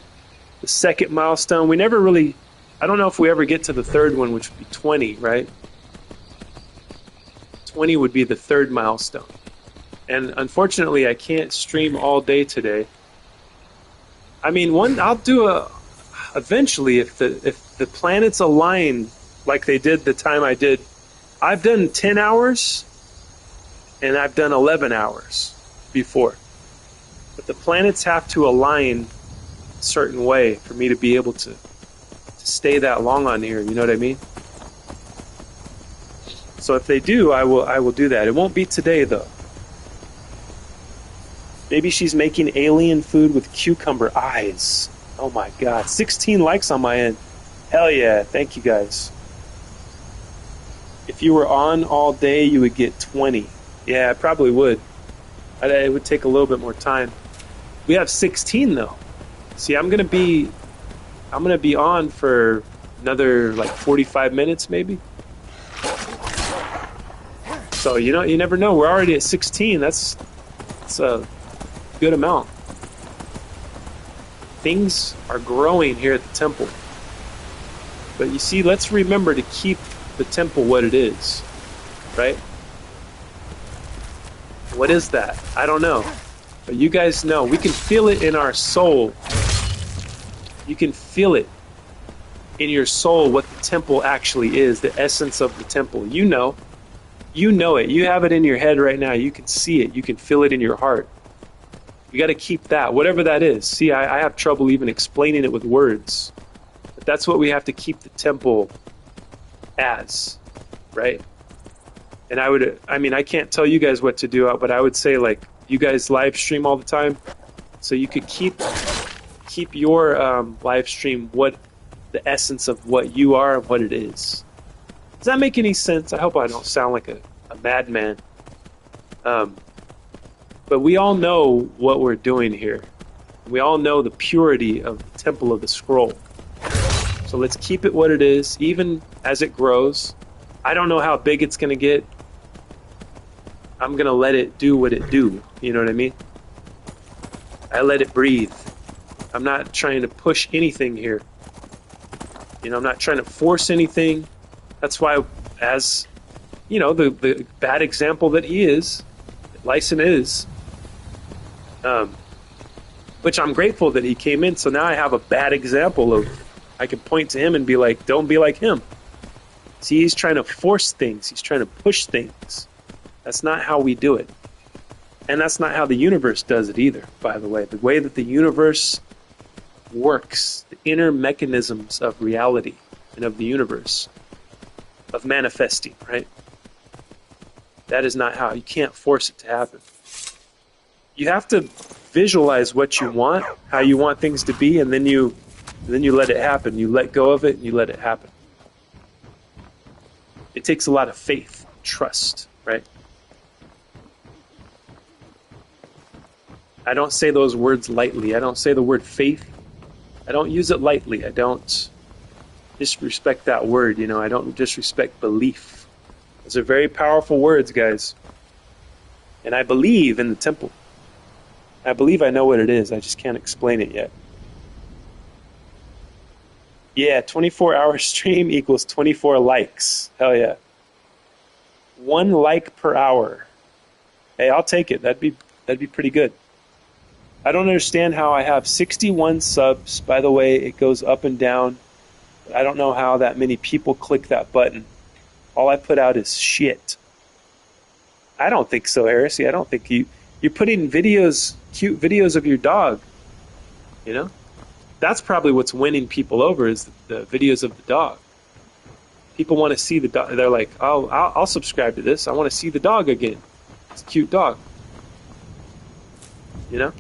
The second milestone. We never really... I don't know if we ever get to the third one, which would be 20, right? 20 would be the third milestone. And unfortunately, I can't stream all day today. I mean, I'll do eventually if the planets align like they did the time I did. I've done 10 hours and I've done 11 hours before. But the planets have to align a certain way for me to be able to stay that long on here, you know what I mean? So if they do, I will do that. It won't be today though. Maybe she's making alien food with cucumber eyes. Oh my God. 16 likes on my end. Hell yeah. Thank you guys. If you were on all day, you would get 20. Yeah, I probably would. It would take a little bit more time. We have 16 though. See, I'm gonna be on for another like 45 minutes maybe. So you know, you never know. We're already at 16. That's a good amount. Things are growing here at the temple. But you see, let's remember to keep the temple what it is, right? What is that? I don't know. But you guys know. We can feel it in our soul. You can feel it in your soul what the temple actually is, the essence of the temple. You know. You know it. You have it in your head right now. You can see it. You can feel it in your heart. You got to keep that, whatever that is. See, I have trouble even explaining it with words. But that's what we have to keep the temple as, right? And I can't tell you guys what to do, but I would say, like, you guys live stream all the time, so you could keep your live stream what the essence of what you are and what it is. Does that make any sense? I hope I don't sound like a madman. But we all know what we're doing here. We all know the purity of the Temple of the Scroll. So So let's keep it what it is, even as it grows. I don't know how big it's going to get. I'm going to let it do what it do. You know what I mean? I let it breathe. I'm not trying to push anything here. You know, I'm not trying to force anything. That's why, as, you know, the bad example that he is, Lyson is, which I'm grateful that he came in. So now I have a bad example of, I can point to him and be like, don't be like him. See, he's trying to force things. He's trying to push things. That's not how we do it. And that's not how the universe does it either, by the way. The way that the universe works, the inner mechanisms of reality and of the universe, of manifesting, right? That is not how. You can't force it to happen. You have to visualize what you want, how you want things to be, and then you let it happen. You let go of it and you let it happen. It takes a lot of faith, trust, right? I don't say those words lightly. I don't say the word faith. I don't use it lightly. I don't disrespect that word, you know. I don't disrespect belief. Those are very powerful words, guys. And I believe in the temple. I believe I know what it is. I just can't explain it yet. Yeah, 24-hour stream equals 24 likes. Hell yeah. 1 like per hour. Hey, I'll take it. That'd be pretty good. I don't understand how I have 61 subs. By the way, it goes up and down. I don't know how that many people click that button. All I put out is shit. I don't think so, Heresy. I don't think you're putting videos, cute videos of your dog. You know? That's probably what's winning people over, is the videos of the dog. People want to see the dog. They're like, oh, I'll subscribe to this. I want to see the dog again. It's a cute dog. You know?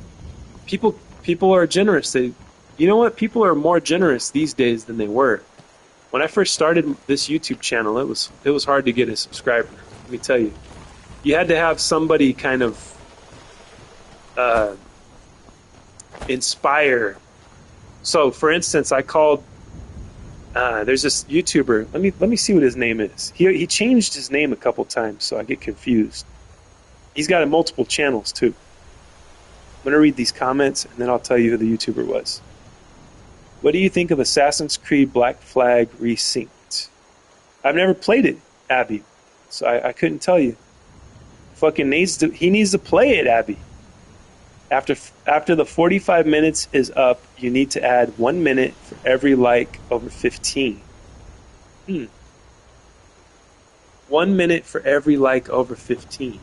People are generous. You know what? People are more generous these days than they were. When I first started this YouTube channel, it was hard to get a subscriber. Let me tell you. You had to have somebody kind of inspire. So, for instance, I called. There's this YouTuber. Let me see what his name is. He changed his name a couple times, so I get confused. He's got multiple channels too. I'm going to read these comments, and then I'll tell you who the YouTuber was. What do you think of Assassin's Creed Black Flag Resynced? I've never played it, Abby, so I couldn't tell you. He needs to play it, Abby. After the 45 minutes is up, you need to add 1 minute for every like over 15. 1 minute for every like over 15.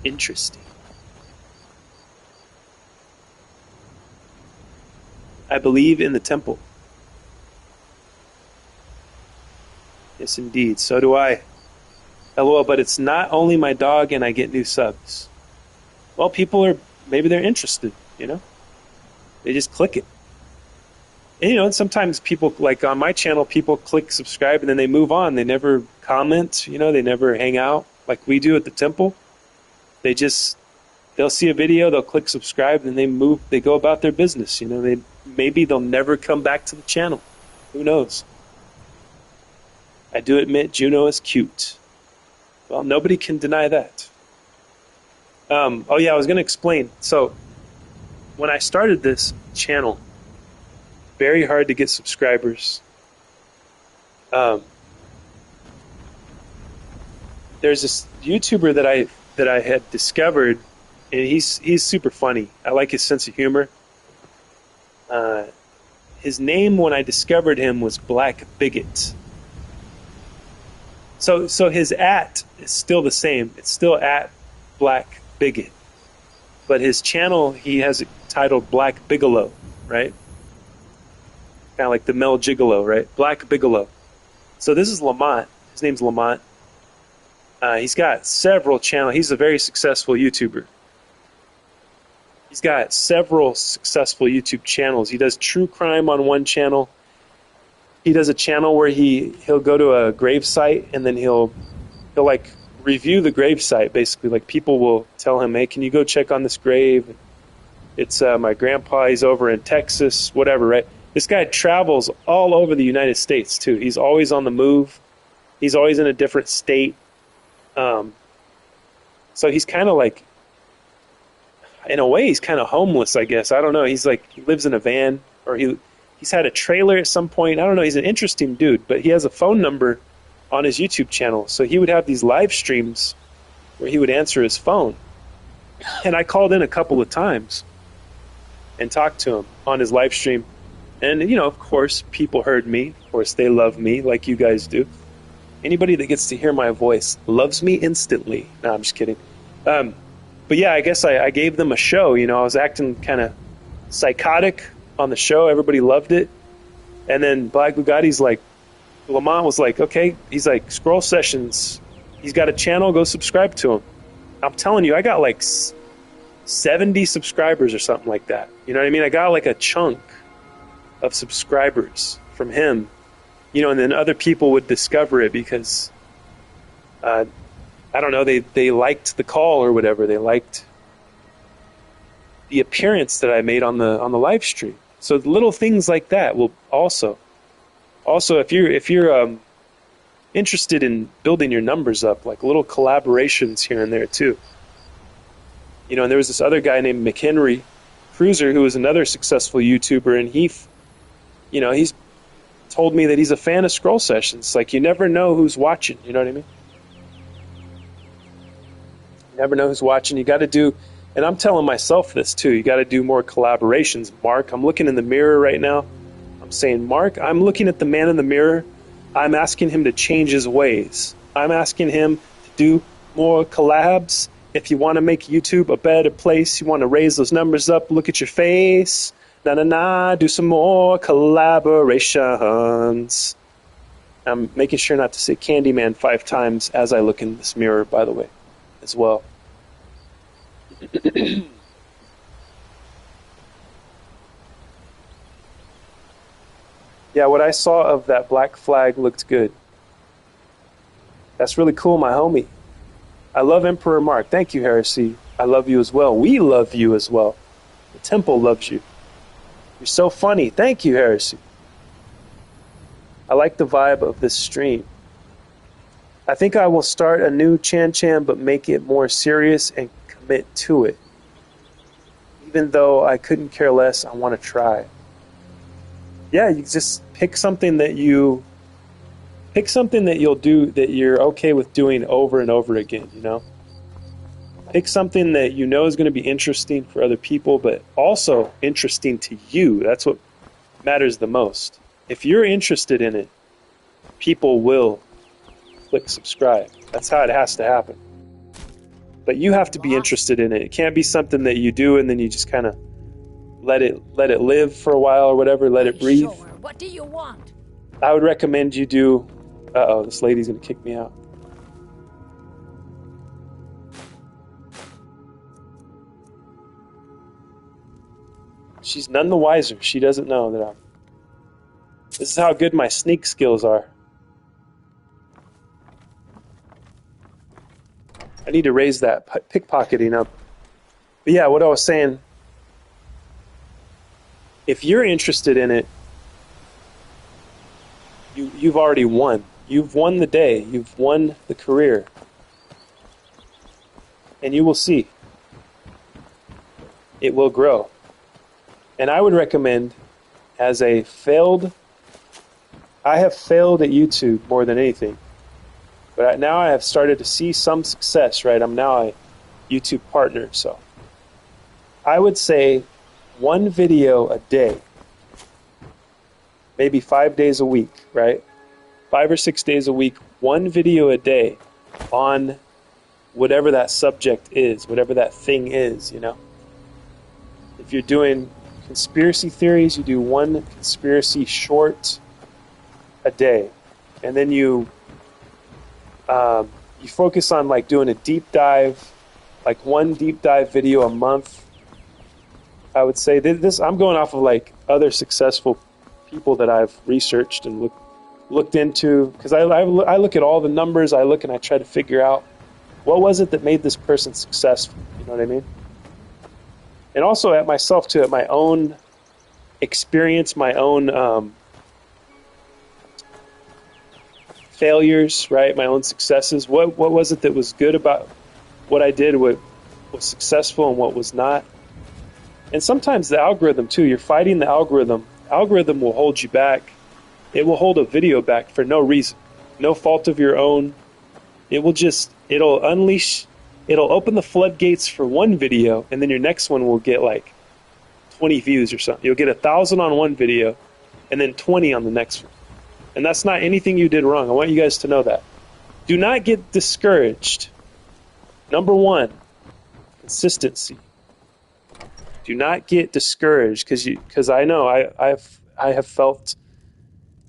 Interesting. I believe in the temple. Yes, indeed. So do I. LOL, but it's not only my dog and I get new subs. Well, maybe they're interested, you know? They just click it. And, you know, sometimes people, like on my channel, people click subscribe and then they move on. They never comment, you know, they never hang out like we do at the temple. They'll see a video, they'll click subscribe, and they go about their business, you know? Maybe they'll never come back to the channel. Who knows? I do admit Juno is cute. Well, nobody can deny that. Oh yeah, I was going to explain. So, when I started this channel, very hard to get subscribers. There's this YouTuber that I had discovered, and he's super funny. I like his sense of humor. His name when I discovered him was Black Bigot. So his @ is still the same. It's still @ Black Bigot. But his channel, he has it titled Black Bigelow, right? Kind of like the Mel Gigolo, right? Black Bigelow. So this is Lamont. His name's Lamont. He's got several channels. He's a very successful YouTuber. He's got several successful YouTube channels. He does true crime on one channel. He does a channel where he'll go to a grave site and then he'll like review the grave site, basically. Like people will tell him, hey, can you go check on this grave? It's my grandpa, he's over in Texas, whatever, right? This guy travels all over the United States too. He's always on the move. He's always in a different state. So he's kind of like, in a way, he's kind of homeless, I guess. I don't know. He's like, he lives in a van, or he's had a trailer at some point. I don't know. He's an interesting dude, but he has a phone number on his YouTube channel. So he would have these live streams where he would answer his phone. And I called in a couple of times and talked to him on his live stream. And, you know, of course, people heard me. Of course, they love me like you guys do. Anybody that gets to hear my voice loves me instantly. No, I'm just kidding. But yeah, I guess I gave them a show. You know, I was acting kind of psychotic on the show. Everybody loved it. And then Black Bugatti's like, Lamont was like, okay. He's like, Scroll Sessions. He's got a channel. Go subscribe to him. I'm telling you, I got like 70 subscribers or something like that. You know what I mean? I got like a chunk of subscribers from him. You know, and then other people would discover it because, I don't know, they liked the call or whatever. They liked the appearance that I made on the live stream. So little things like that will also if you're interested in building your numbers up, like little collaborations here and there too. You know, and there was this other guy named McHenry Cruiser who was another successful YouTuber, and he's told me that he's a fan of Scroll Sessions. Like, you never know who's watching, you know what I mean? You never know who's watching. You got to do, and I'm telling myself this too, you got to do more collaborations. Mark, I'm looking in the mirror right now. I'm saying, Mark, I'm looking at the man in the mirror. I'm asking him to change his ways. I'm asking him to do more collabs. If you want to make YouTube a better place, you want to raise those numbers up, look at your face. Do some more collaborations. I'm making sure not to say Candyman 5 times as I look in this mirror, by the way, as well. Yeah, what I saw of that black flag looked good. That's really cool, my homie. I love Emperor Mark. Thank you, Heresy. I love you as well. We love you as well. The temple loves you. You're so funny. Thank you, Heresy. I like the vibe of this stream. I think I will start a new Chan Chan, but make it more serious and commit to it. Even though I couldn't care less, I want to try. Yeah, you just pick something that you'll do that you're okay with doing over and over again, you know? Pick something that you know is going to be interesting for other people, but also interesting to you. That's what matters the most. If you're interested in it, people will click subscribe. That's how it has to happen. But you have to be interested in it. It can't be something that you do and then you just kind of let it live for a while or whatever, let it breathe. Sure. What do you want? I would recommend you do... Uh-oh, this lady's going to kick me out. She's none the wiser. She doesn't know that I'm... This is how good my sneak skills are. I need to raise that pickpocketing up. But yeah, what I was saying... If you're interested in it, you've already won. You've won the day. You've won the career. And you will see. It will grow. And I would recommend, as I have failed at YouTube more than anything. But now I have started to see some success, right? I'm now a YouTube partner, so. I would say 1 video a day. Maybe 5 days a week, right? 5 or 6 days a week, 1 video a day on whatever that subject is, whatever that thing is, you know? If you're doing conspiracy theories, you do 1 conspiracy short a day. And then you focus on like doing a deep dive, like 1 deep dive video a month. I would say this, I'm going off of like other successful people that I've researched and looked into, because I look at all the numbers, I look and I try to figure out what was it that made this person successful, you know what I mean? And also at myself too, at my own experience my own failures, right? My own successes. What was it that was good about what I did? What was successful and what was not? And sometimes the algorithm too. You're fighting the algorithm. Algorithm will hold you back. It will hold a video back for no reason, no fault of your own. It'll open the floodgates for one video, and then your next one will get like 20 views or something. You'll get 1,000 on one video, and then 20 on the next one. And that's not anything you did wrong. I want you guys to know that. Do not get discouraged. Number one, consistency. Do not get discouraged because I know I have felt,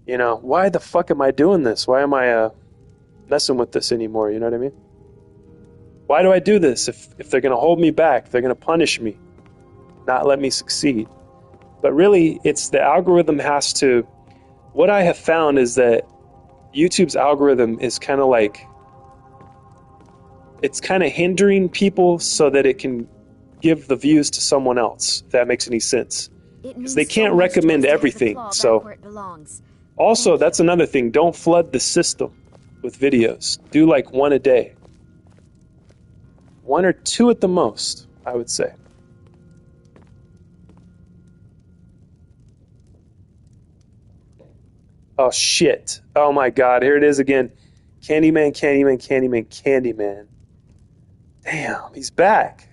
why the fuck am I doing this? Why am I messing with this anymore? You know what I mean? Why do I do this if they're going to hold me back? They're going to punish me, not let me succeed. But really, it's the algorithm has to. What I have found is that YouTube's algorithm is kind of like, it's kind of hindering people so that it can give the views to someone else, if that makes any sense. Because they can't recommend everything. So also, that's another thing. Don't flood the system with videos. Do like one a day. 1 or 2 at the most, I would say. Oh, shit. Oh, my God. Here it is again. Candyman, Candyman, Candyman, Candyman. Damn, he's back.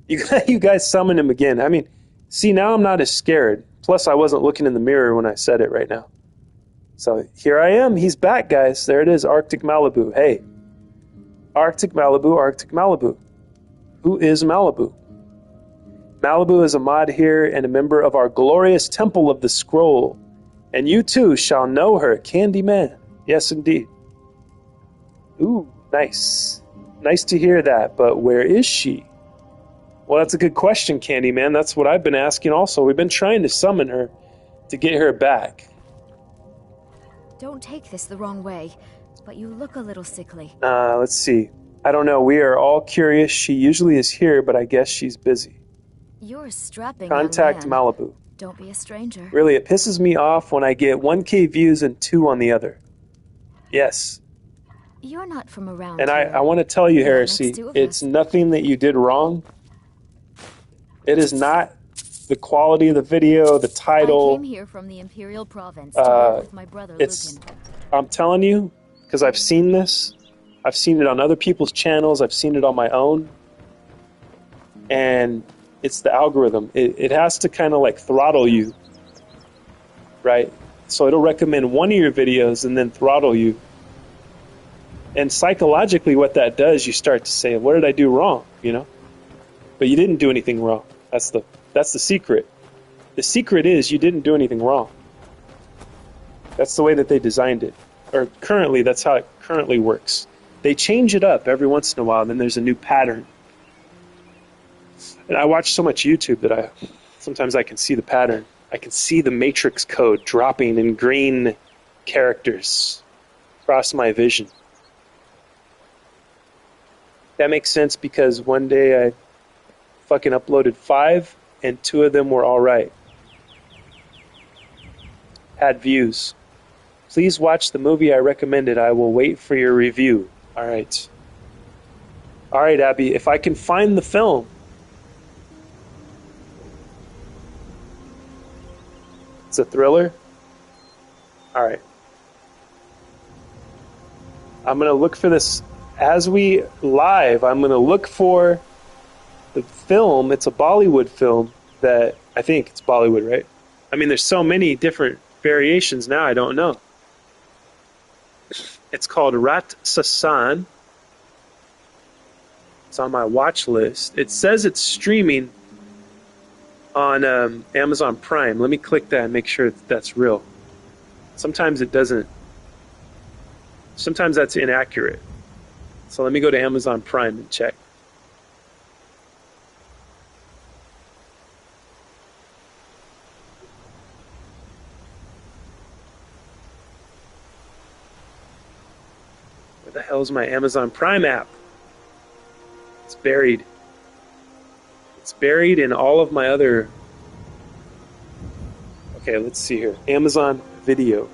You guys summoned him again. I mean, see, now I'm not as scared. Plus, I wasn't looking in the mirror when I said it right now. So here I am. He's back, guys. There it is, Arctic Malibu. Hey. Arctic Malibu, Arctic Malibu. Who is Malibu? Malibu is a mod here and a member of our glorious Temple of the Scroll. And you too shall know her, Candyman. Yes, indeed. Ooh, nice. Nice to hear that, but where is she? Well, that's a good question, Candyman. That's what I've been asking also. We've been trying to summon her to get her back. Don't take this the wrong way, but you look a little sickly. Let's see. I don't know. We are all curious. She usually is here, but I guess she's busy. You're a strapping Contact young man. Malibu. Don't be a stranger. Really, it pisses me off when I get 1K views and 2 on the other. Yes. You're not from around and here. I want to tell you, Heresy, it's nothing that you did wrong. It is not the quality of the video, the title. I came here from the Imperial Province to work with my brother Lucan. I'm telling you, because I've seen this. I've seen it on other people's channels. I've seen it on my own. And it's the algorithm. It has to kind of like throttle you, right? So it'll recommend one of your videos and then throttle you. And psychologically what that does, you start to say, what did I do wrong, But you didn't do anything wrong. That's the secret. The secret is you didn't do anything wrong. That's the way that they designed it. Or currently, that's how it currently works. They change it up every once in a while, and then there's a new pattern. And I watch so much YouTube that sometimes I can see the pattern. I can see the matrix code dropping in green characters across my vision. That makes sense because one day I fucking uploaded 5 and 2 of them were all right. Had views. Please watch the movie I recommended. I will wait for your review. All right. All right, Abby, if I can find the film. It's a thriller? All right. I'm going to look for this as we live. I'm going to look for the film. It's a Bollywood film that I think it's Bollywood, right? I mean, there's so many different variations now, I don't know. It's called Rat Sasan. It's on my watch list. It says it's streaming on Amazon Prime. Let me click that and make sure that's real. Sometimes it doesn't. Sometimes that's inaccurate. So let me go to Amazon Prime and check. Where the hell's my Amazon Prime app? It's buried. It's buried in all of my other Okay, let's see here. Amazon Video.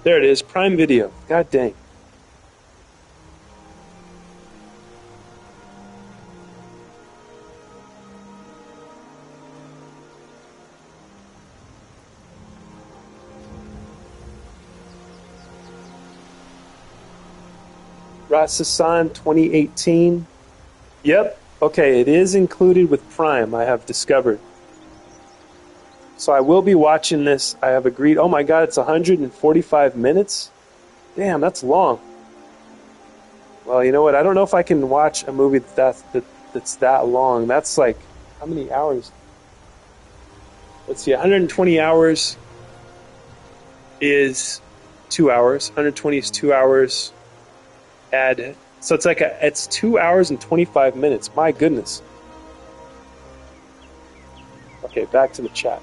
There it is, Prime Video. God dang. Rasasan 2018. Yep. Okay, it is included with Prime, I have discovered. So I will be watching this. I have agreed. Oh my god, it's 145 minutes? Damn, that's long. Well, you know what? I don't know if I can watch a movie that's that long. That's like, how many hours? Let's see, 120 hours is 2 hours. 120 is 2 hours. Add, so it's like it's 2 hours and 25 minutes. My goodness. Okay, back to the chat.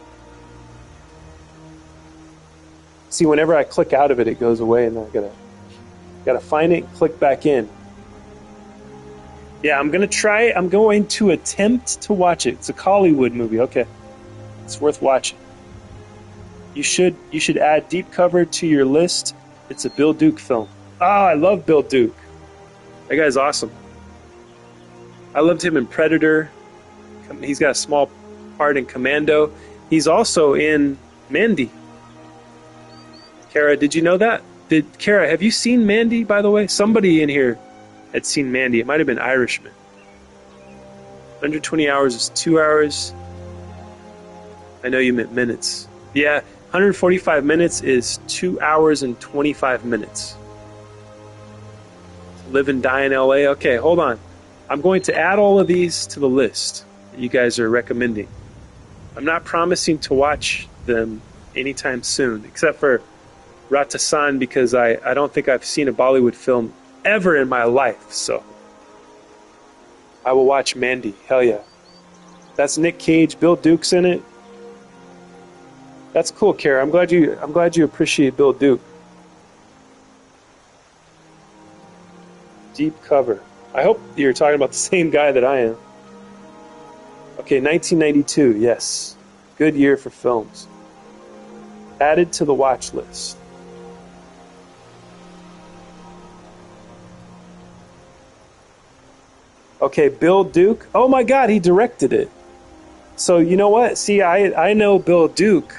See, whenever I click out of it, it goes away, and then I gotta find it and click back in. Yeah, I'm going to attempt to watch it. It's a Hollywood movie. Okay. It's worth watching. You should add Deep Cover to your list. It's a Bill Duke film. Oh, I love Bill Duke. That guy's awesome. I loved him in Predator. He's got a small part in Commando. He's also in Mandy. Kara, did you know that? Kara, have you seen Mandy, by the way? Somebody in here had seen Mandy. It might have been Irishman. 120 hours is 2 hours. I know you meant minutes. Yeah, 145 minutes is 2 hours and 25 minutes. Live and Die in LA. Okay, hold on. I'm going to add all of these to the list that you guys are recommending. I'm not promising to watch them anytime soon, except for Ratasan, because I don't think I've seen a Bollywood film ever in my life, so I will watch Mandy. Hell yeah. That's Nick Cage. Bill Duke's in it. That's cool, Kara. I'm glad you appreciate Bill Duke. Deep Cover. I hope you're talking about the same guy that I am. Okay, 1992. Yes. Good year for films. Added to the watch list. Okay, Bill Duke. Oh my god, he directed it. So you know what? See, I know Bill Duke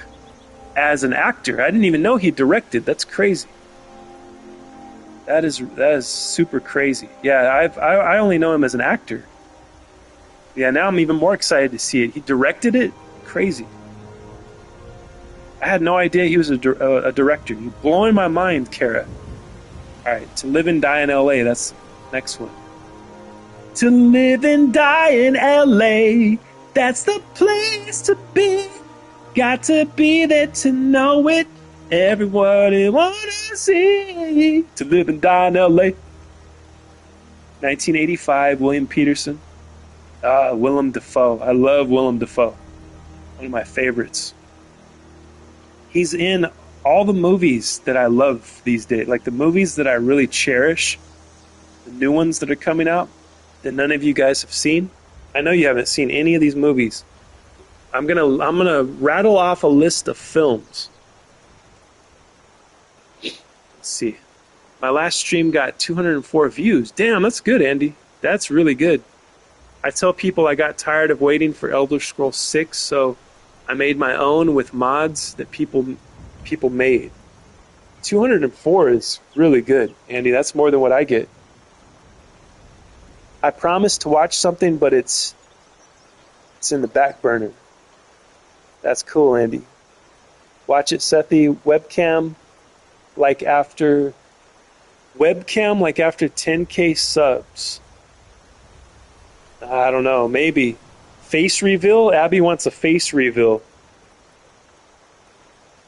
as an actor. I didn't even know he directed. That's crazy. That is super crazy. Yeah, I only know him as an actor. Yeah, now I'm even more excited to see it. He directed it? Crazy. I had no idea he was a director. You're blowing my mind, Kara. Alright, To Live and Die in LA. That's the next one. To live and die in LA. That's the place to be. Got to be there to know it. Everybody wanna see. To Live and Die in LA. 1985, William Peterson. Willem Dafoe. I love Willem Dafoe. One of my favorites. He's in all the movies that I love these days. Like the movies that I really cherish. The new ones that are coming out that none of you guys have seen. I know you haven't seen any of these movies. I'm gonna rattle off a list of films. Let's see. My last stream got 204 views. Damn, that's good, Andy. That's really good. I tell people I got tired of waiting for Elder Scrolls 6, so I made my own with mods that people made. 204 is really good, Andy. That's more than what I get. I promised to watch something, but it's in the back burner. That's cool, Andy. Watch it, Sethi. Webcam like after 10K subs. I don't know, maybe. Face reveal? Abby wants a face reveal.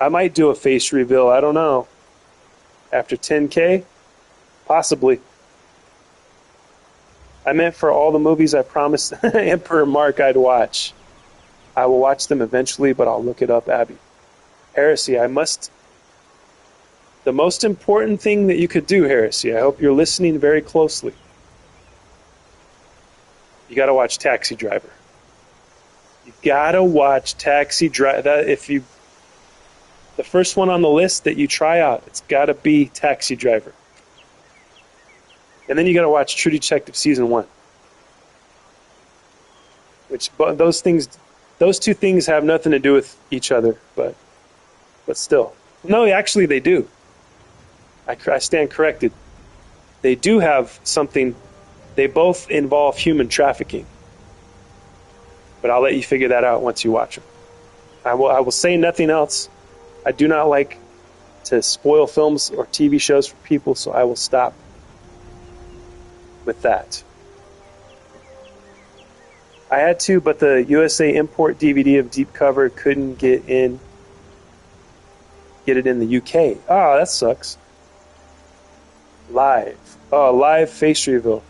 I might do a face reveal, I don't know. After 10K? Possibly. I meant for all the movies I promised Emperor Mark I'd watch. I will watch them eventually, but I'll look it up, Abby. Heresy, the most important thing that you could do, Heresy, I hope you're listening very closely. You gotta watch Taxi Driver. You gotta watch Taxi Driver. The first one on the list that you try out, it's gotta be Taxi Driver. And then you gotta watch True Detective Season 1. Those two things have nothing to do with each other, but still. No, actually they do. I stand corrected. They do have something. They both involve human trafficking. But I'll let you figure that out once you watch them. I will say nothing else. I do not like to spoil films or TV shows for people, so I will stop with that. I had to, but the USA import DVD of Deep Cover couldn't get it in the UK. Oh, that sucks. Live face reveal.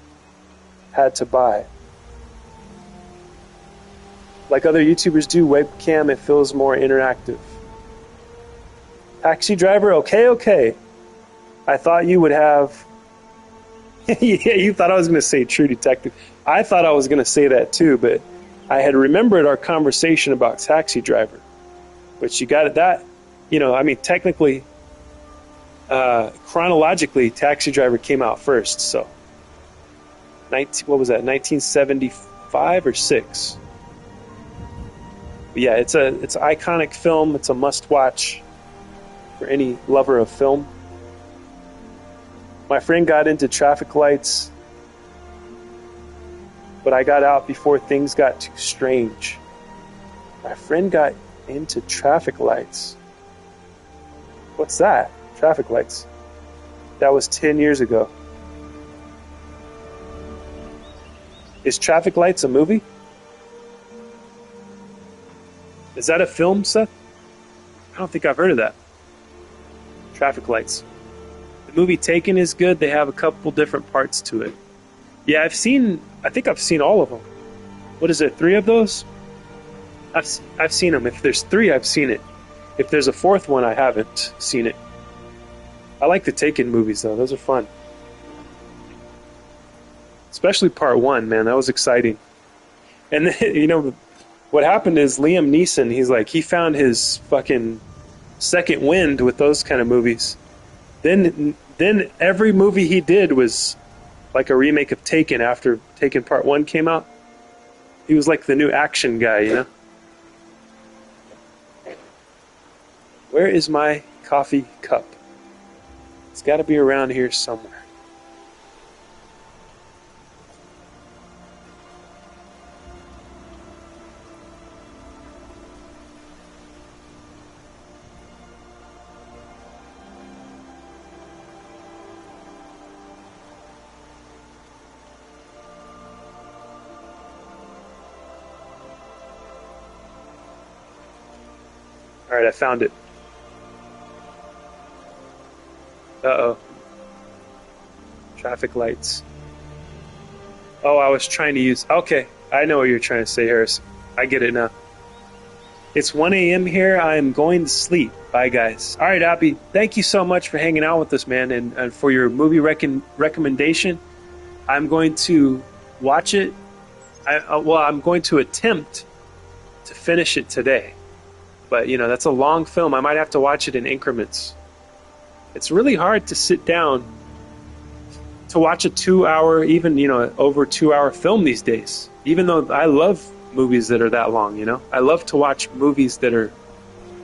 Had to buy. Like other YouTubers do, webcam, it feels more interactive. Taxi Driver, okay. I thought you would have... Yeah, you thought I was going to say True Detective. I thought I was going to say that too, but I had remembered our conversation about Taxi Driver. Which you got it, that, technically, chronologically, Taxi Driver came out first, so... what was that, 1975 or 6? But yeah, it's an iconic film. It's a must-watch for any lover of film. My friend got into traffic lights, but I got out before things got too strange. My friend got into traffic lights. What's that? Traffic lights. That was 10 years ago. Is Traffic Lights a movie? Is that a film, Seth? I don't think I've heard of that. Traffic Lights. The movie Taken is good. They have a couple different parts to it. Yeah, I think I've seen all of them. What is there, 3 of those? I've seen them. If there's 3, I've seen it. If there's a 4th one, I haven't seen it. I like the Taken movies, though. Those are fun. Especially part 1, man. That was exciting. And then, what happened is Liam Neeson, he found his fucking second wind with those kind of movies. Then every movie he did was like a remake of Taken after Taken Part 1 came out. He was like the new action guy, Where is my coffee cup? It's got to be around here somewhere. Alright, I found it. Uh-oh. Traffic lights. Oh, I was trying to use... Okay, I know what you're trying to say, Harris. I get it now. It's 1 a.m. here. I'm going to sleep. Bye, guys. Alright, Abby. Thank you so much for hanging out with us, man, and for your movie recommendation. I'm going to watch it. I'm going to attempt to finish it today. But, that's a long film. I might have to watch it in increments. It's really hard to sit down to watch a 2-hour, even, over 2-hour film these days. Even though I love movies that are that long, I love to watch movies that are...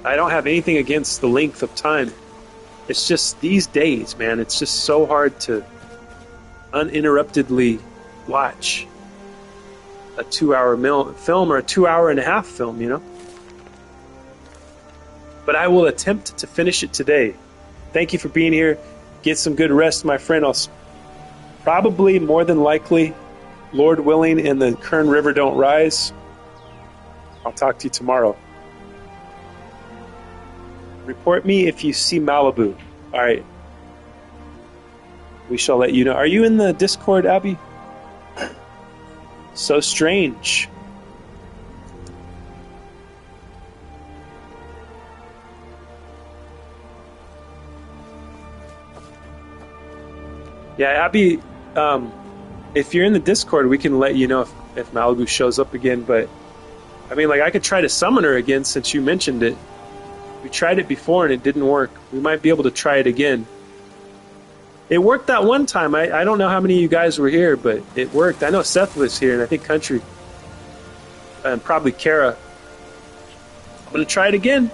I don't have anything against the length of time. It's just these days, man, it's just so hard to uninterruptedly watch a 2-hour film or a 2-hour-and-a-half film, But I will attempt to finish it today. Thank you for being here. Get some good rest, my friend. I'll probably, more than likely, Lord willing, and the Kern River don't rise. I'll talk to you tomorrow. Report me if you see Malibu. All right. We shall let you know. Are you in the Discord, Abby? So strange. Yeah, Abby, if you're in the Discord, we can let you know if Malibu shows up again, but I mean, like, I could try to summon her again since you mentioned it. We tried it before and it didn't work. We might be able to try it again. It worked that one time. I don't know how many of you guys were here, but it worked. I know Seth was here, and I think Country. And probably Kara. I'm going to try it again.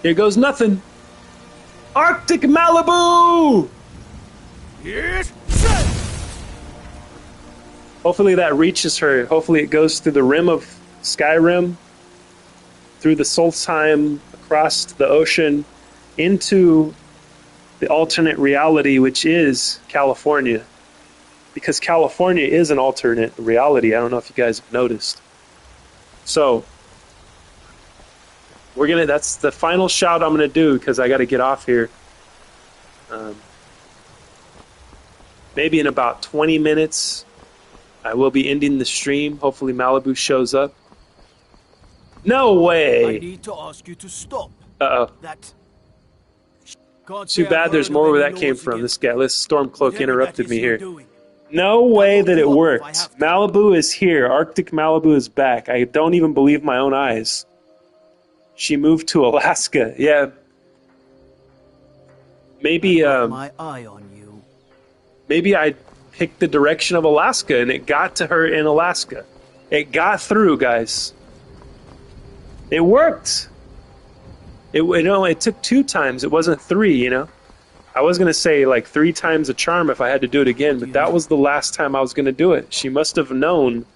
Here goes nothing. Arctic Malibu! Yes. Hopefully that reaches her. Hopefully it goes through the rim of Skyrim, through the Solstheim, across the ocean, into the alternate reality, which is California. Because California is an alternate reality. I don't know if you guys have noticed. So, that's the final shout I'm gonna do because I gotta get off here. Maybe in about 20 minutes, I will be ending the stream. Hopefully Malibu shows up. No way! I need to ask you to stop. Uh-oh. That... Too bad there's more where that came from. This Stormcloak interrupted me here. No way that it worked. Malibu is here. Arctic Malibu is back. I don't even believe my own eyes. She moved to Alaska. Yeah. Maybe my eye on you. Maybe I picked the direction of Alaska and it got to her in Alaska. It got through, guys. It worked. It took 2 times. It wasn't 3, you know? I was going to say like 3 times a charm if I had to do it again, but that was the last time I was going to do it. She must have known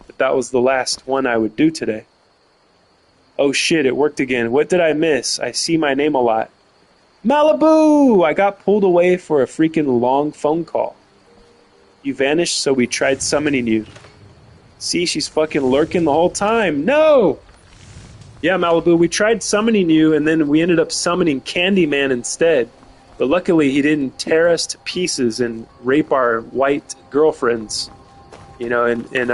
that that was the last one I would do today. Oh shit, it worked again. What did I miss? I see my name a lot. Malibu! I got pulled away for a freaking long phone call. You vanished, so we tried summoning you. See, she's fucking lurking the whole time. No! Yeah, Malibu, we tried summoning you, and then we ended up summoning Candyman instead. But luckily, he didn't tear us to pieces and rape our white girlfriends. You know, and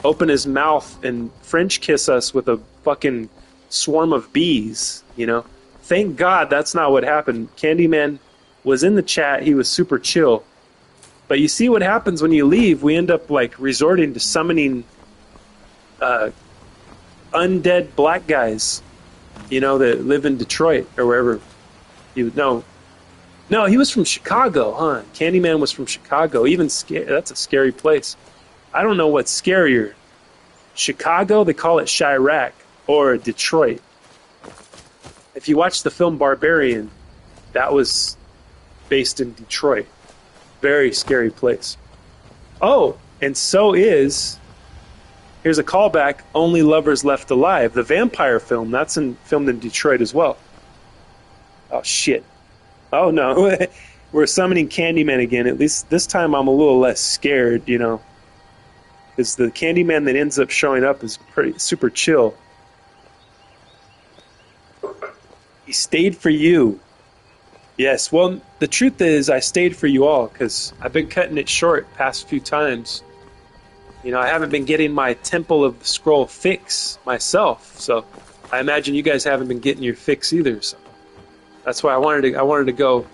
open his mouth and French kiss us with a fucking swarm of bees, you know? Thank God that's not what happened. Candyman was in the chat. He was super chill. But you see what happens when you leave. We end up, like, resorting to summoning undead black guys, you know, that live in Detroit or wherever. No, he was from Chicago, huh? Candyman was from Chicago. Even that's a scary place. I don't know what's scarier. Chicago, they call it Chirac, or Detroit. If you watch the film Barbarian, that was based in Detroit. Very scary place. Oh, and so is... Here's a callback, Only Lovers Left Alive, the vampire film. That's filmed in Detroit as well. Oh, shit. Oh, no. We're summoning Candyman again. At least this time I'm a little less scared, you know. Because the Candyman that ends up showing up is super chill. He stayed for you. Yes, well, the truth is I stayed for you all because I've been cutting it short past few times. You know, I haven't been getting my Temple of the Scroll fix myself, so I imagine you guys haven't been getting your fix either. So that's why I wanted to go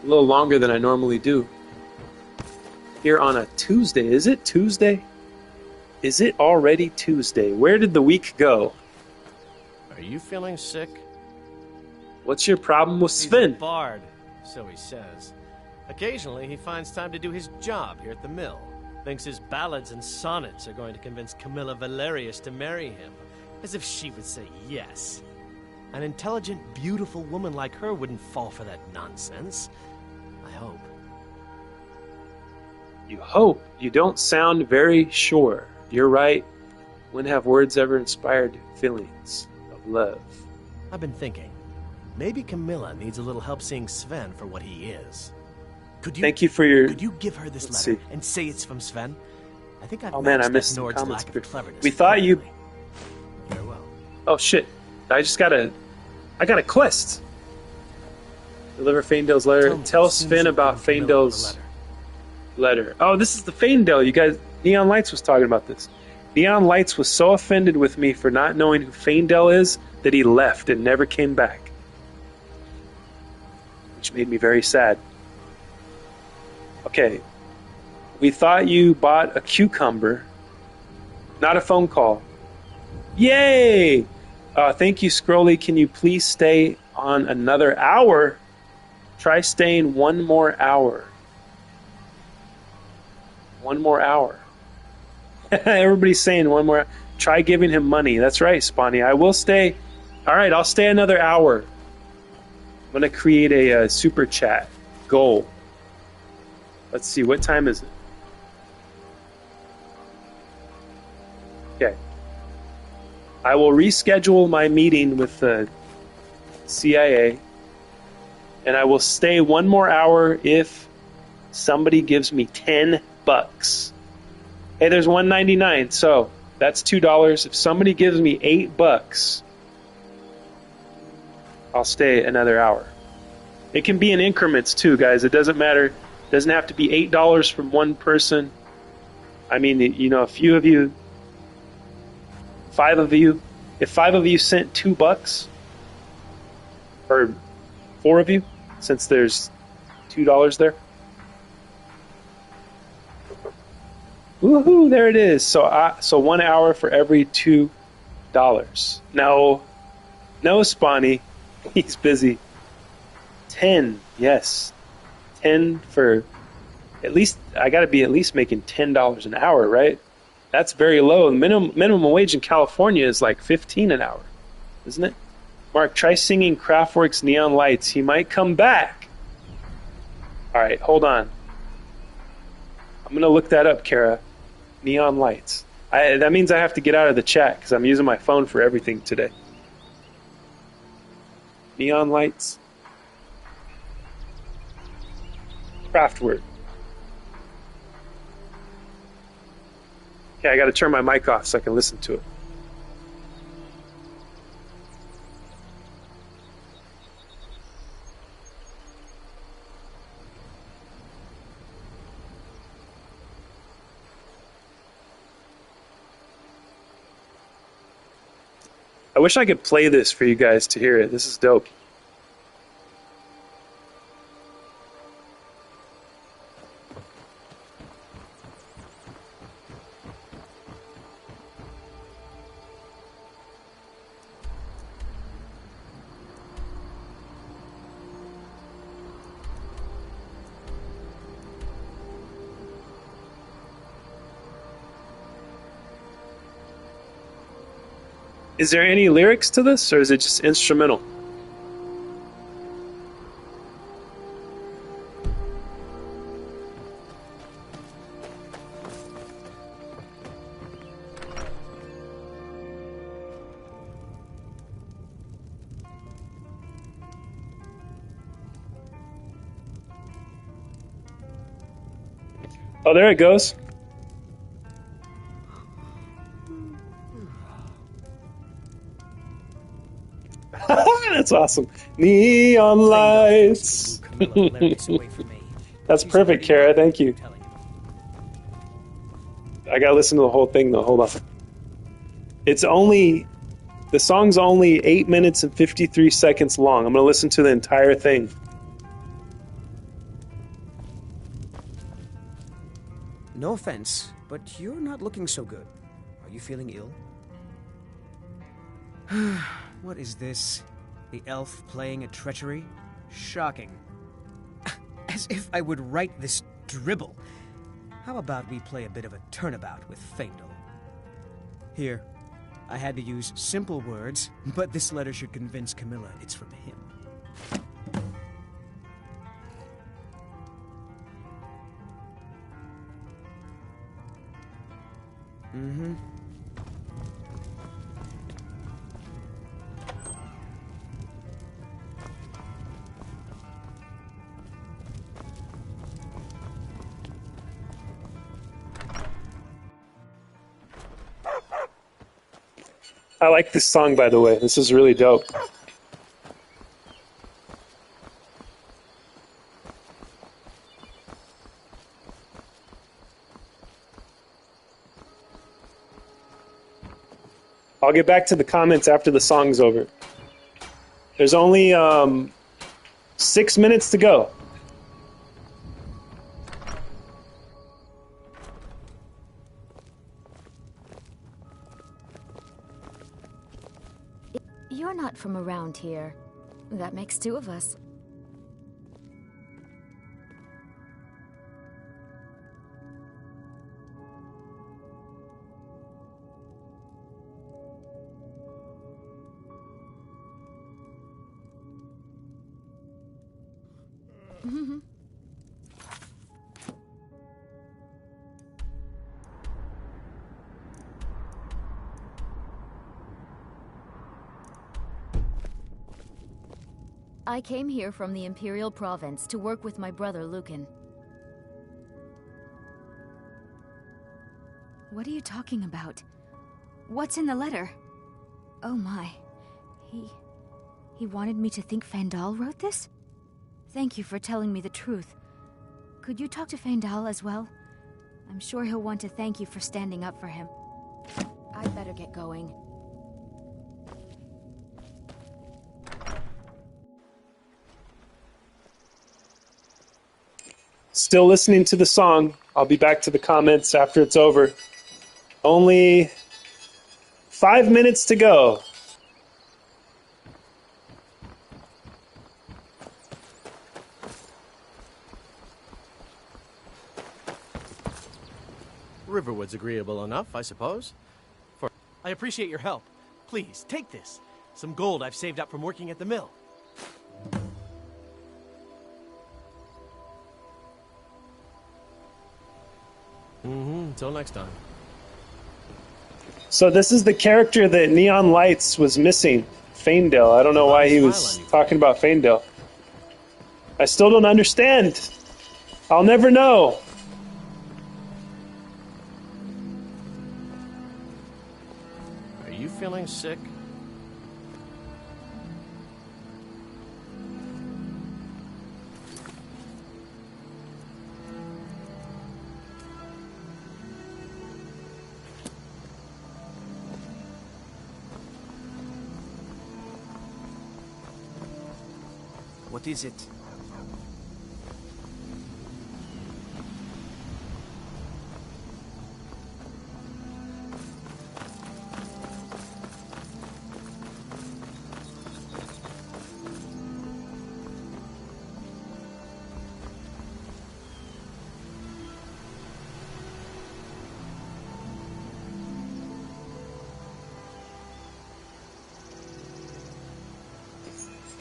a little longer than I normally do. Here on a Tuesday. Is it Tuesday? Is it already Tuesday? Where did the week go? Are you feeling sick? What's your problem with Sven? He's a bard, so he says. Occasionally, he finds time to do his job here at the mill. Thinks his ballads and sonnets are going to convince Camilla Valerius to marry him. As if she would say yes. An intelligent, beautiful woman like her wouldn't fall for that nonsense. I hope. You hope? You don't sound very sure. You're right. When have words ever inspired feelings of love? I've been thinking. Maybe Camilla needs a little help seeing Sven for what he is. Thank you for your... Could you give her this letter and say it's from Sven? I think I've I missed some Nord's comments. lack of cleverness. We thought you... Farewell. Oh, shit. I got a quest. Deliver Faendale's letter. Tell Sven about Faendale's letter. Oh, this is the Faendale. You guys... Neon Lights was talking about this. Neon Lights was so offended with me for not knowing who Faendale is that he left and never came back. Which made me very sad. Okay, we thought you bought a cucumber, not a phone call. Yay! Thank you, Scrolly. Can you please stay on another hour? Try staying one more hour. One more hour. Everybody's saying one more. Try giving him money. That's right, Spawny. I will stay. All right, I'll stay another hour. I'm going to create a super chat goal. Let's see, what time is it? Okay. I will reschedule my meeting with the CIA, and I will stay one more hour if somebody gives me $10. Hey, there's $1.99, so that's $2. If somebody gives me $8, I'll stay another hour. It can be in increments too, guys. It doesn't matter. It doesn't have to be $8 from one person. I mean, you know, a few of you, 5 of you, if 5 of you sent $2, or 4 of you, since there's $2 there. Woohoo! There it is. So 1 hour for every $2. No, Spawny, he's busy. 10, yes, 10 for at least. I got to be at least making $10 an hour, right? That's very low. The minimum wage in California is like $15 an hour, isn't it? Mark, try singing Kraftwerk's Neon Lights. He might come back. All right, hold on. I'm going to look that up, Kara. Neon Lights. That means I have to get out of the chat because I'm using my phone for everything today. Neon Lights. Kraftwerk. Okay, I got to turn my mic off so I can listen to it. I wish I could play this for you guys to hear it. This is dope. Is there any lyrics to this, or is it just instrumental? Oh, there it goes. That's awesome. Neon lights. That's perfect, Kara. Thank you. I gotta listen to the whole thing though. Hold on. The song's only 8 minutes and 53 seconds long. I'm gonna listen to the entire thing. No offense, but you're not looking so good. Are you feeling ill? What is this? The elf playing a treachery? Shocking. As if I would write this dribble. How about we play a bit of a turnabout with Faendal? Here, I had to use simple words, but this letter should convince Camilla it's from him. Mm-hmm. I like this song, by the way. This is really dope. I'll get back to the comments after the song's over. There's only 6 minutes to go. You're not from around here. That makes two of us. I came here from the Imperial Province to work with my brother Lucan. What are you talking about? What's in the letter? Oh my. He wanted me to think Fandal wrote this? Thank you for telling me the truth. Could you talk to Fandal as well? I'm sure he'll want to thank you for standing up for him. I'd better get going. Still listening to the song. I'll be back to the comments after it's over. Only 5 minutes to go. Riverwood's agreeable enough, I suppose. I appreciate your help. Please, take this. Some gold I've saved up from working at the mill. Until next time. So this is the character that Neon Lights was missing. Faendale. I don't know why he was talking about Faendale. I still don't understand. I'll never know. Are you feeling sick? What is it?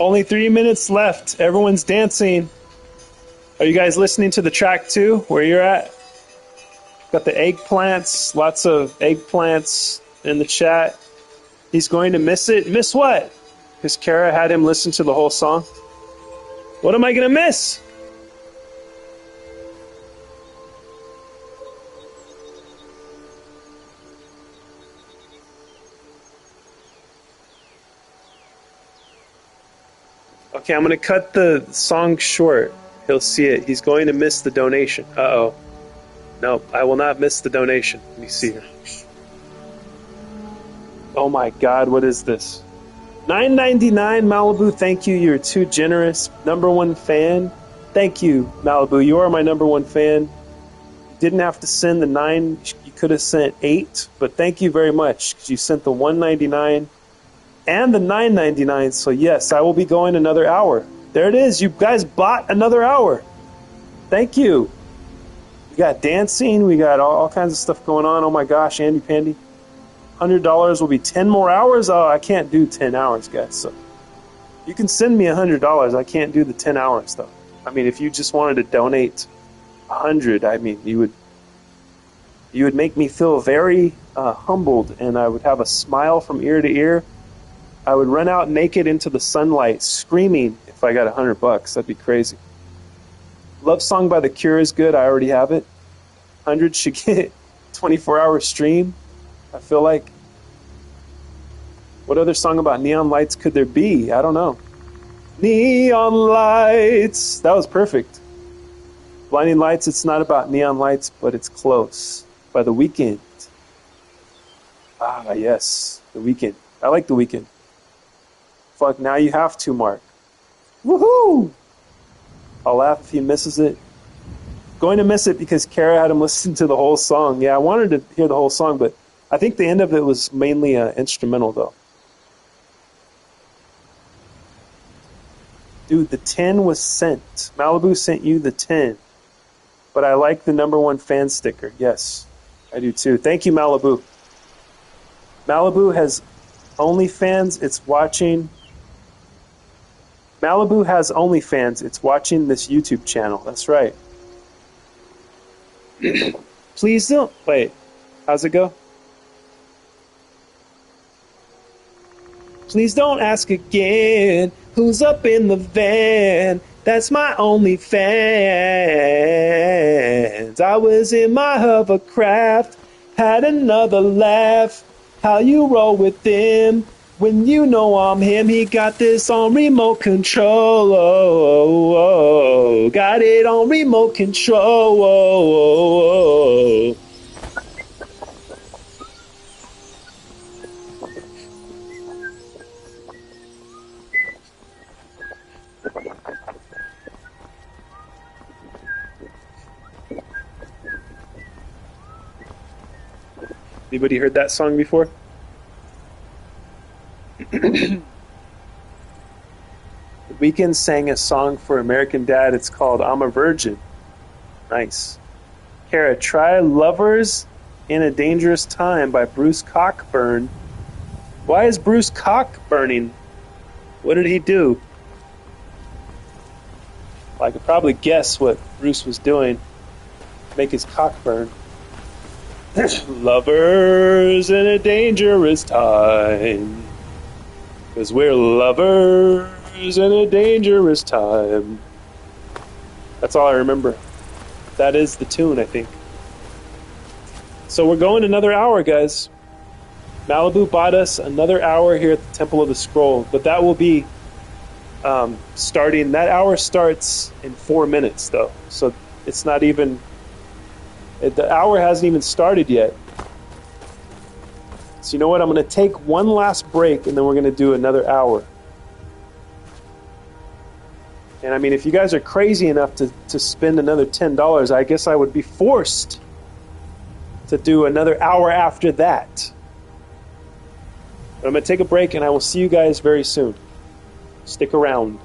Only 3 minutes left. Everyone's dancing. Are you guys listening to the track too, where you're at? Got the eggplants, lots of eggplants in the chat. He's going to miss it. Miss what? Because Kara had him listen to the whole song. What am I going to miss? Okay, I'm going to cut the song short. He'll see it. He's going to miss the donation. Uh-oh. Nope, I will not miss the donation. Let me see here. Oh my god, what is this? $9.99 Malibu, thank you. You're too generous. #1 fan. Thank you, Malibu. You are my #1 fan. You didn't have to send the 9. You could have sent 8. But thank you very much, because you sent the $1.99 and the $9.99. So yes, I will be going another hour. There it is. You guys bought another hour. Thank you. We got dancing. We got all kinds of stuff going on. Oh my gosh, Andy Pandy. $100 will be 10 more hours. Oh, I can't do 10 hours, guys. So you can send me $100. I can't do the 10 hours though. I mean, if you just wanted to donate 100, I mean, you would make me feel very humbled, and I would have a smile from ear to ear. I would run out naked into the sunlight screaming if I got $100. That'd be crazy. Love Song by The Cure is good. I already have it. 100 should get 24-hour stream. I feel like. What other song about neon lights could there be? I don't know. Neon lights. That was perfect. Blinding Lights, it's not about neon lights, but it's close. By The Weeknd. Ah, yes. The Weeknd. I like The Weeknd. Fuck, now you have to, Mark. Woohoo! I'll laugh if he misses it. Going to miss it because Kara had him listen to the whole song. Yeah, I wanted to hear the whole song, but I think the end of it was mainly instrumental, though. Dude, the 10 was sent. Malibu sent you the 10. But I like the #1 fan sticker. Yes, I do too. Thank you, Malibu. Malibu has OnlyFans. It's watching. Malibu has OnlyFans. It's watching this YouTube channel. That's right. Please don't. Wait. How's it go? Please don't ask again. Who's up in the van? That's my OnlyFans. I was in my hovercraft, had another laugh. How you roll with him when you know I'm him? He got this on remote control. Got it on remote control. Anybody heard that song before? The Weeknd sang a song for American Dad. It's called I'm a Virgin. Nice. Kara, try Lovers in a Dangerous Time by Bruce Cockburn. Why is Bruce Cockburning? What did he do? Well, I could probably guess what Bruce was doing. Make his cock burn. Lovers in a dangerous time. 'Cause we're lovers in a dangerous time. That's all I remember. That is the tune, I think. So we're going another hour, guys. Malibu bought us another hour here at the Temple of the Scroll, but that will be starting. That hour starts in 4 minutes, though. So it's not even... The hour hasn't even started yet. So you know what? I'm going to take one last break, and then we're going to do another hour. And I mean, if you guys are crazy enough to spend another $10, I guess I would be forced to do another hour after that. But I'm going to take a break, and I will see you guys very soon. Stick around.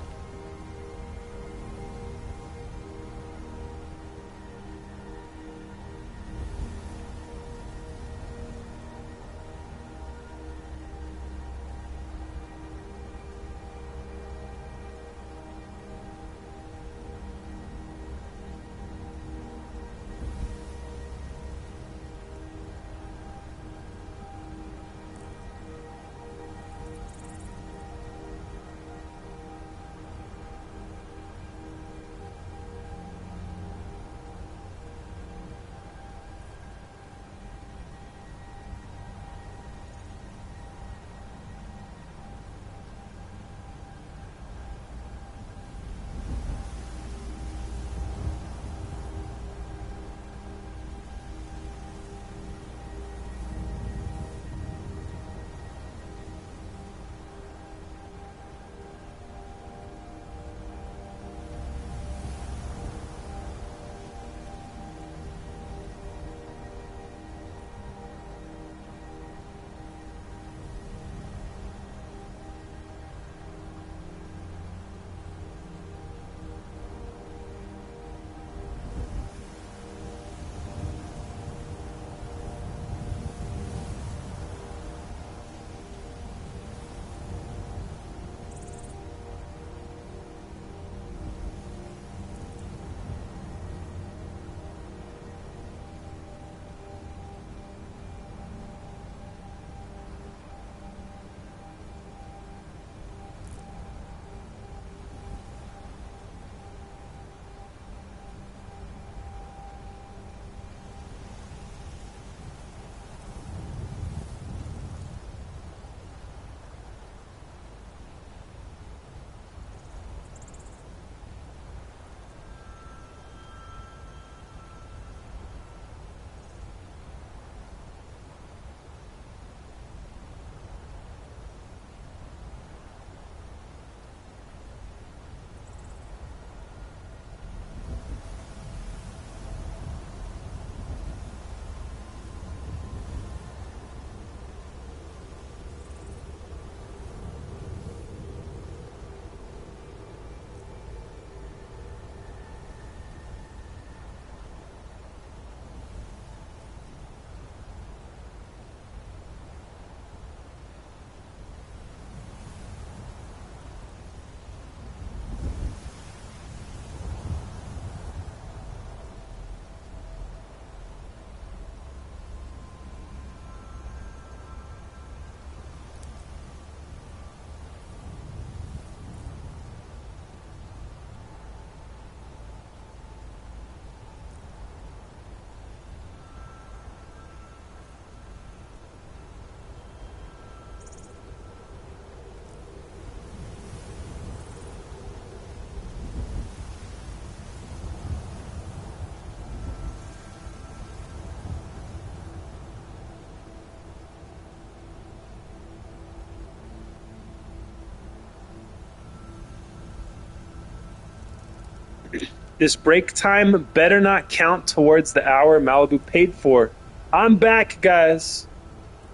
This break time better not count towards the hour Malibu paid for. I'm back, guys.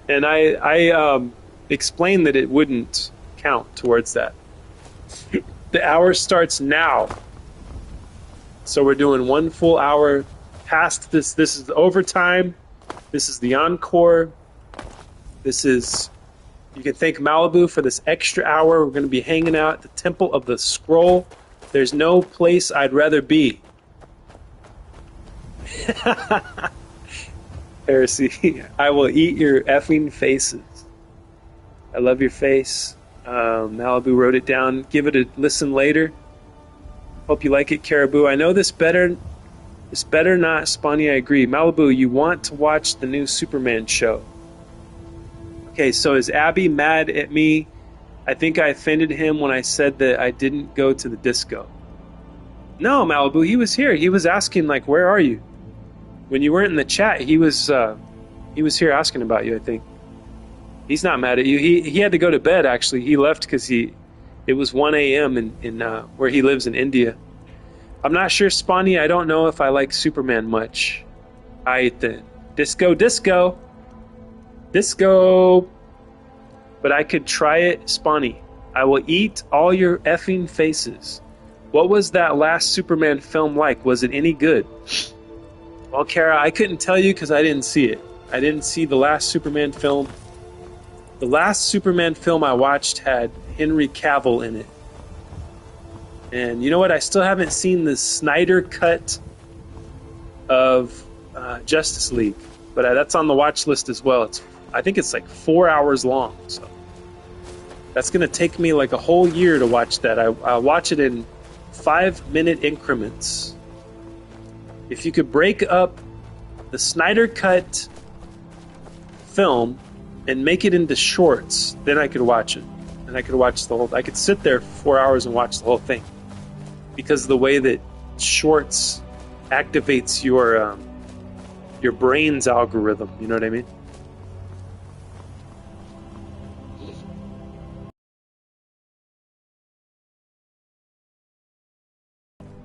And I explained that it wouldn't count towards that. The hour starts now. So we're doing 1 full hour past this. This is the overtime. This is the encore. This is, you can thank Malibu for this extra hour. We're going to be hanging out at the Temple of the Scroll. There's no place I'd rather be. Heresy. I will eat your effing faces. I love your face. Malibu wrote it down. Give it a listen later. Hope you like it, Caribou. I know this better not, Spawny, I agree. Malibu, you want to watch the new Superman show. Okay, so is Abby mad at me? I think I offended him when I said that I didn't go to the disco. No, Malibu, he was here. He was asking, like, where are you? When you weren't in the chat, he was here asking about you, I think. He's not mad at you. He had to go to bed, actually. He left because it was 1 a.m. in where he lives in India. I'm not sure, Spawny. I don't know if I like Superman much. Disco. But I could try it, Spawny. I will eat all your effing faces. What was that last Superman film like? Was it any good? Well, Kara, I couldn't tell you because I didn't see it. I didn't see the last Superman film. The last Superman film I watched had Henry Cavill in it. And you know what? I still haven't seen the Snyder cut of Justice League. But that's on the watch list as well. I think it's like 4 hours long. So that's going to take me like a whole year to watch that. I'll watch it in 5-minute increments. If you could break up the Snyder cut film and make it into shorts, then I could watch it. And I could watch the whole... I could sit there for 4 hours and watch the whole thing. Because of the way that shorts activates your brain's algorithm. You know what I mean?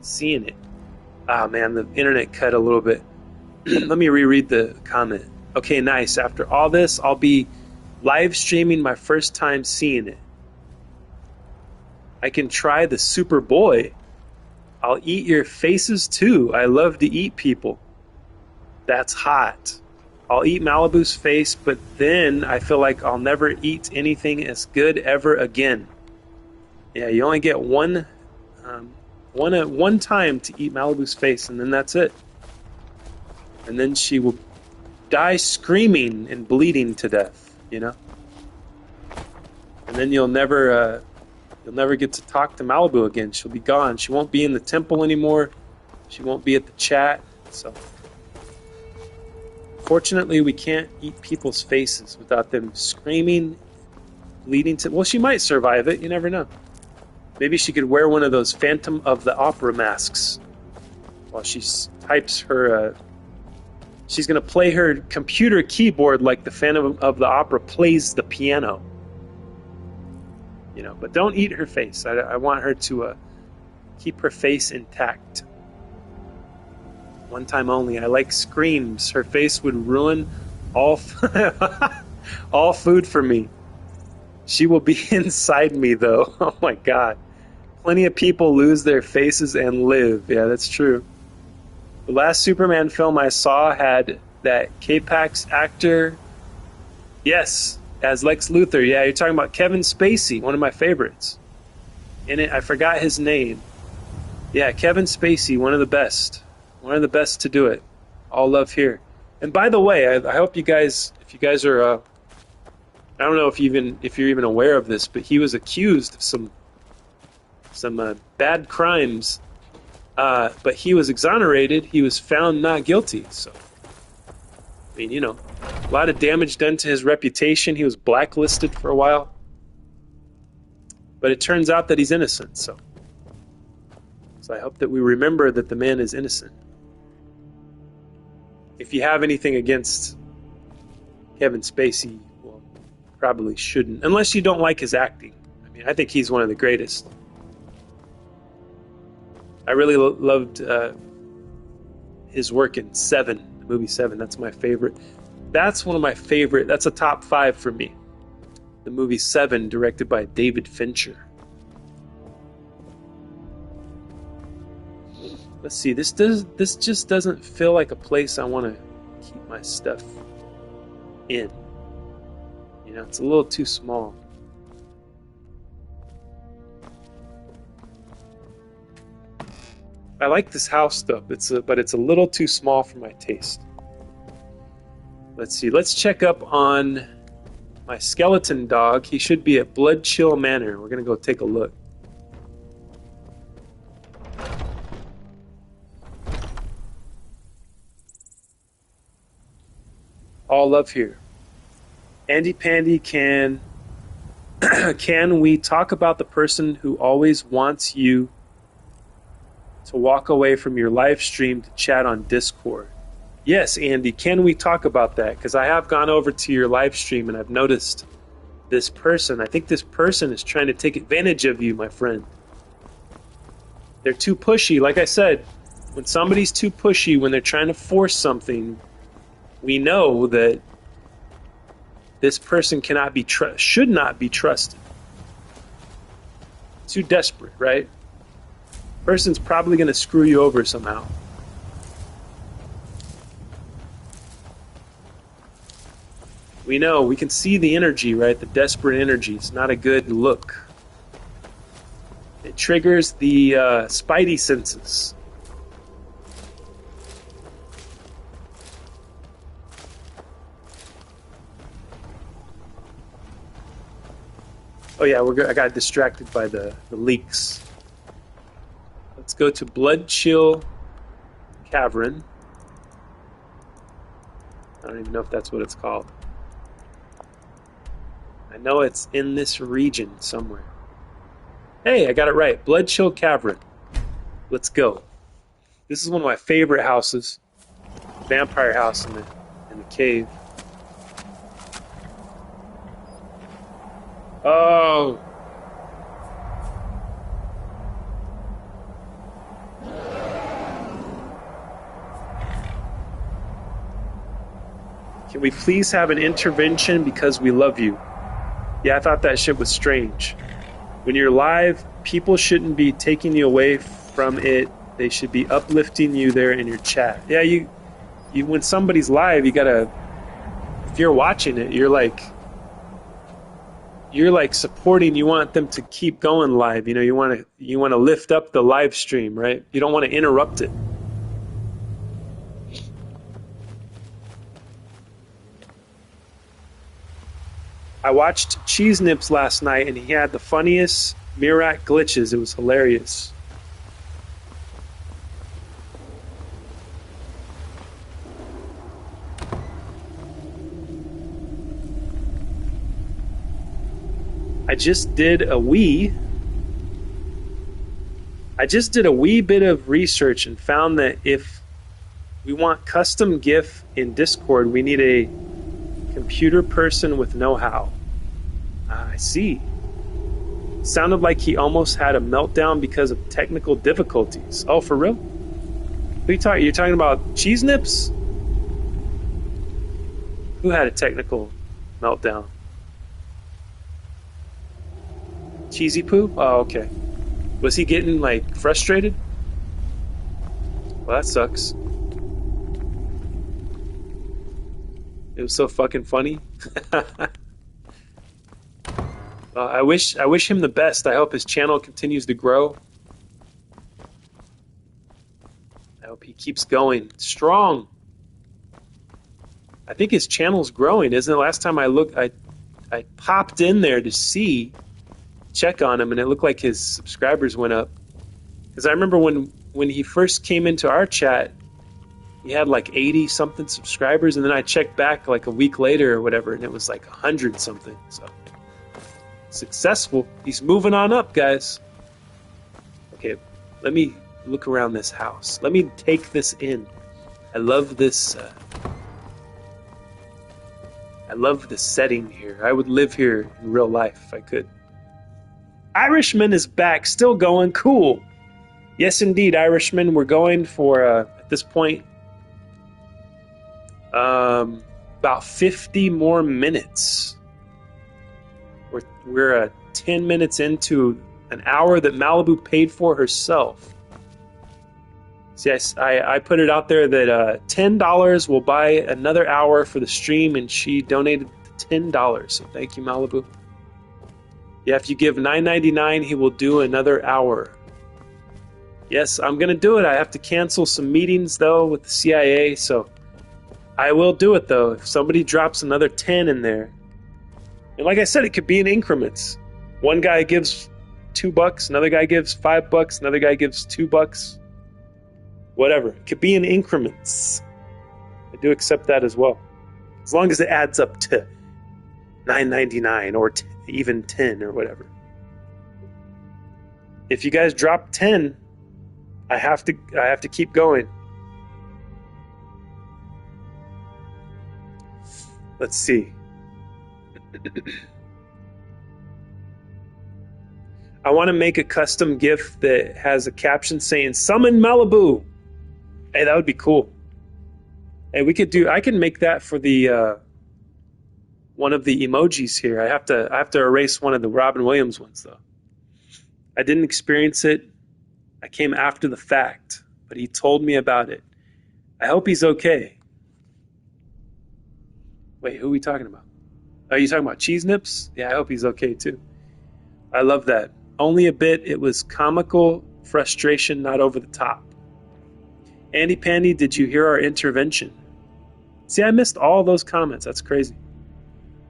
Seeing it. Ah, man, the internet cut a little bit. Let me reread the comment. Okay, nice. After all this, I'll be live streaming my first time seeing it. I can try the Superboy. I'll eat your faces too. I love to eat people. That's hot. I'll eat Malibu's face, but then I feel like I'll never eat anything as good ever again. Yeah, you only get one time to eat Malibu's face, and then that's it. And then she will die screaming and bleeding to death, you know? And then you'll never get to talk to Malibu again. She'll be gone. She won't be in the temple anymore. She won't be at the chat. So, fortunately, we can't eat people's faces without them screaming, bleeding to... Well, she might survive it. You never know. Maybe she could wear one of those Phantom of the Opera masks while she types her... she's going to play her computer keyboard like the Phantom of the Opera plays the piano. You know, but don't eat her face. I want her to keep her face intact. One time only. I like screams. Her face would ruin all all food for me. She will be inside me, though. Oh my God. Plenty of people lose their faces and live. Yeah, that's true. The last Superman film I saw had that K-Pax actor. Yes, as Lex Luthor. Yeah, you're talking about Kevin Spacey, one of my favorites. In it, I forgot his name. Yeah, Kevin Spacey, one of the best. One of the best to do it. All love here. And by the way, I hope you guys, if you guys are, I don't know if you're even aware of this, but he was accused of some bad crimes, but he was exonerated. He was found not guilty. So, I mean, you know, a lot of damage done to his reputation. He was blacklisted for a while, but it turns out that he's innocent. So I hope that we remember that the man is innocent. If you have anything against Kevin Spacey, well, probably shouldn't, unless you don't like his acting. I mean, I think he's one of the greatest. I really loved his work in Seven, the movie Seven. That's my favorite. That's one of my favorite. That's a top 5 for me. The movie Seven, directed by David Fincher. Let's see. This just doesn't feel like a place I want to keep my stuff in. You know, it's a little too small. I like this house though. But it's a little too small for my taste. Let's see. Let's check up on my skeleton dog. He should be at Blood Chill Manor. We're gonna go take a look. All love here. Andy Pandy, can we talk about the person who always wants you to walk away from your live stream to chat on Discord? Yes, Andy, can we talk about that? Because I have gone over to your live stream and I've noticed this person. I think this person is trying to take advantage of you, my friend. They're too pushy. Like I said, when somebody's too pushy, when they're trying to force something, we know that this person should not be trusted. Too desperate, right? Person's probably going to screw you over somehow. We know, we can see the energy, right? The desperate energy. It's not a good look. It triggers the spidey senses. Oh yeah, I got distracted by the leaks. Let's go to Blood Chill Cavern. I don't even know if that's what it's called. I know it's in this region somewhere. Hey, I got it right. Blood Chill Cavern. Let's go. This is one of my favorite houses. Vampire house in the cave. Oh. Can we please have an intervention because we love you? Yeah, I thought that shit was strange. When you're live, people shouldn't be taking you away from it. They should be uplifting you there in your chat. Yeah, you when somebody's live, you gotta, if you're watching it, you're like supporting. You want them to keep going live. You know, you want to lift up the live stream, right? You don't want to interrupt it. I watched Cheese Nips last night, and he had the funniest Mirak glitches. It was hilarious. I just did a wee bit of research and found that if we want custom GIF in Discord, we need a computer person with know-how. I see. Sounded like he almost had a meltdown because of technical difficulties. Oh, for real? What are you talking? You're talking about Cheese Nips? Who had a technical meltdown? Cheesy Poo? Oh, okay. Was he getting, like, frustrated? Well, that sucks. It was so fucking funny. I wish him the best. I hope his channel continues to grow. I hope he keeps going strong. I think his channel's growing, isn't it? Last time I looked, I popped in there to check on him, and it looked like his subscribers went up. Because I remember when he first came into our chat, he had like 80 something subscribers, and then I checked back like a week later or whatever, and it was like 100 something. So successful. He's moving on up, guys. Okay, let me look around this house. Let me take this in. I love this. I love the setting here. I would live here in real life if I could. Irishman is back, still going. Cool. Yes, indeed, Irishman. We're going for, at this point, about 50 more minutes. We're 10 minutes into an hour that Malibu paid for herself. See, I put it out there that $10 will buy another hour for the stream, and she donated $10. So thank you, Malibu. Yeah, if you give $9.99, he will do another hour. Yes, I'm going to do it. I have to cancel some meetings, though, with the CIA, so I will do it, though. If somebody drops another 10 in there. And like I said, it could be in increments. One guy gives $2, another guy gives $5, another guy gives $2. Whatever. It could be in increments. I do accept that as well. As long as it adds up to $9.99 or even 10 or whatever. If you guys drop 10, I have to keep going. Let's see. I want to make a custom GIF that has a caption saying "Summon Malibu." Hey, that would be cool. Hey, I can make that for the one of the emojis here. I have to erase one of the Robin Williams ones though. I didn't experience it. I came after the fact, but he told me about it. I hope he's okay. Wait, who are we talking about? Are you talking about Cheese Nips? Yeah, I hope he's okay too. I love that. Only a bit. It was comical frustration, not over the top. Andy Pandy, did you hear our intervention? See, I missed all those comments. That's crazy.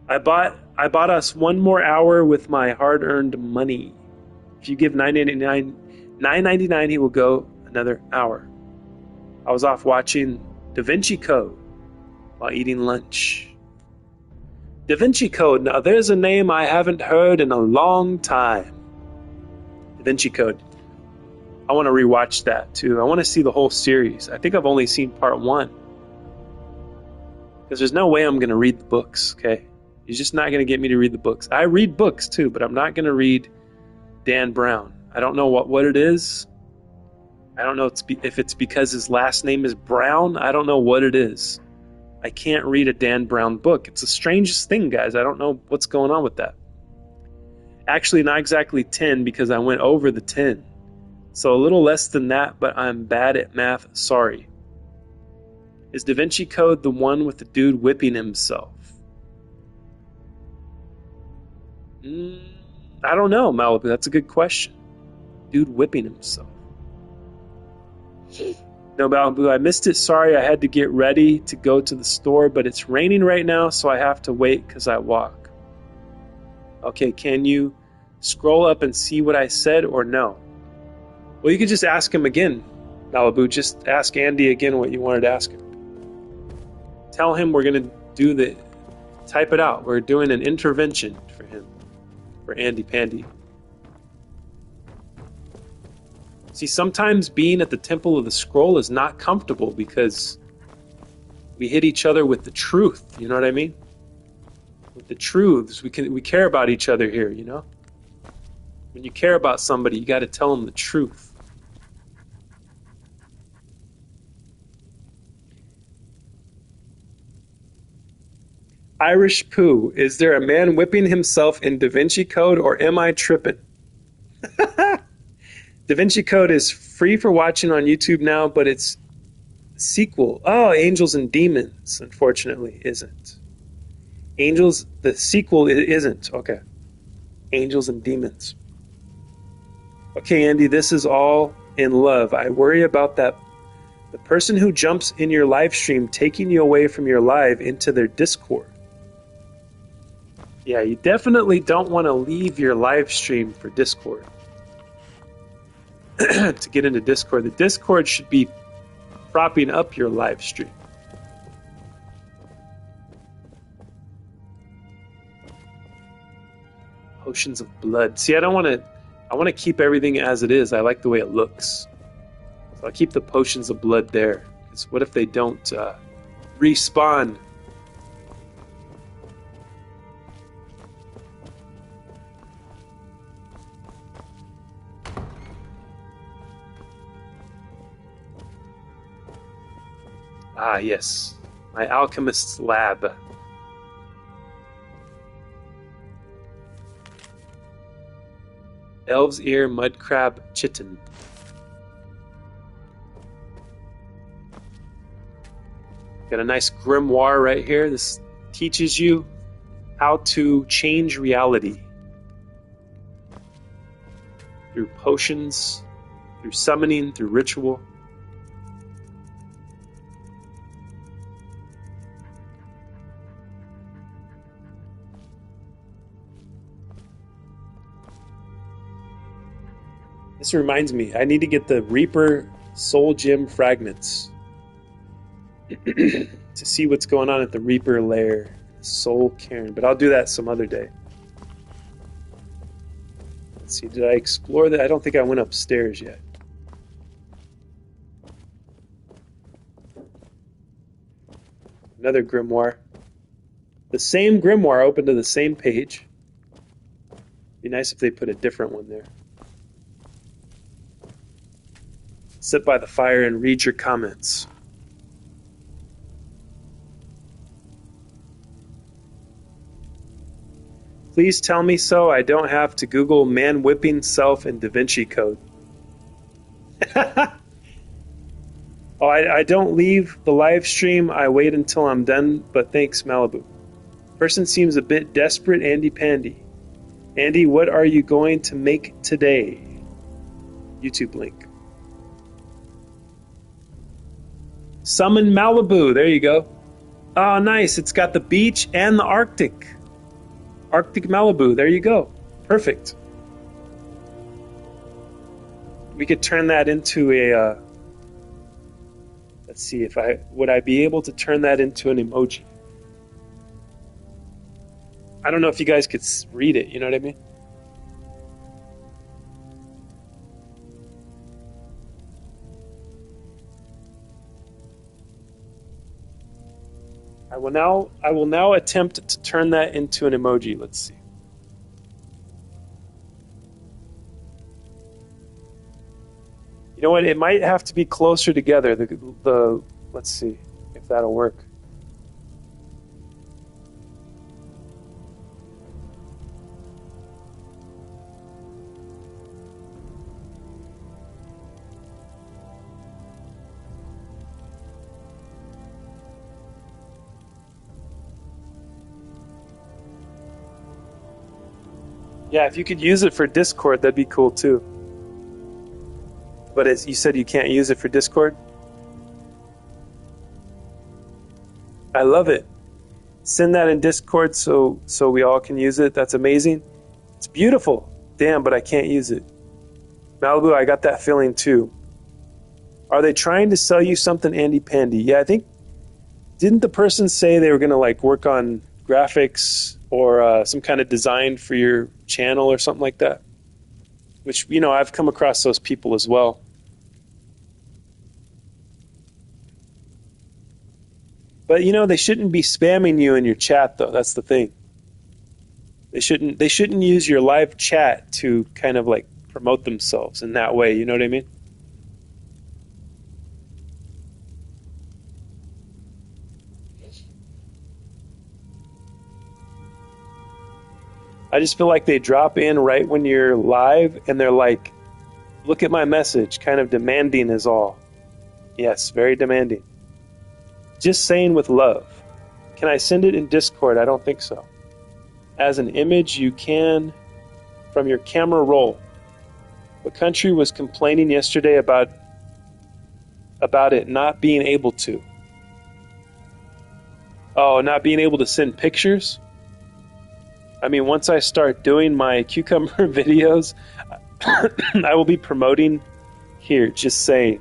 I bought us one more hour with my hard-earned money. If you give $9.99, he will go another hour. I was off watching Da Vinci Code while eating lunch. Da Vinci Code. Now, there's a name I haven't heard in a long time. Da Vinci Code. I want to rewatch that too. I want to see the whole series. I think I've only seen part 1. Because there's no way I'm going to read the books, okay? You're just not going to get me to read the books. I read books too, but I'm not going to read Dan Brown. I don't know what it is. I don't know if it's because his last name is Brown. I don't know what it is. I can't read a Dan Brown book. It's the strangest thing, guys. I don't know what's going on with that. Actually, not exactly 10 because I went over the 10. So a little less than that, but I'm bad at math. Sorry. Is Da Vinci Code the one with the dude whipping himself? I don't know, Malibu. That's a good question. Dude whipping himself. No, Malibu, I missed it. Sorry, I had to get ready to go to the store, but it's raining right now, so I have to wait because I walk. Okay, can you scroll up and see what I said or no? Well, you could just ask him again, Malibu. Just ask Andy again what you wanted to ask him. Tell him we're going to type it out. We're doing an intervention for him, for Andy Pandy. See, sometimes being at the Temple of the Scroll is not comfortable because we hit each other with the truth. You know what I mean? With the truths, we care about each other here. You know, when you care about somebody, you got to tell them the truth. Irish Poo, is there a man whipping himself in Da Vinci Code, or am I tripping? Da Vinci Code is free for watching on YouTube now, but its sequel, Angels and Demons, unfortunately, isn't. Angels, the sequel, it isn't. Okay. Angels and Demons. Okay, Andy, this is all in love. I worry about that. The person who jumps in your live stream taking you away from your live into their Discord. Yeah, you definitely don't want to leave your live stream for Discord. To get into Discord. The Discord should be propping up your live stream. Potions of blood. See, I want to keep everything as it is. I like the way it looks. So I'll keep the potions of blood there. Because what if they don't respawn? Ah, yes. My alchemist's lab. Elves Ear Mud Crab Chitin. Got a nice grimoire right here. This teaches you how to change reality. Through potions, through summoning, through ritual. This reminds me, I need to get the Reaper Soul Gem fragments to see what's going on at the Reaper lair. Soul Cairn, but I'll do that some other day. Let's see, did I explore that? I don't think I went upstairs yet. Another grimoire. The same grimoire open to the same page. Be nice if they put a different one there. Sit by the fire and read your comments. Please tell me so I don't have to Google man whipping self in DaVinci Code. Oh, I don't leave the live stream. I wait until I'm done, but thanks, Malibu. Person seems a bit desperate, Andy Pandy. Andy, what are you going to make today? YouTube link. Summon Malibu. There you go. Oh, nice. It's got the beach and the Arctic. Arctic Malibu. There you go. Perfect. We could turn that into a... let's see if would I be able to turn that into an emoji. I don't know if you guys could read it. You know what I mean? I will now attempt to turn that into an emoji. Let's see. You know what? It might have to be closer together. Let's see if that'll work. Yeah, if you could use it for Discord, that'd be cool too. But you said you can't use it for Discord? I love it. Send that in Discord so we all can use it. That's amazing. It's beautiful. Damn, but I can't use it. Malibu, I got that feeling too. Are they trying to sell you something, Andy Pandy? Yeah, I think... Didn't the person say they were going to like work on graphics or some kind of design for your channel or something like that? Which, you know, I've come across those people as well. But, you know, they shouldn't be spamming you in your chat, though. That's the thing. They shouldn't use your live chat to kind of like promote themselves in that way. You know what I mean? I just feel like they drop in right when you're live and they're like, look at my message, kind of demanding is all. Yes, very demanding. Just saying with love. Can I send it in Discord? I don't think so. As an image, you can from your camera roll. What country was complaining yesterday about it not being able to? Oh, not being able to send pictures? I mean, once I start doing my cucumber videos, I will be promoting here, just saying.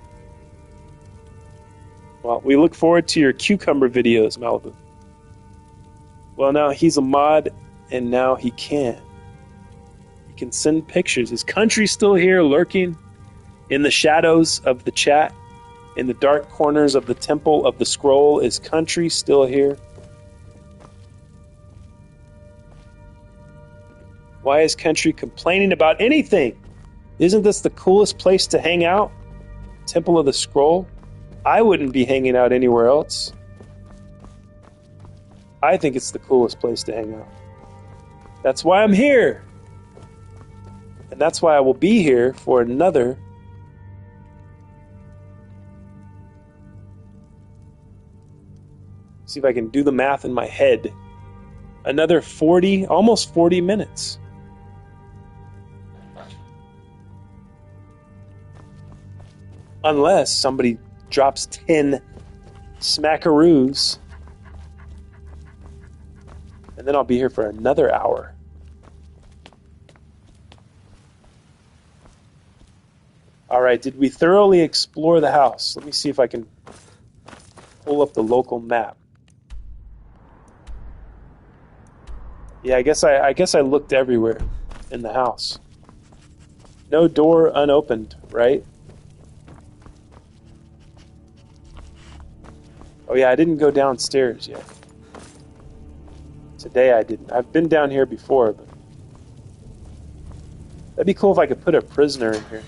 Well, we look forward to your cucumber videos, Malibu. Well, now he's a mod, and now he can. He can send pictures. His country's still here, lurking in the shadows of the chat, in the dark corners of the temple of the scroll. Is country still here? Why is country complaining about anything? Isn't this the coolest place to hang out? Temple of the Scroll? I wouldn't be hanging out anywhere else. I think it's the coolest place to hang out. That's why I'm here. And that's why I will be here for another... See if I can do the math in my head. Another 40, almost 40 minutes. Unless somebody drops 10 smackaroos. And then I'll be here for another hour. All right, did we thoroughly explore the house? Let me see if I can pull up the local map. Yeah, I guess I looked everywhere in the house. No door unopened, right? Oh yeah, I didn't go downstairs yet. Today I didn't. I've been down here before, but that'd be cool if I could put a prisoner in here.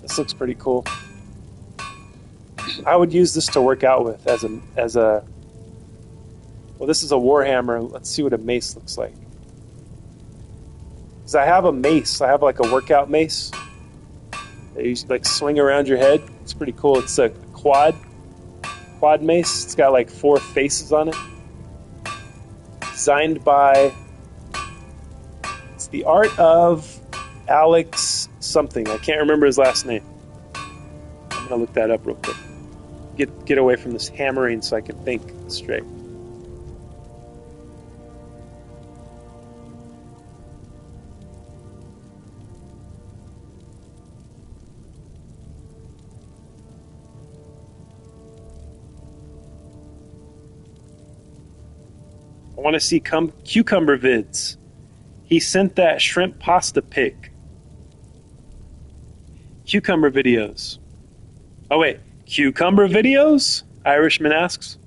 This looks pretty cool. I would use this to work out with as a well, this is a warhammer. Let's see what a mace looks like. Because I have a mace. I have like a workout mace that you like swing around your head. It's pretty cool. It's a quad mace. It's got like 4 faces on it. Designed by, it's the art of Alex something. I can't remember his last name. I'm gonna look that up real quick. Get away from this hammering so I can think straight. I want to see cucumber vids. He sent that shrimp pasta pic. Cucumber videos. Oh wait, cucumber videos? Irishman asks.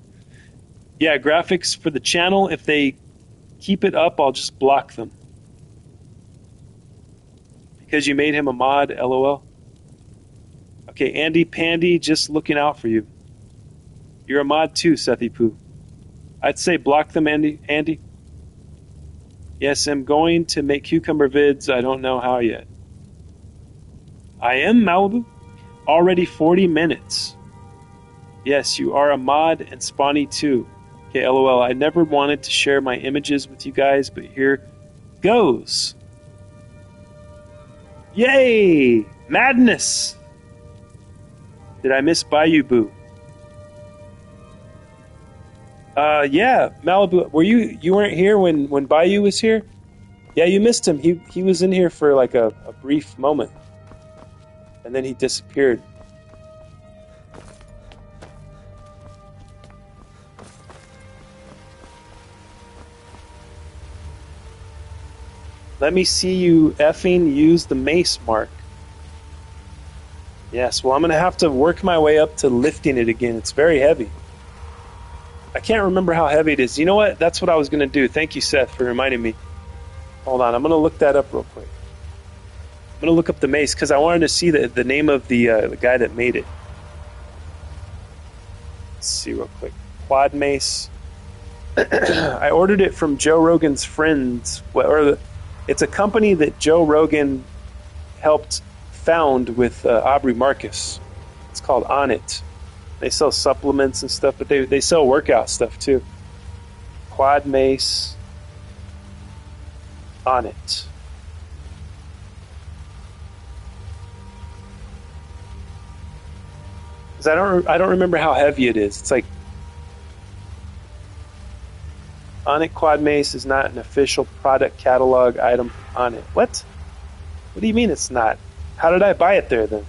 Yeah, graphics for the channel. If they keep it up, I'll just block them. Because you made him a mod, LOL. Okay, Andy Pandy, just looking out for you. You're a mod too, Sethy Poo. I'd say block them, Andy. Yes, I'm going to make cucumber vids. I don't know how yet. I am, Malibu. Already 40 minutes. Yes, you are a mod and Spawny too. Okay, LOL. I never wanted to share my images with you guys, but here goes. Yay! Madness! Did I miss Bayou Boo? Yeah, Malibu. Were you weren't here when Bayou was here? Yeah, you missed him. He was in here for like a brief moment. And then he disappeared. Let me see you effing use the mace, Mark. Yes, well, I'm going to have to work my way up to lifting it again. It's very heavy. I can't remember how heavy it is. You know what? That's what I was going to do. Thank you, Seth, for reminding me. Hold on. I'm going to look that up real quick. I'm going to look up the mace because I wanted to see the name of the guy that made it. Let's see real quick. Quad mace. I ordered it from Joe Rogan's friends. It's a company that Joe Rogan helped found with Aubrey Marcus. It's called On It. They sell supplements and stuff, but they sell workout stuff too. Quad mace. On It. Because I don't remember how heavy it is. It's like Onyx Quad Mace is not an official product catalog item on it. What? What do you mean it's not? How did I buy it there then?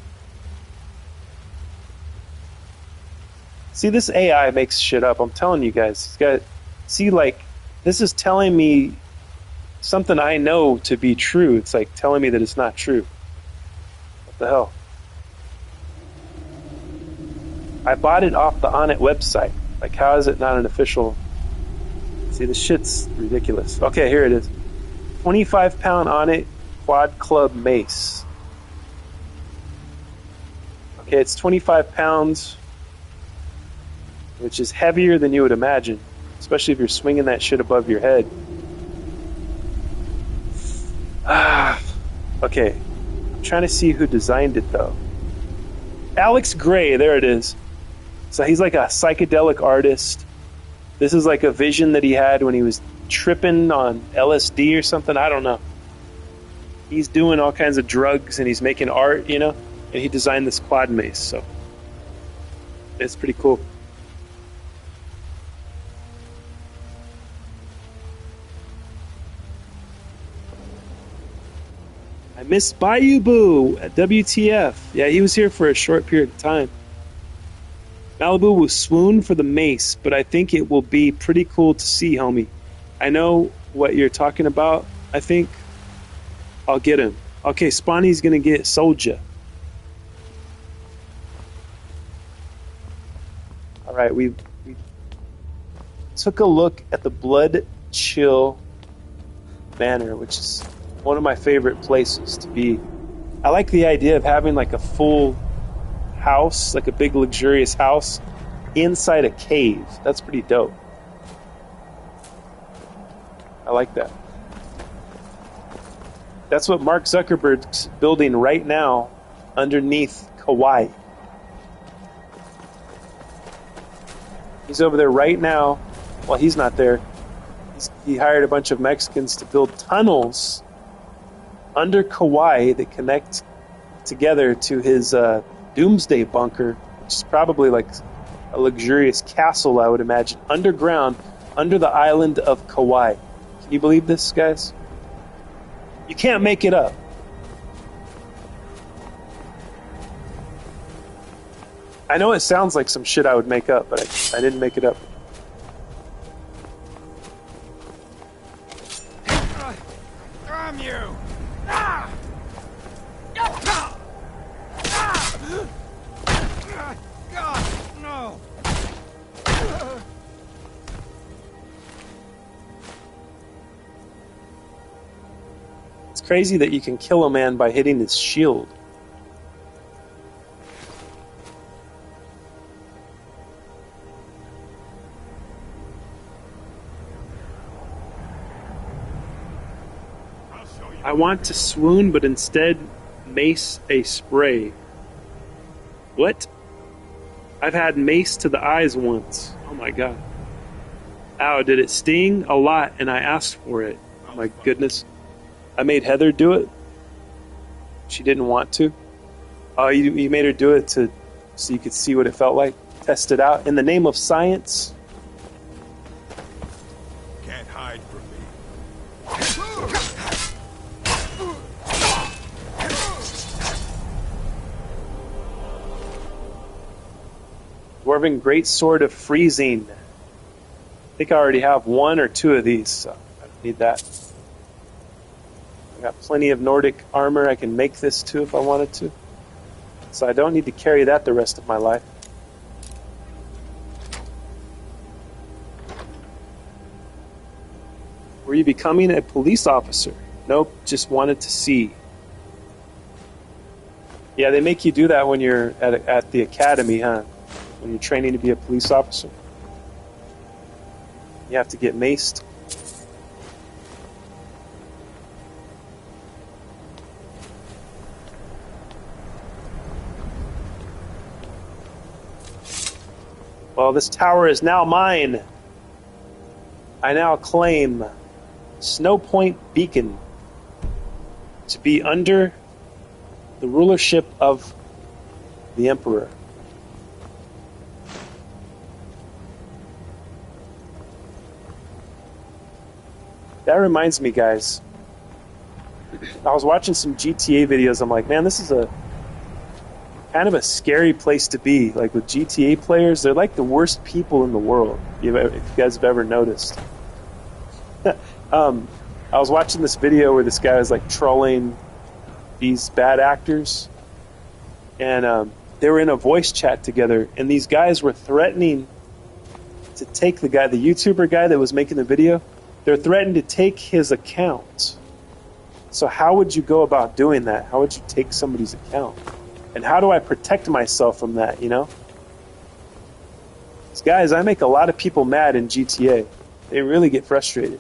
See, this AI makes shit up. I'm telling you guys. He's got, see, like, this is telling me something I know to be true. It's like telling me that it's not true. What the hell? I bought it off the Onnit website. Like, how is it not an official? See, this shit's ridiculous. Okay, here it is. 25-pound Onnit Quad Club Mace. Okay, it's 25 pounds, which is heavier than you would imagine, especially if you're swinging that shit above your head. Okay. I'm trying to see who designed it, though. Alex Gray, there it is. So he's like a psychedelic artist. This is like a vision that he had when he was tripping on LSD or something. I don't know. He's doing all kinds of drugs and he's making art, you know? And he designed this quad mace, so it's pretty cool. I miss Bayou Boo at WTF. Yeah, he was here for a short period of time. Malibu will swoon for the mace, but I think it will be pretty cool to see, homie. I know what you're talking about, I think. I'll get him. Okay, Spawny's gonna get Soldier. Alright, we took a look at the Blood Chill Manor, which is one of my favorite places to be. I like the idea of having like a full house, like a big luxurious house inside a cave. That's pretty dope. I like that. That's what Mark Zuckerberg's building right now underneath Kauai. He's over there right now. Well, he's not there. He hired a bunch of Mexicans to build tunnels under Kauai that connect together to his doomsday bunker, which is probably like a luxurious castle, I would imagine, underground, under the island of Kauai. Can you believe this, guys? You can't make it up. I know it sounds like some shit I would make up, but I didn't make it up. Damn you! God, no! It's crazy that you can kill a man by hitting his shield. I want to swoon, but instead mace a spray. What? I've had mace to the eyes once. Oh my god. Ow, did it sting? A lot, and I asked for it. Oh my goodness. I made Heather do it. She didn't want to. Oh, you made her do it so you could see what it felt like? Test it out. In the name of science? Can't hide from me. Dwarven Great Sword of Freezing. I think I already have one or two of these, so I don't need that. I got plenty of Nordic armor. I can make this too if I wanted to. So I don't need to carry that the rest of my life. Were you becoming a police officer? Nope, just wanted to see. Yeah, they make you do that when you're at the academy, huh? When you're training to be a police officer. You have to get maced. Well, this tower is now mine. I now claim Snow Point Beacon to be under the rulership of the Emperor. That reminds me, guys. I was watching some GTA videos. I'm like, man, this is a kind of a scary place to be. Like with GTA players, they're like the worst people in the world. If you guys have ever noticed. I was watching this video where this guy was like trolling these bad actors, and they were in a voice chat together, and these guys were threatening to take the YouTuber guy that was making the video. They're threatening to take his account. So how would you go about doing that? How would you take somebody's account? And how do I protect myself from that, you know? 'Cause guys, I make a lot of people mad in GTA. They really get frustrated.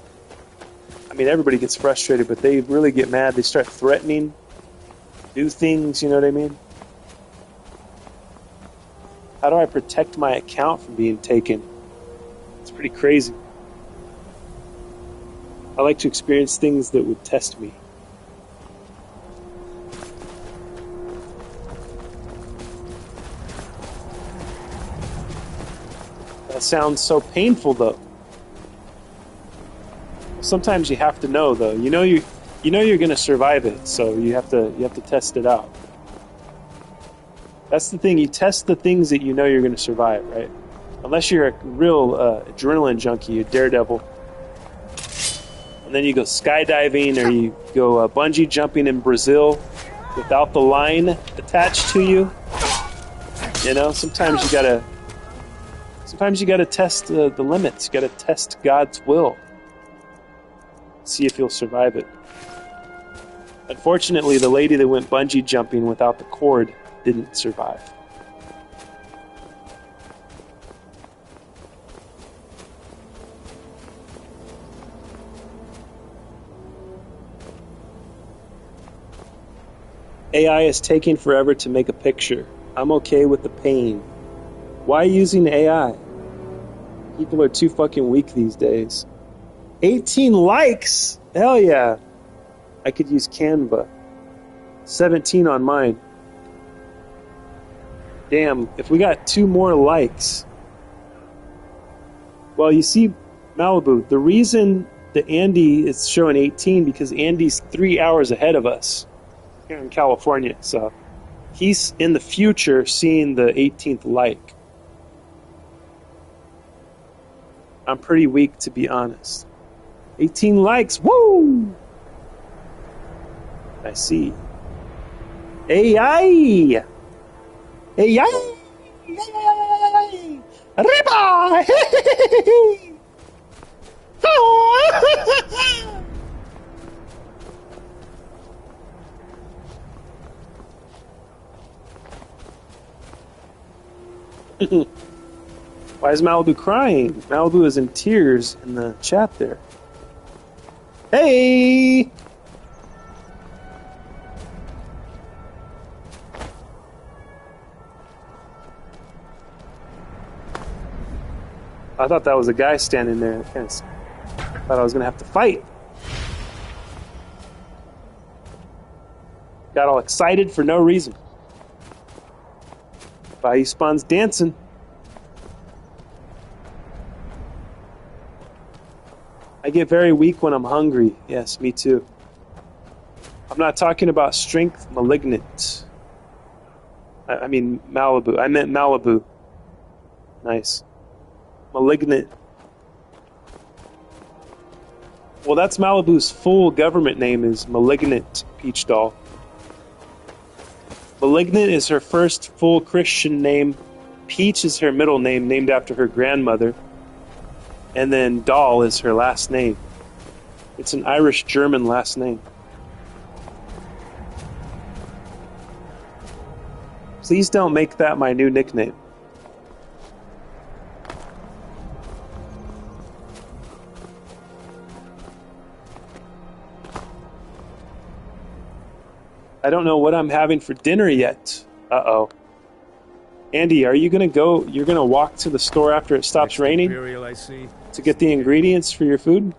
I mean, everybody gets frustrated, but they really get mad. They start threatening, do things, you know what I mean? How do I protect my account from being taken? It's pretty crazy. I like to experience things that would test me. That sounds so painful, though. Sometimes you have to know, though. You know you're going to survive it, so you have to test it out. That's the thing. You test the things that you know you're going to survive, right? Unless you're a real adrenaline junkie, a daredevil. And then you go skydiving, or you go bungee jumping in Brazil without the line attached to you. You know, sometimes you gotta test the limits. You gotta test God's will. See if you'll survive it. Unfortunately, the lady that went bungee jumping without the cord didn't survive. AI is taking forever to make a picture. I'm okay with the pain. Why using AI? People are too fucking weak these days. 18 likes? Hell yeah. I could use Canva. 17 on mine. Damn, if we got 2 more likes. Well, you see, Malibu, the reason that Andy is showing 18 because Andy's 3 hours ahead of us here in California. So he's in the future seeing the 18th like. I'm pretty weak, to be honest. 18 likes, woo! I see. AI! AI! Arriba! Why is Malibu crying? Malibu is in tears in the chat there. Hey! I thought that was a guy standing there. I kind of thought I was going to have to fight. Got all excited for no reason. Bayou Spawn's dancing. I get very weak when I'm hungry. Yes, me too. I'm not talking about strength malignant. I mean Malibu. I meant Malibu. Nice. Malignant. Well, that's Malibu's full government name is Malignant Peach Doll. Malignant is her first full Christian name. Peach is her middle name, named after her grandmother. And then Doll is her last name. It's an Irish-German last name. Please don't make that my new nickname. I don't know what I'm having for dinner yet. Uh-oh. Andy, are you going to go? You're going to walk to the store after it stops raining to get the ingredients for your food?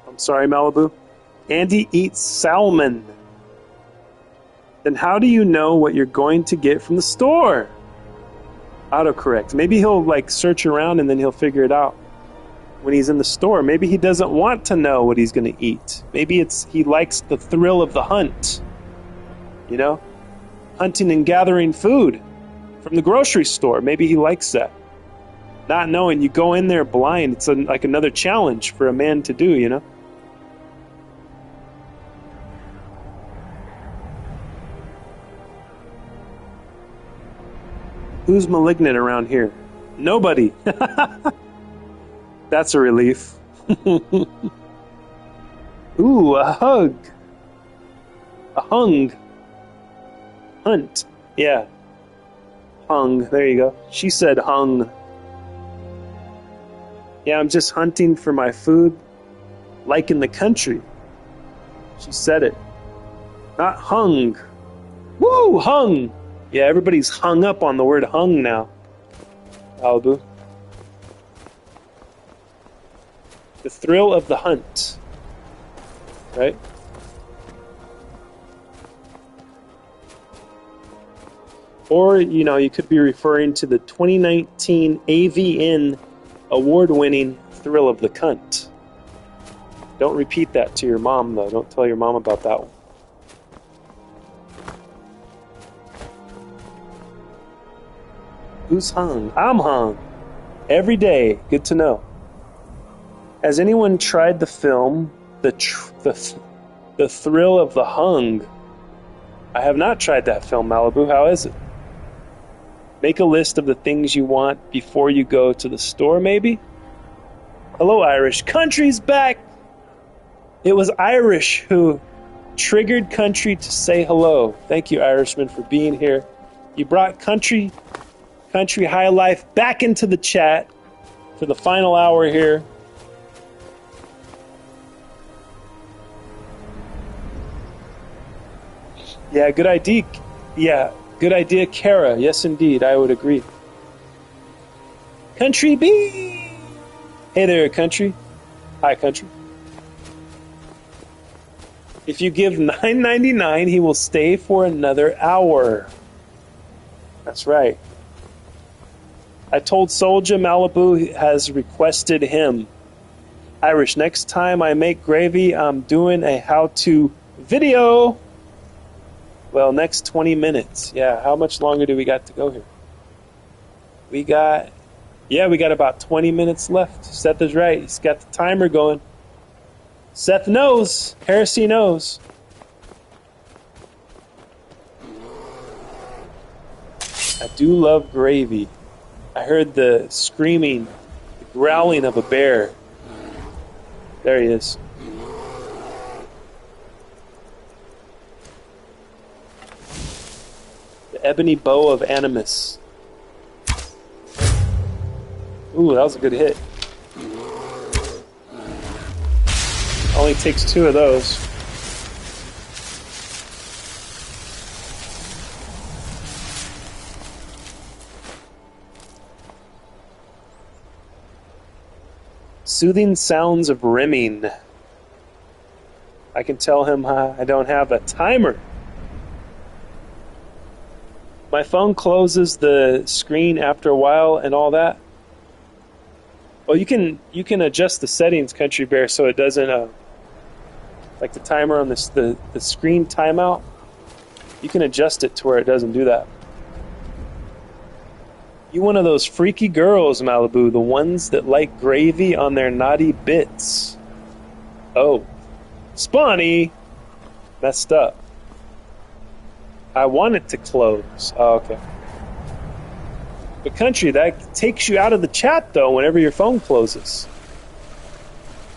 I'm sorry, Malibu. Andy eats salmon. Then how do you know what you're going to get from the store? Autocorrect. Maybe he'll like search around and then he'll figure it out when he's in the store. Maybe he doesn't want to know what he's going to eat. Maybe he likes the thrill of the hunt. You know? Hunting and gathering food from the grocery store. Maybe he likes that. Not knowing, you go in there blind. It's like another challenge for a man to do, you know? Who's malignant around here? Nobody. That's a relief. Ooh, a hug. A hung. Hunt. Yeah. Hung. There you go. She said hung. Yeah, I'm just hunting for my food, like in the country. She said it. Not hung. Woo, hung. Yeah, everybody's hung up on the word hung now. Malibu. The thrill of the hunt. Right? Or, you know, you could be referring to the 2019 AVN award-winning Thrill of the Cunt. Don't repeat that to your mom, though. Don't tell your mom about that one. Who's hung? I'm hung. Every day. Good to know. Has anyone tried the film, The Thrill of the Hung? I have not tried that film, Malibu. How is it? Make a list of the things you want before you go to the store, maybe? Hello, Irish. Country's back! It was Irish who triggered Country to say hello. Thank you, Irishman, for being here. You brought Country High Life back into the chat for the final hour here. Yeah, good idea. Yeah, good idea, Kara. Yes, indeed, I would agree. Country B! Hey there, Country. Hi, Country. If you give $9.99, he will stay for another hour. That's right. I told Soldier Malibu has requested him. Irish, next time I make gravy, I'm doing a how-to video. Well, next 20 minutes. Yeah, how much longer do we got to go here? We got about 20 minutes left. Seth is right. He's got the timer going. Seth knows. Heresy knows. I do love gravy. I heard the screaming, the growling of a bear. There he is. The ebony bow of Animus. Ooh, that was a good hit. Only takes 2 of those. Soothing sounds of rimming. I can tell him I don't have a timer. My phone closes the screen after a while and all that. Well, you can adjust the settings, Country Bear, so it doesn't like the timer on the screen timeout. You can adjust it to where it doesn't do that. You one of those freaky girls, Malibu, the ones that like gravy on their naughty bits. Oh, Spawny, messed up. I want it to close. Oh, okay. But Country, that takes you out of the chat, though, whenever your phone closes.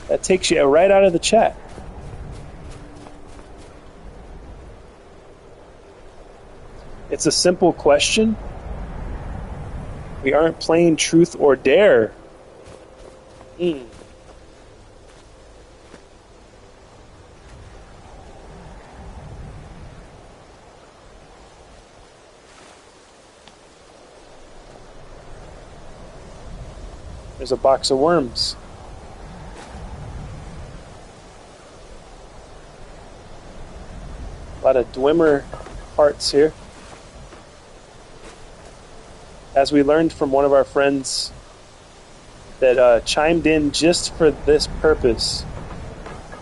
That takes you right out of the chat. It's a simple question. We aren't playing Truth or Dare. There's a box of worms. A lot of Dwemer parts here. As we learned from one of our friends that chimed in just for this purpose,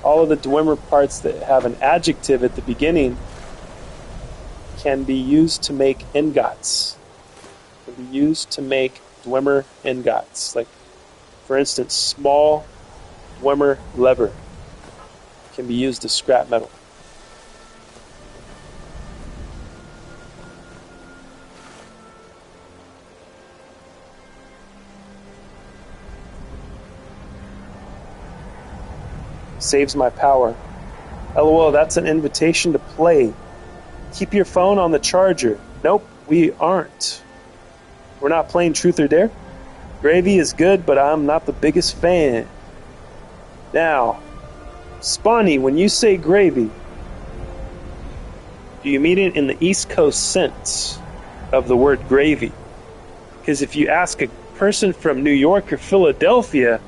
all of the Dwemer parts that have an adjective at the beginning can be used to make ingots. Can be used to make Dwemer ingots. Like, for instance, small Dwemer lever can be used as scrap metal. Saves my power. LOL, that's an invitation to play. Keep your phone on the charger. Nope, we aren't. We're not playing Truth or Dare. Gravy is good, but I'm not the biggest fan. Now, Spawny, when you say gravy, do you mean it in the East Coast sense of the word gravy? Because if you ask a person from New York or Philadelphia,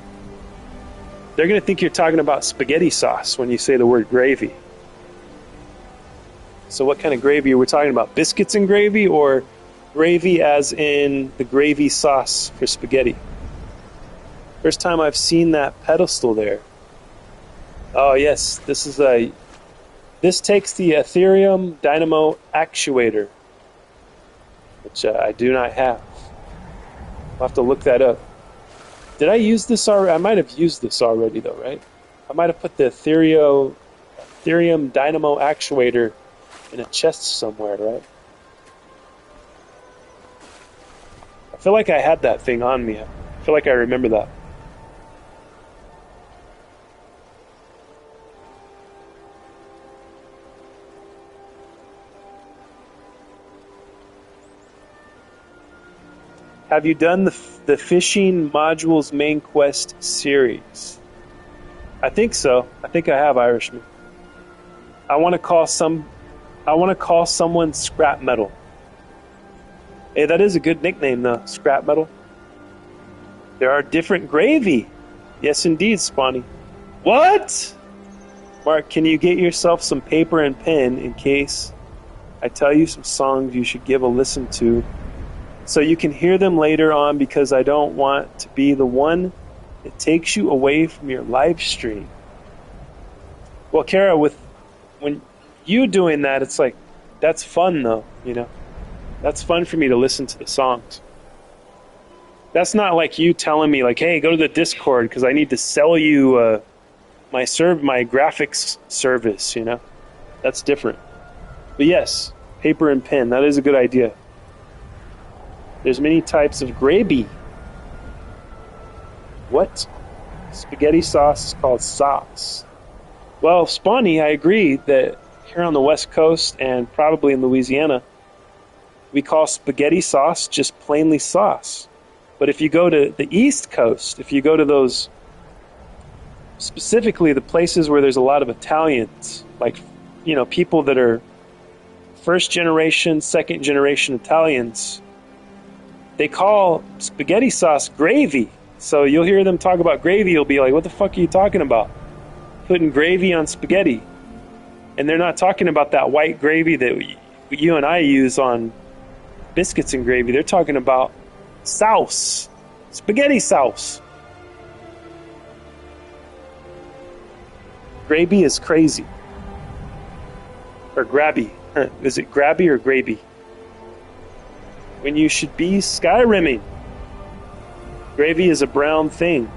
they're going to think you're talking about spaghetti sauce when you say the word gravy. So what kind of gravy are we talking about? Biscuits and gravy, or gravy as in the gravy sauce for spaghetti? First time I've seen that pedestal there. Oh yes, this takes the Ethereum Dynamo actuator, which I do not have. I'll have to look that up. Did I use this already? I might have used this already though, right? I might have put the Ethereum Dynamo actuator in a chest somewhere, right? I feel like I had that thing on me. I feel like I remember that. Have you done the fishing modules main quest series? I think so. I think I have, Irishman. I want to call someone Scrap Metal. Hey, that is a good nickname though, Scrap Metal. There are different gravy. Yes indeed, Spawny. What? Mark, can you get yourself some paper and pen in case I tell you some songs you should give a listen to, so you can hear them later on, because I don't want to be the one that takes you away from your live stream. Well, Kara, when you doing that, it's like, that's fun though, you know? That's fun for me to listen to the songs. That's not like you telling me like, hey, go to the Discord because I need to sell you my graphics service, you know? That's different. But yes, paper and pen, that is a good idea. There's many types of gravy. What? Spaghetti sauce is called sauce. Well, Spawny, I agree that here on the West Coast and probably in Louisiana, we call spaghetti sauce just plainly sauce. But if you go to the East Coast, if you go to those, specifically the places where there's a lot of Italians, like, you know, people that are first generation, second generation Italians, they call spaghetti sauce gravy. So you'll hear them talk about gravy, you'll be like, what the fuck are you talking about? Putting gravy on spaghetti. And they're not talking about that white gravy that you and I use on biscuits and gravy. They're talking about sauce. Spaghetti sauce. Gravy is crazy. Or grabby. Is it grabby or gravy? When you should be Skyrimming. Gravy is a brown thing.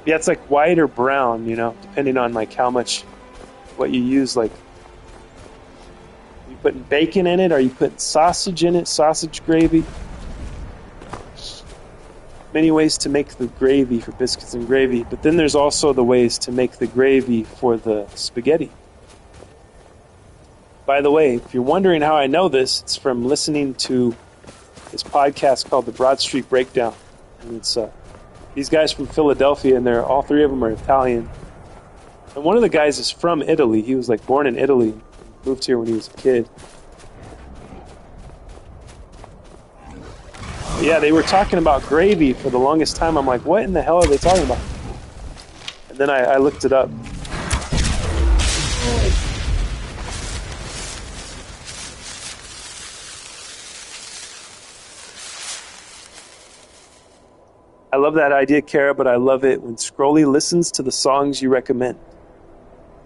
Yeah, it's like white or brown, you know, depending on like how much, what you use. Like, are you putting bacon in it? Are you putting sausage in it? Sausage gravy? Many ways to make the gravy for biscuits and gravy, but then there's also the ways to make the gravy for the spaghetti. By the way, if you're wondering how I know this, it's from listening to this podcast called The Broad Street Breakdown. And it's these guys from Philadelphia, and all three of them are Italian. And one of the guys is from Italy. He was like born in Italy, moved here when he was a kid. But yeah, they were talking about gravy for the longest time. I'm like, what in the hell are they talking about? And then I looked it up. I love that idea, Kara, but I love it when Scrolly listens to the songs you recommend.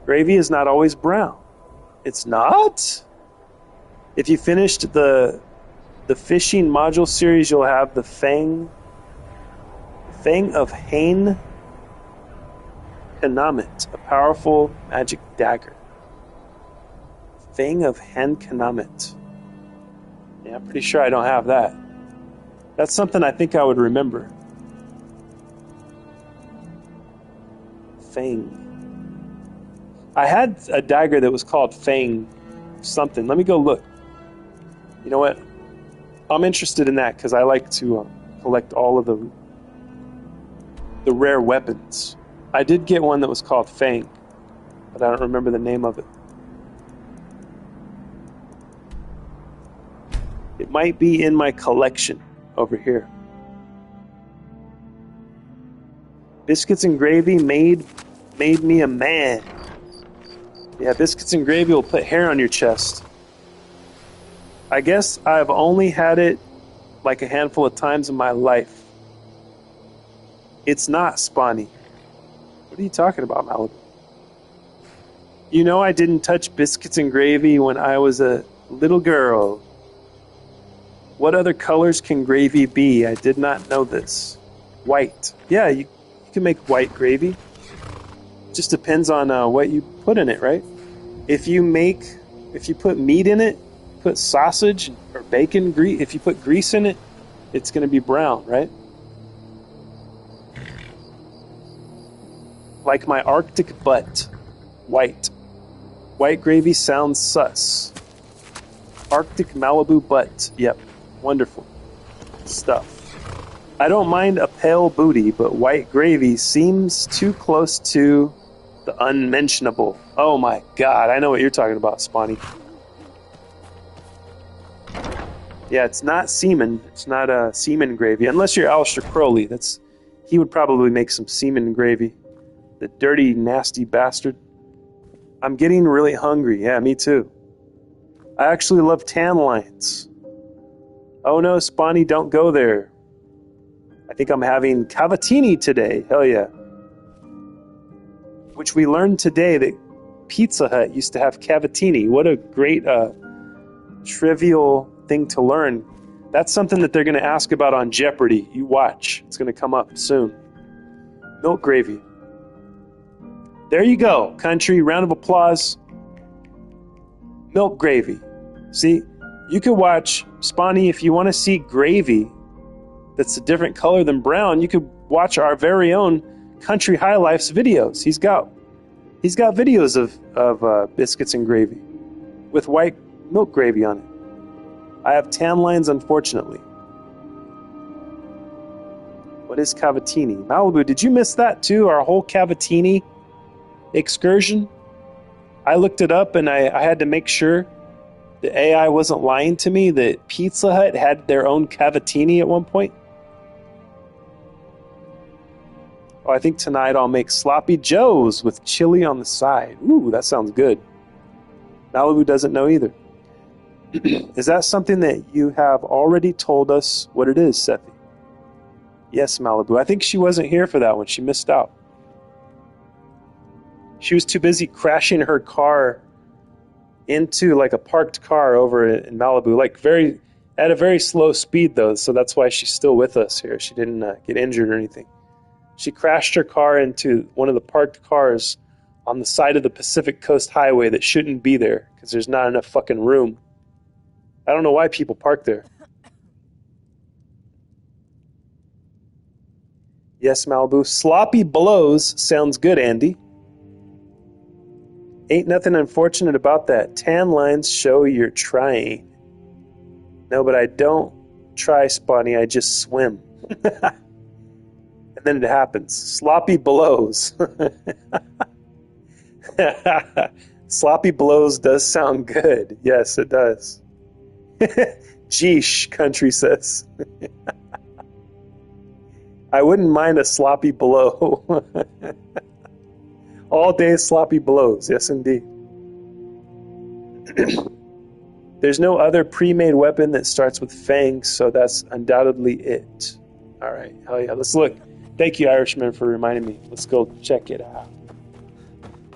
Gravy is not always brown. It's not? If you finished the fishing module series, you'll have the Fang of Hain Kanamet, a powerful magic dagger. Fang of Han Kanamet. Yeah, I'm pretty sure I don't have that. That's something I think I would remember. Fang. I had a dagger that was called Fang something. Let me go look. You know what? I'm interested in that because I like to collect all of the rare weapons. I did get one that was called Fang, but I don't remember the name of it. It might be in my collection over here. Biscuits and gravy made me a man. Yeah, biscuits and gravy will put hair on your chest. I guess I've only had it like a handful of times in my life. It's not Spawny. What are you talking about, Malibu? You know I didn't touch biscuits and gravy when I was a little girl. What other colors can gravy be? I did not know this. White. Yeah, you can make white gravy. Just depends on what you put in it, right? If you put meat in it, put sausage or bacon, if you put grease in it, it's going to be brown, right? Like my Arctic butt. White. White gravy sounds sus. Arctic Malibu butt. Yep. Wonderful stuff. I don't mind a pale booty, but white gravy seems too close to the unmentionable. Oh my god, I know what you're talking about, Spawny. Yeah, it's not semen. It's not semen gravy. Unless you're Aleister Crowley. He would probably make some semen gravy. The dirty, nasty bastard. I'm getting really hungry. Yeah, me too. I actually love tan lines. Oh no, Spawny, don't go there. I think I'm having cavatini today. Hell yeah. Which we learned today that Pizza Hut used to have cavatini. What a great trivial thing to learn. That's something that they're going to ask about on Jeopardy. You watch. It's going to come up soon. Milk gravy. There you go, country. Round of applause. Milk gravy. See, you could watch Spawny if you want to see gravy that's a different color than brown. You could watch our very own Country High Life's videos. He's got videos of biscuits and gravy with white milk gravy on it. I have tan lines, unfortunately. What is cavatini? Malibu, did you miss that too? Our whole cavatini excursion? I looked it up and I had to make sure the AI wasn't lying to me that Pizza Hut had their own cavatini at one point. Oh, I think tonight I'll make sloppy joes with chili on the side. Ooh, that sounds good. Malibu doesn't know either. Is that something that you have already told us what it is, Sethi? Yes, Malibu. I think she wasn't here for that one. She missed out. She was too busy crashing her car into like a parked car over in Malibu, at a very slow speed though, so that's why she's still with us here. She didn't get injured or anything. She crashed her car into one of the parked cars on the side of the Pacific Coast Highway that shouldn't be there because there's not enough fucking room. I don't know why people park there. Yes, Malibu. Sloppy blows sounds good, Andy. Ain't nothing unfortunate about that. Tan lines show you're trying. No, but I don't try, Spawny. I just swim. And then it happens. Sloppy blows. Sloppy blows does sound good. Yes, it does. Geesh, country says. I wouldn't mind a sloppy blow. All day sloppy blows. Yes, indeed. There's no other pre-made weapon that starts with fangs, so that's undoubtedly it. All right. Hell yeah. Let's look. Thank you, Irishman, for reminding me. Let's go check it out.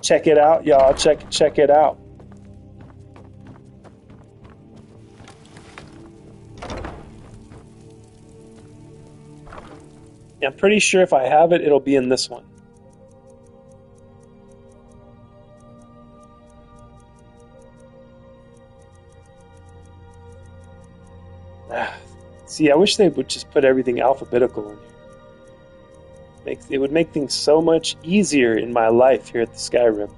Check it out, y'all. Check it out. I'm pretty sure if I have it, it'll be in this one. See, I wish they would just put everything alphabetical in here. It would make things so much easier in my life here at the Skyrim.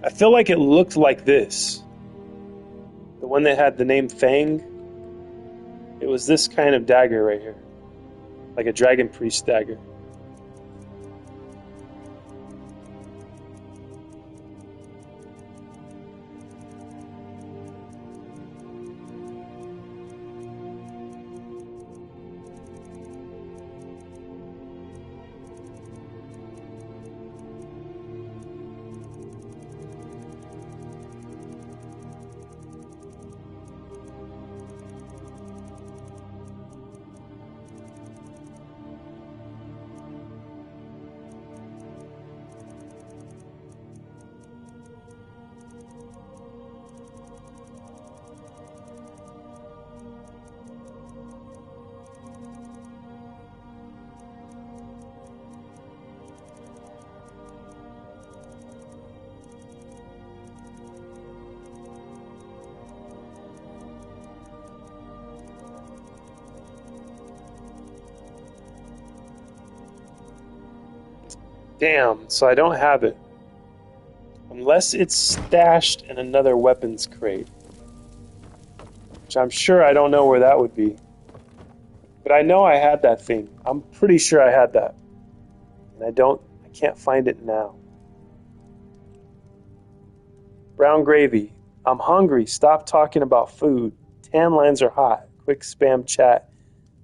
I feel like it looked like this. The one that had the name Fang. It was this kind of dagger right here. Like a dragon priest dagger. Damn, so I don't have it. Unless it's stashed in another weapons crate. Which I'm sure I don't know where that would be. But I know I had that thing. I'm pretty sure I had that. And I can't find it now. Brown gravy. I'm hungry. Stop talking about food. Tan lines are hot. Quick spam chat.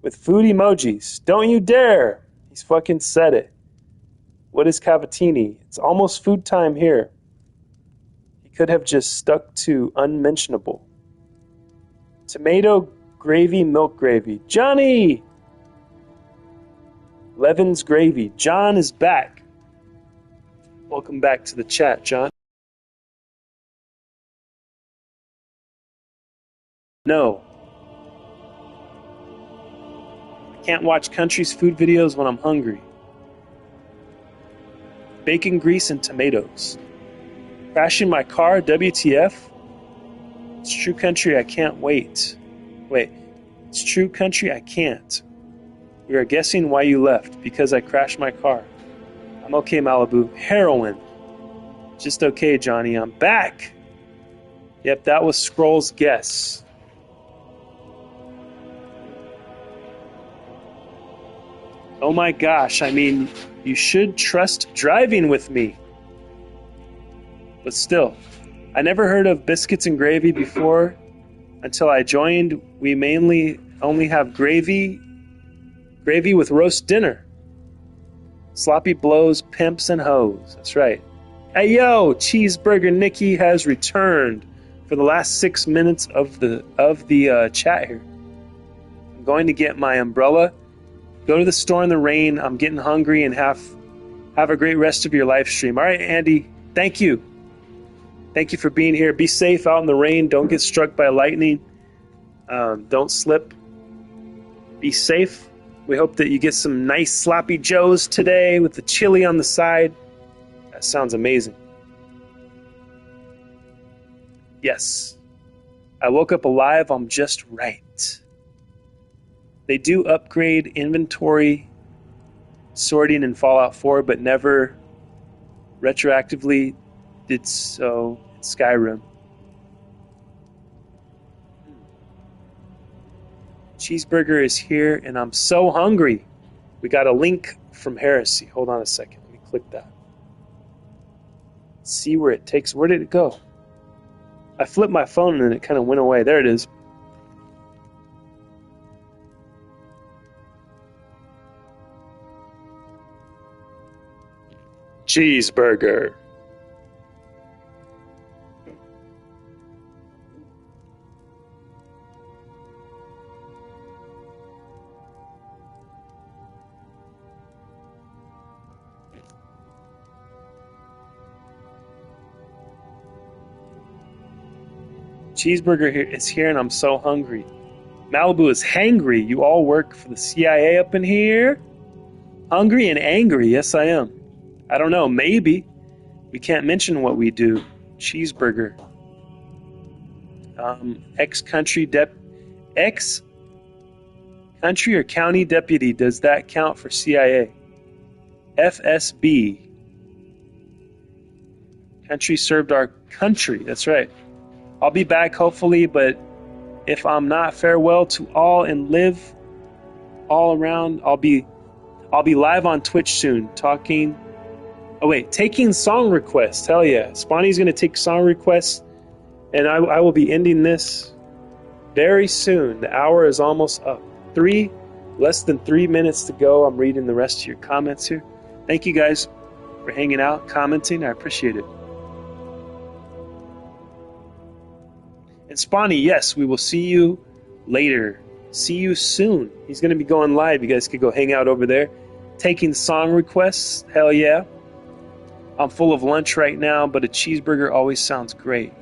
With food emojis. Don't you dare! He's fucking said it. What is Cavatini? It's almost food time here. He could have just stuck to unmentionable. Tomato gravy, milk gravy. Johnny! Levin's gravy. John is back. Welcome back to the chat, John. No. I can't watch country's food videos when I'm hungry. Bacon grease and tomatoes. Crashing my car, WTF? It's true country, I can't wait. Wait, it's true country, I can't. We are guessing why you left, because I crashed my car. I'm okay, Malibu. Heroin. Just okay, Johnny, I'm back! Yep, that was Scroll's guess. Oh my gosh, I mean, you should trust driving with me. But still, I never heard of biscuits and gravy before until I joined. We mainly only have gravy with roast dinner. Sloppy blows, pimps, and hoes. That's right. Hey yo, Cheeseburger Nikki has returned for the last 6 minutes of the chat here. I'm going to get my umbrella. Go to the store in the rain. I'm getting hungry and have a great rest of your live stream. All right, Andy, thank you. Thank you for being here. Be safe out in the rain. Don't get struck by lightning. Don't slip. Be safe. We hope that you get some nice sloppy joes today with the chili on the side. That sounds amazing. Yes. I woke up alive. I'm just right. They do upgrade inventory sorting in Fallout 4, but never retroactively did so in Skyrim. Cheeseburger is here, and I'm so hungry. We got a link from Heresy. Hold on a second. Let me click that. See where it takes. Where did it go? I flipped my phone, and then it kind of went away. There it is. Cheeseburger. Cheeseburger is here, and I'm so hungry. Malibu is hangry. You all work for the CIA up in here? Hungry and angry. Yes, I am. I don't know. Maybe. We can't mention what we do. Cheeseburger. Ex-country or county deputy. Does that count for CIA? FSB. Country served our country. That's right. I'll be back hopefully, but if I'm not, farewell to all and live all around. I'll be live on Twitch soon taking song requests. Hell yeah. Spawny's gonna take song requests, and I will be ending this very soon. The hour is almost up. Less than 3 minutes to go. I'm reading the rest of your comments here. Thank you guys for hanging out, commenting. I appreciate it. And Spawny, yes, we will see you later. See you soon. He's going to be going live. You guys could go hang out over there. Taking song requests. Hell yeah. I'm full of lunch right now, but a cheeseburger always sounds great.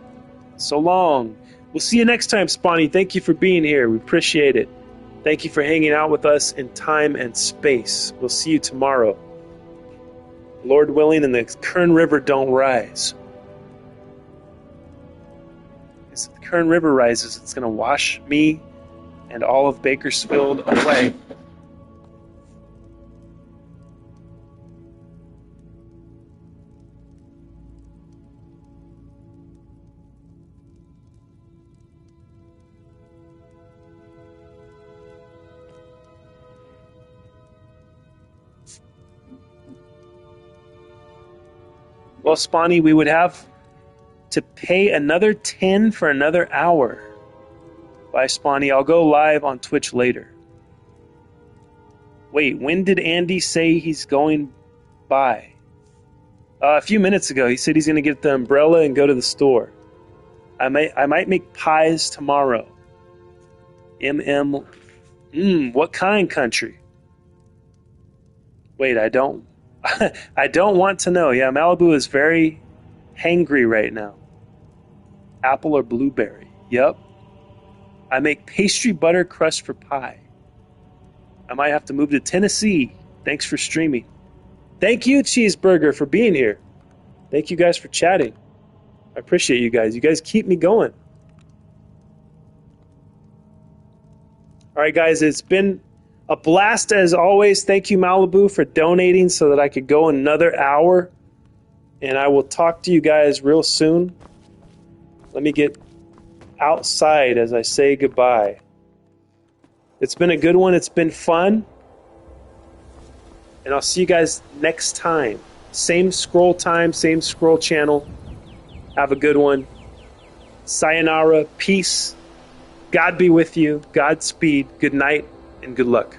So long. We'll see you next time, Spawny. Thank you for being here. We appreciate it. Thank you for hanging out with us in time and space. We'll see you tomorrow. Lord willing, and the Kern River don't rise. If the Kern River rises, it's going to wash me and all of Bakersfield away. Well, Spawny, we would have to pay another 10 for another hour. Bye, Spawny. I'll go live on Twitch later. Wait, when did Andy say he's going by? A few minutes ago. He said he's going to get the umbrella and go to the store. I might make pies tomorrow. What kind country? Wait, I don't want to know. Yeah, Malibu is very hangry right now. Apple or blueberry. Yep. I make pastry butter crust for pie. I might have to move to Tennessee. Thanks for streaming. Thank you, Cheeseburger, for being here. Thank you guys for chatting. I appreciate you guys. You guys keep me going. All right, guys, it's been a blast as always. Thank you, Malibu, for donating so that I could go another hour. And I will talk to you guys real soon. Let me get outside as I say goodbye. It's been a good one. It's been fun. And I'll see you guys next time. Same scroll time, same scroll channel. Have a good one. Sayonara. Peace. God be with you. Godspeed. Good night and good luck.